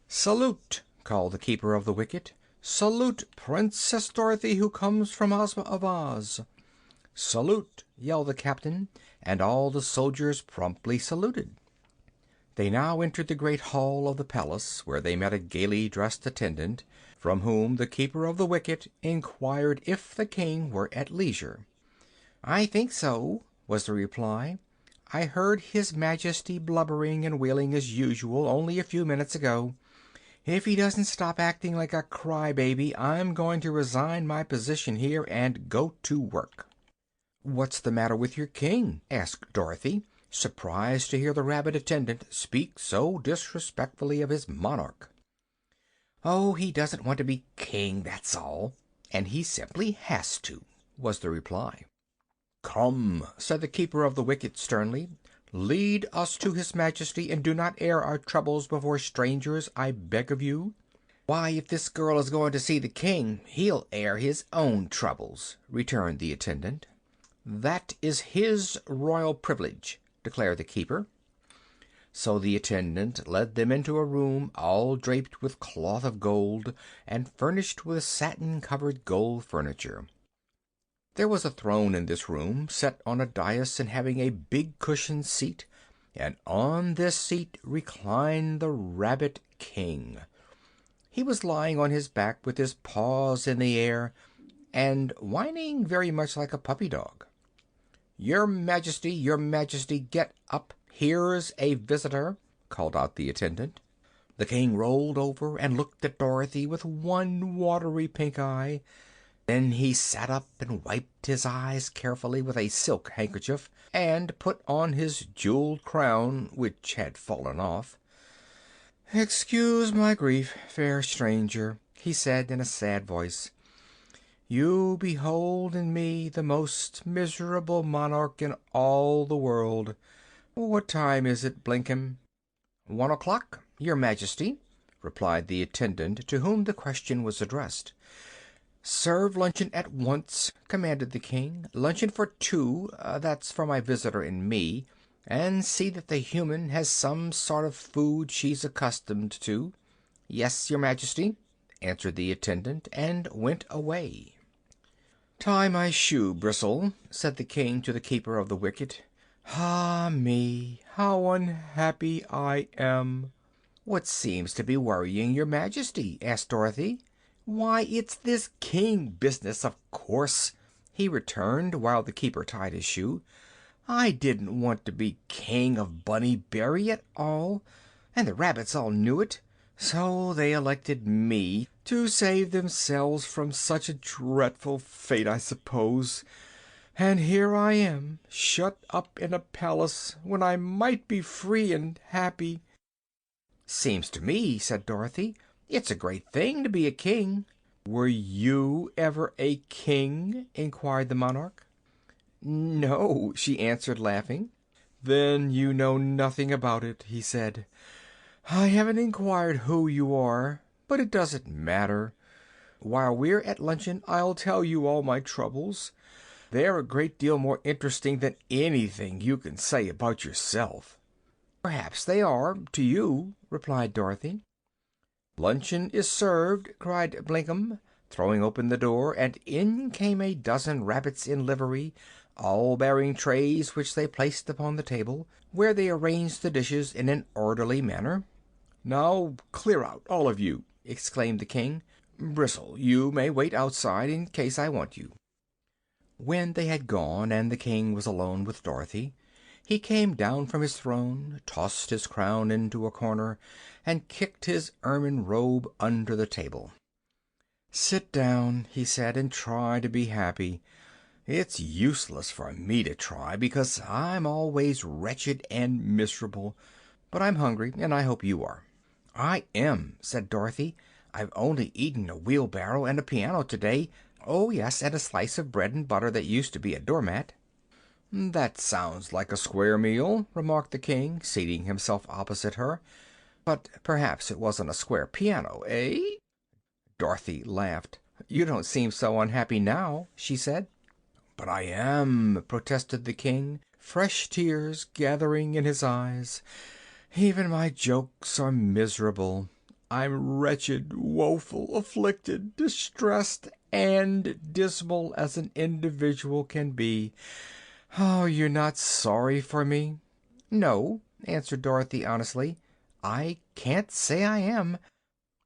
"Salute!" called the Keeper of the Wicket. "Salute Princess Dorothy, who comes from Ozma of Oz." "Salute!" yelled the captain, and all the soldiers promptly saluted. They now entered the great hall of the palace, where they met a gaily dressed attendant, from whom the Keeper of the Wicket inquired if the king were at leisure. "I think so," was the reply. "I heard his majesty blubbering and wailing as usual only a few minutes ago. If he doesn't stop acting like a crybaby, I'm going to resign my position here and go to work." "What's the matter with your king?" asked Dorothy, surprised to hear the rabbit attendant speak so disrespectfully of his monarch. Oh, he doesn't want to be king, that's all. And he simply has to, was the reply. Come, said the keeper of the wicket sternly. Lead us to his majesty, and do not air our troubles before strangers, I beg of you. Why, if this girl is going to see the king, he'll air his own troubles, returned the attendant. That is his royal privilege, declared the keeper. So the attendant led them into a room all draped with cloth of gold and furnished with satin-covered gold furniture. There was a throne in this room, set on a dais and having a big cushioned seat, and on this seat reclined the Rabbit King. He was lying on his back with his paws in the air, and whining very much like a puppy dog. Your Majesty, get up. Here's a visitor, called out the attendant. The king rolled over and looked at Dorothy with one watery pink eye. Then he sat up and wiped his eyes carefully with a silk handkerchief, and put on his jeweled crown, which had fallen off. "Excuse my grief, fair stranger," he said in a sad voice. "You behold in me the most miserable monarch in all the world. What time is it, Blinkham?" "1 o'clock, your Majesty," replied the attendant to whom the question was addressed. "Serve luncheon at once," commanded the king. "Luncheon for two, that's for my visitor and me, and see that the human has some sort of food she's accustomed to." "Yes, your Majesty," answered the attendant, and went away. "Tie my shoe, Bristle," said the king to the keeper of the wicket. "Ah me, how unhappy I am!" "What seems to be worrying your Majesty?" asked Dorothy. "Why, it's this king business, of course," he returned, while the keeper tied his shoe. "I didn't want to be king of Bunnyberry at all, and the rabbits all knew it. So they elected me, to save themselves from such a dreadful fate, I suppose. And here I am, shut up in a palace, when I might be free and happy." "Seems to me," said Dorothy, "it's a great thing to be a king." "Were you ever a king?" inquired the monarch. "No," she answered, laughing. "Then you know nothing about it," he said. "I haven't inquired who you are, but it doesn't matter. While we're at luncheon I'll tell you all my troubles. They're a great deal more interesting than anything you can say about yourself." "Perhaps they are, to you," replied Dorothy. "Luncheon is served," cried Blinkham, throwing open the door, and in came a dozen rabbits in livery, all bearing trays which they placed upon the table, where they arranged the dishes in an orderly manner. "Now clear out, all of you!" exclaimed the king. "Bristle, you may wait outside in case I want you." When they had gone and the king was alone with Dorothy, he came down from his throne, tossed his crown into a corner, and kicked his ermine robe under the table. "Sit down," he said, "and try to be happy. It's useless for me to try, because I'm always wretched and miserable. But I'm hungry, and I hope you are." "I am," said Dorothy. "I've only eaten a wheelbarrow and a piano today. Oh, yes, and a slice of bread and butter that used to be a doormat." "That sounds like a square meal," remarked the king, seating himself opposite her. "But perhaps it wasn't a square piano, eh?" Dorothy laughed. "You don't seem so unhappy now," she said. "But I am," protested the king, fresh tears gathering in his eyes. "Even my jokes are miserable. I'm wretched, woeful, afflicted, distressed, and dismal as an individual can be. Oh, you're not sorry for me?" "No," answered Dorothy honestly, "I can't say I am.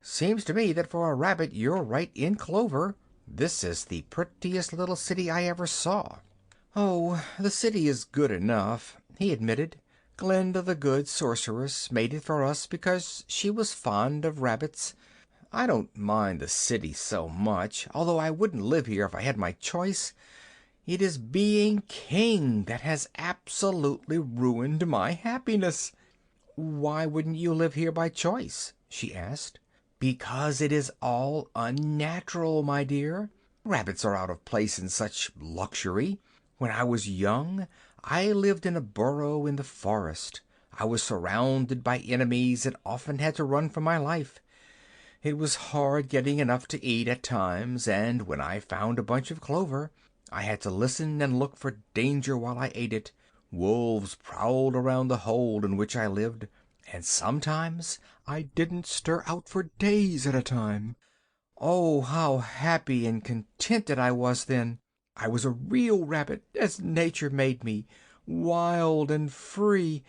Seems to me that for a rabbit you're right in clover. This is the prettiest little city I ever saw." "Oh, the city is good enough," he admitted. "Glinda the Good Sorceress made it for us because she was fond of rabbits. I don't mind the city so much, although I wouldn't live here if I had my choice. It is being king that has absolutely ruined my happiness." "Why wouldn't you live here by choice?" she asked. Because it is all unnatural, my dear. Rabbits are out of place in such luxury. When I was young, I lived in a burrow in the forest. I was surrounded by enemies and often had to run for my life. It was hard getting enough to eat at times, and when I found a bunch of clover, I had to listen and look for danger while I ate it. Wolves prowled around the hole in which I lived, and sometimes I didn't stir out for days at a time. Oh, how happy and contented I was then! I was a real rabbit, as nature made me, wild and free,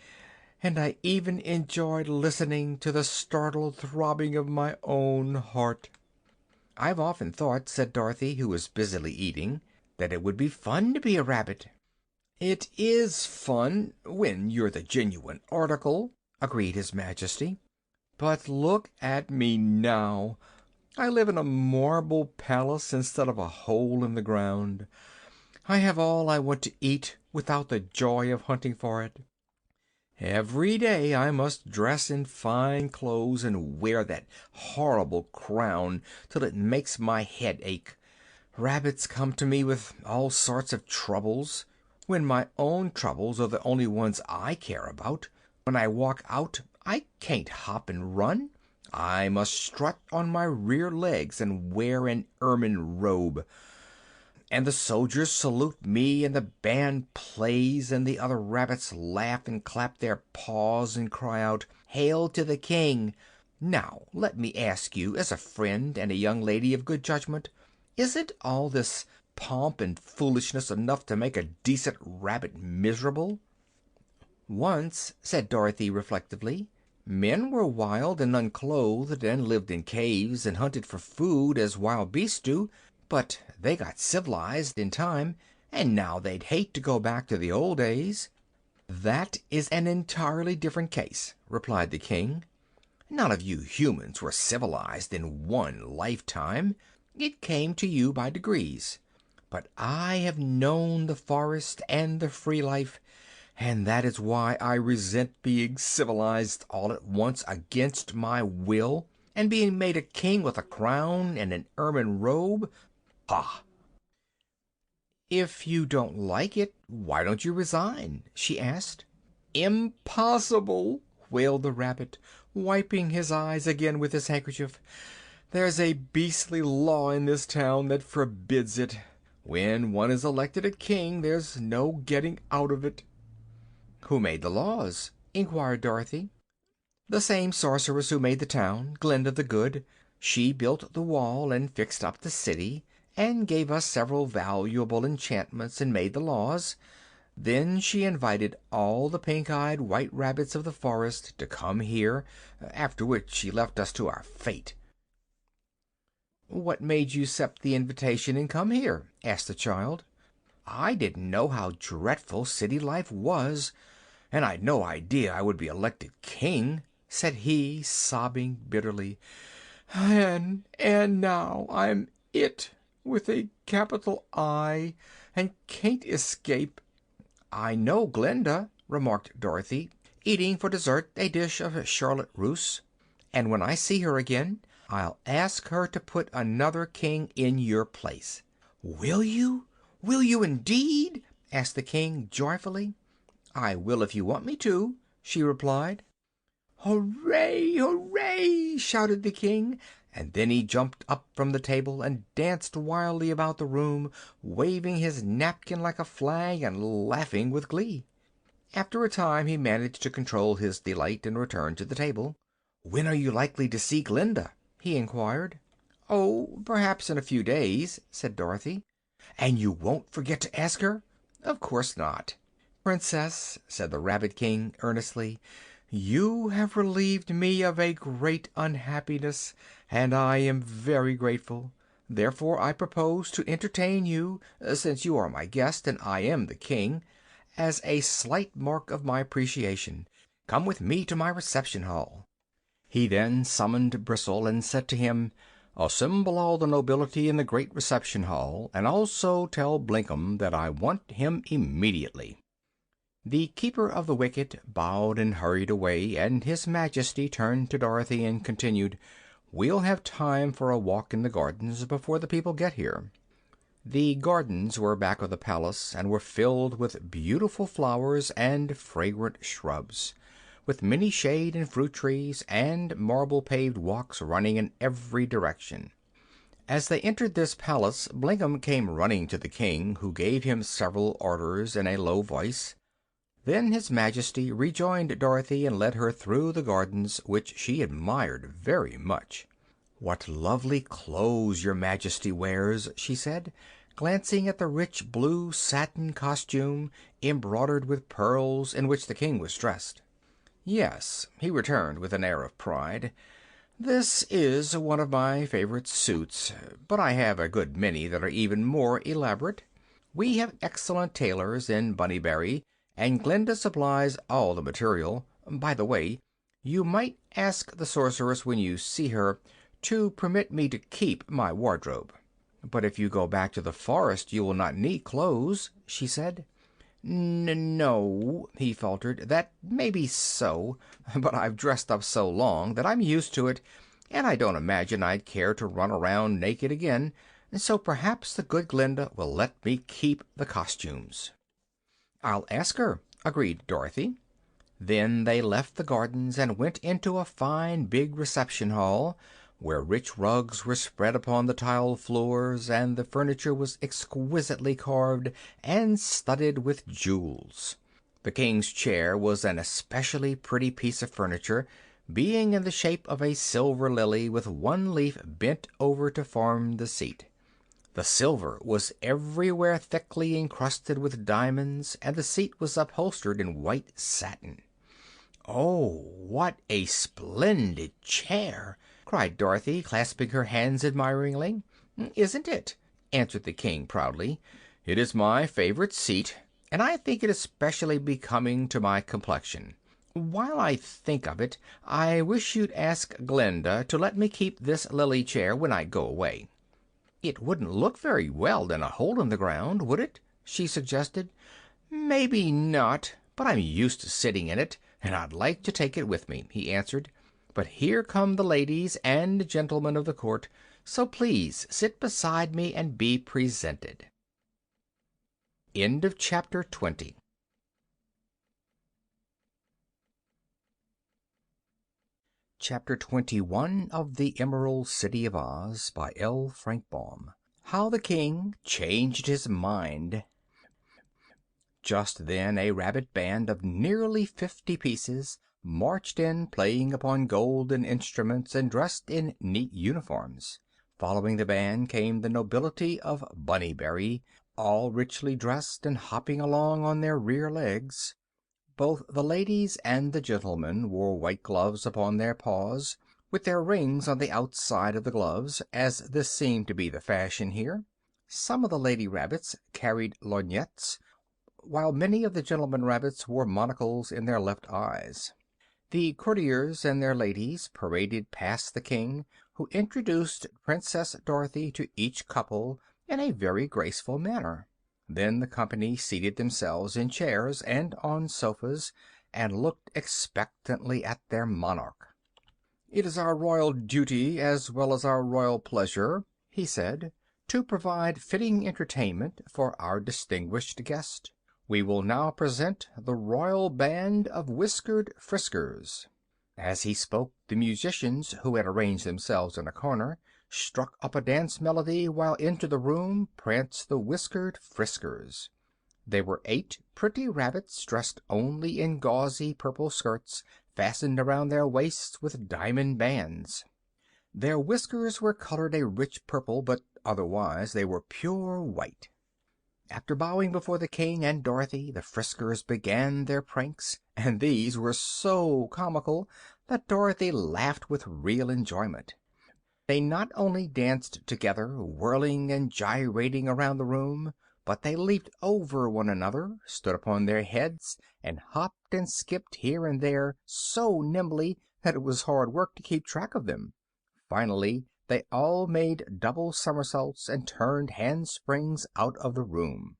and I even enjoyed listening to the startled throbbing of my own heart. "I've often thought," said Dorothy, who was busily eating, "that it would be fun to be a rabbit." "It is fun, when you're the genuine article," agreed his Majesty. "But look at me now. I live in a marble palace instead of a hole in the ground. I have all I want to eat without the joy of hunting for it. Every day I must dress in fine clothes and wear that horrible crown till it makes my head ache. Rabbits come to me with all sorts of troubles, when my own troubles are the only ones I care about. When I walk out I can't hop and run. I must strut on my rear legs and wear an ermine robe. And the soldiers salute me, and the band plays, and the other rabbits laugh and clap their paws and cry out, 'Hail to the King!' Now, let me ask you, as a friend and a young lady of good judgment, isn't all this pomp and foolishness enough to make a decent rabbit miserable?" "Once," said Dorothy reflectively, "men were wild and unclothed, and lived in caves and hunted for food as wild beasts do. But they got civilized in time, and now they'd hate to go back to the old days." "That is an entirely different case," replied the King. "None of you humans were civilized in one lifetime. It came to you by degrees. But I have known the forest and the free life, and that is why I resent being civilized all at once against my will, and being made a king with a crown and an ermine robe. Ha!" "If you don't like it, why don't you resign?" she asked. "Impossible!" wailed the Rabbit, wiping his eyes again with his handkerchief. "There's a beastly law in this town that forbids it. When one is elected a king, there's no getting out of it." "Who made the laws?" inquired Dorothy. "The same sorceress who made the town, Glinda the Good. She built the wall and fixed up the city, and gave us several valuable enchantments and made the laws. Then she invited all the pink-eyed white rabbits of the forest to come here, after which she left us to our fate." "What made you accept the invitation and come here?" asked the child. "I didn't know how dreadful city life was, and I'd no idea I would be elected king," said he, sobbing bitterly. "And now I'm it, with a capital I, and can't escape." "I know Glinda," remarked Dorothy, eating for dessert a dish of charlotte russe, "and when I see her again I'll ask her to put another king in your place." "Will you? Will you, indeed?" asked the King, joyfully. "I will if you want me to," she replied. "Hooray! Hooray!" shouted the King, and then he jumped up from the table and danced wildly about the room, waving his napkin like a flag and laughing with glee. After a time he managed to control his delight and returned to the table. "When are you likely to see Glinda?" he inquired. "Oh, perhaps in a few days," said Dorothy. "And you won't forget to ask her?" "Of course not." "Princess," said the Rabbit King earnestly, "you have relieved me of a great unhappiness, and I am very grateful. Therefore I propose to entertain you, since you are my guest and I am the King, as a slight mark of my appreciation. Come with me to my reception hall." He then summoned Bristle and said to him, "Assemble all the nobility in the great reception hall, and also tell Blinkem that I want him immediately." The Keeper of the Wicket bowed and hurried away, and his Majesty turned to Dorothy and continued, We'll have time for a walk in the gardens before the people get here." The gardens were back of the palace, and were filled with beautiful flowers and fragrant shrubs, with many shade and fruit trees, and marble-paved walks running in every direction. As they entered this palace, Blingham came running to the king, who gave him several orders in a low voice. Then his majesty rejoined Dorothy and led her through the gardens, which she admired very much. "What lovely clothes your majesty wears!" she said, glancing at the rich blue satin costume, embroidered with pearls, in which the king was dressed. "Yes," he returned with an air of pride, "this is one of my favorite suits, but I have a good many that are even more elaborate. We have excellent tailors in Bunnybury, and Glinda supplies all the material. By the way, you might ask the sorceress when you see her to permit me to keep my wardrobe." "But if you go back to the forest you will not need clothes," she said. "No," he faltered, "that may be so, but I've dressed up so long that I'm used to it, and I don't imagine I'd care to run around naked again, so perhaps the good Glinda will let me keep the costumes." "I'll ask her," agreed Dorothy. Then they left the gardens and went into a fine big reception hall, where rich rugs were spread upon the tiled floors, and the furniture was exquisitely carved and studded with jewels. The king's chair was an especially pretty piece of furniture, being in the shape of a silver lily with one leaf bent over to form the seat. The silver was everywhere thickly encrusted with diamonds, and the seat was upholstered in white satin. "Oh, what a splendid chair!" cried Dorothy, clasping her hands admiringly. "Isn't it?" answered the king proudly. "It is my favorite seat, and I think it especially becoming to my complexion. While I think of it, I wish you'd ask Glinda to let me keep this lily chair when I go away." "It wouldn't look very well in a hole in the ground, would it?" she suggested. "Maybe not, but I'm used to sitting in it, and I'd like to take it with me," he answered. "But here come the ladies and gentlemen of the court, so please sit beside me and be presented." End of Chapter 20. Chapter 21 of the Emerald City of Oz by L. Frank Baum. How the King Changed His Mind. Just then a rabbit band of nearly 50 pieces marched in, playing upon golden instruments and dressed in neat uniforms. Following the band came the nobility of Bunnybury, all richly dressed and hopping along on their rear legs. Both the ladies and the gentlemen wore white gloves upon their paws, with their rings on the outside of the gloves, as this seemed to be the fashion here. Some of the lady rabbits carried lorgnettes, while many of the gentlemen rabbits wore monocles in their left eyes. The courtiers and their ladies paraded past the king, who introduced Princess Dorothy to each couple in a very graceful manner. Then the company seated themselves in chairs and on sofas, and looked expectantly at their monarch. "It is our royal duty, as well as our royal pleasure," he said, "to provide fitting entertainment for our distinguished guest. We will now present the Royal Band of Whiskered Friskers." As he spoke, the musicians, who had arranged themselves in a corner, struck up a dance melody, while into the room pranced the Whiskered Friskers. They were 8 pretty rabbits, dressed only in gauzy purple skirts fastened around their waists with diamond bands. Their whiskers were colored a rich purple, but otherwise they were pure white. After bowing before the king and Dorothy, the Friskers began their pranks, and these were so comical that Dorothy laughed with real enjoyment. They not only danced together, whirling and gyrating around the room, but they leaped over one another, stood upon their heads, and hopped and skipped here and there so nimbly that it was hard work to keep track of them. Finally, they all made double somersaults and turned handsprings out of the room.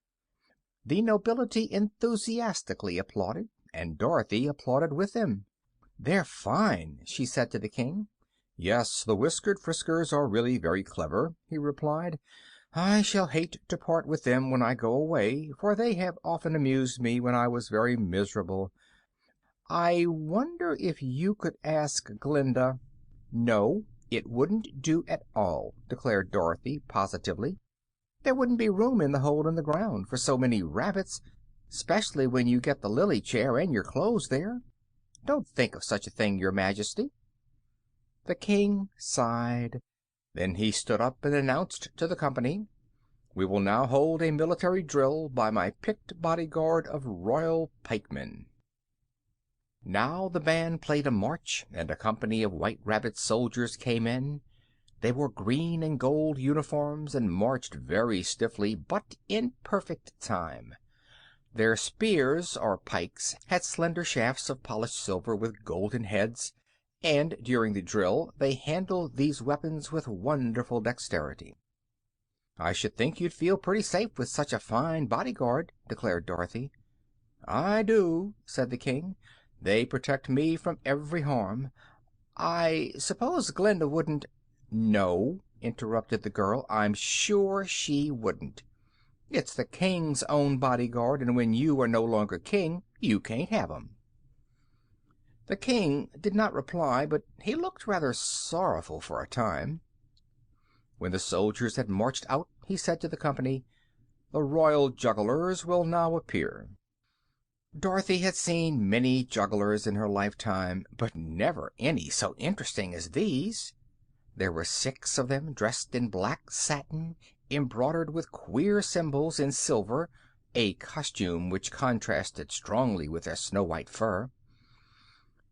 The nobility enthusiastically applauded, and Dorothy applauded with them. "They're fine," she said to the king. "Yes, the whiskered friskers are really very clever," he replied. "I shall hate to part with them when I go away, for they have often amused me when I was very miserable. I wonder if you could ask Glinda—" "No, it wouldn't do at all," declared Dorothy, positively. "There wouldn't be room in the hole in the ground for so many rabbits, 'specially when you get the lily chair and your clothes there. Don't think of such a thing, your Majesty." The King sighed. Then he stood up and announced to the company, "We will now hold a military drill by my picked bodyguard of royal pikemen." Now the band played a march, and a company of White Rabbit soldiers came in. They wore green and gold uniforms and marched very stiffly, but in perfect time. Their spears, or pikes, had slender shafts of polished silver with golden heads, and during the drill they handled these weapons with wonderful dexterity. "I should think you'd feel pretty safe with such a fine bodyguard," declared Dorothy. "I do," said the King. "They protect me from every harm. I suppose Glinda wouldn't—" "No," interrupted the girl, "I'm sure she wouldn't. It's the King's own bodyguard, and when you are no longer King you can't have 'em." The King did not reply, but he looked rather sorrowful for a time. When the soldiers had marched out, he said to the company, "The royal jugglers will now appear." Dorothy had seen many jugglers in her lifetime, but never any so interesting as these. There were 6 of them, dressed in black satin, embroidered with queer symbols in silver, a costume which contrasted strongly with their snow-white fur.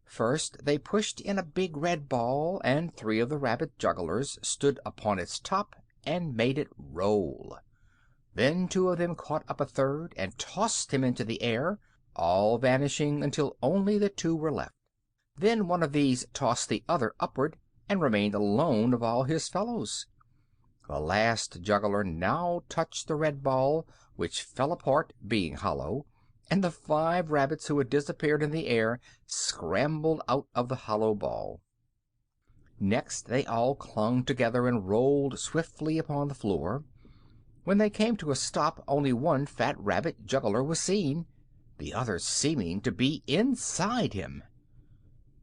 First they pushed in a big red ball, and 3 of the rabbit jugglers stood upon its top and made it roll. Then 2 of them caught up a third and tossed him into the air, all vanishing until only the 2 were left. Then one of these tossed the other upward and remained alone of all his fellows. The last juggler now touched the red ball, which fell apart, being hollow, and the 5 rabbits who had disappeared in the air scrambled out of the hollow ball. Next they all clung together and rolled swiftly upon the floor. When they came to a stop, only one fat rabbit juggler was seen, the others seeming to be inside him.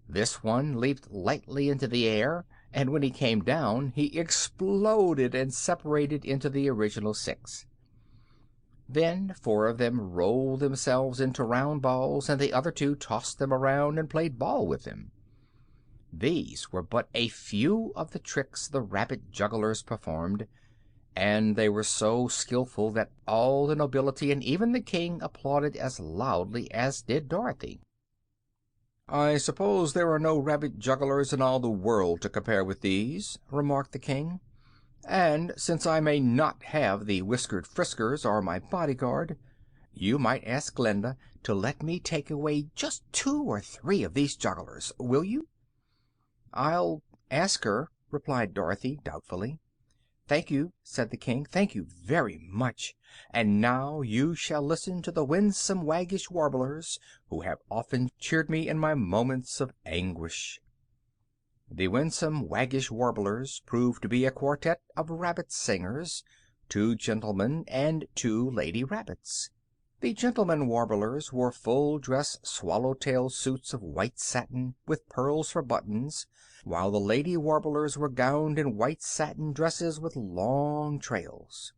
This one leaped lightly into the air, and when he came down he exploded and separated into the original 6. Then 4 of them rolled themselves into round balls, and the other 2 tossed them around and played ball with them. These were but a few of the tricks the rabbit jugglers performed, and they were so skillful that all the nobility and even the King applauded as loudly as did Dorothy. "I suppose there are no rabbit jugglers in all the world to compare with these," remarked the King. "And since I may not have the whiskered friskers or my bodyguard, you might ask Glinda to let me take away just 2 or 3 of these jugglers. Will you?" "I'll ask her," replied Dorothy, doubtfully. "Thank you," said the King. "Thank you very much. And now you shall listen to the winsome waggish warblers, who have often cheered me in my moments of anguish." The winsome waggish warblers proved to be a quartet of rabbit singers, 2 gentlemen and 2 lady rabbits. The gentlemen warblers wore full-dress swallow-tail suits of white satin, with pearls for buttons, while the lady warblers were gowned in white satin dresses with long trails.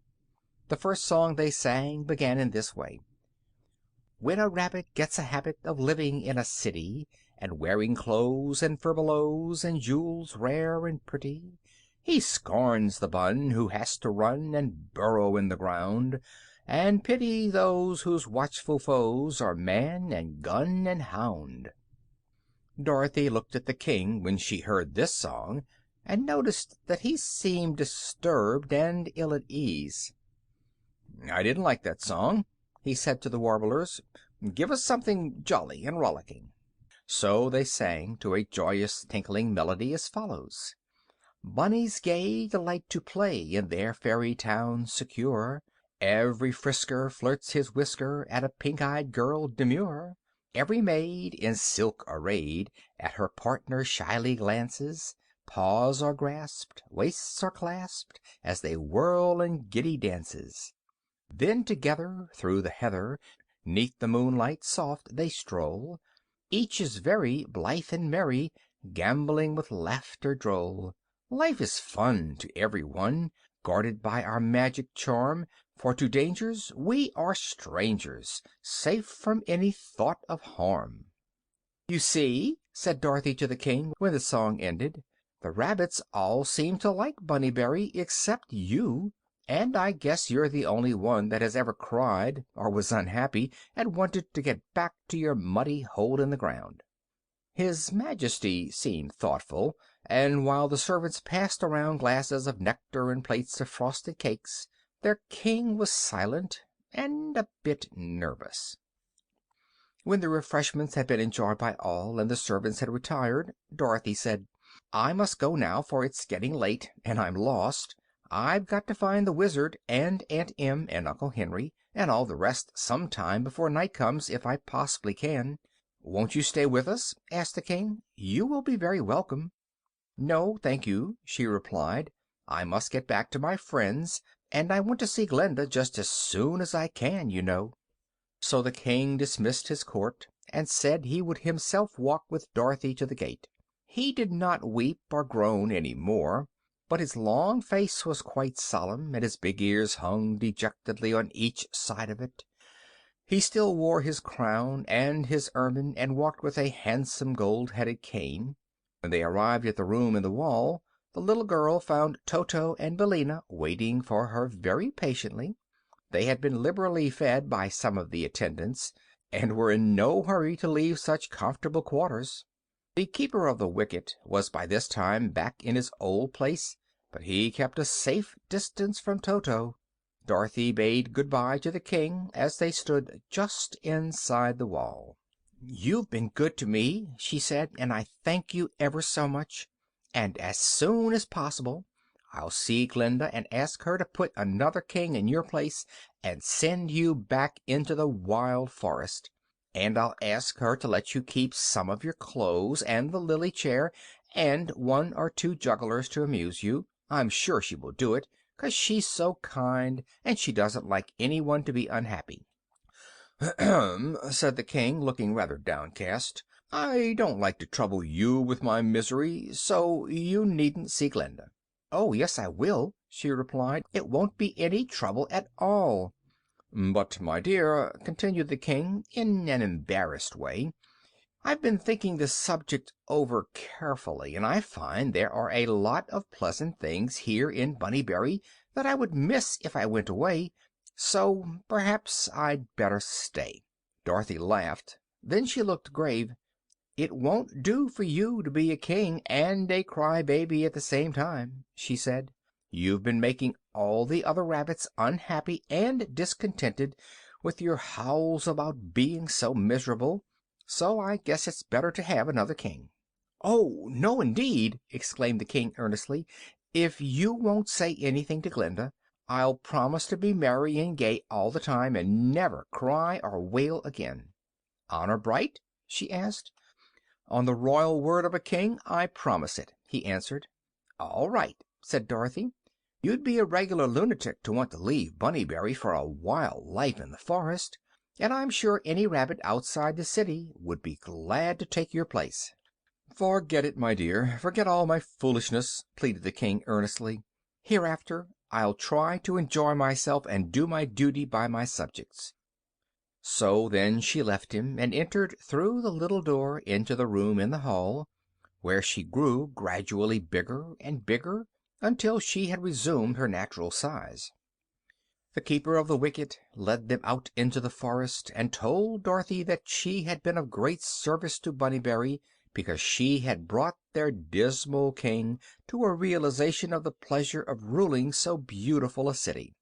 The first song they sang began in this way: "When a rabbit gets a habit of living in a city, and wearing clothes and furbelows and jewels rare and pretty, he scorns the bun who has to run and burrow in the ground, and pity those whose watchful foes are man and gun and hound." Dorothy looked at the King when she heard this song, and noticed that he seemed disturbed and ill at ease. "I didn't like that song," he said to the warblers. "Give us something jolly and rollicking." So they sang to a joyous tinkling melody as follows: "Bunnies gay delight to play in their fairy town secure. Every frisker flirts his whisker at a pink-eyed girl demure. Every maid, in silk arrayed, at her partner shyly glances. Paws are grasped, waists are clasped, as they whirl in giddy dances. Then together through the heather, 'neath the moonlight soft, they stroll. Each is very blithe and merry, gambolling with laughter droll. Life is fun to every one, guarded by our magic charm, for to dangers we are strangers, safe from any thought of harm. "You see," said Dorothy to the King, when the song ended, "the rabbits all seem to like Bunnyberry except you, and I guess you're the only one that has ever cried or was unhappy and wanted to get back to your muddy hole in the ground." His Majesty seemed thoughtful, and while the servants passed around glasses of nectar and plates of frosted cakes, their King was silent and a bit nervous. When the refreshments had been enjoyed by all and the servants had retired, Dorothy said, "I must go now, for it's getting late, and I'm lost. I've got to find the Wizard and Aunt Em and Uncle Henry and all the rest some time before night comes, if I possibly can." "Won't you stay with us?" asked the King. "You will be very welcome." "No, thank you," she replied. "I must get back to my friends, and I want to see Glinda just as soon as I can, you know." So the King dismissed his court and said he would himself walk with Dorothy to the gate. He did not weep or groan any more, but his long face was quite solemn, and his big ears hung dejectedly on each side of it. He still wore his crown and his ermine, and walked with a handsome gold-headed cane. When they arrived at the room in the wall, the little girl found Toto and Billina waiting for her very patiently. They had been liberally fed by some of the attendants, and were in no hurry to leave such comfortable quarters. The keeper of the wicket was by this time back in his old place, but he kept a safe distance from Toto. Dorothy bade good-bye to the King as they stood just inside the wall. "You've been good to me," she said, "and I thank you ever so much. And as soon as possible I'll see Glinda and ask her to put another king in your place and send you back into the wild forest. And I'll ask her to let you keep some of your clothes and the lily chair and one or two jugglers to amuse you. I'm sure she will do it, 'cause she's so kind, and she doesn't like anyone to be unhappy." "Ahem," said the King, looking rather downcast. "I don't like to trouble you with my misery, so you needn't see Glinda." "Oh, yes, I will," she replied. "It won't be any trouble at all." "But, my dear," continued the King, in an embarrassed way, "I've been thinking this subject over carefully, and I find there are a lot of pleasant things here in Bunnyberry that I would miss if I went away, so perhaps I'd better stay." Dorothy laughed. Then she looked grave. "It won't do for you to be a king and a crybaby at the same time," she said. "You've been making all the other rabbits unhappy and discontented with your howls about being so miserable, so I guess it's better to have another king." "Oh, no, indeed!" exclaimed the King earnestly. "If you won't say anything to Glinda, I'll promise to be merry and gay all the time, and never cry or wail again." "Honor bright?" she asked. "On the royal word of a king, I promise it," he answered. "All right," said Dorothy. "You'd be a regular lunatic to want to leave Bunnyberry for a wild life in the forest, and I'm sure any rabbit outside the city would be glad to take your place." "Forget it, my dear. Forget all my foolishness," pleaded the King earnestly. "Hereafter I'll try to enjoy myself and do my duty by my subjects." So then she left him and entered through the little door into the room in the hall, where she grew gradually bigger and bigger until she had resumed her natural size. The keeper of the wicket led them out into the forest, and told Dorothy that she had been of great service to Bunnyberry because she had brought their dismal king to a realization of the pleasure of ruling so beautiful a city.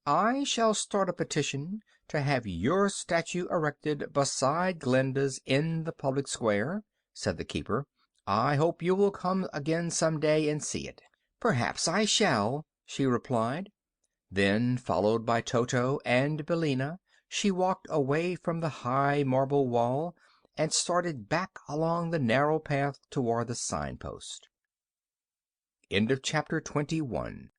"I shall start a petition to have your statue erected beside Glinda's in the public square," said the keeper. "I hope you will come again some day and see it." "Perhaps I shall," she replied. Then, followed by Toto and Billina, she walked away from the high marble wall and started back along the narrow path toward the signpost. End of chapter 21.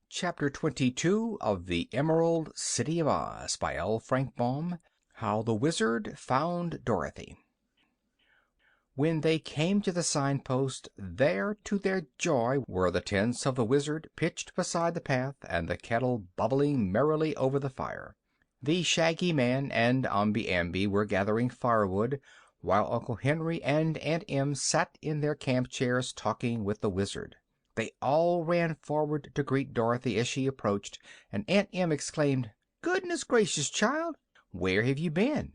Chapter 22 of the Emerald City of Oz by L. Frank Baum. How the Wizard Found Dorothy. When they came to the signpost, there, to their joy, were the tents of the Wizard pitched beside the path, and the kettle bubbling merrily over the fire. The Shaggy Man and Omby Amby were gathering firewood, while Uncle Henry and Aunt Em sat in their camp chairs talking with the Wizard. They all ran forward to greet Dorothy as she approached, and Aunt Em exclaimed, "Goodness gracious, child! Where have you been?"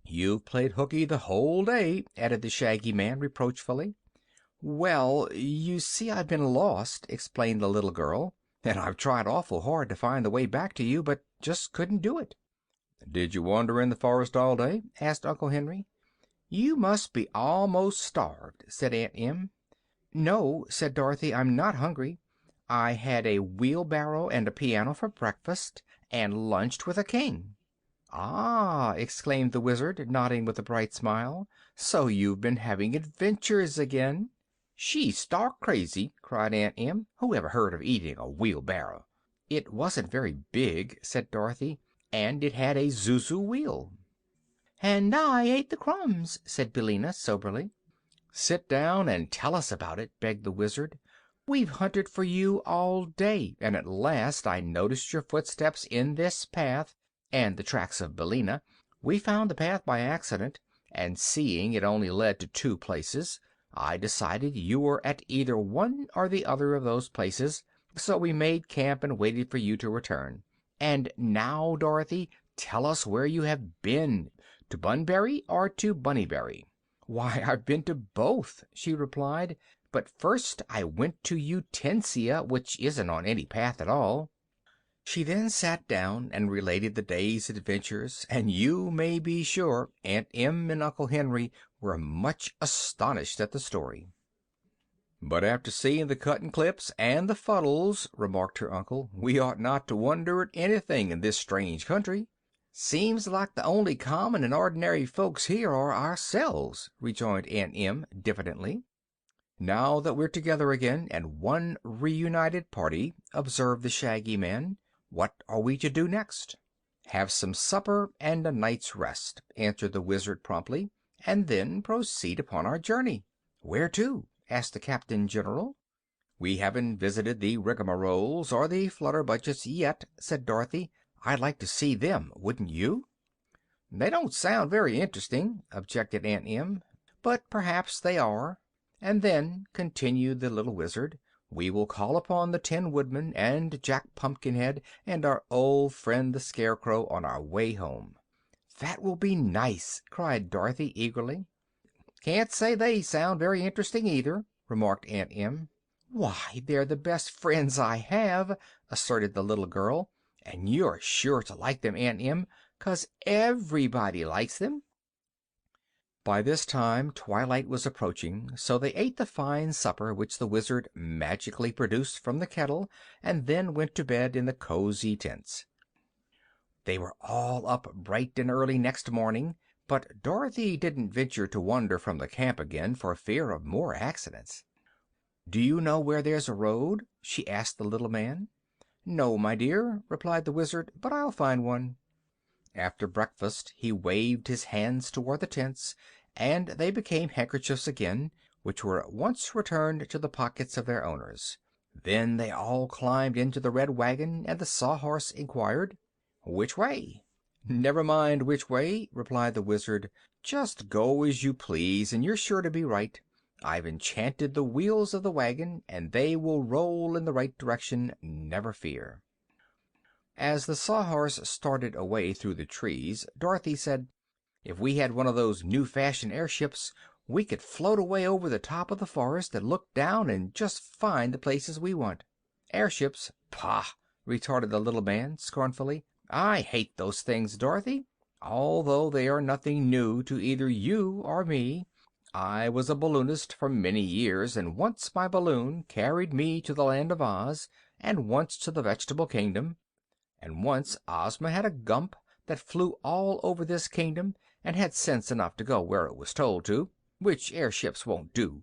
"You've played hooky the whole day," added the Shaggy Man reproachfully. "Well, you see I've been lost," explained the little girl, "and I've tried awful hard to find the way back to you, but just couldn't do it." "Did you wander in the forest all day?" asked Uncle Henry. "You must be almost starved," said Aunt Em. "No," said Dorothy, "I'm not hungry. I had a wheelbarrow and a piano for breakfast, and lunched with a king." "Ah!" exclaimed the Wizard, nodding with a bright smile. "So you've been having adventures again." "She's stark crazy!" cried Aunt Em. "Who ever heard of eating a wheelbarrow?" "It wasn't very big," said Dorothy, "and it had a zuzu wheel." "And I ate the crumbs," said Billina, soberly. "Sit down and tell us about it," begged the Wizard. "We've hunted for you all day, and at last I noticed your footsteps in this path, and the tracks of Billina. We found the path by accident, and seeing it only led to two places, I decided you were at either one or the other of those places, so we made camp and waited for you to return. And now, Dorothy, tell us where you have been, to Bunbury or to Bunnybury." "Why, I've been to both," she replied. "But first I went to Utensia, which isn't on any path at all." She then sat down and related the day's adventures, and you may be sure Aunt Em and Uncle Henry were much astonished at the story. "But after seeing the cutting clips and the Fuddles," remarked her uncle, "we ought not to wonder at anything in this strange country." "Seems like the only common and ordinary folks here are ourselves," rejoined Aunt Em diffidently. "Now that we're together again, and one reunited party," observed the Shaggy Man, "what are we to do next?" "Have some supper and a night's rest," answered the Wizard promptly, "and then proceed upon our journey." "Where to?" asked the Captain General. "We haven't visited the Rigmaroles or the Flutterbudgets yet," said Dorothy. "I'd like to see them, wouldn't you?" "They don't sound very interesting," objected Aunt Em, "but perhaps they are. And then," continued the little Wizard, "we will call upon the Tin Woodman and Jack Pumpkinhead and our old friend the Scarecrow on our way home." "That will be nice!" cried Dorothy eagerly. "Can't say they sound very interesting, either," remarked Aunt Em. "Why, they're the best friends I have," asserted the little girl, "and you're sure to like them, Aunt Em, 'cause everybody likes them." By this time twilight was approaching, so they ate the fine supper which the Wizard magically produced from the kettle, and then went to bed in the cozy tents. They were all up bright and early next morning, but Dorothy didn't venture to wander from the camp again for fear of more accidents. "Do you know where there's a road?" she asked the little man. "No, my dear," replied the Wizard, "but I'll find one." After breakfast he waved his hands toward the tents, and they became handkerchiefs again, which were at once returned to the pockets of their owners. Then they all climbed into the Red Wagon, and the Sawhorse inquired, "Which way?" "Never mind which way," replied the Wizard. "Just go as you please, and you're sure to be right. I've enchanted the wheels of the wagon, and they will roll in the right direction, never fear." As the Sawhorse started away through the trees, Dorothy said, "If we had one of those new fashioned airships, we could float away over the top of the forest and look down and just find the places we want." "Airships? Pah!" retorted the little man, scornfully. "I hate those things, Dorothy, although they are nothing new to either you or me. I was a balloonist for many years, and once my balloon carried me to the Land of Oz, and once to the Vegetable Kingdom, and once Ozma had a Gump that flew all over this kingdom, and had sense enough to go where it was told to, which airships won't do.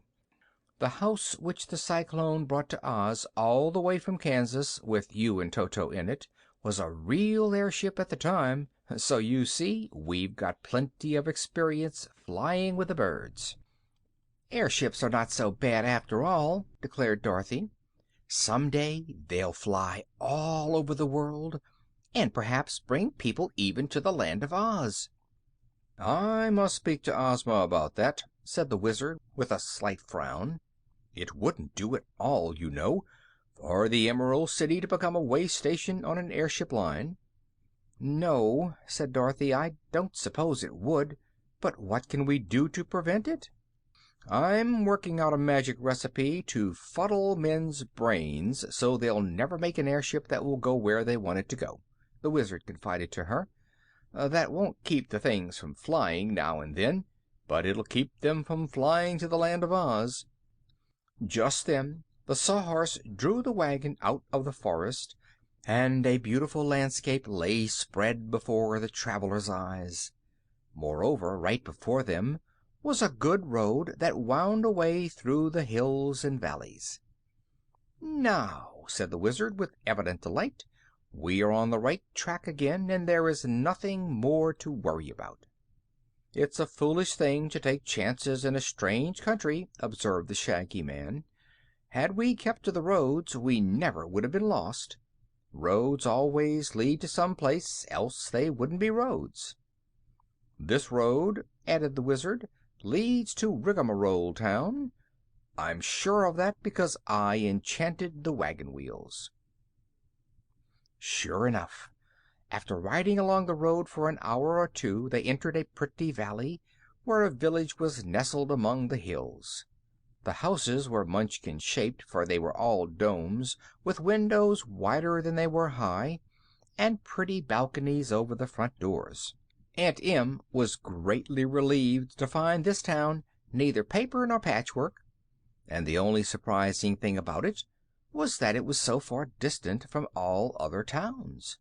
The house which the cyclone brought to Oz all the way from Kansas, with you and Toto in it, was a real airship at the time. So you see, we've got plenty of experience flying with the birds." "Airships are not so bad after all," declared Dorothy. "Some day they'll fly all over the world, and perhaps bring people even to the Land of Oz." "I must speak to Ozma about that," said the Wizard, with a slight frown. "It wouldn't do at all, you know, for the Emerald City to become a way station on an airship line." "No," said Dorothy, "I don't suppose it would. But what can we do to prevent it?" "I'm working out a magic recipe to fuddle men's brains so they'll never make an airship that will go where they want it to go," the Wizard confided to her. "That won't keep the things from flying now and then, but it'll keep them from flying to the Land of Oz." Just then the Sawhorse drew the wagon out of the forest, and a beautiful landscape lay spread before the travelers' eyes. Moreover, right before them was a good road that wound away through the hills and valleys. "Now," said the Wizard, with evident delight, "we are on the right track again, and there is nothing more to worry about." "It's a foolish thing to take chances in a strange country," observed the Shaggy Man. "Had we kept to the roads, we never would have been lost. Roads always lead to some place, else they wouldn't be roads." "This road," added the Wizard, "leads to Rigmarole Town. I'm sure of that because I enchanted the wagon wheels." Sure enough, after riding along the road for an hour or two, they entered a pretty valley, where a village was nestled among the hills. The houses were Munchkin shaped, for they were all domes, with windows wider than they were high, and pretty balconies over the front doors. Aunt Em was greatly relieved to find this town neither paper nor patchwork, and the only surprising thing about it was that it was so far distant from all other towns.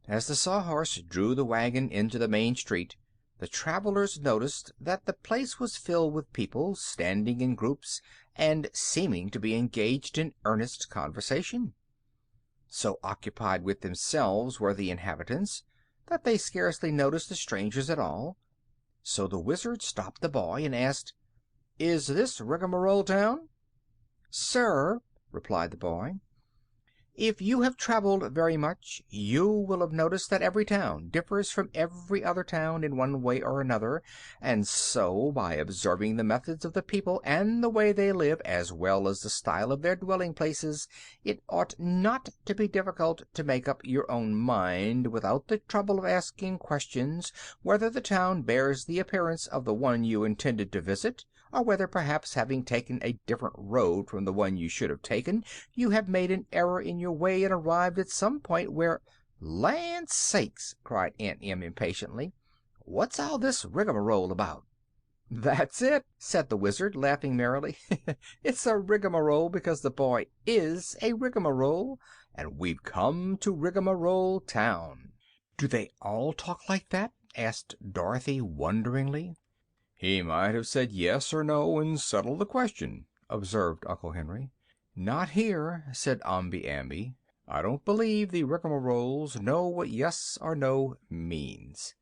As the Sawhorse drew the wagon into the main street, the travelers noticed that the place was filled with people, standing in groups and seeming to be engaged in earnest conversation. So occupied with themselves were the inhabitants that they scarcely noticed the strangers at all. So the Wizard stopped the boy and asked, "Is this Rigmarole Town?" "Sir," replied the boy, "if you have traveled very much, you will have noticed that every town differs from every other town in one way or another, and so, by observing the methods of the people and the way they live, as well as the style of their dwelling places, it ought not to be difficult to make up your own mind, without the trouble of asking questions, whether the town bears the appearance of the one you intended to visit, or whether, perhaps, having taken a different road from the one you should have taken, you have made an error in your way and arrived at some point where—" "Land sakes!" cried Aunt Em impatiently. "What's all this rigmarole about?" "That's it," said the Wizard, laughing merrily. "It's a rigmarole because the boy is a rigmarole, and we've come to Rigmarole Town." "Do they all talk like that?" asked Dorothy wonderingly. "He might have said yes or no and settled the question," observed Uncle Henry. "Not here," said Omby Amby. "I don't believe the Rigmaroles know what yes or no means."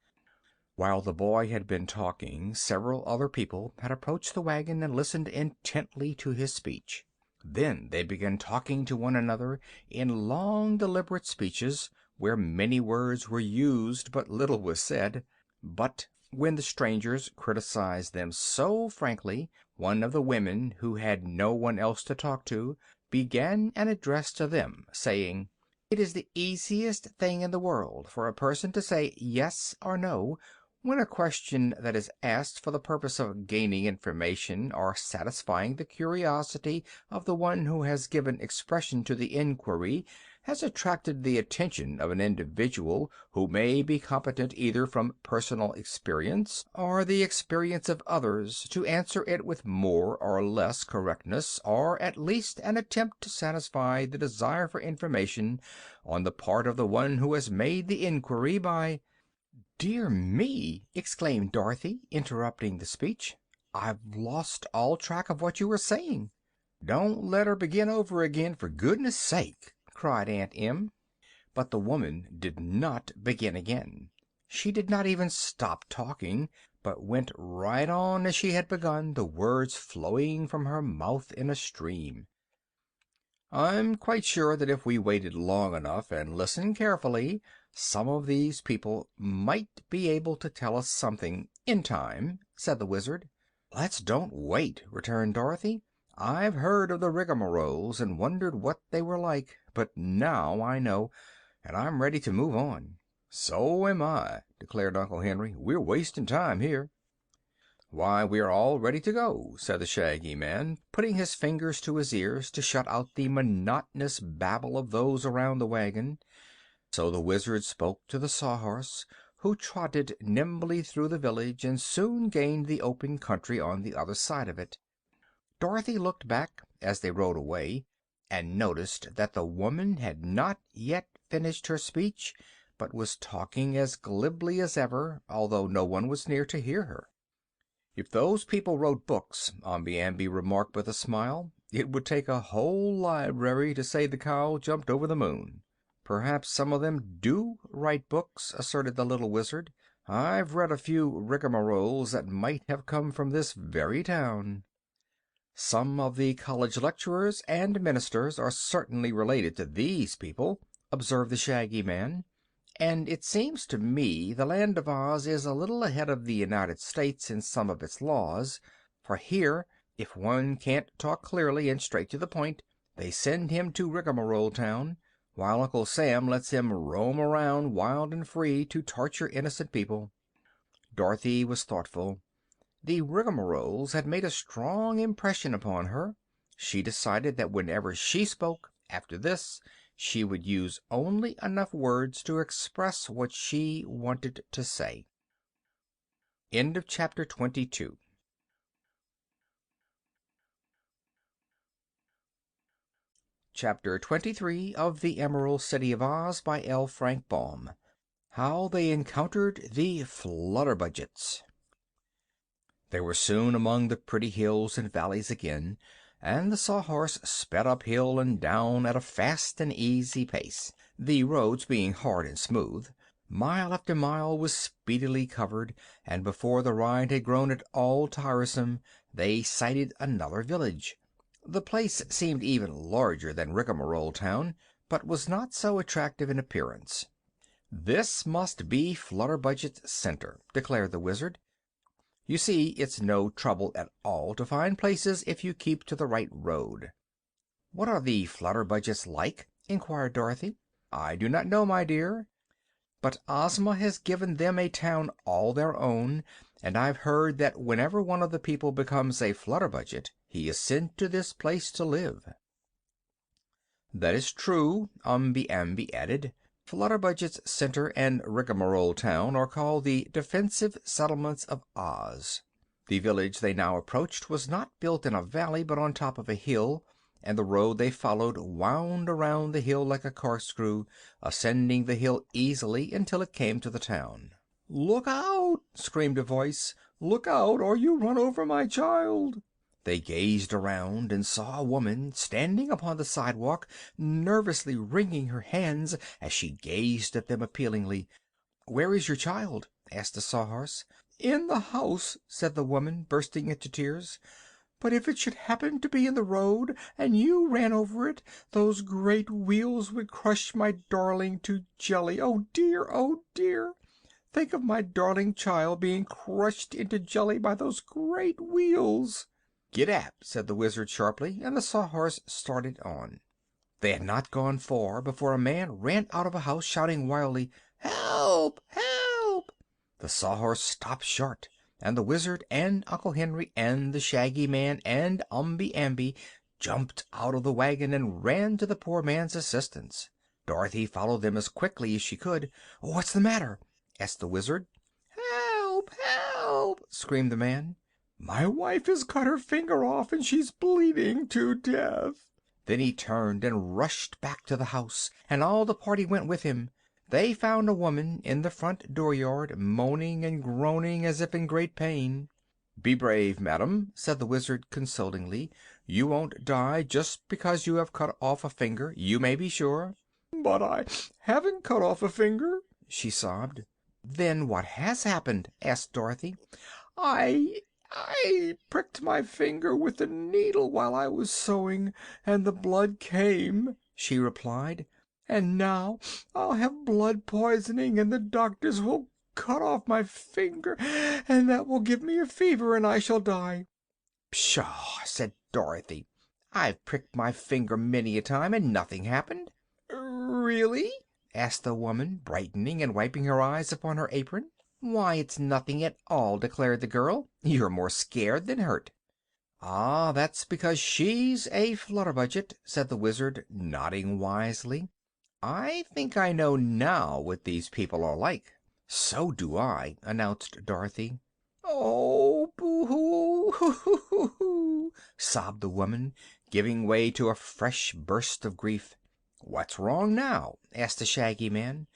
While the boy had been talking, several other people had approached the wagon and listened intently to his speech. Then they began talking to one another in long, deliberate speeches, where many words were used but little was said. But when the strangers criticized them so frankly, one of the women, who had no one else to talk to, began an address to them, saying, "It is the easiest thing in the world for a person to say yes or no when a question that is asked for the purpose of gaining information or satisfying the curiosity of the one who has given expression to the inquiry has attracted the attention of an individual who may be competent, either from personal experience or the experience of others, to answer it with more or less correctness, or at least an attempt to satisfy the desire for information on the part of the one who has made the inquiry by—" dear me!" exclaimed Dorothy, interrupting the speech. "I've lost all track of what you were saying." "Don't let her begin over again, for goodness sake!" cried Aunt Em. But the woman did not begin again. She did not even stop talking, but went right on as she had begun, the words flowing from her mouth in a stream. "I'm quite sure that if we waited long enough and listened carefully, some of these people might be able to tell us something in time," said the Wizard. "Let's don't wait," returned Dorothy. "I've heard of the rigmaroles and wondered what they were like, but now I know, and I'm ready to move on." "So am I," declared Uncle Henry. "We're wasting time here." "Why, we're all ready to go," said the Shaggy Man, putting his fingers to his ears to shut out the monotonous babble of those around the wagon. So the Wizard spoke to the Sawhorse, who trotted nimbly through the village and soon gained the open country on the other side of it. Dorothy looked back as they rode away, and noticed that the woman had not yet finished her speech, but was talking as glibly as ever, although no one was near to hear her. "If those people wrote books," Omby Amby remarked with a smile, "it would take a whole library to say the cow jumped over the moon." "Perhaps some of them do write books," asserted the little Wizard. "I've read a few rigmaroles that might have come from this very town." "Some of the college lecturers and ministers are certainly related to these people," observed the Shaggy Man. "And it seems to me the Land of Oz is a little ahead of the United States in some of its laws, for here, if one can't talk clearly and straight to the point, they send him to Rigmarole Town, while Uncle Sam lets him roam around wild and free to torture innocent people." Dorothy was thoughtful. The rigmaroles had made a strong impression upon her. She decided that whenever she spoke, after this, she would use only enough words to express what she wanted to say. End of Chapter 22. Chapter 23 of the Emerald City of Oz by L. Frank Baum. How they encountered the Flutterbudgets. They were soon among the pretty hills and valleys again, and the Sawhorse sped up hill and down at a fast and easy pace, the roads being hard and smooth. Mile after mile was speedily covered, and before the ride had grown at all tiresome they sighted another village. The place seemed even larger than Rigmarole Town, but was not so attractive in appearance. "This must be Flutterbudget's center," declared the Wizard. "You see, it's no trouble at all to find places if you keep to the right road." "What are the Flutterbudgets like?" inquired Dorothy. "I do not know, my dear, but Ozma has given them a town all their own, and I've heard that whenever one of the people becomes a Flutterbudget he is sent to this place to live." "That is true," Umby Amby added. "Flutterbudget's center and Rigmarole Town are called the defensive settlements of Oz." The village they now approached was not built in a valley, but on top of a hill, and the road they followed wound around the hill like a corkscrew, ascending the hill easily until it came to the town. "Look out!" screamed a voice. "Look out, or you run over my child!" They gazed around and saw a woman standing upon the sidewalk, nervously wringing her hands as she gazed at them appealingly. "Where is your child?" asked the Sawhorse. "In the house," said the woman, bursting into tears. "But if it should happen to be in the road, and you ran over it, those great wheels would crush my darling to jelly. Oh dear! Oh dear! Think of my darling child being crushed into jelly by those great wheels!" "Gid-dap!" said the Wizard sharply, and the Sawhorse started on. They had not gone far before a man ran out of a house shouting wildly, "Help! Help!" The Sawhorse stopped short, and the Wizard and Uncle Henry and the Shaggy Man and Umby Amby jumped out of the wagon and ran to the poor man's assistance. Dorothy followed them as quickly as she could. "What's the matter?" asked the Wizard. "Help! Help!" screamed the man. "My wife has cut her finger off, and she's bleeding to death." Then he turned and rushed back to the house, and all the party went with him. they found a woman in the front dooryard, moaning and groaning as if in great pain. "Be brave, madam," said the Wizard consolingly. "You won't die just because you have cut off a finger, you may be sure." "But I haven't cut off a finger," she sobbed. "Then what has happened?" asked Dorothy. I pricked my finger with a needle while I was sewing, and the blood came," she replied. "And now I'll have blood poisoning, and the doctors will cut off my finger, and that will give me a fever, and I shall die." "Pshaw!" said Dorothy. "I've pricked my finger many a time, and nothing happened." "Really?" asked the woman, brightening and wiping her eyes upon her apron. "Why, it's nothing at all," declared the girl. "You're more scared than hurt." "Ah, that's because she's a Flutterbudget," said the Wizard, nodding wisely. "I think I know now what these people are like." "So do I," announced Dorothy. "Oh, boo hoo, hoo hoo hoo!" sobbed the woman, giving way to a fresh burst of grief. "What's wrong now?" asked the Shaggy Man.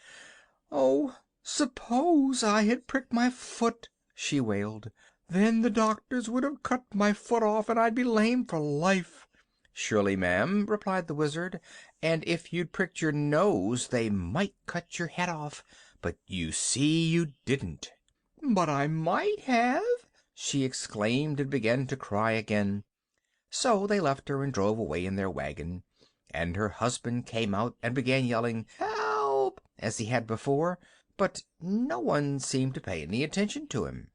"Oh, suppose I had pricked my foot!" she wailed. "Then the doctors would have cut my foot off, and I'd be lame for life." "Surely, ma'am," replied the Wizard, "and if you'd pricked your nose they might cut your head off. But you see you didn't." "But I might have!" she exclaimed, and began to cry again. So they left her and drove away in their wagon, and her husband came out and began yelling "Help!" as he had before, but no one seemed to pay any attention to him.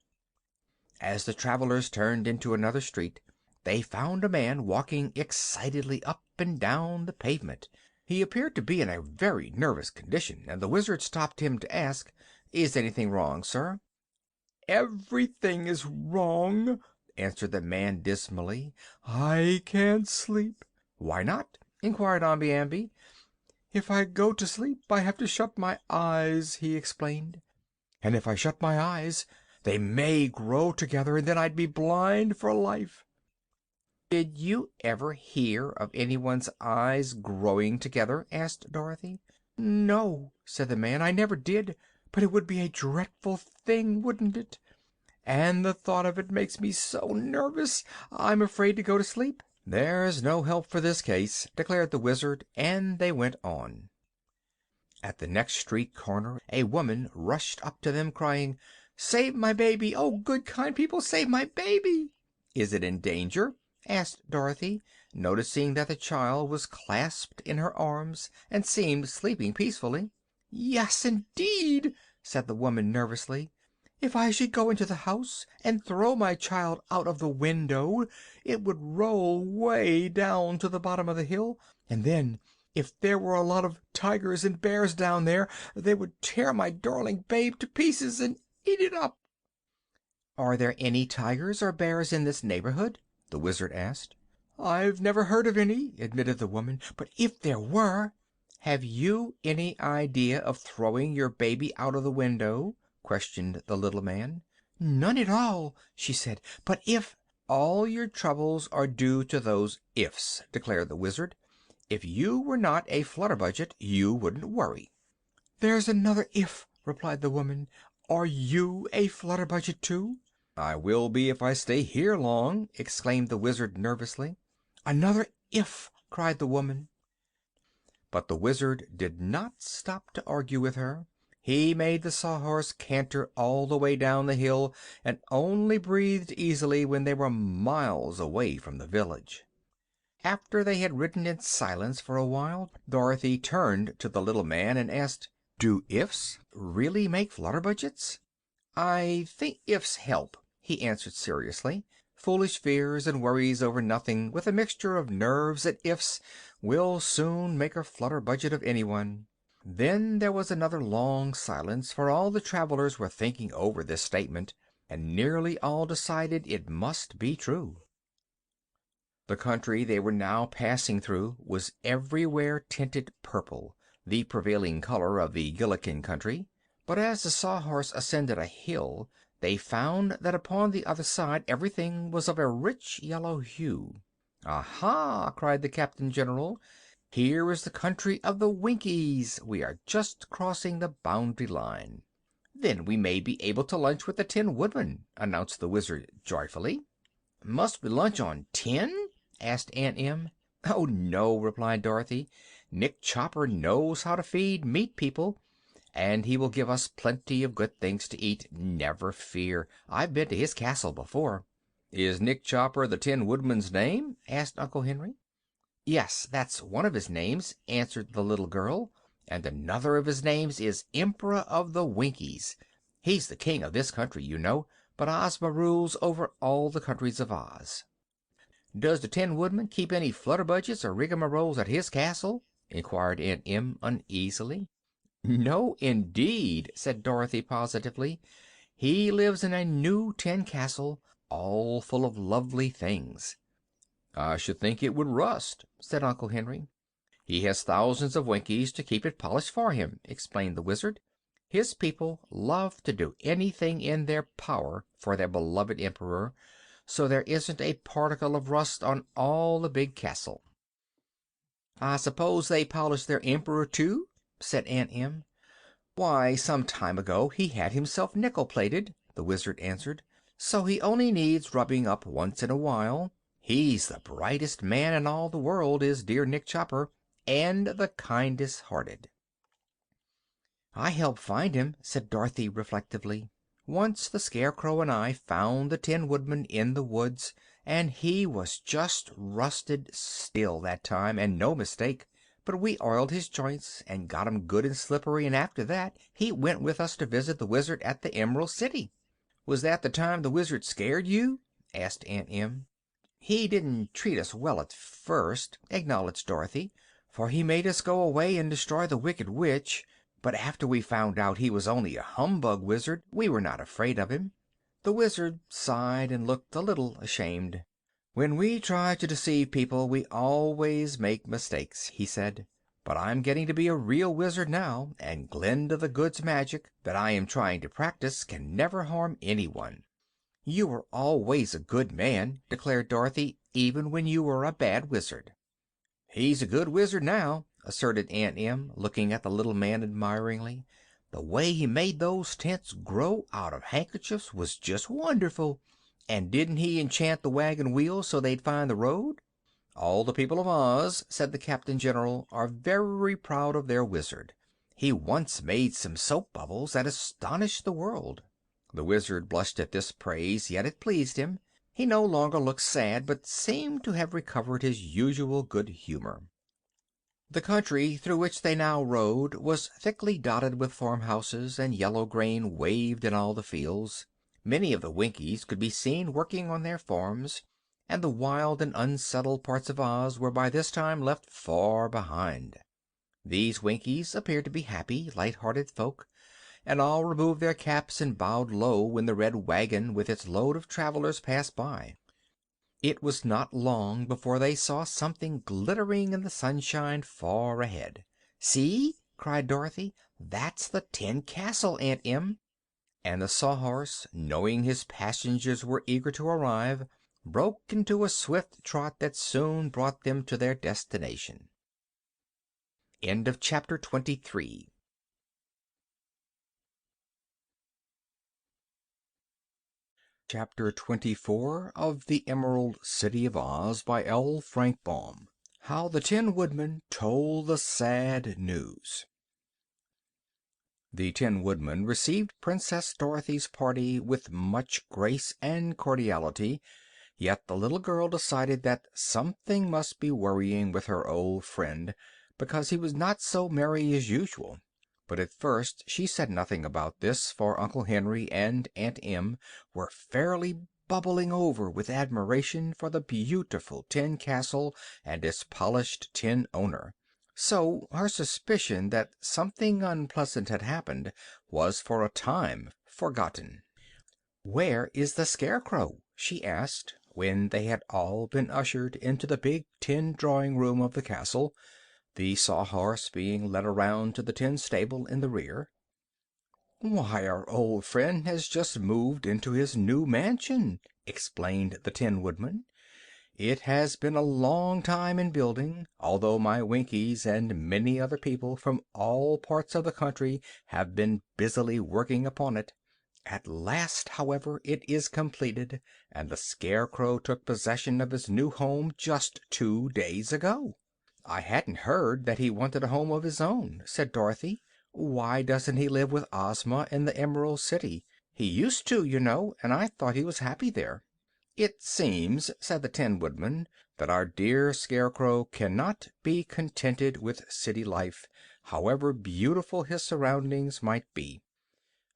As the travelers turned into another street, they found a man walking excitedly up and down the pavement. He appeared to be in a very nervous condition, and the Wizard stopped him to ask, "Is anything wrong, sir?" "Everything is wrong," answered the man dismally. "I can't sleep." "Why not?" inquired Omby Amby. "If I go to sleep I have to shut my eyes," he explained. "And if I shut my eyes they may grow together, and then I'd be blind for life." "Did you ever hear of anyone's eyes growing together?" asked Dorothy. "No," said the man, "I never did. But it would be a dreadful thing, wouldn't it? And the thought of it makes me so nervous I'm afraid to go to sleep." "There's no help for this case," declared the Wizard, and they went on. At the next street corner a woman rushed up to them, crying, "Save my baby! Oh, good, kind people, save my baby!" "Is it in danger?" asked Dorothy, noticing that the child was clasped in her arms and seemed sleeping peacefully. "Yes, indeed," said the woman nervously. "If I should go into the house and throw my child out of the window, it would roll way down to the bottom of the hill, and then if there were a lot of tigers and bears down there they would tear my darling babe to pieces and eat it up." "Are there any tigers or bears in this neighborhood?" the Wizard asked. "I've never heard of any," admitted the woman, "but if there were—" "Have you any idea of throwing your baby out of the window?" questioned the little man. "None at all," she said. "But if—" "All your troubles are due to those 'ifs,'" declared the Wizard. "If you were not a Flutterbudget you wouldn't worry." "There's another 'if,'" replied the woman. "Are you a Flutterbudget, too?" "I will be if I stay here long," exclaimed the Wizard nervously. "Another 'if,'" cried the woman. But the Wizard did not stop to argue with her. He made the Sawhorse canter all the way down the hill, and only breathed easily when they were miles away from the village. After they had ridden in silence for a while, Dorothy turned to the little man and asked, "Do 'ifs' really make Flutterbudgets?" "I think 'ifs' help," he answered seriously. "Foolish fears and worries over nothing, with a mixture of nerves and 'ifs', will soon make a Flutterbudget of anyone." Then there was another long silence, for all the travelers were thinking over this statement, and nearly all decided it must be true. The country they were now passing through was everywhere tinted purple, the prevailing color of the Gillikin country. But as the Sawhorse ascended a hill, they found that upon the other side everything was of a rich yellow hue. "Aha!" cried the Captain General. Here is the country of the Winkies. We are just crossing the boundary line." "Then we may be able to lunch with the Tin Woodman," announced the Wizard joyfully. "Must we lunch on tin?" asked Aunt Em. "Oh, no," replied Dorothy. "Nick Chopper knows how to feed meat people, and he will give us plenty of good things to eat, never fear. I've been to his castle before." "Is Nick Chopper the Tin Woodman's name?" asked Uncle Henry. "Yes, that's one of his names," answered the little girl. "And another of his names is Emperor of the Winkies. He's the king of this country, you know, but Ozma rules over all the countries of Oz." "Does the Tin Woodman keep any flutterbudgets or rigmaroles at his castle?" inquired Aunt Em uneasily. "No, indeed," said Dorothy positively. "He lives in a new tin castle, all full of lovely things." "I should think it would rust," said Uncle Henry. "He has thousands of Winkies to keep it polished for him," explained the Wizard. "His people love to do anything in their power for their beloved Emperor, so there isn't a particle of rust on all the big castle." "I suppose they polish their Emperor, too?" said Aunt Em. "Why, some time ago he had himself nickel plated," the Wizard answered, "so he only needs rubbing up once in a while. He's the brightest man in all the world, is dear Nick Chopper, and the kindest hearted." "I helped find him," said Dorothy reflectively. "Once the Scarecrow and I found the Tin Woodman in the woods, and he was just rusted steel that time, and no mistake. But we oiled his joints and got 'em good and slippery, and after that he went with us to visit the Wizard at the Emerald City." "Was that the time the Wizard scared you?" asked Aunt Em. "He didn't treat us well at first," acknowledged Dorothy, "for he made us go away and destroy the Wicked Witch. But after we found out he was only a humbug wizard we were not afraid of him." The Wizard sighed and looked a little ashamed. "When we try to deceive people we always make mistakes," he said. "But I'm getting to be a real wizard now, and Glinda the Good's magic that I am trying to practice can never harm anyone." "You were always a good man," declared Dorothy, "even when you were a bad wizard." "He's a good wizard now," asserted Aunt Em, looking at the little man admiringly. "The way he made those tents grow out of handkerchiefs was just wonderful. And didn't he enchant the wagon wheels so they'd find the road?" "All the people of Oz," said the Captain General, "are very proud of their Wizard. He once made some soap bubbles that astonished the world." The Wizard blushed at this praise, yet it pleased him. He no longer looked sad, but seemed to have recovered his usual good humor. The country through which they now rode was thickly dotted with farmhouses, and yellow grain waved in all the fields. Many of the Winkies could be seen working on their farms, and the wild and unsettled parts of Oz were by this time left far behind. These Winkies appeared to be happy, light-hearted folk, and all removed their caps and bowed low when the red wagon with its load of travelers passed by. It was not long before they saw something glittering in the sunshine far ahead. "See!" cried Dorothy. "That's the Tin Castle, Aunt Em." And the Sawhorse, knowing his passengers were eager to arrive, broke into a swift trot that soon brought them to their destination. End of chapter 23. Chapter 24 of the Emerald City of Oz by L. Frank Baum. How the Tin Woodman Told the Sad News. The Tin Woodman received Princess Dorothy's party with much grace and cordiality, yet the little girl decided that something must be worrying with her old friend, because he was not so merry as usual. But at first she said nothing about this, for Uncle Henry and Aunt Em were fairly bubbling over with admiration for the beautiful tin castle and its polished tin owner. So her suspicion that something unpleasant had happened was for a time forgotten. "Where is the Scarecrow?" she asked, when they had all been ushered into the big tin drawing room of the castle, the Sawhorse being led around to the tin stable in the rear. "Why, our old friend has just moved into his new mansion," explained the Tin Woodman. It has been a long time in building, although my Winkies and many other people from all parts of the country have been busily working upon it. At last, however, it is completed, and the Scarecrow took possession of his new home just 2 days ago." "I hadn't heard that he wanted a home of his own," said Dorothy. "Why doesn't he live with Ozma in the Emerald City? He used to, you know, and I thought he was happy there." "It seems," said the Tin Woodman, "that our dear Scarecrow cannot be contented with city life, however beautiful his surroundings might be.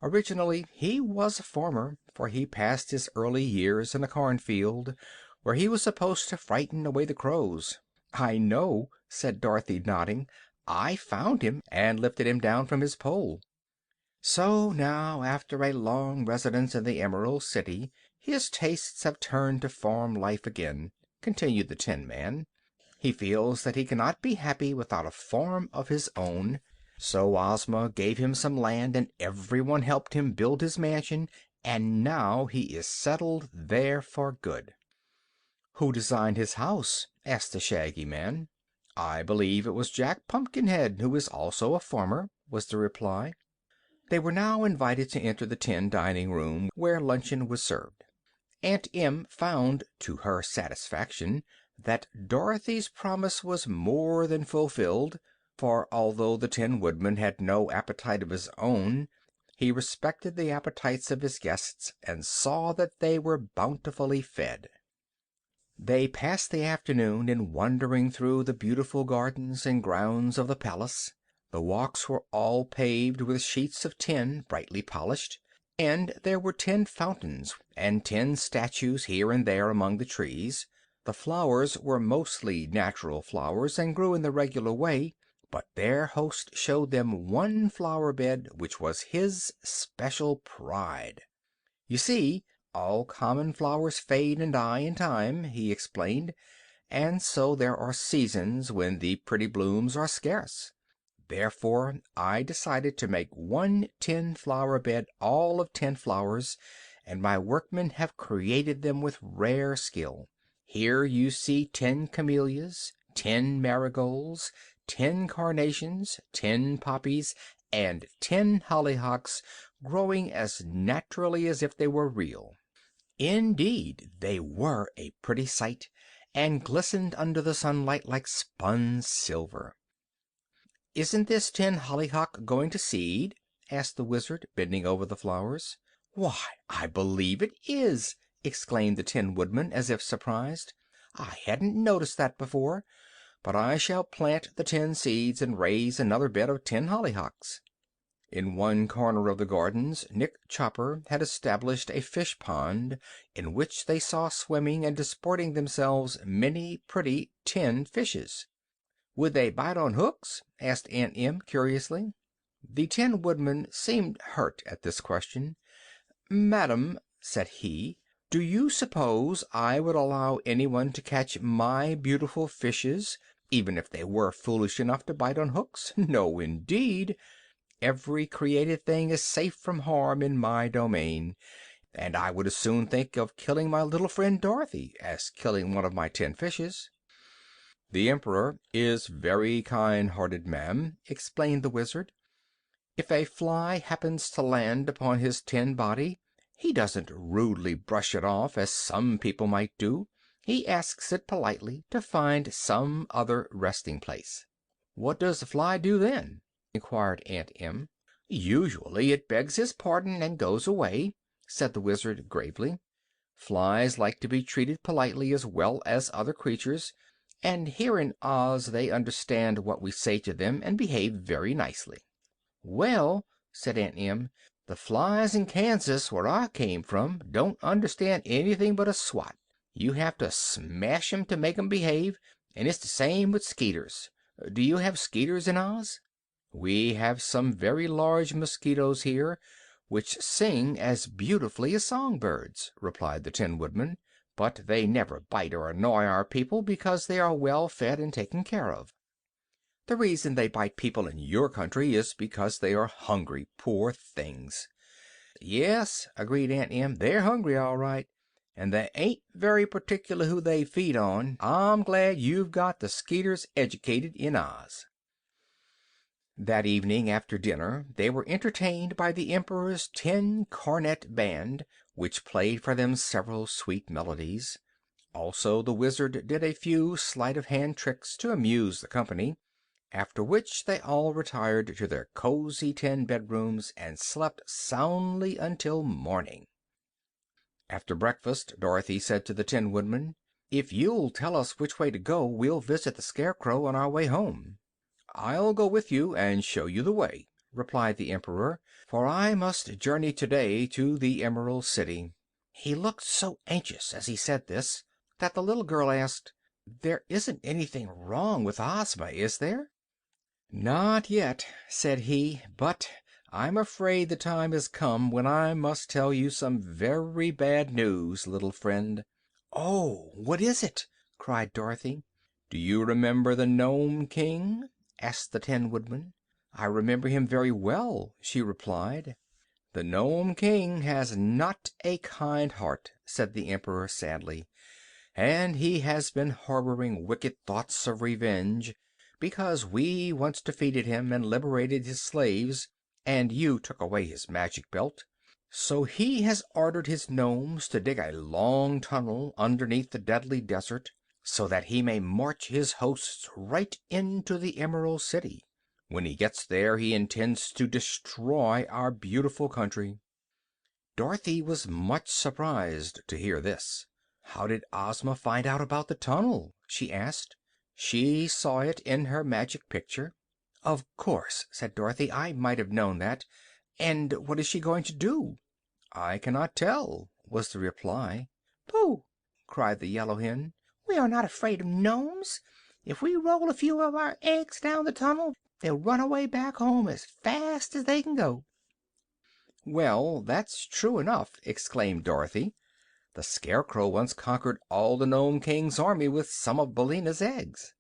Originally he was a farmer, for he passed his early years in a cornfield, where he was supposed to frighten away the crows." "I know," said Dorothy, nodding. "I found him and lifted him down from his pole." "So now, after a long residence in the Emerald City, his tastes have turned to farm life again," continued the Tin Man. "He feels that he cannot be happy without a farm of his own, so Ozma gave him some land and everyone helped him build his mansion, and now he is settled there for good." "Who designed his house?" asked the Shaggy Man. "I believe it was Jack Pumpkinhead, who is also a farmer," was the reply. They were now invited to enter the tin dining room, where luncheon was served. Aunt Em found, to her satisfaction, that Dorothy's promise was more than fulfilled, for although the Tin Woodman had no appetite of his own, he respected the appetites of his guests and saw that they were bountifully fed. They passed the afternoon in wandering through the beautiful gardens and grounds of the palace. The walks were all paved with sheets of tin, brightly polished, and there were tin fountains and tin statues here and there among the trees. The flowers were mostly natural flowers and grew in the regular way, but their host showed them one flower bed which was his special pride. "You see, all common flowers fade and die in time," he explained, "and so there are seasons when the pretty blooms are scarce. Therefore I decided to make one tin flower bed all of tin flowers, and my workmen have created them with rare skill. Here you see tin camellias, tin marigolds, tin carnations, tin poppies, and tin hollyhocks growing as naturally as if they were real." Indeed, they were a pretty sight, and glistened under the sunlight like spun silver. "Isn't this tin hollyhock going to seed?" asked the Wizard, bending over the flowers. "Why, I believe it is!" exclaimed the Tin Woodman, as if surprised. "I hadn't noticed that before, but I shall plant the tin seeds and raise another bed of tin hollyhocks." In one corner of the gardens Nick Chopper had established a fish pond, in which they saw swimming and disporting themselves many pretty tin fishes. "Would they bite on hooks?" asked Aunt Em, curiously. The Tin Woodman seemed hurt at this question. "Madam," said he, "do you suppose I would allow anyone to catch my beautiful fishes, even if they were foolish enough to bite on hooks? No, indeed! Every created thing is safe from harm in my domain, and I would as soon think of killing my little friend Dorothy as killing one of my tin fishes." "The Emperor is very kind-hearted, ma'am," explained the Wizard. "If a fly happens to land upon his tin body, he doesn't rudely brush it off, as some people might do. He asks it politely to find some other resting place." "What does the fly do then?" inquired Aunt Em. "Usually it begs his pardon and goes away," said the Wizard, gravely. "Flies like to be treated politely as well as other creatures, and here in Oz they understand what we say to them and behave very nicely." "Well," said Aunt Em, "the flies in Kansas, where I came from, don't understand anything but a swat. You have to smash 'em to make 'em behave, and it's the same with skeeters. Do you have skeeters in Oz?" "We have some very large mosquitoes here, which sing as beautifully as song birds," replied the Tin Woodman; "but they never bite or annoy our people, because they are well fed and taken care of. The reason they bite people in your country is because they are hungry, poor things." "Yes," agreed Aunt Em, "they're hungry, all right. and they ain't very particular who they feed on. I'm glad you've got the Skeeters educated in Oz." That evening after dinner they were entertained by the Emperor's tin cornet band, which played for them several sweet melodies. Also the Wizard did a few sleight-of-hand tricks to amuse the company, after which they all retired to their cozy tin bedrooms and slept soundly until morning. After breakfast Dorothy said to the Tin Woodman, "If you'll tell us which way to go, we'll visit the Scarecrow on our way home." "I'll go with you and show you the way," replied the Emperor, "for I must journey today to the Emerald City." He looked so anxious as he said this that the little girl asked, "There isn't anything wrong with Ozma, is there?" "Not yet," said he, "but I'm afraid the time has come when I must tell you some very bad news, little friend." "Oh, what is it?" cried Dorothy. "Do you remember the Nome King?" asked the Tin Woodman. "I remember him very well," she replied. "The Nome King has not a kind heart," said the Emperor sadly, "and he has been harboring wicked thoughts of revenge because we once defeated him and liberated his slaves, and you took away his magic belt. So he has ordered his nomes to dig a long tunnel underneath the Deadly Desert, so that he may march his hosts right into the Emerald City. When he gets there he intends to destroy our beautiful country." Dorothy was much surprised to hear this. "How did Ozma find out about the tunnel?" she asked. "She saw it in her Magic Picture." "Of course," said Dorothy. "I might have known that. And what is she going to do?" "I cannot tell," was the reply. "Pooh!" cried the Yellow Hen. "We are not afraid of Nomes. If we roll a few of our eggs down the tunnel they'll run away back home as fast as they can go." "Well, that's true enough," exclaimed Dorothy. "The Scarecrow once conquered all the Nome King's army with some of Billina's eggs."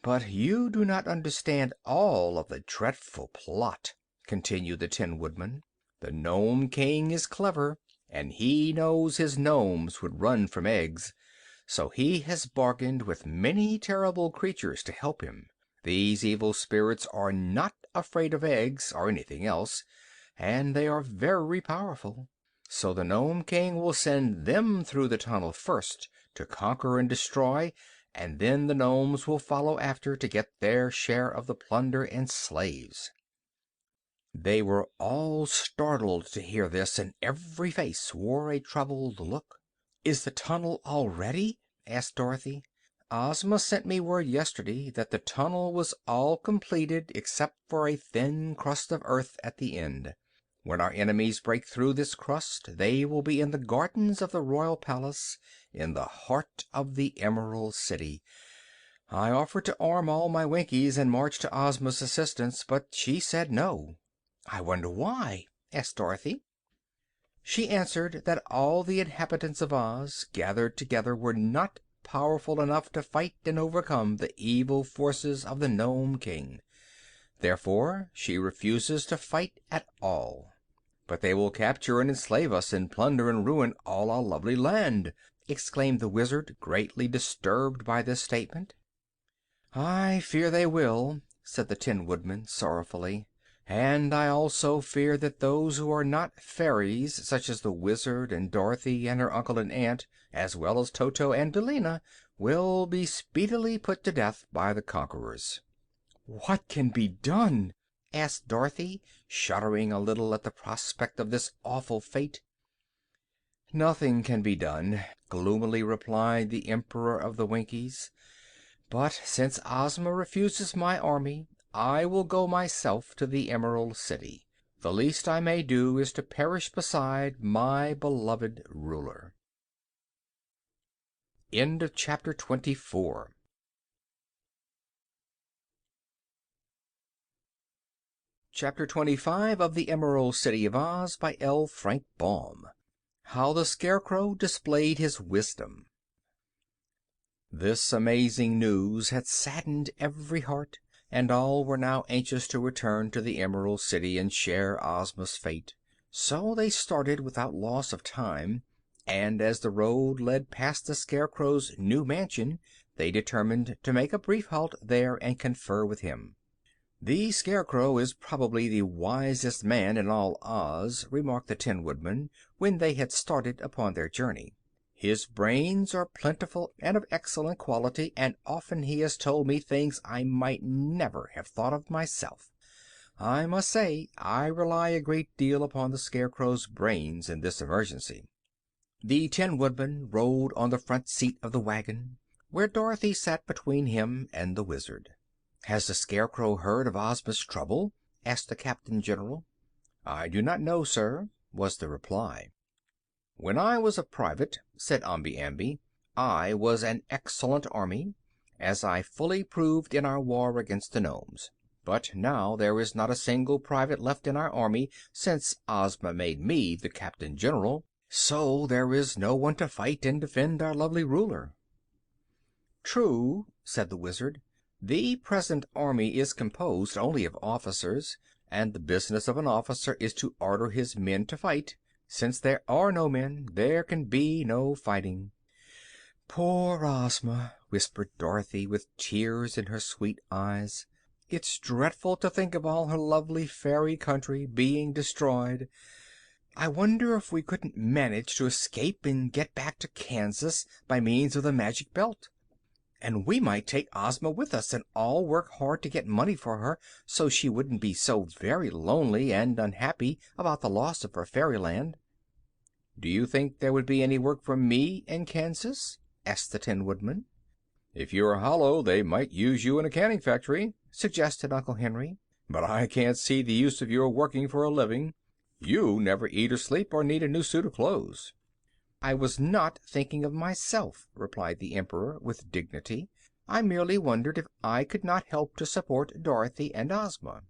"But you do not understand all of the dreadful plot," continued the Tin Woodman. "The Nome King is clever, and he knows his nomes would run from eggs, so he has bargained with many terrible creatures to help him. These evil spirits are not afraid of eggs, or anything else, and they are very powerful. So the Nome King will send them through the tunnel first to conquer and destroy, and then the nomes will follow after to get their share of the plunder and slaves." They were all startled to hear this, and every face wore a troubled look. "Is the tunnel all ready?" asked Dorothy. "Ozma sent me word yesterday that the tunnel was all completed except for a thin crust of earth at the end. When our enemies break through this crust they will be in the gardens of the royal palace, in the heart of the Emerald City. I offered to arm all my Winkies and march to Ozma's assistance, but she said no." "I wonder why?" asked Dorothy. "She answered that all the inhabitants of Oz, gathered together, were not powerful enough to fight and overcome the evil forces of the Nome King. Therefore she refuses to fight at all." "But they will capture and enslave us, and plunder and ruin all our lovely land!" exclaimed the Wizard, greatly disturbed by this statement. "I fear they will," said the Tin Woodman sorrowfully. "And I also fear that those who are not fairies, such as the Wizard and Dorothy and her uncle and aunt, as well as Toto and Billina, will be speedily put to death by the conquerors." "What can be done?" asked Dorothy, shuddering a little at the prospect of this awful fate. "Nothing can be done," gloomily replied the Emperor of the Winkies. "But since Ozma refuses my army, I will go myself to the Emerald City. The least I may do is to perish beside my beloved ruler." End of Chapter 24. Chapter 25 of the Emerald City of Oz by L. Frank Baum. How the Scarecrow displayed his wisdom. This amazing news had saddened every heart, and all were now anxious to return to the Emerald City and share Ozma's fate. So they started without loss of time, and as the road led past the Scarecrow's new mansion, they determined to make a brief halt there and confer with him. "The Scarecrow is probably the wisest man in all Oz," remarked the Tin Woodman, when they had started upon their journey. "His brains are plentiful and of excellent quality, and often he has told me things I might never have thought of myself. I must say I rely a great deal upon the Scarecrow's brains in this emergency." The Tin Woodman rode on the front seat of the wagon, where Dorothy sat between him and the Wizard. "Has the Scarecrow heard of Ozma's trouble?" asked the Captain General. "I do not know, sir," was the reply. "When I was a private," said Omby Amby, "I was an excellent army, as I fully proved in our war against the Nomes. But now there is not a single private left in our army since Ozma made me the Captain General, so there is no one to fight and defend our lovely ruler." "True," said the Wizard. "The present army is composed only of officers, and the business of an officer is to order his men to fight. Since there are no men, there can be no fighting." "Poor Ozma," whispered Dorothy, with tears in her sweet eyes. "It's dreadful to think of all her lovely fairy country being destroyed. I wonder if we couldn't manage to escape and get back to Kansas by means of the Magic Belt. And we might take Ozma with us, and all work hard to get money for her, so she wouldn't be so very lonely and unhappy about the loss of her fairyland." "Do you think there would be any work for me in Kansas?" asked the Tin Woodman. "If you're hollow, they might use you in a canning factory," suggested Uncle Henry. "But I can't see the use of your working for a living. You never eat or sleep or need a new suit of clothes." "I was not thinking of myself," replied the Emperor, with dignity. "I merely wondered if I could not help to support Dorothy and Ozma."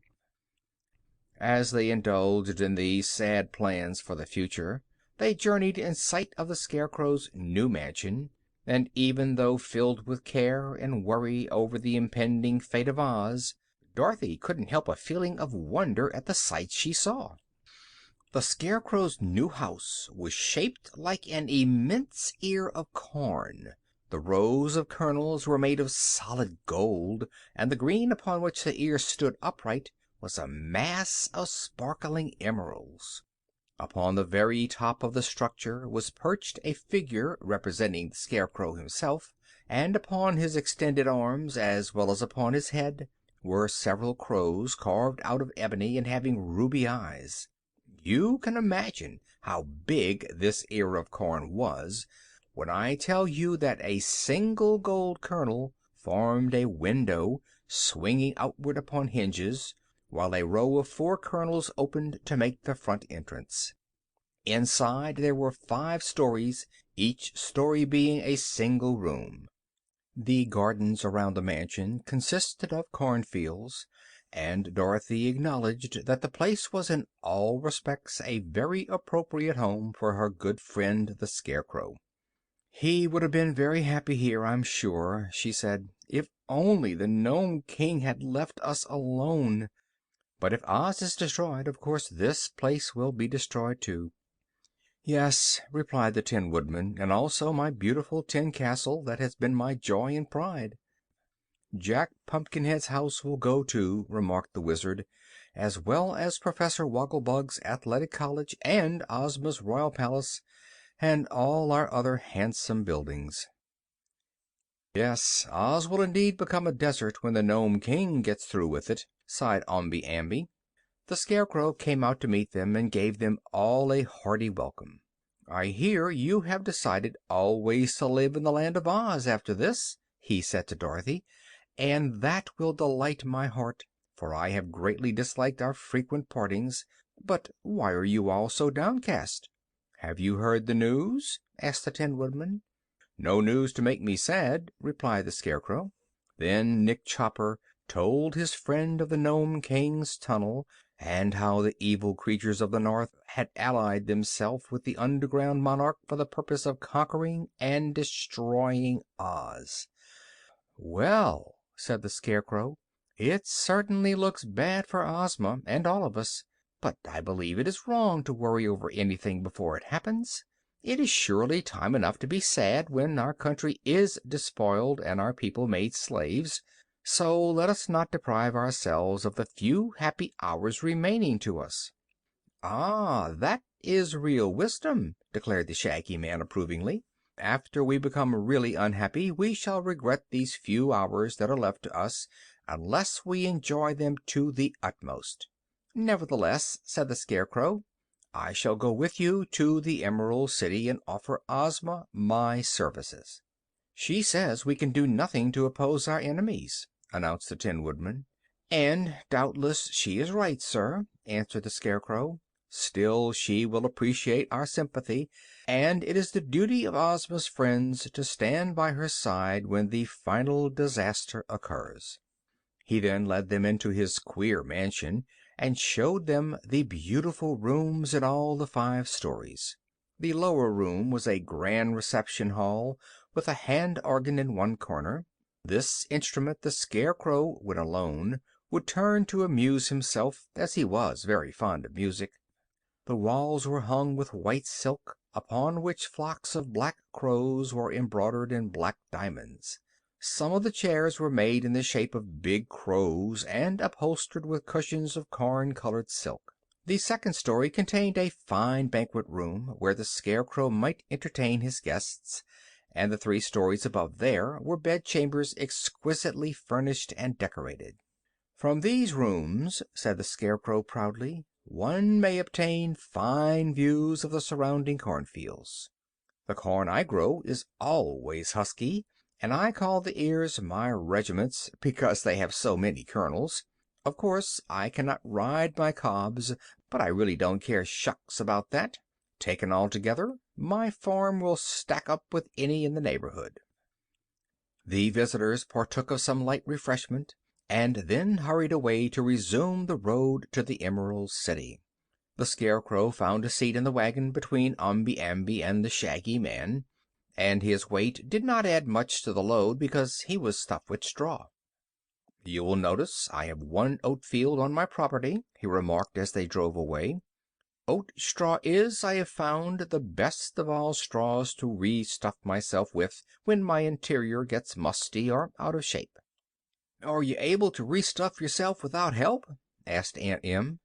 As they indulged in these sad plans for the future, they journeyed in sight of the Scarecrow's new mansion, and even though filled with care and worry over the impending fate of Oz, Dorothy couldn't help a feeling of wonder at the sights she saw. The Scarecrow's new house was shaped like an immense ear of corn. The rows of kernels were made of solid gold, and the green upon which the ear stood upright was a mass of sparkling emeralds. Upon the very top of the structure was perched a figure representing the Scarecrow himself, and upon his extended arms, as well as upon his head, were several crows carved out of ebony and having ruby eyes. You can imagine how big this ear of corn was when I tell you that a single gold kernel formed a window swinging outward upon hinges, while a row of 4 kernels opened to make the front entrance. Inside there were 5 stories, each story being a single room. The gardens around the mansion consisted of cornfields, and Dorothy acknowledged that the place was in all respects a very appropriate home for her good friend the Scarecrow. "He would have been very happy here, I'm sure," she said, "if only the Nome King had left us alone. But if Oz is destroyed, of course this place will be destroyed too." "Yes," replied the Tin Woodman, "and also my beautiful tin castle that has been my joy and pride." "Jack Pumpkinhead's house will go too," remarked the Wizard, "as well as Professor Wogglebug's Athletic College and Ozma's Royal Palace, and all our other handsome buildings." "Yes, Oz will indeed become a desert when the Nome King gets through with it," sighed Omby Amby. The Scarecrow came out to meet them and gave them all a hearty welcome. "I hear you have decided always to live in the Land of Oz after this," he said to Dorothy, "and that will delight my heart, for I have greatly disliked our frequent partings. But why are you all so downcast?" "Have you heard the news?" asked the Tin Woodman. "No news to make me sad," replied the Scarecrow. Then Nick Chopper told his friend of the Nome King's tunnel, and how the evil creatures of the North had allied themselves with the underground monarch for the purpose of conquering and destroying Oz. "Well," said the Scarecrow, "it certainly looks bad for Ozma and all of us, but I believe it is wrong to worry over anything before it happens. It is surely time enough to be sad when our country is despoiled and our people made slaves. So let us not deprive ourselves of the few happy hours remaining to us." "Ah, that is real wisdom," declared the Shaggy Man approvingly. "After we become really unhappy, we shall regret these few hours that are left to us unless we enjoy them to the utmost." "Nevertheless," said the Scarecrow, "I shall go with you to the Emerald City and offer Ozma my services." "She says we can do nothing to oppose our enemies," announced the Tin Woodman. "And doubtless she is right, sir," answered the Scarecrow. "Still, she will appreciate our sympathy, and it is the duty of Ozma's friends to stand by her side when the final disaster occurs." He then led them into his queer mansion and showed them the beautiful rooms in all the 5 stories. The lower room was a grand reception hall with a hand organ in one corner. This instrument the Scarecrow, when alone, would turn to amuse himself, as he was very fond of music. The walls were hung with white silk, upon which flocks of black crows were embroidered in black diamonds. Some of the chairs were made in the shape of big crows and upholstered with cushions of corn-colored silk. The second story contained a fine banquet room, where the Scarecrow might entertain his guests, and the 3 stories above there were bedchambers exquisitely furnished and decorated. "From these rooms," said the Scarecrow proudly, "one may obtain fine views of the surrounding cornfields. The corn I grow is always husky, and I call the ears my regiments because they have so many kernels. Of course, I cannot ride my cobs, but I really don't care shucks about that. Taken altogether, my farm will stack up with any in the neighborhood." The visitors partook of some light refreshment, and then hurried away to resume the road to the Emerald City. The Scarecrow found a seat in the wagon between Omby Amby and the Shaggy Man, and his weight did not add much to the load because he was stuffed with straw. "You will notice I have one oat field on my property," he remarked as they drove away. "Oat straw is, I have found, the best of all straws to restuff myself with when my interior gets musty or out of shape." "Are you able to restuff yourself without help?" asked Aunt Em.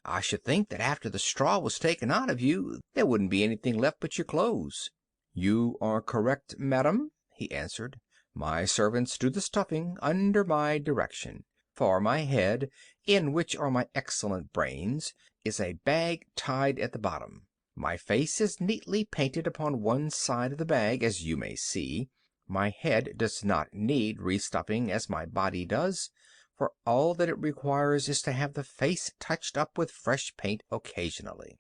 "I should think that after the straw was taken out of you there wouldn't be anything left but your clothes." "You are correct, madam," he answered. "My servants do the stuffing under my direction. For my head, in which are my excellent brains, is a bag tied at the bottom. My face is neatly painted upon one side of the bag, as you may see. My head does not need restuffing as my body does, for all that it requires is to have the face touched up with fresh paint occasionally."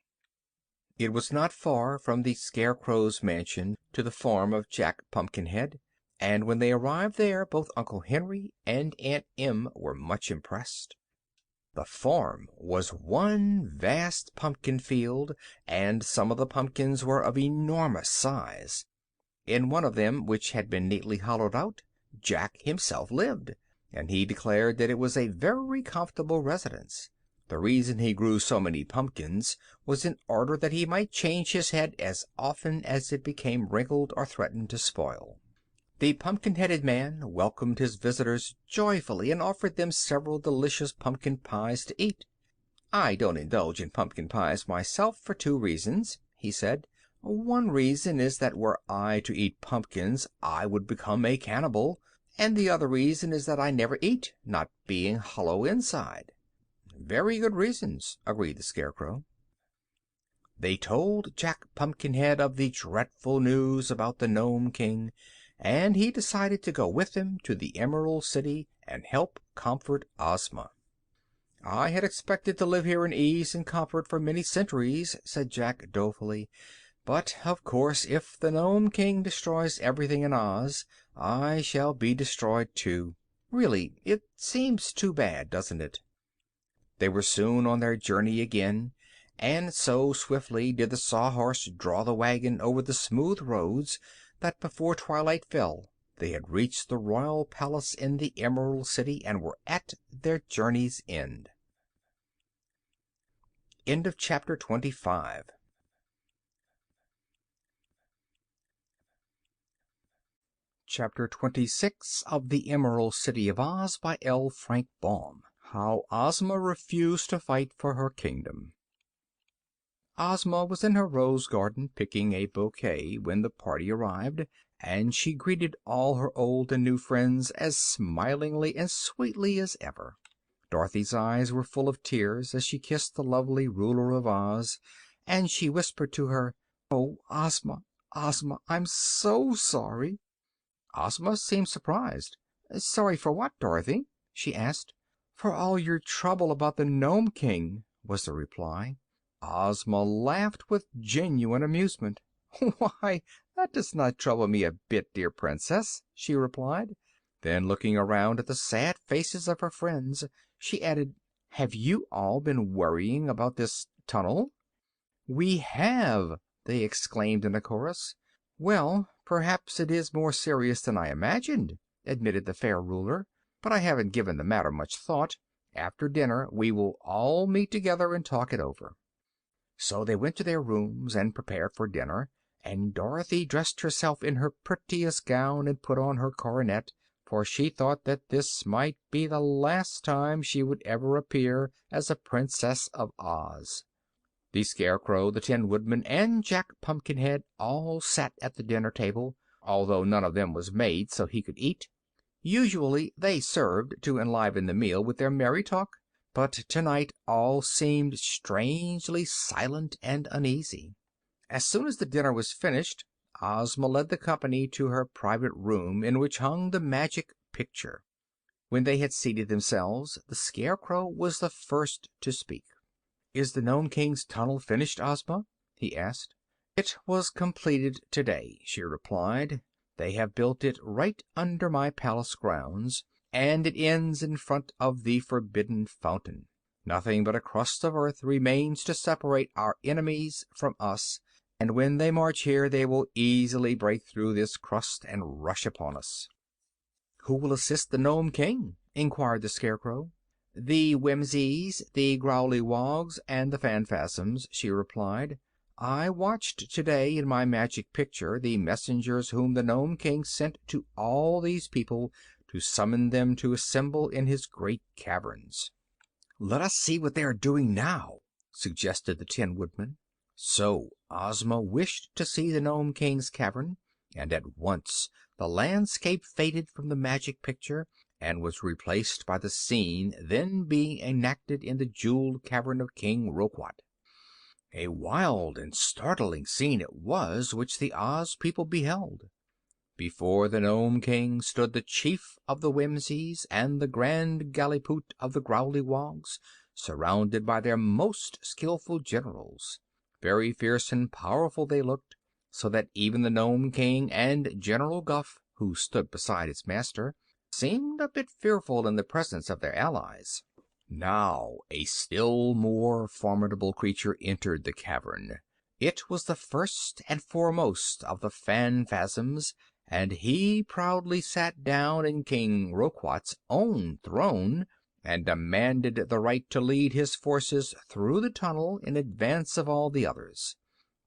It was not far from the Scarecrow's mansion to the farm of Jack Pumpkinhead, and when they arrived there both Uncle Henry and Aunt Em were much impressed. The farm was one vast pumpkin field, and some of the pumpkins were of enormous size. In one of them, which had been neatly hollowed out, Jack himself lived, and he declared that it was a very comfortable residence. The reason he grew so many pumpkins was in order that he might change his head as often as it became wrinkled or threatened to spoil. The pumpkin-headed man welcomed his visitors joyfully and offered them several delicious pumpkin pies to eat. "I don't indulge in pumpkin pies myself for 2 reasons," he said. "One reason is that were I to eat pumpkins I would become a cannibal, and the other reason is that I never eat, not being hollow inside." "Very good reasons," agreed the Scarecrow. They told Jack Pumpkinhead of the dreadful news about the Nome King, and he decided to go with them to the Emerald City and help comfort Ozma. "I had expected to live here in ease and comfort for many centuries," said Jack dolefully, "but of course if the Nome King destroys everything in Oz I shall be destroyed too. Really, it seems too bad, doesn't it?" They were soon on their journey again, and so swiftly did the Sawhorse draw the wagon over the smooth roads that before twilight fell they had reached the royal palace in the Emerald City and were at their journey's end. Chapter 26 Chapter 26 of The Emerald City of Oz by L. Frank Baum. How Ozma Refused to Fight for Her Kingdom. Ozma was in her rose garden picking a bouquet when the party arrived, and she greeted all her old and new friends as smilingly and sweetly as ever. Dorothy's eyes were full of tears as she kissed the lovely ruler of Oz, and she whispered to her, "Oh, Ozma, Ozma, I'm so sorry." Ozma seemed surprised. "Sorry for what, Dorothy?" she asked. "For all your trouble about the Nome King," was the reply. Ozma laughed with genuine amusement. "Why, that does not trouble me a bit, dear Princess," she replied. Then, looking around at the sad faces of her friends, she added, "Have you all been worrying about this tunnel?" "We have!" they exclaimed in a chorus. "Well, perhaps it is more serious than I imagined," admitted the fair ruler, "but I haven't given the matter much thought. After dinner we will all meet together and talk it over." So they went to their rooms and prepared for dinner, and Dorothy dressed herself in her prettiest gown and put on her coronet, for she thought that this might be the last time she would ever appear as a Princess of Oz. The Scarecrow, the Tin Woodman, and Jack Pumpkinhead all sat at the dinner table, although none of them was made so he could eat. Usually they served to enliven the meal with their merry talk, but tonight all seemed strangely silent and uneasy. As soon as the dinner was finished, Ozma led the company to her private room in which hung the magic picture. When they had seated themselves, the Scarecrow was the first to speak. "Is the Nome King's tunnel finished, Ozma?" he asked. "It was completed today," she replied. "They have built it right under my palace grounds, and it ends in front of the Forbidden Fountain. Nothing but a crust of earth remains to separate our enemies from us, and when they march here they will easily break through this crust and rush upon us." "Who will assist the Nome King?" inquired the Scarecrow. "The Whimsies, the Growleywogs, and the Phanfasms," she replied. "I watched today in my magic picture the messengers whom the Nome King sent to all these people to summon them to assemble in his great caverns." "Let us see what they are doing now," suggested the Tin Woodman. So Ozma wished to see the Nome King's cavern, and at once the landscape faded from the magic picture and was replaced by the scene then being enacted in the jeweled cavern of King Roquat. A wild and startling scene it was which the Oz people beheld. Before the Nome King stood the Chief of the Whimsies and the Grand Gallipoot of the Growleywogs, surrounded by their most skillful generals. Very fierce and powerful they looked, so that even the Nome King and General Guph, who stood beside his master, seemed a bit fearful in the presence of their allies. Now a still more formidable creature entered the cavern. It was the first and foremost of the Phanfasms, and he proudly sat down in King Roquat's own throne and demanded the right to lead his forces through the tunnel in advance of all the others.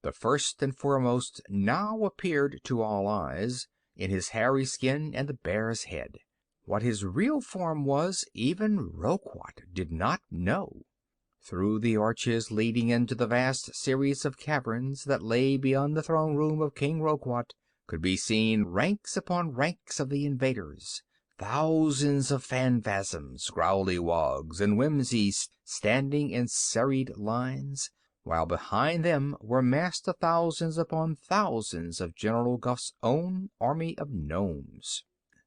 The first and foremost now appeared to all eyes, in his hairy skin and the bear's head. What his real form was, even Roquat did not know. Through the arches leading into the vast series of caverns that lay beyond the throne room of King Roquat could be seen ranks upon ranks of the invaders. Thousands of Phanfasms, Growleywogs, and Whimsies standing in serried lines, while behind them were massed the thousands upon thousands of General Guph's own army of gnomes.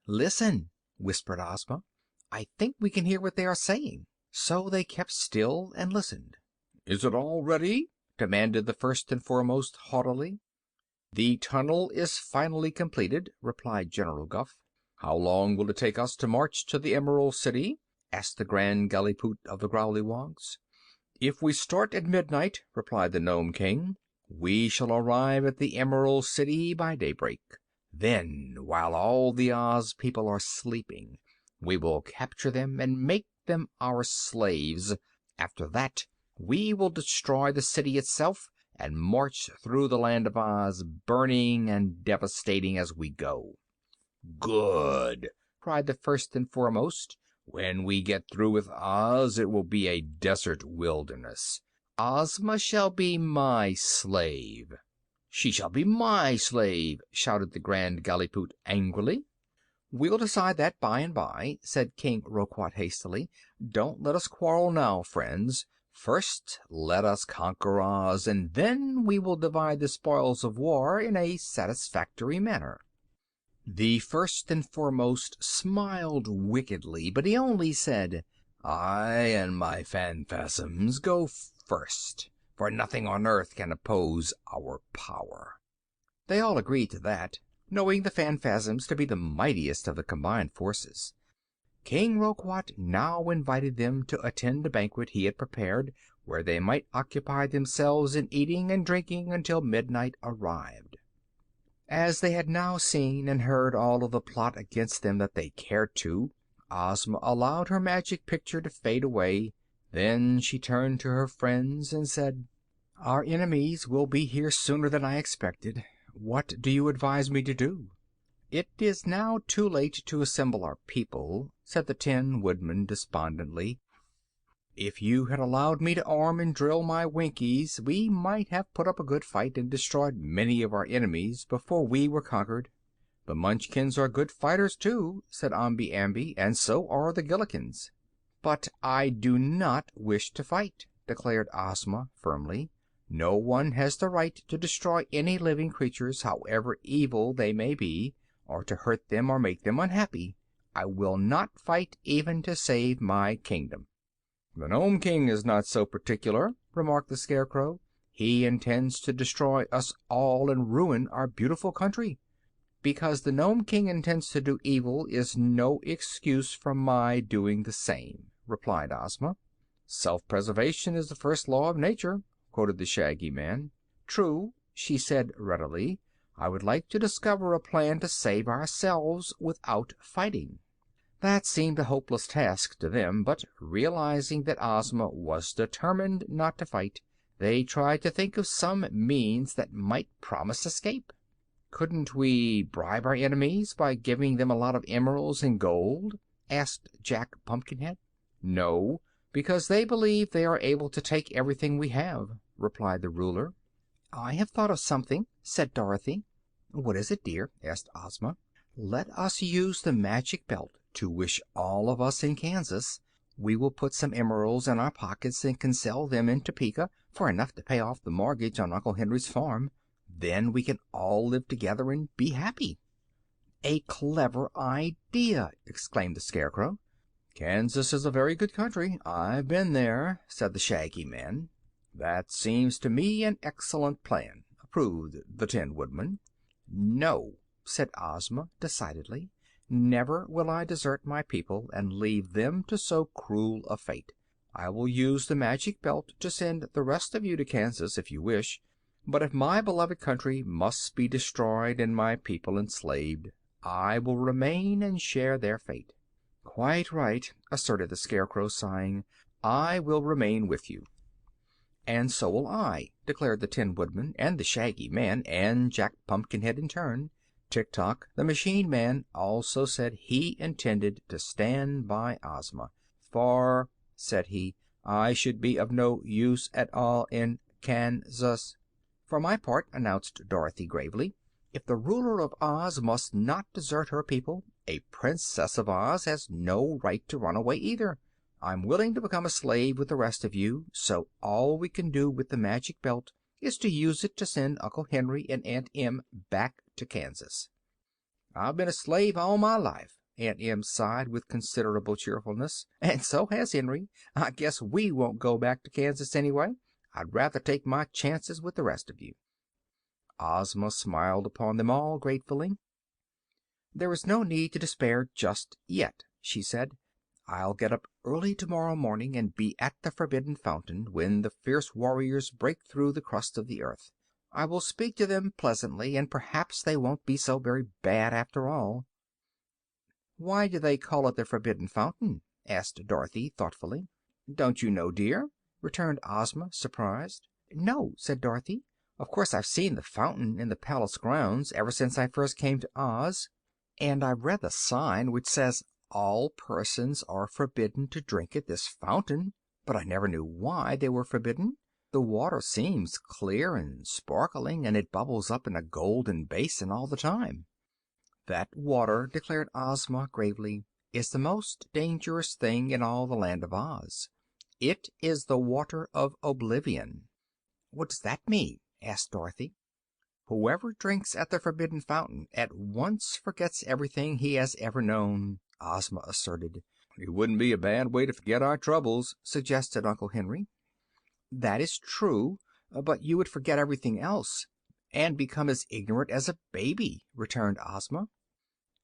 "Listen," whispered Ozma. "I think we can hear what they are saying." So they kept still and listened. "Is it all ready?" demanded the first and foremost haughtily. "The tunnel is finally completed," replied General Guph. "How long will it take us to march to the Emerald City?" asked the Grand Gallipoot of the Growleywogs. "If we start at midnight," replied the Nome King, "we shall arrive at the Emerald City by daybreak. Then, while all the Oz people are sleeping, we will capture them and make them our slaves. After that, we will destroy the city itself and march through the land of Oz, burning and devastating as we go." Good, cried the First and Foremost. When we get through with Oz, it will be a desert wilderness. Ozma shall be my slave. She shall be my slave, shouted the Grand Gallipoot angrily. We'll decide that by and by, said King Roquat hastily. Don't let us quarrel now, friends. First, let us conquer Oz, and then we will divide the spoils of war in a satisfactory manner. The First and Foremost smiled wickedly, but he only said, I and my Phanfasms go first, for nothing on earth can oppose our power. They all agreed to that, knowing the Phanfasms to be the mightiest of the combined forces. King Roquat now invited them to attend a banquet he had prepared, where they might occupy themselves in eating and drinking until midnight arrived. As they had now seen and heard all of the plot against them that they cared to, Ozma allowed her magic picture to fade away. Then she turned to her friends and said, Our enemies will be here sooner than I expected. What do you advise me to do? It is now too late to assemble our people, said the Tin Woodman despondently. If you had allowed me to arm and drill my Winkies, we might have put up a good fight and destroyed many of our enemies before we were conquered. The Munchkins are good fighters, too, said Omby Amby, and so are the Gillikins. But I do not wish to fight, declared Ozma firmly. No one has the right to destroy any living creatures, however evil they may be, or to hurt them or make them unhappy. I will not fight even to save my kingdom. The Nome King is not so particular, remarked the Scarecrow. He intends to destroy us all and ruin our beautiful country. Because the Nome King intends to do evil is no excuse for my doing the same, replied Ozma. Self-preservation is the first law of nature, quoted the Shaggy Man. True, she said readily. I would like to discover a plan to save ourselves without fighting. That seemed a hopeless task to them, but realizing that Ozma was determined not to fight, they tried to think of some means that might promise escape. Couldn't we bribe our enemies by giving them a lot of emeralds and gold? Asked Jack Pumpkinhead. No, because they believe they are able to take everything we have, replied the ruler. I have thought of something, said Dorothy. What is it, dear? Asked Ozma. Let us use the magic belt to wish all of us in Kansas. We will put some emeralds in our pockets and can sell them in Topeka for enough to pay off the mortgage on Uncle Henry's farm. Then we can all live together and be happy. A clever idea, exclaimed the Scarecrow. Kansas is a very good country. I've been there, said the Shaggy Man. That seems to me an excellent plan, approved the Tin Woodman. No, said Ozma decidedly. Never will I desert my people and leave them to so cruel a fate. I will use the magic belt to send the rest of you to Kansas if you wish, but if my beloved country must be destroyed and my people enslaved, I will remain and share their fate. Quite right, asserted the Scarecrow, sighing. I will remain with you. And so will I, declared the Tin Woodman and the Shaggy Man and Jack Pumpkinhead in turn. Tik-Tok, the Machine Man, also said he intended to stand by Ozma. For, said he, I should be of no use at all in Kansas. For my part, announced Dorothy gravely, if the ruler of Oz must not desert her people, a Princess of Oz has no right to run away either. I'm willing to become a slave with the rest of you, so all we can do with the magic belt is to use it to send Uncle Henry and Aunt Em back to Kansas. I've been a slave all my life, Aunt Em sighed with considerable cheerfulness, and so has Henry. I guess we won't go back to Kansas anyway. I'd rather take my chances with the rest of you. Ozma smiled upon them all gratefully. There is no need to despair just yet, she said. I'll get up early tomorrow morning and be at the Forbidden Fountain when the fierce warriors break through the crust of the earth. I will speak to them pleasantly, and perhaps they won't be so very bad after all. Why do they call it the Forbidden Fountain? Asked Dorothy thoughtfully. Don't you know, dear? Returned Ozma, surprised. No, said Dorothy. Of course I've seen the fountain in the palace grounds ever since I first came to Oz. And I've read the sign which says all persons are forbidden to drink at this fountain, but I never knew why they were forbidden. The water seems clear and sparkling, and it bubbles up in a golden basin all the time." "That water," declared Ozma gravely, "is the most dangerous thing in all the Land of Oz. It is the water of oblivion." "What does that mean?" asked Dorothy. "Whoever drinks at the Forbidden Fountain at once forgets everything he has ever known," Ozma asserted. "It wouldn't be a bad way to forget our troubles," suggested Uncle Henry. "That is true, but you would forget everything else, and become as ignorant as a baby," returned Ozma.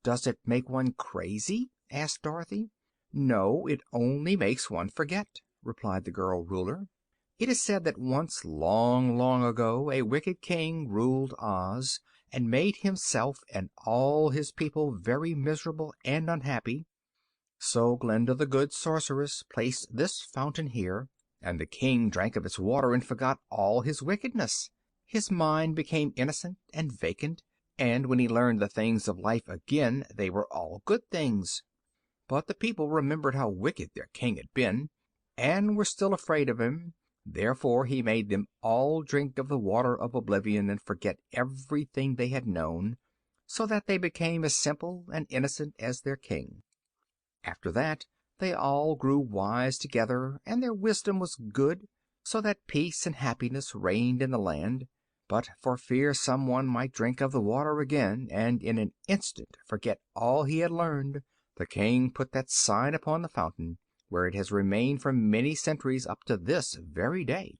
"Does it make one crazy?" asked Dorothy. "No, it only makes one forget," replied the girl Ruler. "It is said that once, long, long ago, a wicked king ruled Oz, and made himself and all his people very miserable and unhappy. So Glinda the Good Sorceress placed this fountain here, and the king drank of its water and forgot all his wickedness. His mind became innocent and vacant, and when he learned the things of life again they were all good things. But the people remembered how wicked their king had been, and were still afraid of him. Therefore he made them all drink of the water of oblivion and forget everything they had known, so that they became as simple and innocent as their king. After that they all grew wise together, and their wisdom was good, so that peace and happiness reigned in the land. But for fear some one might drink of the water again and in an instant forget all he had learned, the king put that sign upon the fountain, where it has remained for many centuries up to this very day."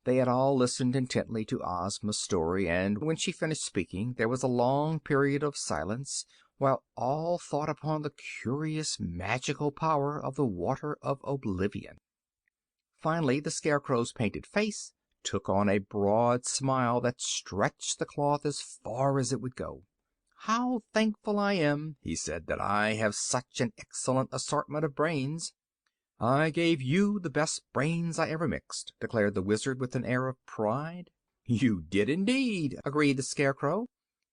They had all listened intently to Ozma's story, and when she finished speaking there was a long period of silence, while all thought upon the curious magical power of the water of oblivion. Finally the Scarecrow's painted face took on a broad smile that stretched the cloth as far as it would go. "How thankful I am," he said, "that I have such an excellent assortment of brains." "I gave you the best brains I ever mixed," declared the Wizard with an air of pride. "You did indeed," agreed the Scarecrow,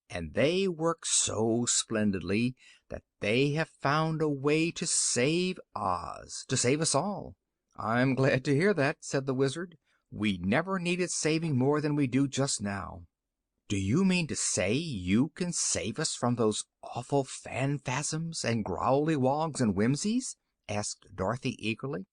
"and they work so splendidly that they have found a way to save Oz, to save us all." "I'm glad to hear that," said the Wizard. "We never needed saving more than we do just now." "Do you mean to say you can save us from those awful Phanfasms and Growleywogs and Whimsies?" asked Dorothy eagerly.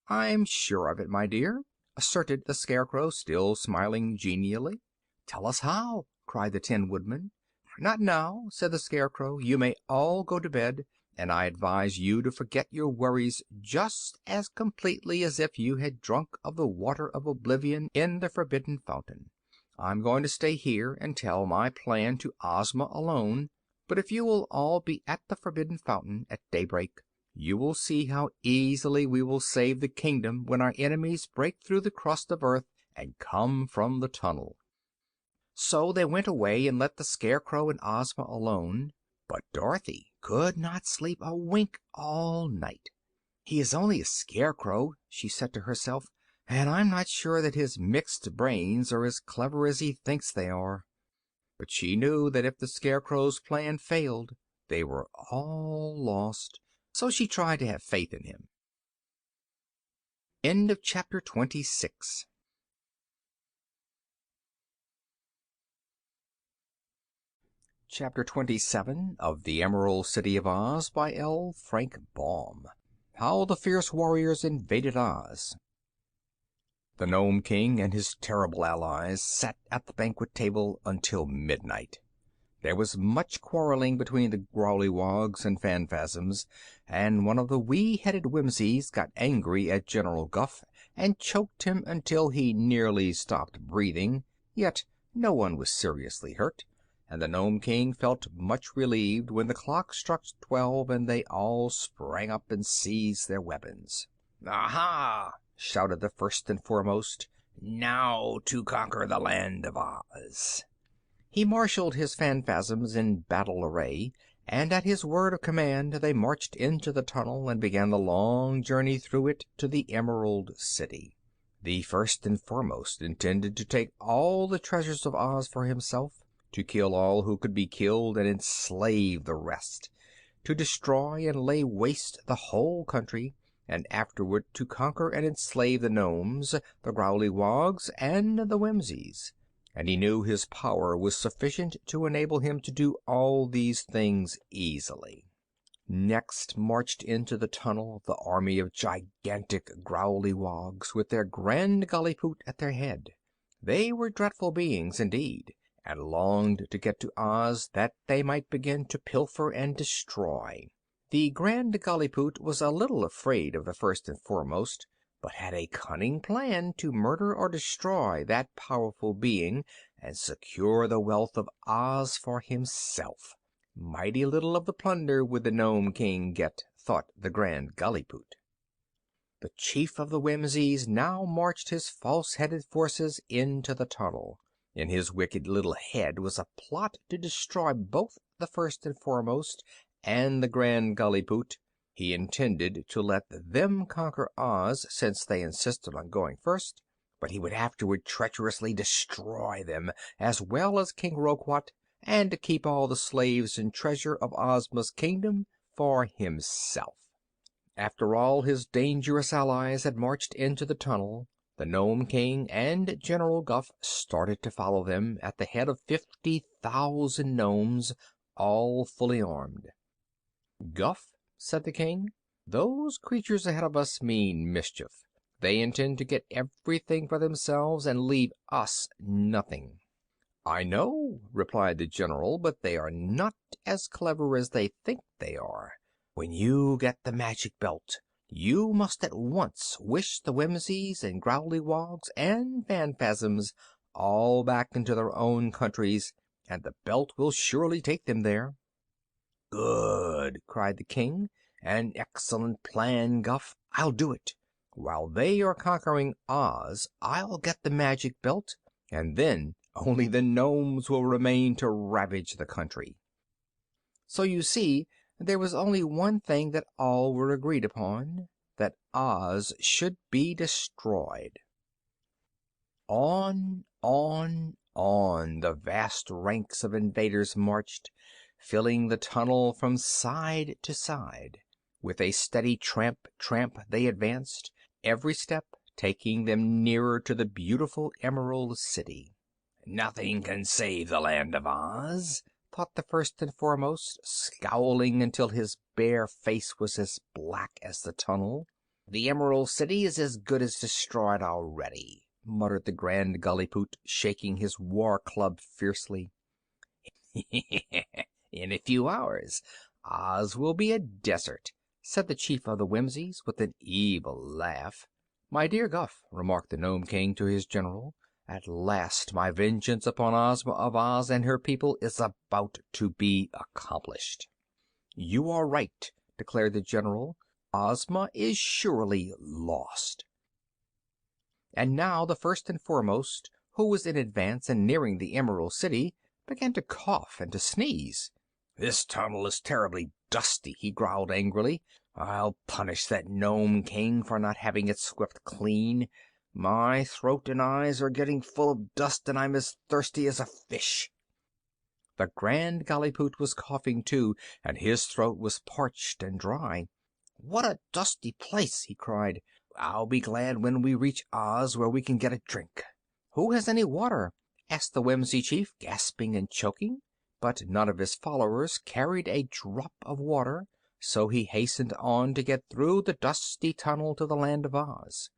"I'm sure of it, my dear," asserted the Scarecrow, still smiling genially. "Tell us how," cried the Tin Woodman. "Not now," said the Scarecrow. "You may all go to bed, and I advise you to forget your worries just as completely as if you had drunk of the water of oblivion in the Forbidden Fountain. I'm going to stay here and tell my plan to Ozma alone, but if you will all be at the Forbidden Fountain at daybreak, you will see how easily we will save the kingdom when our enemies break through the crust of earth and come from the tunnel." So they went away and let the Scarecrow and Ozma alone, but Dorothy could not sleep a wink all night. "He is only a Scarecrow," she said to herself, "and I'm not sure that his mixed brains are as clever as he thinks they are." But she knew that if the Scarecrow's plan failed, they were all lost, so she tried to have faith in him. End of chapter 26. Chapter 27 of the Emerald City of Oz by L. Frank Baum. How the Fierce Warriors Invaded Oz. The Nome King and his terrible allies sat at the banquet table until midnight. There was much quarreling between the Growleywogs and Phanfasms, and one of the wee-headed Whimsies got angry at General Guph and choked him until he nearly stopped breathing. Yet no one was seriously hurt, and the Nome King felt much relieved when the clock struck 12 and they all sprang up and seized their weapons. "Aha!" shouted the First and Foremost. "Now to conquer the Land of Oz!" He marshaled his Phanfasms in battle array, and at his word of command they marched into the tunnel and began the long journey through it to the Emerald City. The First and Foremost intended to take all the treasures of Oz for himself, to kill all who could be killed and enslave the rest, to destroy and lay waste the whole country, and afterward to conquer and enslave the Gnomes, the Growleywogs, and the Whimsies. And he knew his power was sufficient to enable him to do all these things easily. Next marched into the tunnel the army of gigantic Growleywogs, with their Grand Gullypoot at their head. They were dreadful beings indeed, and longed to get to Oz that they might begin to pilfer and destroy. The Grand Gullypoot was a little afraid of the First and Foremost, but had a cunning plan to murder or destroy that powerful being and secure the wealth of Oz for himself. Mighty little of the plunder would the Nome King get, thought the Grand Gullypoot. The chief of the Whimsies now marched his false-headed forces into the tunnel. In his wicked little head was a plot to destroy both the First and Foremost and the Grand Gullypoot. He intended to let them conquer Oz, since they insisted on going first, but he would afterward treacherously destroy them, as well as King Roquat, and to keep all the slaves and treasure of Ozma's kingdom for himself. After all his dangerous allies had marched into the tunnel, the Nome King and General Guph started to follow them, at the head of 50,000 gnomes, all fully armed. "Guph," said the king, "those creatures ahead of us mean mischief. They intend to get everything for themselves and leave us nothing." "I know," replied the general, "but they are not as clever as they think they are. When you get the magic belt, you must at once wish the Whimsies and Growleywogs and Phanfasms all back into their own countries, and the belt will surely take them there." "Good!" cried the king. "An excellent plan, Guph. I'll do it. While they are conquering Oz, I'll get the magic belt, and then only the gnomes will remain to ravage the country." So you see, there was only one thing that all were agreed upon, that Oz should be destroyed. On the vast ranks of invaders marched, filling the tunnel from side to side. With a steady tramp, tramp they advanced, every step taking them nearer to the beautiful Emerald City. "Nothing can save the Land of Oz," thought the First and Foremost, scowling until his bare face was as black as the tunnel. "The Emerald City is as good as destroyed already," muttered the Grand Gullypoot, shaking his war club fiercely. "In a few hours Oz will be a desert," said the chief of the Whimsies, with an evil laugh. "My dear Guph," remarked the Nome King to his general, "at last my vengeance upon Ozma of Oz and her people is about to be accomplished." "You are right," declared the general. "Ozma is surely lost." And now the First and Foremost, who was in advance and nearing the Emerald City, began to cough and to sneeze. "This tunnel is terribly dusty," he growled angrily. "I'll punish that Nome King for not having it swept clean. My throat and eyes are getting full of dust, and I'm as thirsty as a fish." The Grand Gullypoot was coughing too, and his throat was parched and dry. "What a dusty place!" he cried. "I'll be glad when we reach Oz, where we can get a drink." "Who has any water?" asked the Whimsy chief, gasping and choking. But none of his followers carried a drop of water, so he hastened on to get through the dusty tunnel to the Land of Oz.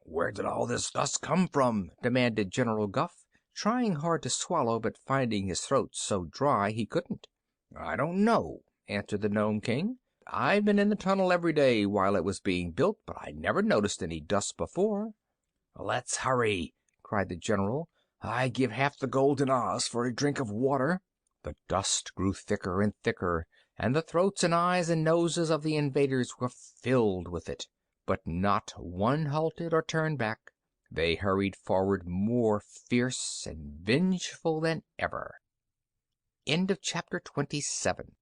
"Where did all this dust come from?" demanded General Guph, trying hard to swallow, but finding his throat so dry he couldn't. "I don't know," answered the Nome King. "I've been in the tunnel every day while it was being built, but I never noticed any dust before." "Let's hurry!" cried the general. "I'd give half the gold in Oz for a drink of water." The dust grew thicker and thicker, and the throats and eyes and noses of the invaders were filled with it. But not one halted or turned back. They hurried forward more fierce and vengeful than ever. End of chapter 27.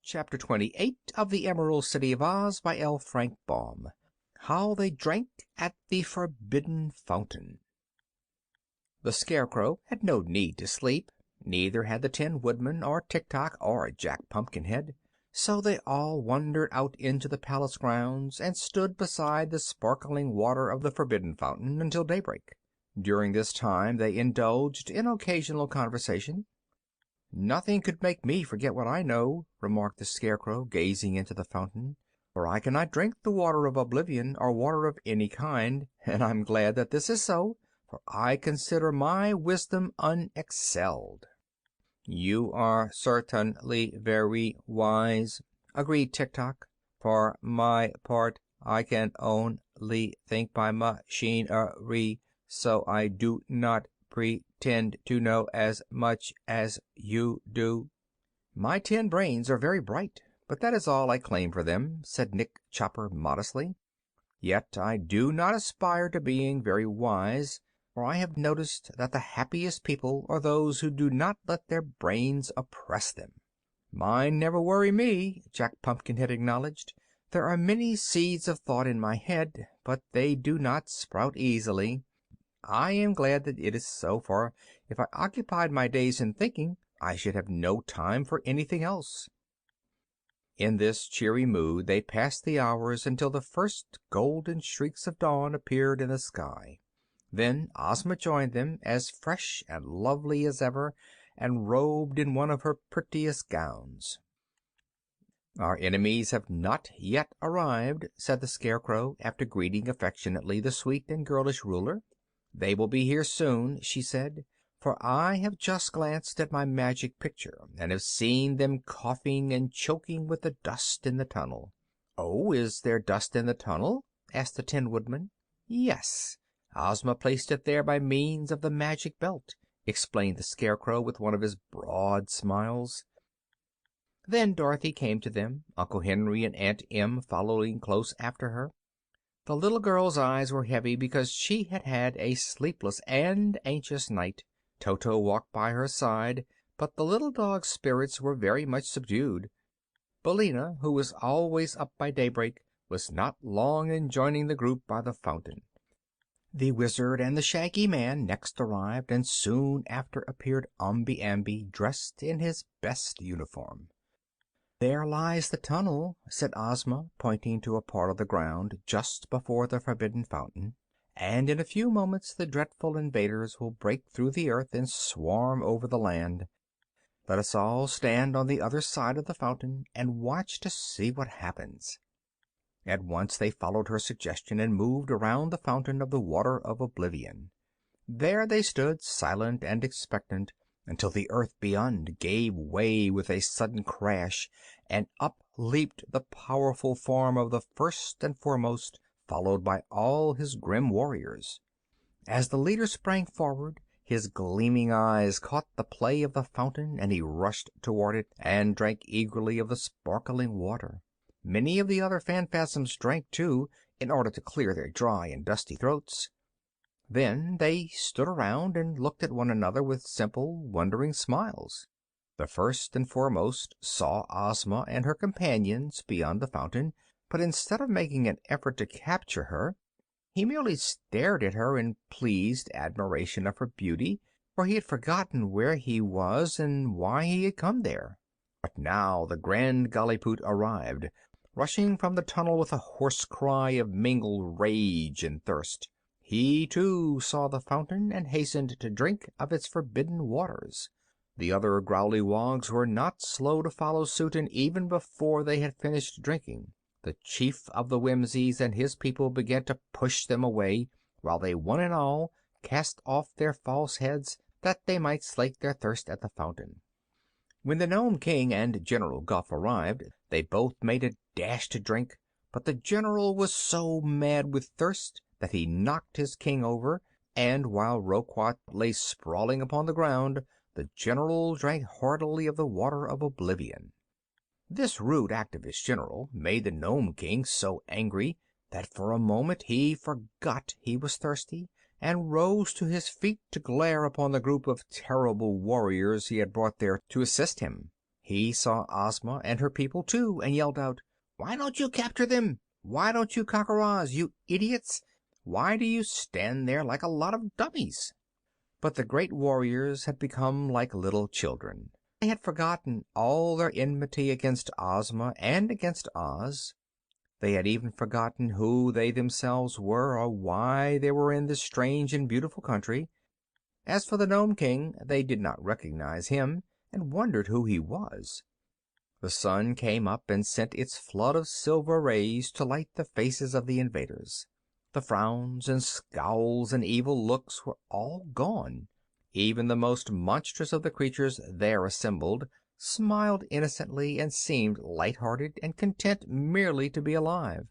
Chapter 28 of the Emerald City of Oz by L. Frank Baum. How they drank at the Forbidden Fountain. The Scarecrow had no need to sleep, neither had the Tin Woodman or Tik-Tok or Jack Pumpkinhead, so they all wandered out into the palace grounds and stood beside the sparkling water of the Forbidden Fountain until daybreak. During this time they indulged in occasional conversation. "Nothing could make me forget what I know," remarked the Scarecrow, gazing into the fountain, "for I cannot drink the water of oblivion or water of any kind, and I'm glad that this is so, for I consider my wisdom unexcelled." "You are certainly very wise," agreed Tik-Tok. "For my part, I can only think by machinery, so I do not pretend to know as much as you do." "My tin brains are very bright, but that is all I claim for them," said Nick Chopper modestly. "Yet I do not aspire to being very wise, for I have noticed that the happiest people are those who do not let their brains oppress them." "Mine never worry me," Jack Pumpkinhead acknowledged. "There are many seeds of thought in my head, but they do not sprout easily. I am glad that it is so, for if I occupied my days in thinking, I should have no time for anything else." In this cheery mood they passed the hours until the first golden streaks of dawn appeared in the sky. Then Ozma joined them, as fresh and lovely as ever, and robed in one of her prettiest gowns. "Our enemies have not yet arrived," said the Scarecrow, after greeting affectionately the sweet and girlish ruler. "They will be here soon," she said, "for I have just glanced at my magic picture and have seen them coughing and choking with the dust in the tunnel." "Oh, is there dust in the tunnel?" asked the Tin Woodman. "Yes. Ozma placed it there by means of the magic belt," explained the Scarecrow with one of his broad smiles. Then Dorothy came to them, Uncle Henry and Aunt Em following close after her. The little girl's eyes were heavy because she had had a sleepless and anxious night. Toto walked by her side, but the little dog's spirits were very much subdued. Billina, who was always up by daybreak, was not long in joining the group by the fountain. The Wizard and the Shaggy Man next arrived, and soon after appeared Omby Amby, dressed in his best uniform. "There lies the tunnel," said Ozma, pointing to a part of the ground just before the Forbidden Fountain, "and in a few moments the dreadful invaders will break through the earth and swarm over the land. Let us all stand on the other side of the fountain and watch to see what happens." At once they followed her suggestion and moved around the fountain of the water of oblivion. There they stood, silent and expectant, until the earth beyond gave way with a sudden crash, and up leaped the powerful form of the First and Foremost, followed by all his grim warriors. As the leader sprang forward, his gleaming eyes caught the play of the fountain, and he rushed toward it and drank eagerly of the sparkling water. Many of the other Phanfasms drank, too, in order to clear their dry and dusty throats. Then they stood around and looked at one another with simple, wondering smiles. The First and Foremost saw Ozma and her companions beyond the fountain, but instead of making an effort to capture her, he merely stared at her in pleased admiration of her beauty, for he had forgotten where he was and why he had come there. But now the Grand Gallipoot arrived, rushing from the tunnel with a hoarse cry of mingled rage and thirst. He, too, saw the fountain and hastened to drink of its forbidden waters. The other Growleywogs were not slow to follow suit, and even before they had finished drinking, the Chief of the Whimsies and his people began to push them away, while they one and all cast off their false heads that they might slake their thirst at the fountain. When the Nome King and General Guph arrived, they both made a dash to drink, but the General was so mad with thirst that he knocked his king over, and while Roquat lay sprawling upon the ground, the General drank heartily of the water of oblivion. This rude act of his General made the Nome King so angry that for a moment he forgot he was thirsty, and rose to his feet to glare upon the group of terrible warriors he had brought there to assist him. He saw Ozma and her people, too, and yelled out, "Why don't you capture them? Why don't you conquer Oz, you idiots? Why do you stand there like a lot of dummies?" But the great warriors had become like little children. They had forgotten all their enmity against Ozma and against Oz. They had even forgotten who they themselves were, or why they were in this strange and beautiful country. As for the Nome King, they did not recognize him, and wondered who he was. The sun came up and sent its flood of silver rays to light the faces of the invaders. The frowns and scowls and evil looks were all gone. Even the most monstrous of the creatures there assembled smiled innocently and seemed light-hearted and content merely to be alive.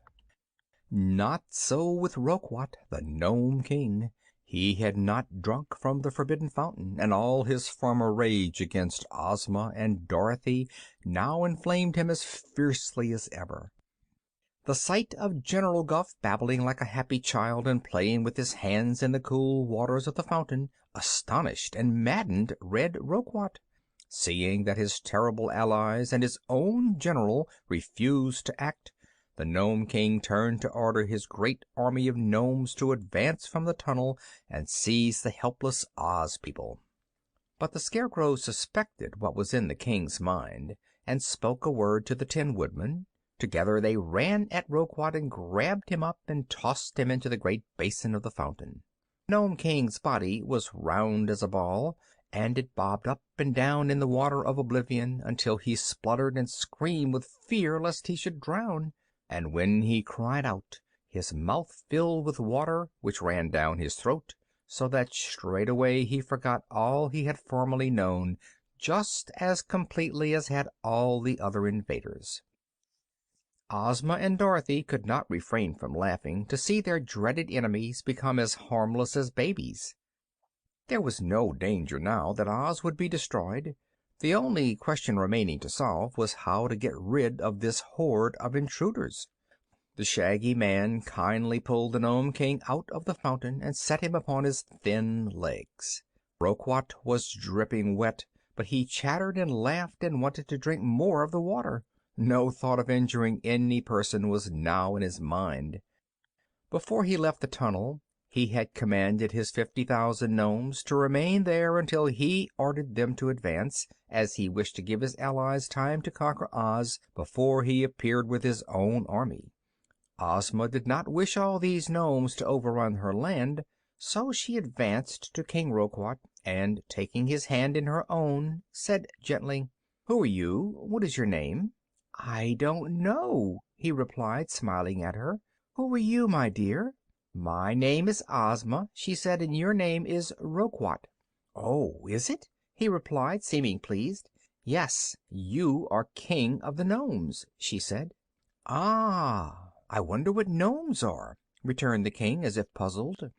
Not so with Roquat, the Nome King. He had not drunk from the forbidden fountain, and all his former rage against Ozma and Dorothy now inflamed him as fiercely as ever. The sight of General Guph babbling like a happy child and playing with his hands in the cool waters of the fountain astonished and maddened Red Roquat. Seeing that his terrible allies and his own general refused to act, the Nome King turned to order his great army of gnomes to advance from the tunnel and seize the helpless Oz people. But the Scarecrow suspected what was in the King's mind, and spoke a word to the Tin Woodman. Together they ran at Roquat and grabbed him up and tossed him into the great basin of the fountain. The Nome King's body was round as a ball, and it bobbed up and down in the water of oblivion until he spluttered and screamed with fear lest he should drown. And when he cried out, his mouth filled with water, which ran down his throat, so that straightway he forgot all he had formerly known, just as completely as had all the other invaders. Ozma and Dorothy could not refrain from laughing to see their dreaded enemies become as harmless as babies. There was no danger now that Oz would be destroyed. The only question remaining to solve was how to get rid of this horde of intruders. The Shaggy Man kindly pulled the Nome King out of the fountain and set him upon his thin legs. Roquat was dripping wet, but he chattered and laughed and wanted to drink more of the water. No thought of injuring any person was now in his mind. Before he left the tunnel, he had commanded his 50,000 gnomes to remain there until he ordered them to advance, as he wished to give his allies time to conquer Oz before he appeared with his own army. Ozma did not wish all these gnomes to overrun her land, so she advanced to King Roquat and, taking his hand in her own, said gently, "Who are you? What is your name?" "I don't know," he replied, smiling at her. "Who are you, my dear?" "My name is Ozma," she said, "and your name is Roquat." "Oh, is it?" he replied, seeming pleased. "Yes, you are King of the Nomes," she said. "Ah, I wonder what Nomes are," returned the King, as if puzzled.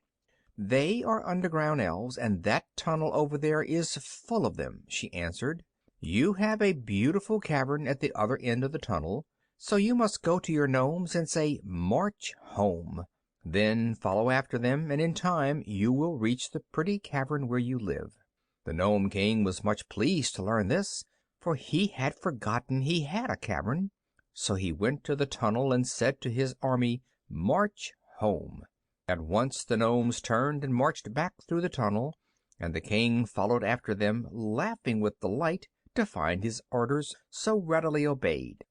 "They are underground elves, and that tunnel over there is full of them," she answered. "You have a beautiful cavern at the other end of the tunnel, so you must go to your Nomes and say 'March home.' Then follow after them, and in time you will reach the pretty cavern where you live." The Nome King was much pleased to learn this, for he had forgotten he had a cavern. So he went to the tunnel and said to his army, "March home." At once the Nomes turned and marched back through the tunnel, and the King followed after them, laughing with delight to find his orders so readily obeyed.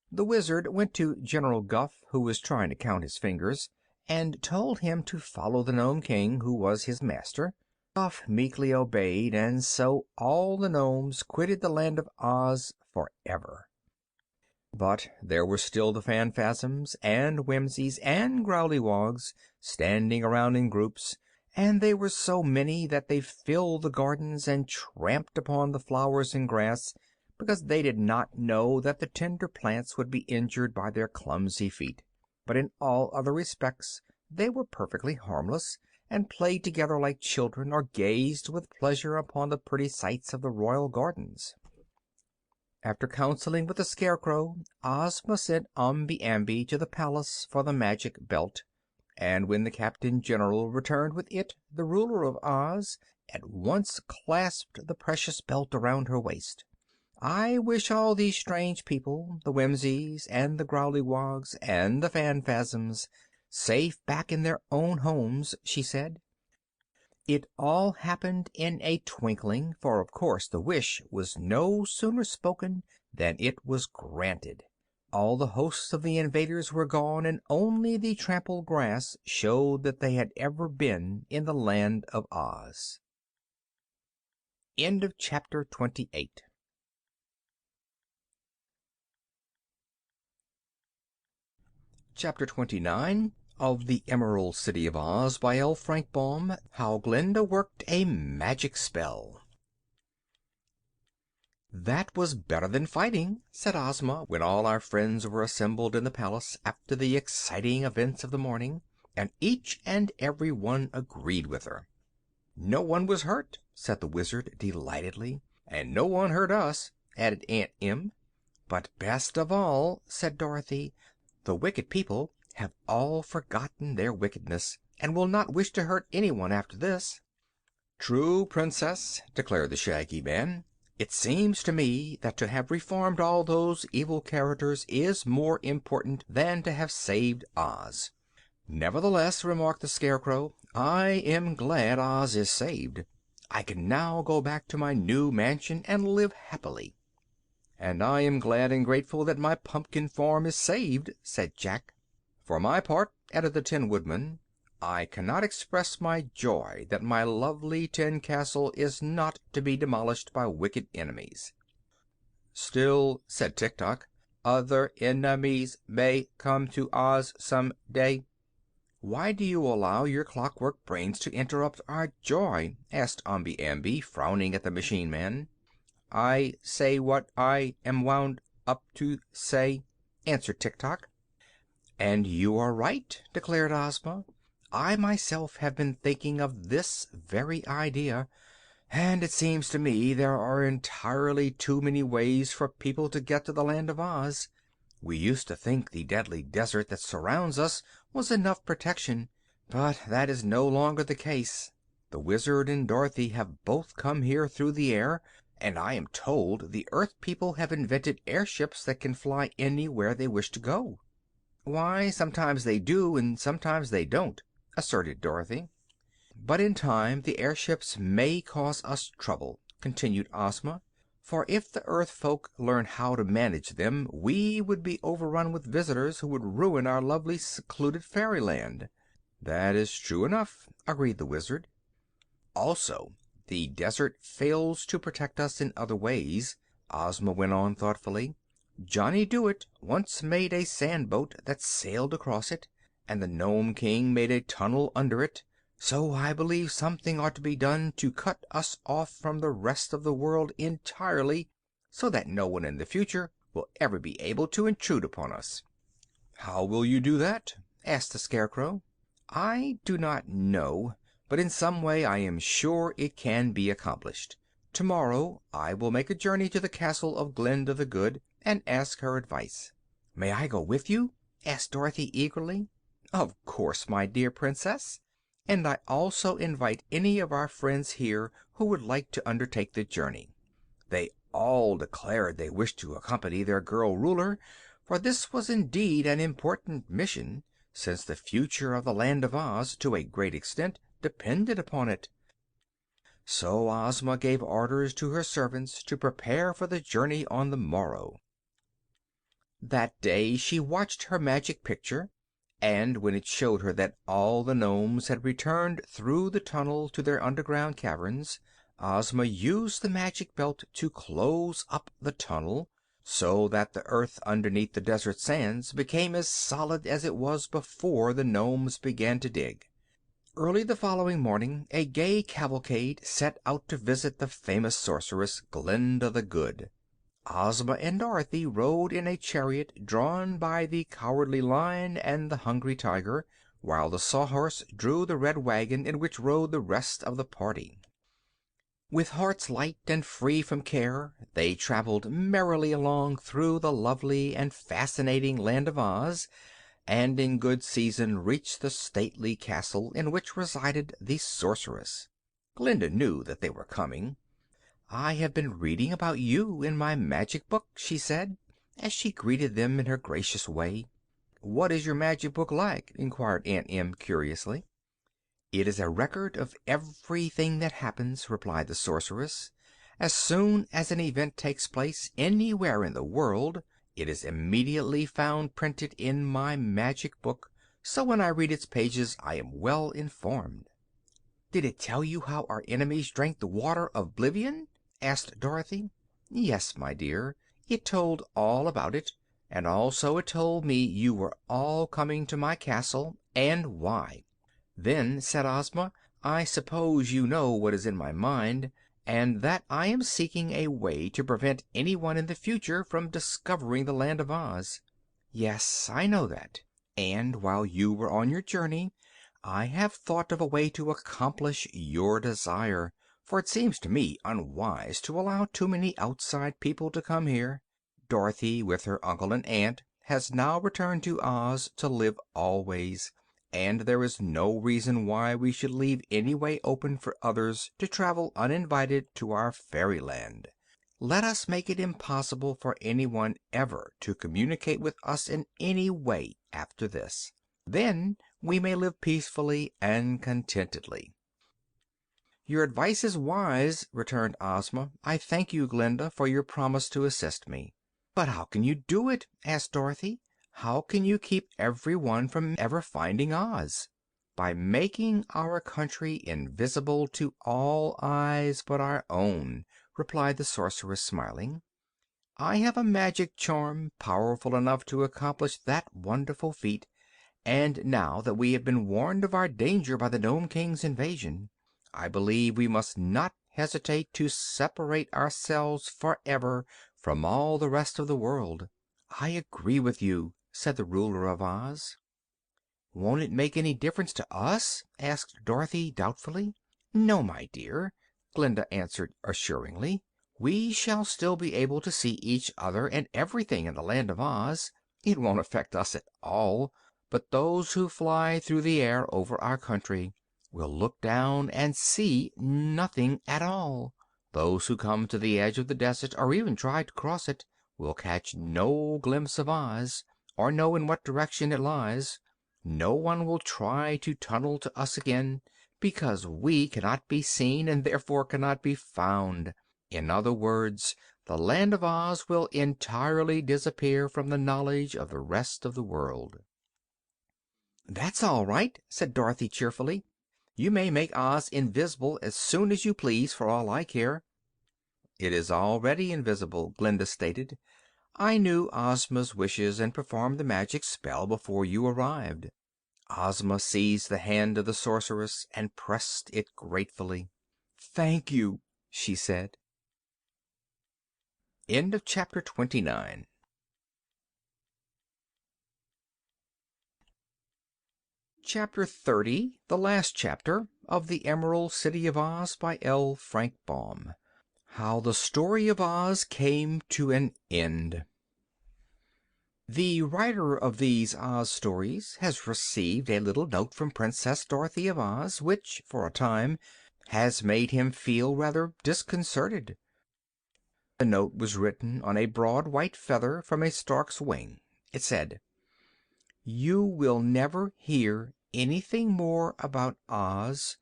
The Wizard went to General Guph, who was trying to count his fingers, and told him to follow the Nome King, who was his master. Guph meekly obeyed, and so all the Nomes quitted the land of Oz forever. But there were still the Phanfasms and Whimsies and Growleywogs standing around in groups, and they were so many that they filled the gardens and tramped upon the flowers and grass, because they did not know that the tender plants would be injured by their clumsy feet. But in all other respects they were perfectly harmless, and played together like children, or gazed with pleasure upon the pretty sights of the royal gardens. After counseling with the Scarecrow, Ozma sent Omby Amby to the palace for the magic belt, and when the Captain General returned with it, the ruler of Oz at once clasped the precious belt around her waist. I wish all these strange people, the Whimsies and the Growlywogs and the Phanfasms, safe back in their own homes," she said. It all happened in a twinkling, for of course the wish was no sooner spoken than it was granted. All the hosts of the invaders were gone, and only the trampled grass showed that they had ever been in the land of Oz. End of chapter 28. Chapter 29 of the Emerald City of Oz by L. Frank Baum. How Glinda Worked a Magic Spell. "That was better than fighting," said Ozma, when all our friends were assembled in the palace after the exciting events of the morning, and each and every one agreed with her. "No one was hurt," said the Wizard, delightedly. "And no one hurt us," added Aunt Em. "But best of all," said Dorothy, "the wicked people have all forgotten their wickedness, and will not wish to hurt anyone after this." "True, Princess," declared the Shaggy Man. "It seems to me that to have reformed all those evil characters is more important than to have saved Oz." "Nevertheless," remarked the Scarecrow, "I am glad Oz is saved. I can now go back to my new mansion and live happily." "And I am glad and grateful that my pumpkin farm is saved," said Jack. "For my part," added the Tin Woodman, "I cannot express my joy that my lovely tin castle is not to be demolished by wicked enemies." "Still," said Tik-Tok, "other enemies may come to Oz some day." "Why do you allow your clockwork brains to interrupt our joy?" asked Omby Amby, frowning at the machine man. "I say what I am wound up to say," answered Tik-Tok. "And you are right," declared Ozma. "I myself have been thinking of this very idea, and it seems to me there are entirely too many ways for people to get to the Land of Oz. We used to think the deadly desert that surrounds us was enough protection, but that is no longer the case. The Wizard and Dorothy have both come here through the air, and I am told the Earth people have invented airships that can fly anywhere they wish to go." "Why, sometimes they do and sometimes they don't," asserted Dorothy. "But in time the airships may cause us trouble," continued Ozma, "for if the Earth folk learn how to manage them we would be overrun with visitors who would ruin our lovely secluded fairyland." "That is true enough," agreed the Wizard. "Also, the desert fails to protect us in other ways," Ozma went on thoughtfully. "Johnny Dooit once made a sand boat that sailed across it, and the Nome King made a tunnel under it. So I believe something ought to be done to cut us off from the rest of the world entirely, so that no one in the future will ever be able to intrude upon us." "How will you do that?" asked the Scarecrow. "I do not know, but in some way I am sure it can be accomplished. Tomorrow I will make a journey to the castle of Glinda the Good and ask her advice." "May I go with you?" asked Dorothy eagerly. "Of course, my dear Princess. And I also invite any of our friends here who would like to undertake the journey." They all declared they wished to accompany their girl Ruler, for this was indeed an important mission, since the future of the Land of Oz, to a great extent, depended upon it. So Ozma gave orders to her servants to prepare for the journey on the morrow. That day she watched her Magic Picture, and when it showed her that all the nomes had returned through the tunnel to their underground caverns, Ozma used the Magic Belt to close up the tunnel, so that the earth underneath the desert sands became as solid as it was before the nomes began to dig. Early the following morning a gay cavalcade set out to visit the famous sorceress, Glinda the Good. Ozma and Dorothy rode in a chariot drawn by the Cowardly Lion and the Hungry Tiger, while the Sawhorse drew the red wagon in which rode the rest of the party. With hearts light and free from care they traveled merrily along through the lovely and fascinating Land of Oz, and in good season reached the stately castle in which resided the sorceress. Glinda knew that they were coming. "I have been reading about you in my magic book," she said, as she greeted them in her gracious way. "What is your magic book like?" inquired Aunt Em curiously. "It is a record of everything that happens," replied the sorceress. "As soon as an event takes place anywhere in the world, it is immediately found printed in my magic book, so when I read its pages I am well informed." "Did it tell you how our enemies drank the water of oblivion?" asked Dorothy. "Yes, my dear, it told all about it, and also it told me you were all coming to my castle, and why." "Then," said Ozma, "I suppose you know what is in my mind, and that I am seeking a way to prevent anyone in the future from discovering the Land of Oz." "Yes, I know that. And while you were on your journey I have thought of a way to accomplish your desire, for it seems to me unwise to allow too many outside people to come here. Dorothy, with her uncle and aunt, has now returned to Oz to live always, and there is no reason why we should leave any way open for others to travel uninvited to our fairyland. Let us make it impossible for anyone ever to communicate with us in any way after this. Then we may live peacefully and contentedly." "Your advice is wise," returned Ozma. "I thank you, Glinda, for your promise to assist me." "But how can you do it?" asked Dorothy. "How can you keep everyone from ever finding Oz?" "By making our country invisible to all eyes but our own," replied the sorceress, smiling. "I have a magic charm powerful enough to accomplish that wonderful feat, and now that we have been warned of our danger by the Nome King's invasion, I believe we must not hesitate to separate ourselves forever from all the rest of the world." "I agree with you," said the ruler of Oz. "Won't it make any difference to us?" asked Dorothy doubtfully. "No, my dear," Glinda answered assuringly. "We shall still be able to see each other and everything in the Land of Oz. It won't affect us at all, but those who fly through the air over our country will look down and see nothing at all. Those who come to the edge of the desert, or even try to cross it, will catch no glimpse of Oz, or know in what direction it lies. No one will try to tunnel to us again, because we cannot be seen and therefore cannot be found. In other words, the Land of Oz will entirely disappear from the knowledge of the rest of the world." "That's all right," said Dorothy cheerfully. "You may make Oz invisible as soon as you please, for all I care." "It is already invisible," Glinda stated. "I knew Ozma's wishes and performed the magic spell before you arrived." Ozma seized the hand of the sorceress and pressed it gratefully. "Thank you," she said. End of Chapter 29. Chapter 30, the last chapter of The Emerald City of Oz, by L. Frank Baum. How the Story of Oz Came to an End. The writer of these Oz stories has received a little note from Princess Dorothy of Oz, which, for a time, has made him feel rather disconcerted. The note was written on a broad white feather from a stork's wing. It said: "You will never hear anything more about Oz,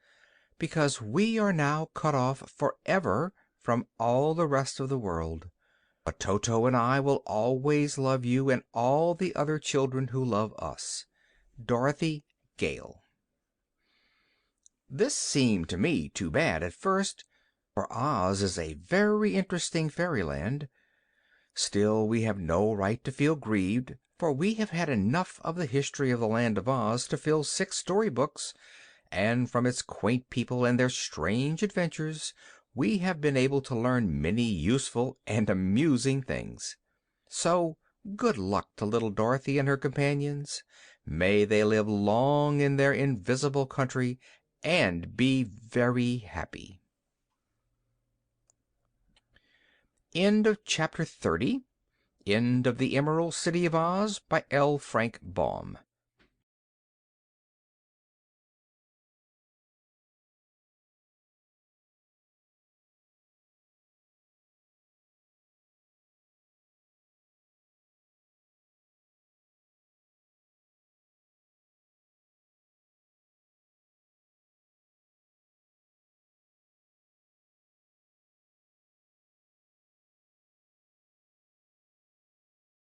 because we are now cut off forever from all the rest of the world. But Toto and I will always love you and all the other children who love us. Dorothy Gale." This seemed to me too bad at first, for Oz is a very interesting fairyland. Still, we have no right to feel grieved, for we have had enough of the history of the Land of Oz to fill 6 story books, and from its quaint people and their strange adventures we have been able to learn many useful and amusing things. So good luck to little Dorothy and her companions. May they live long in their invisible country and be very happy. End of Chapter 30. End of The Emerald City of Oz, by L. Frank Baum.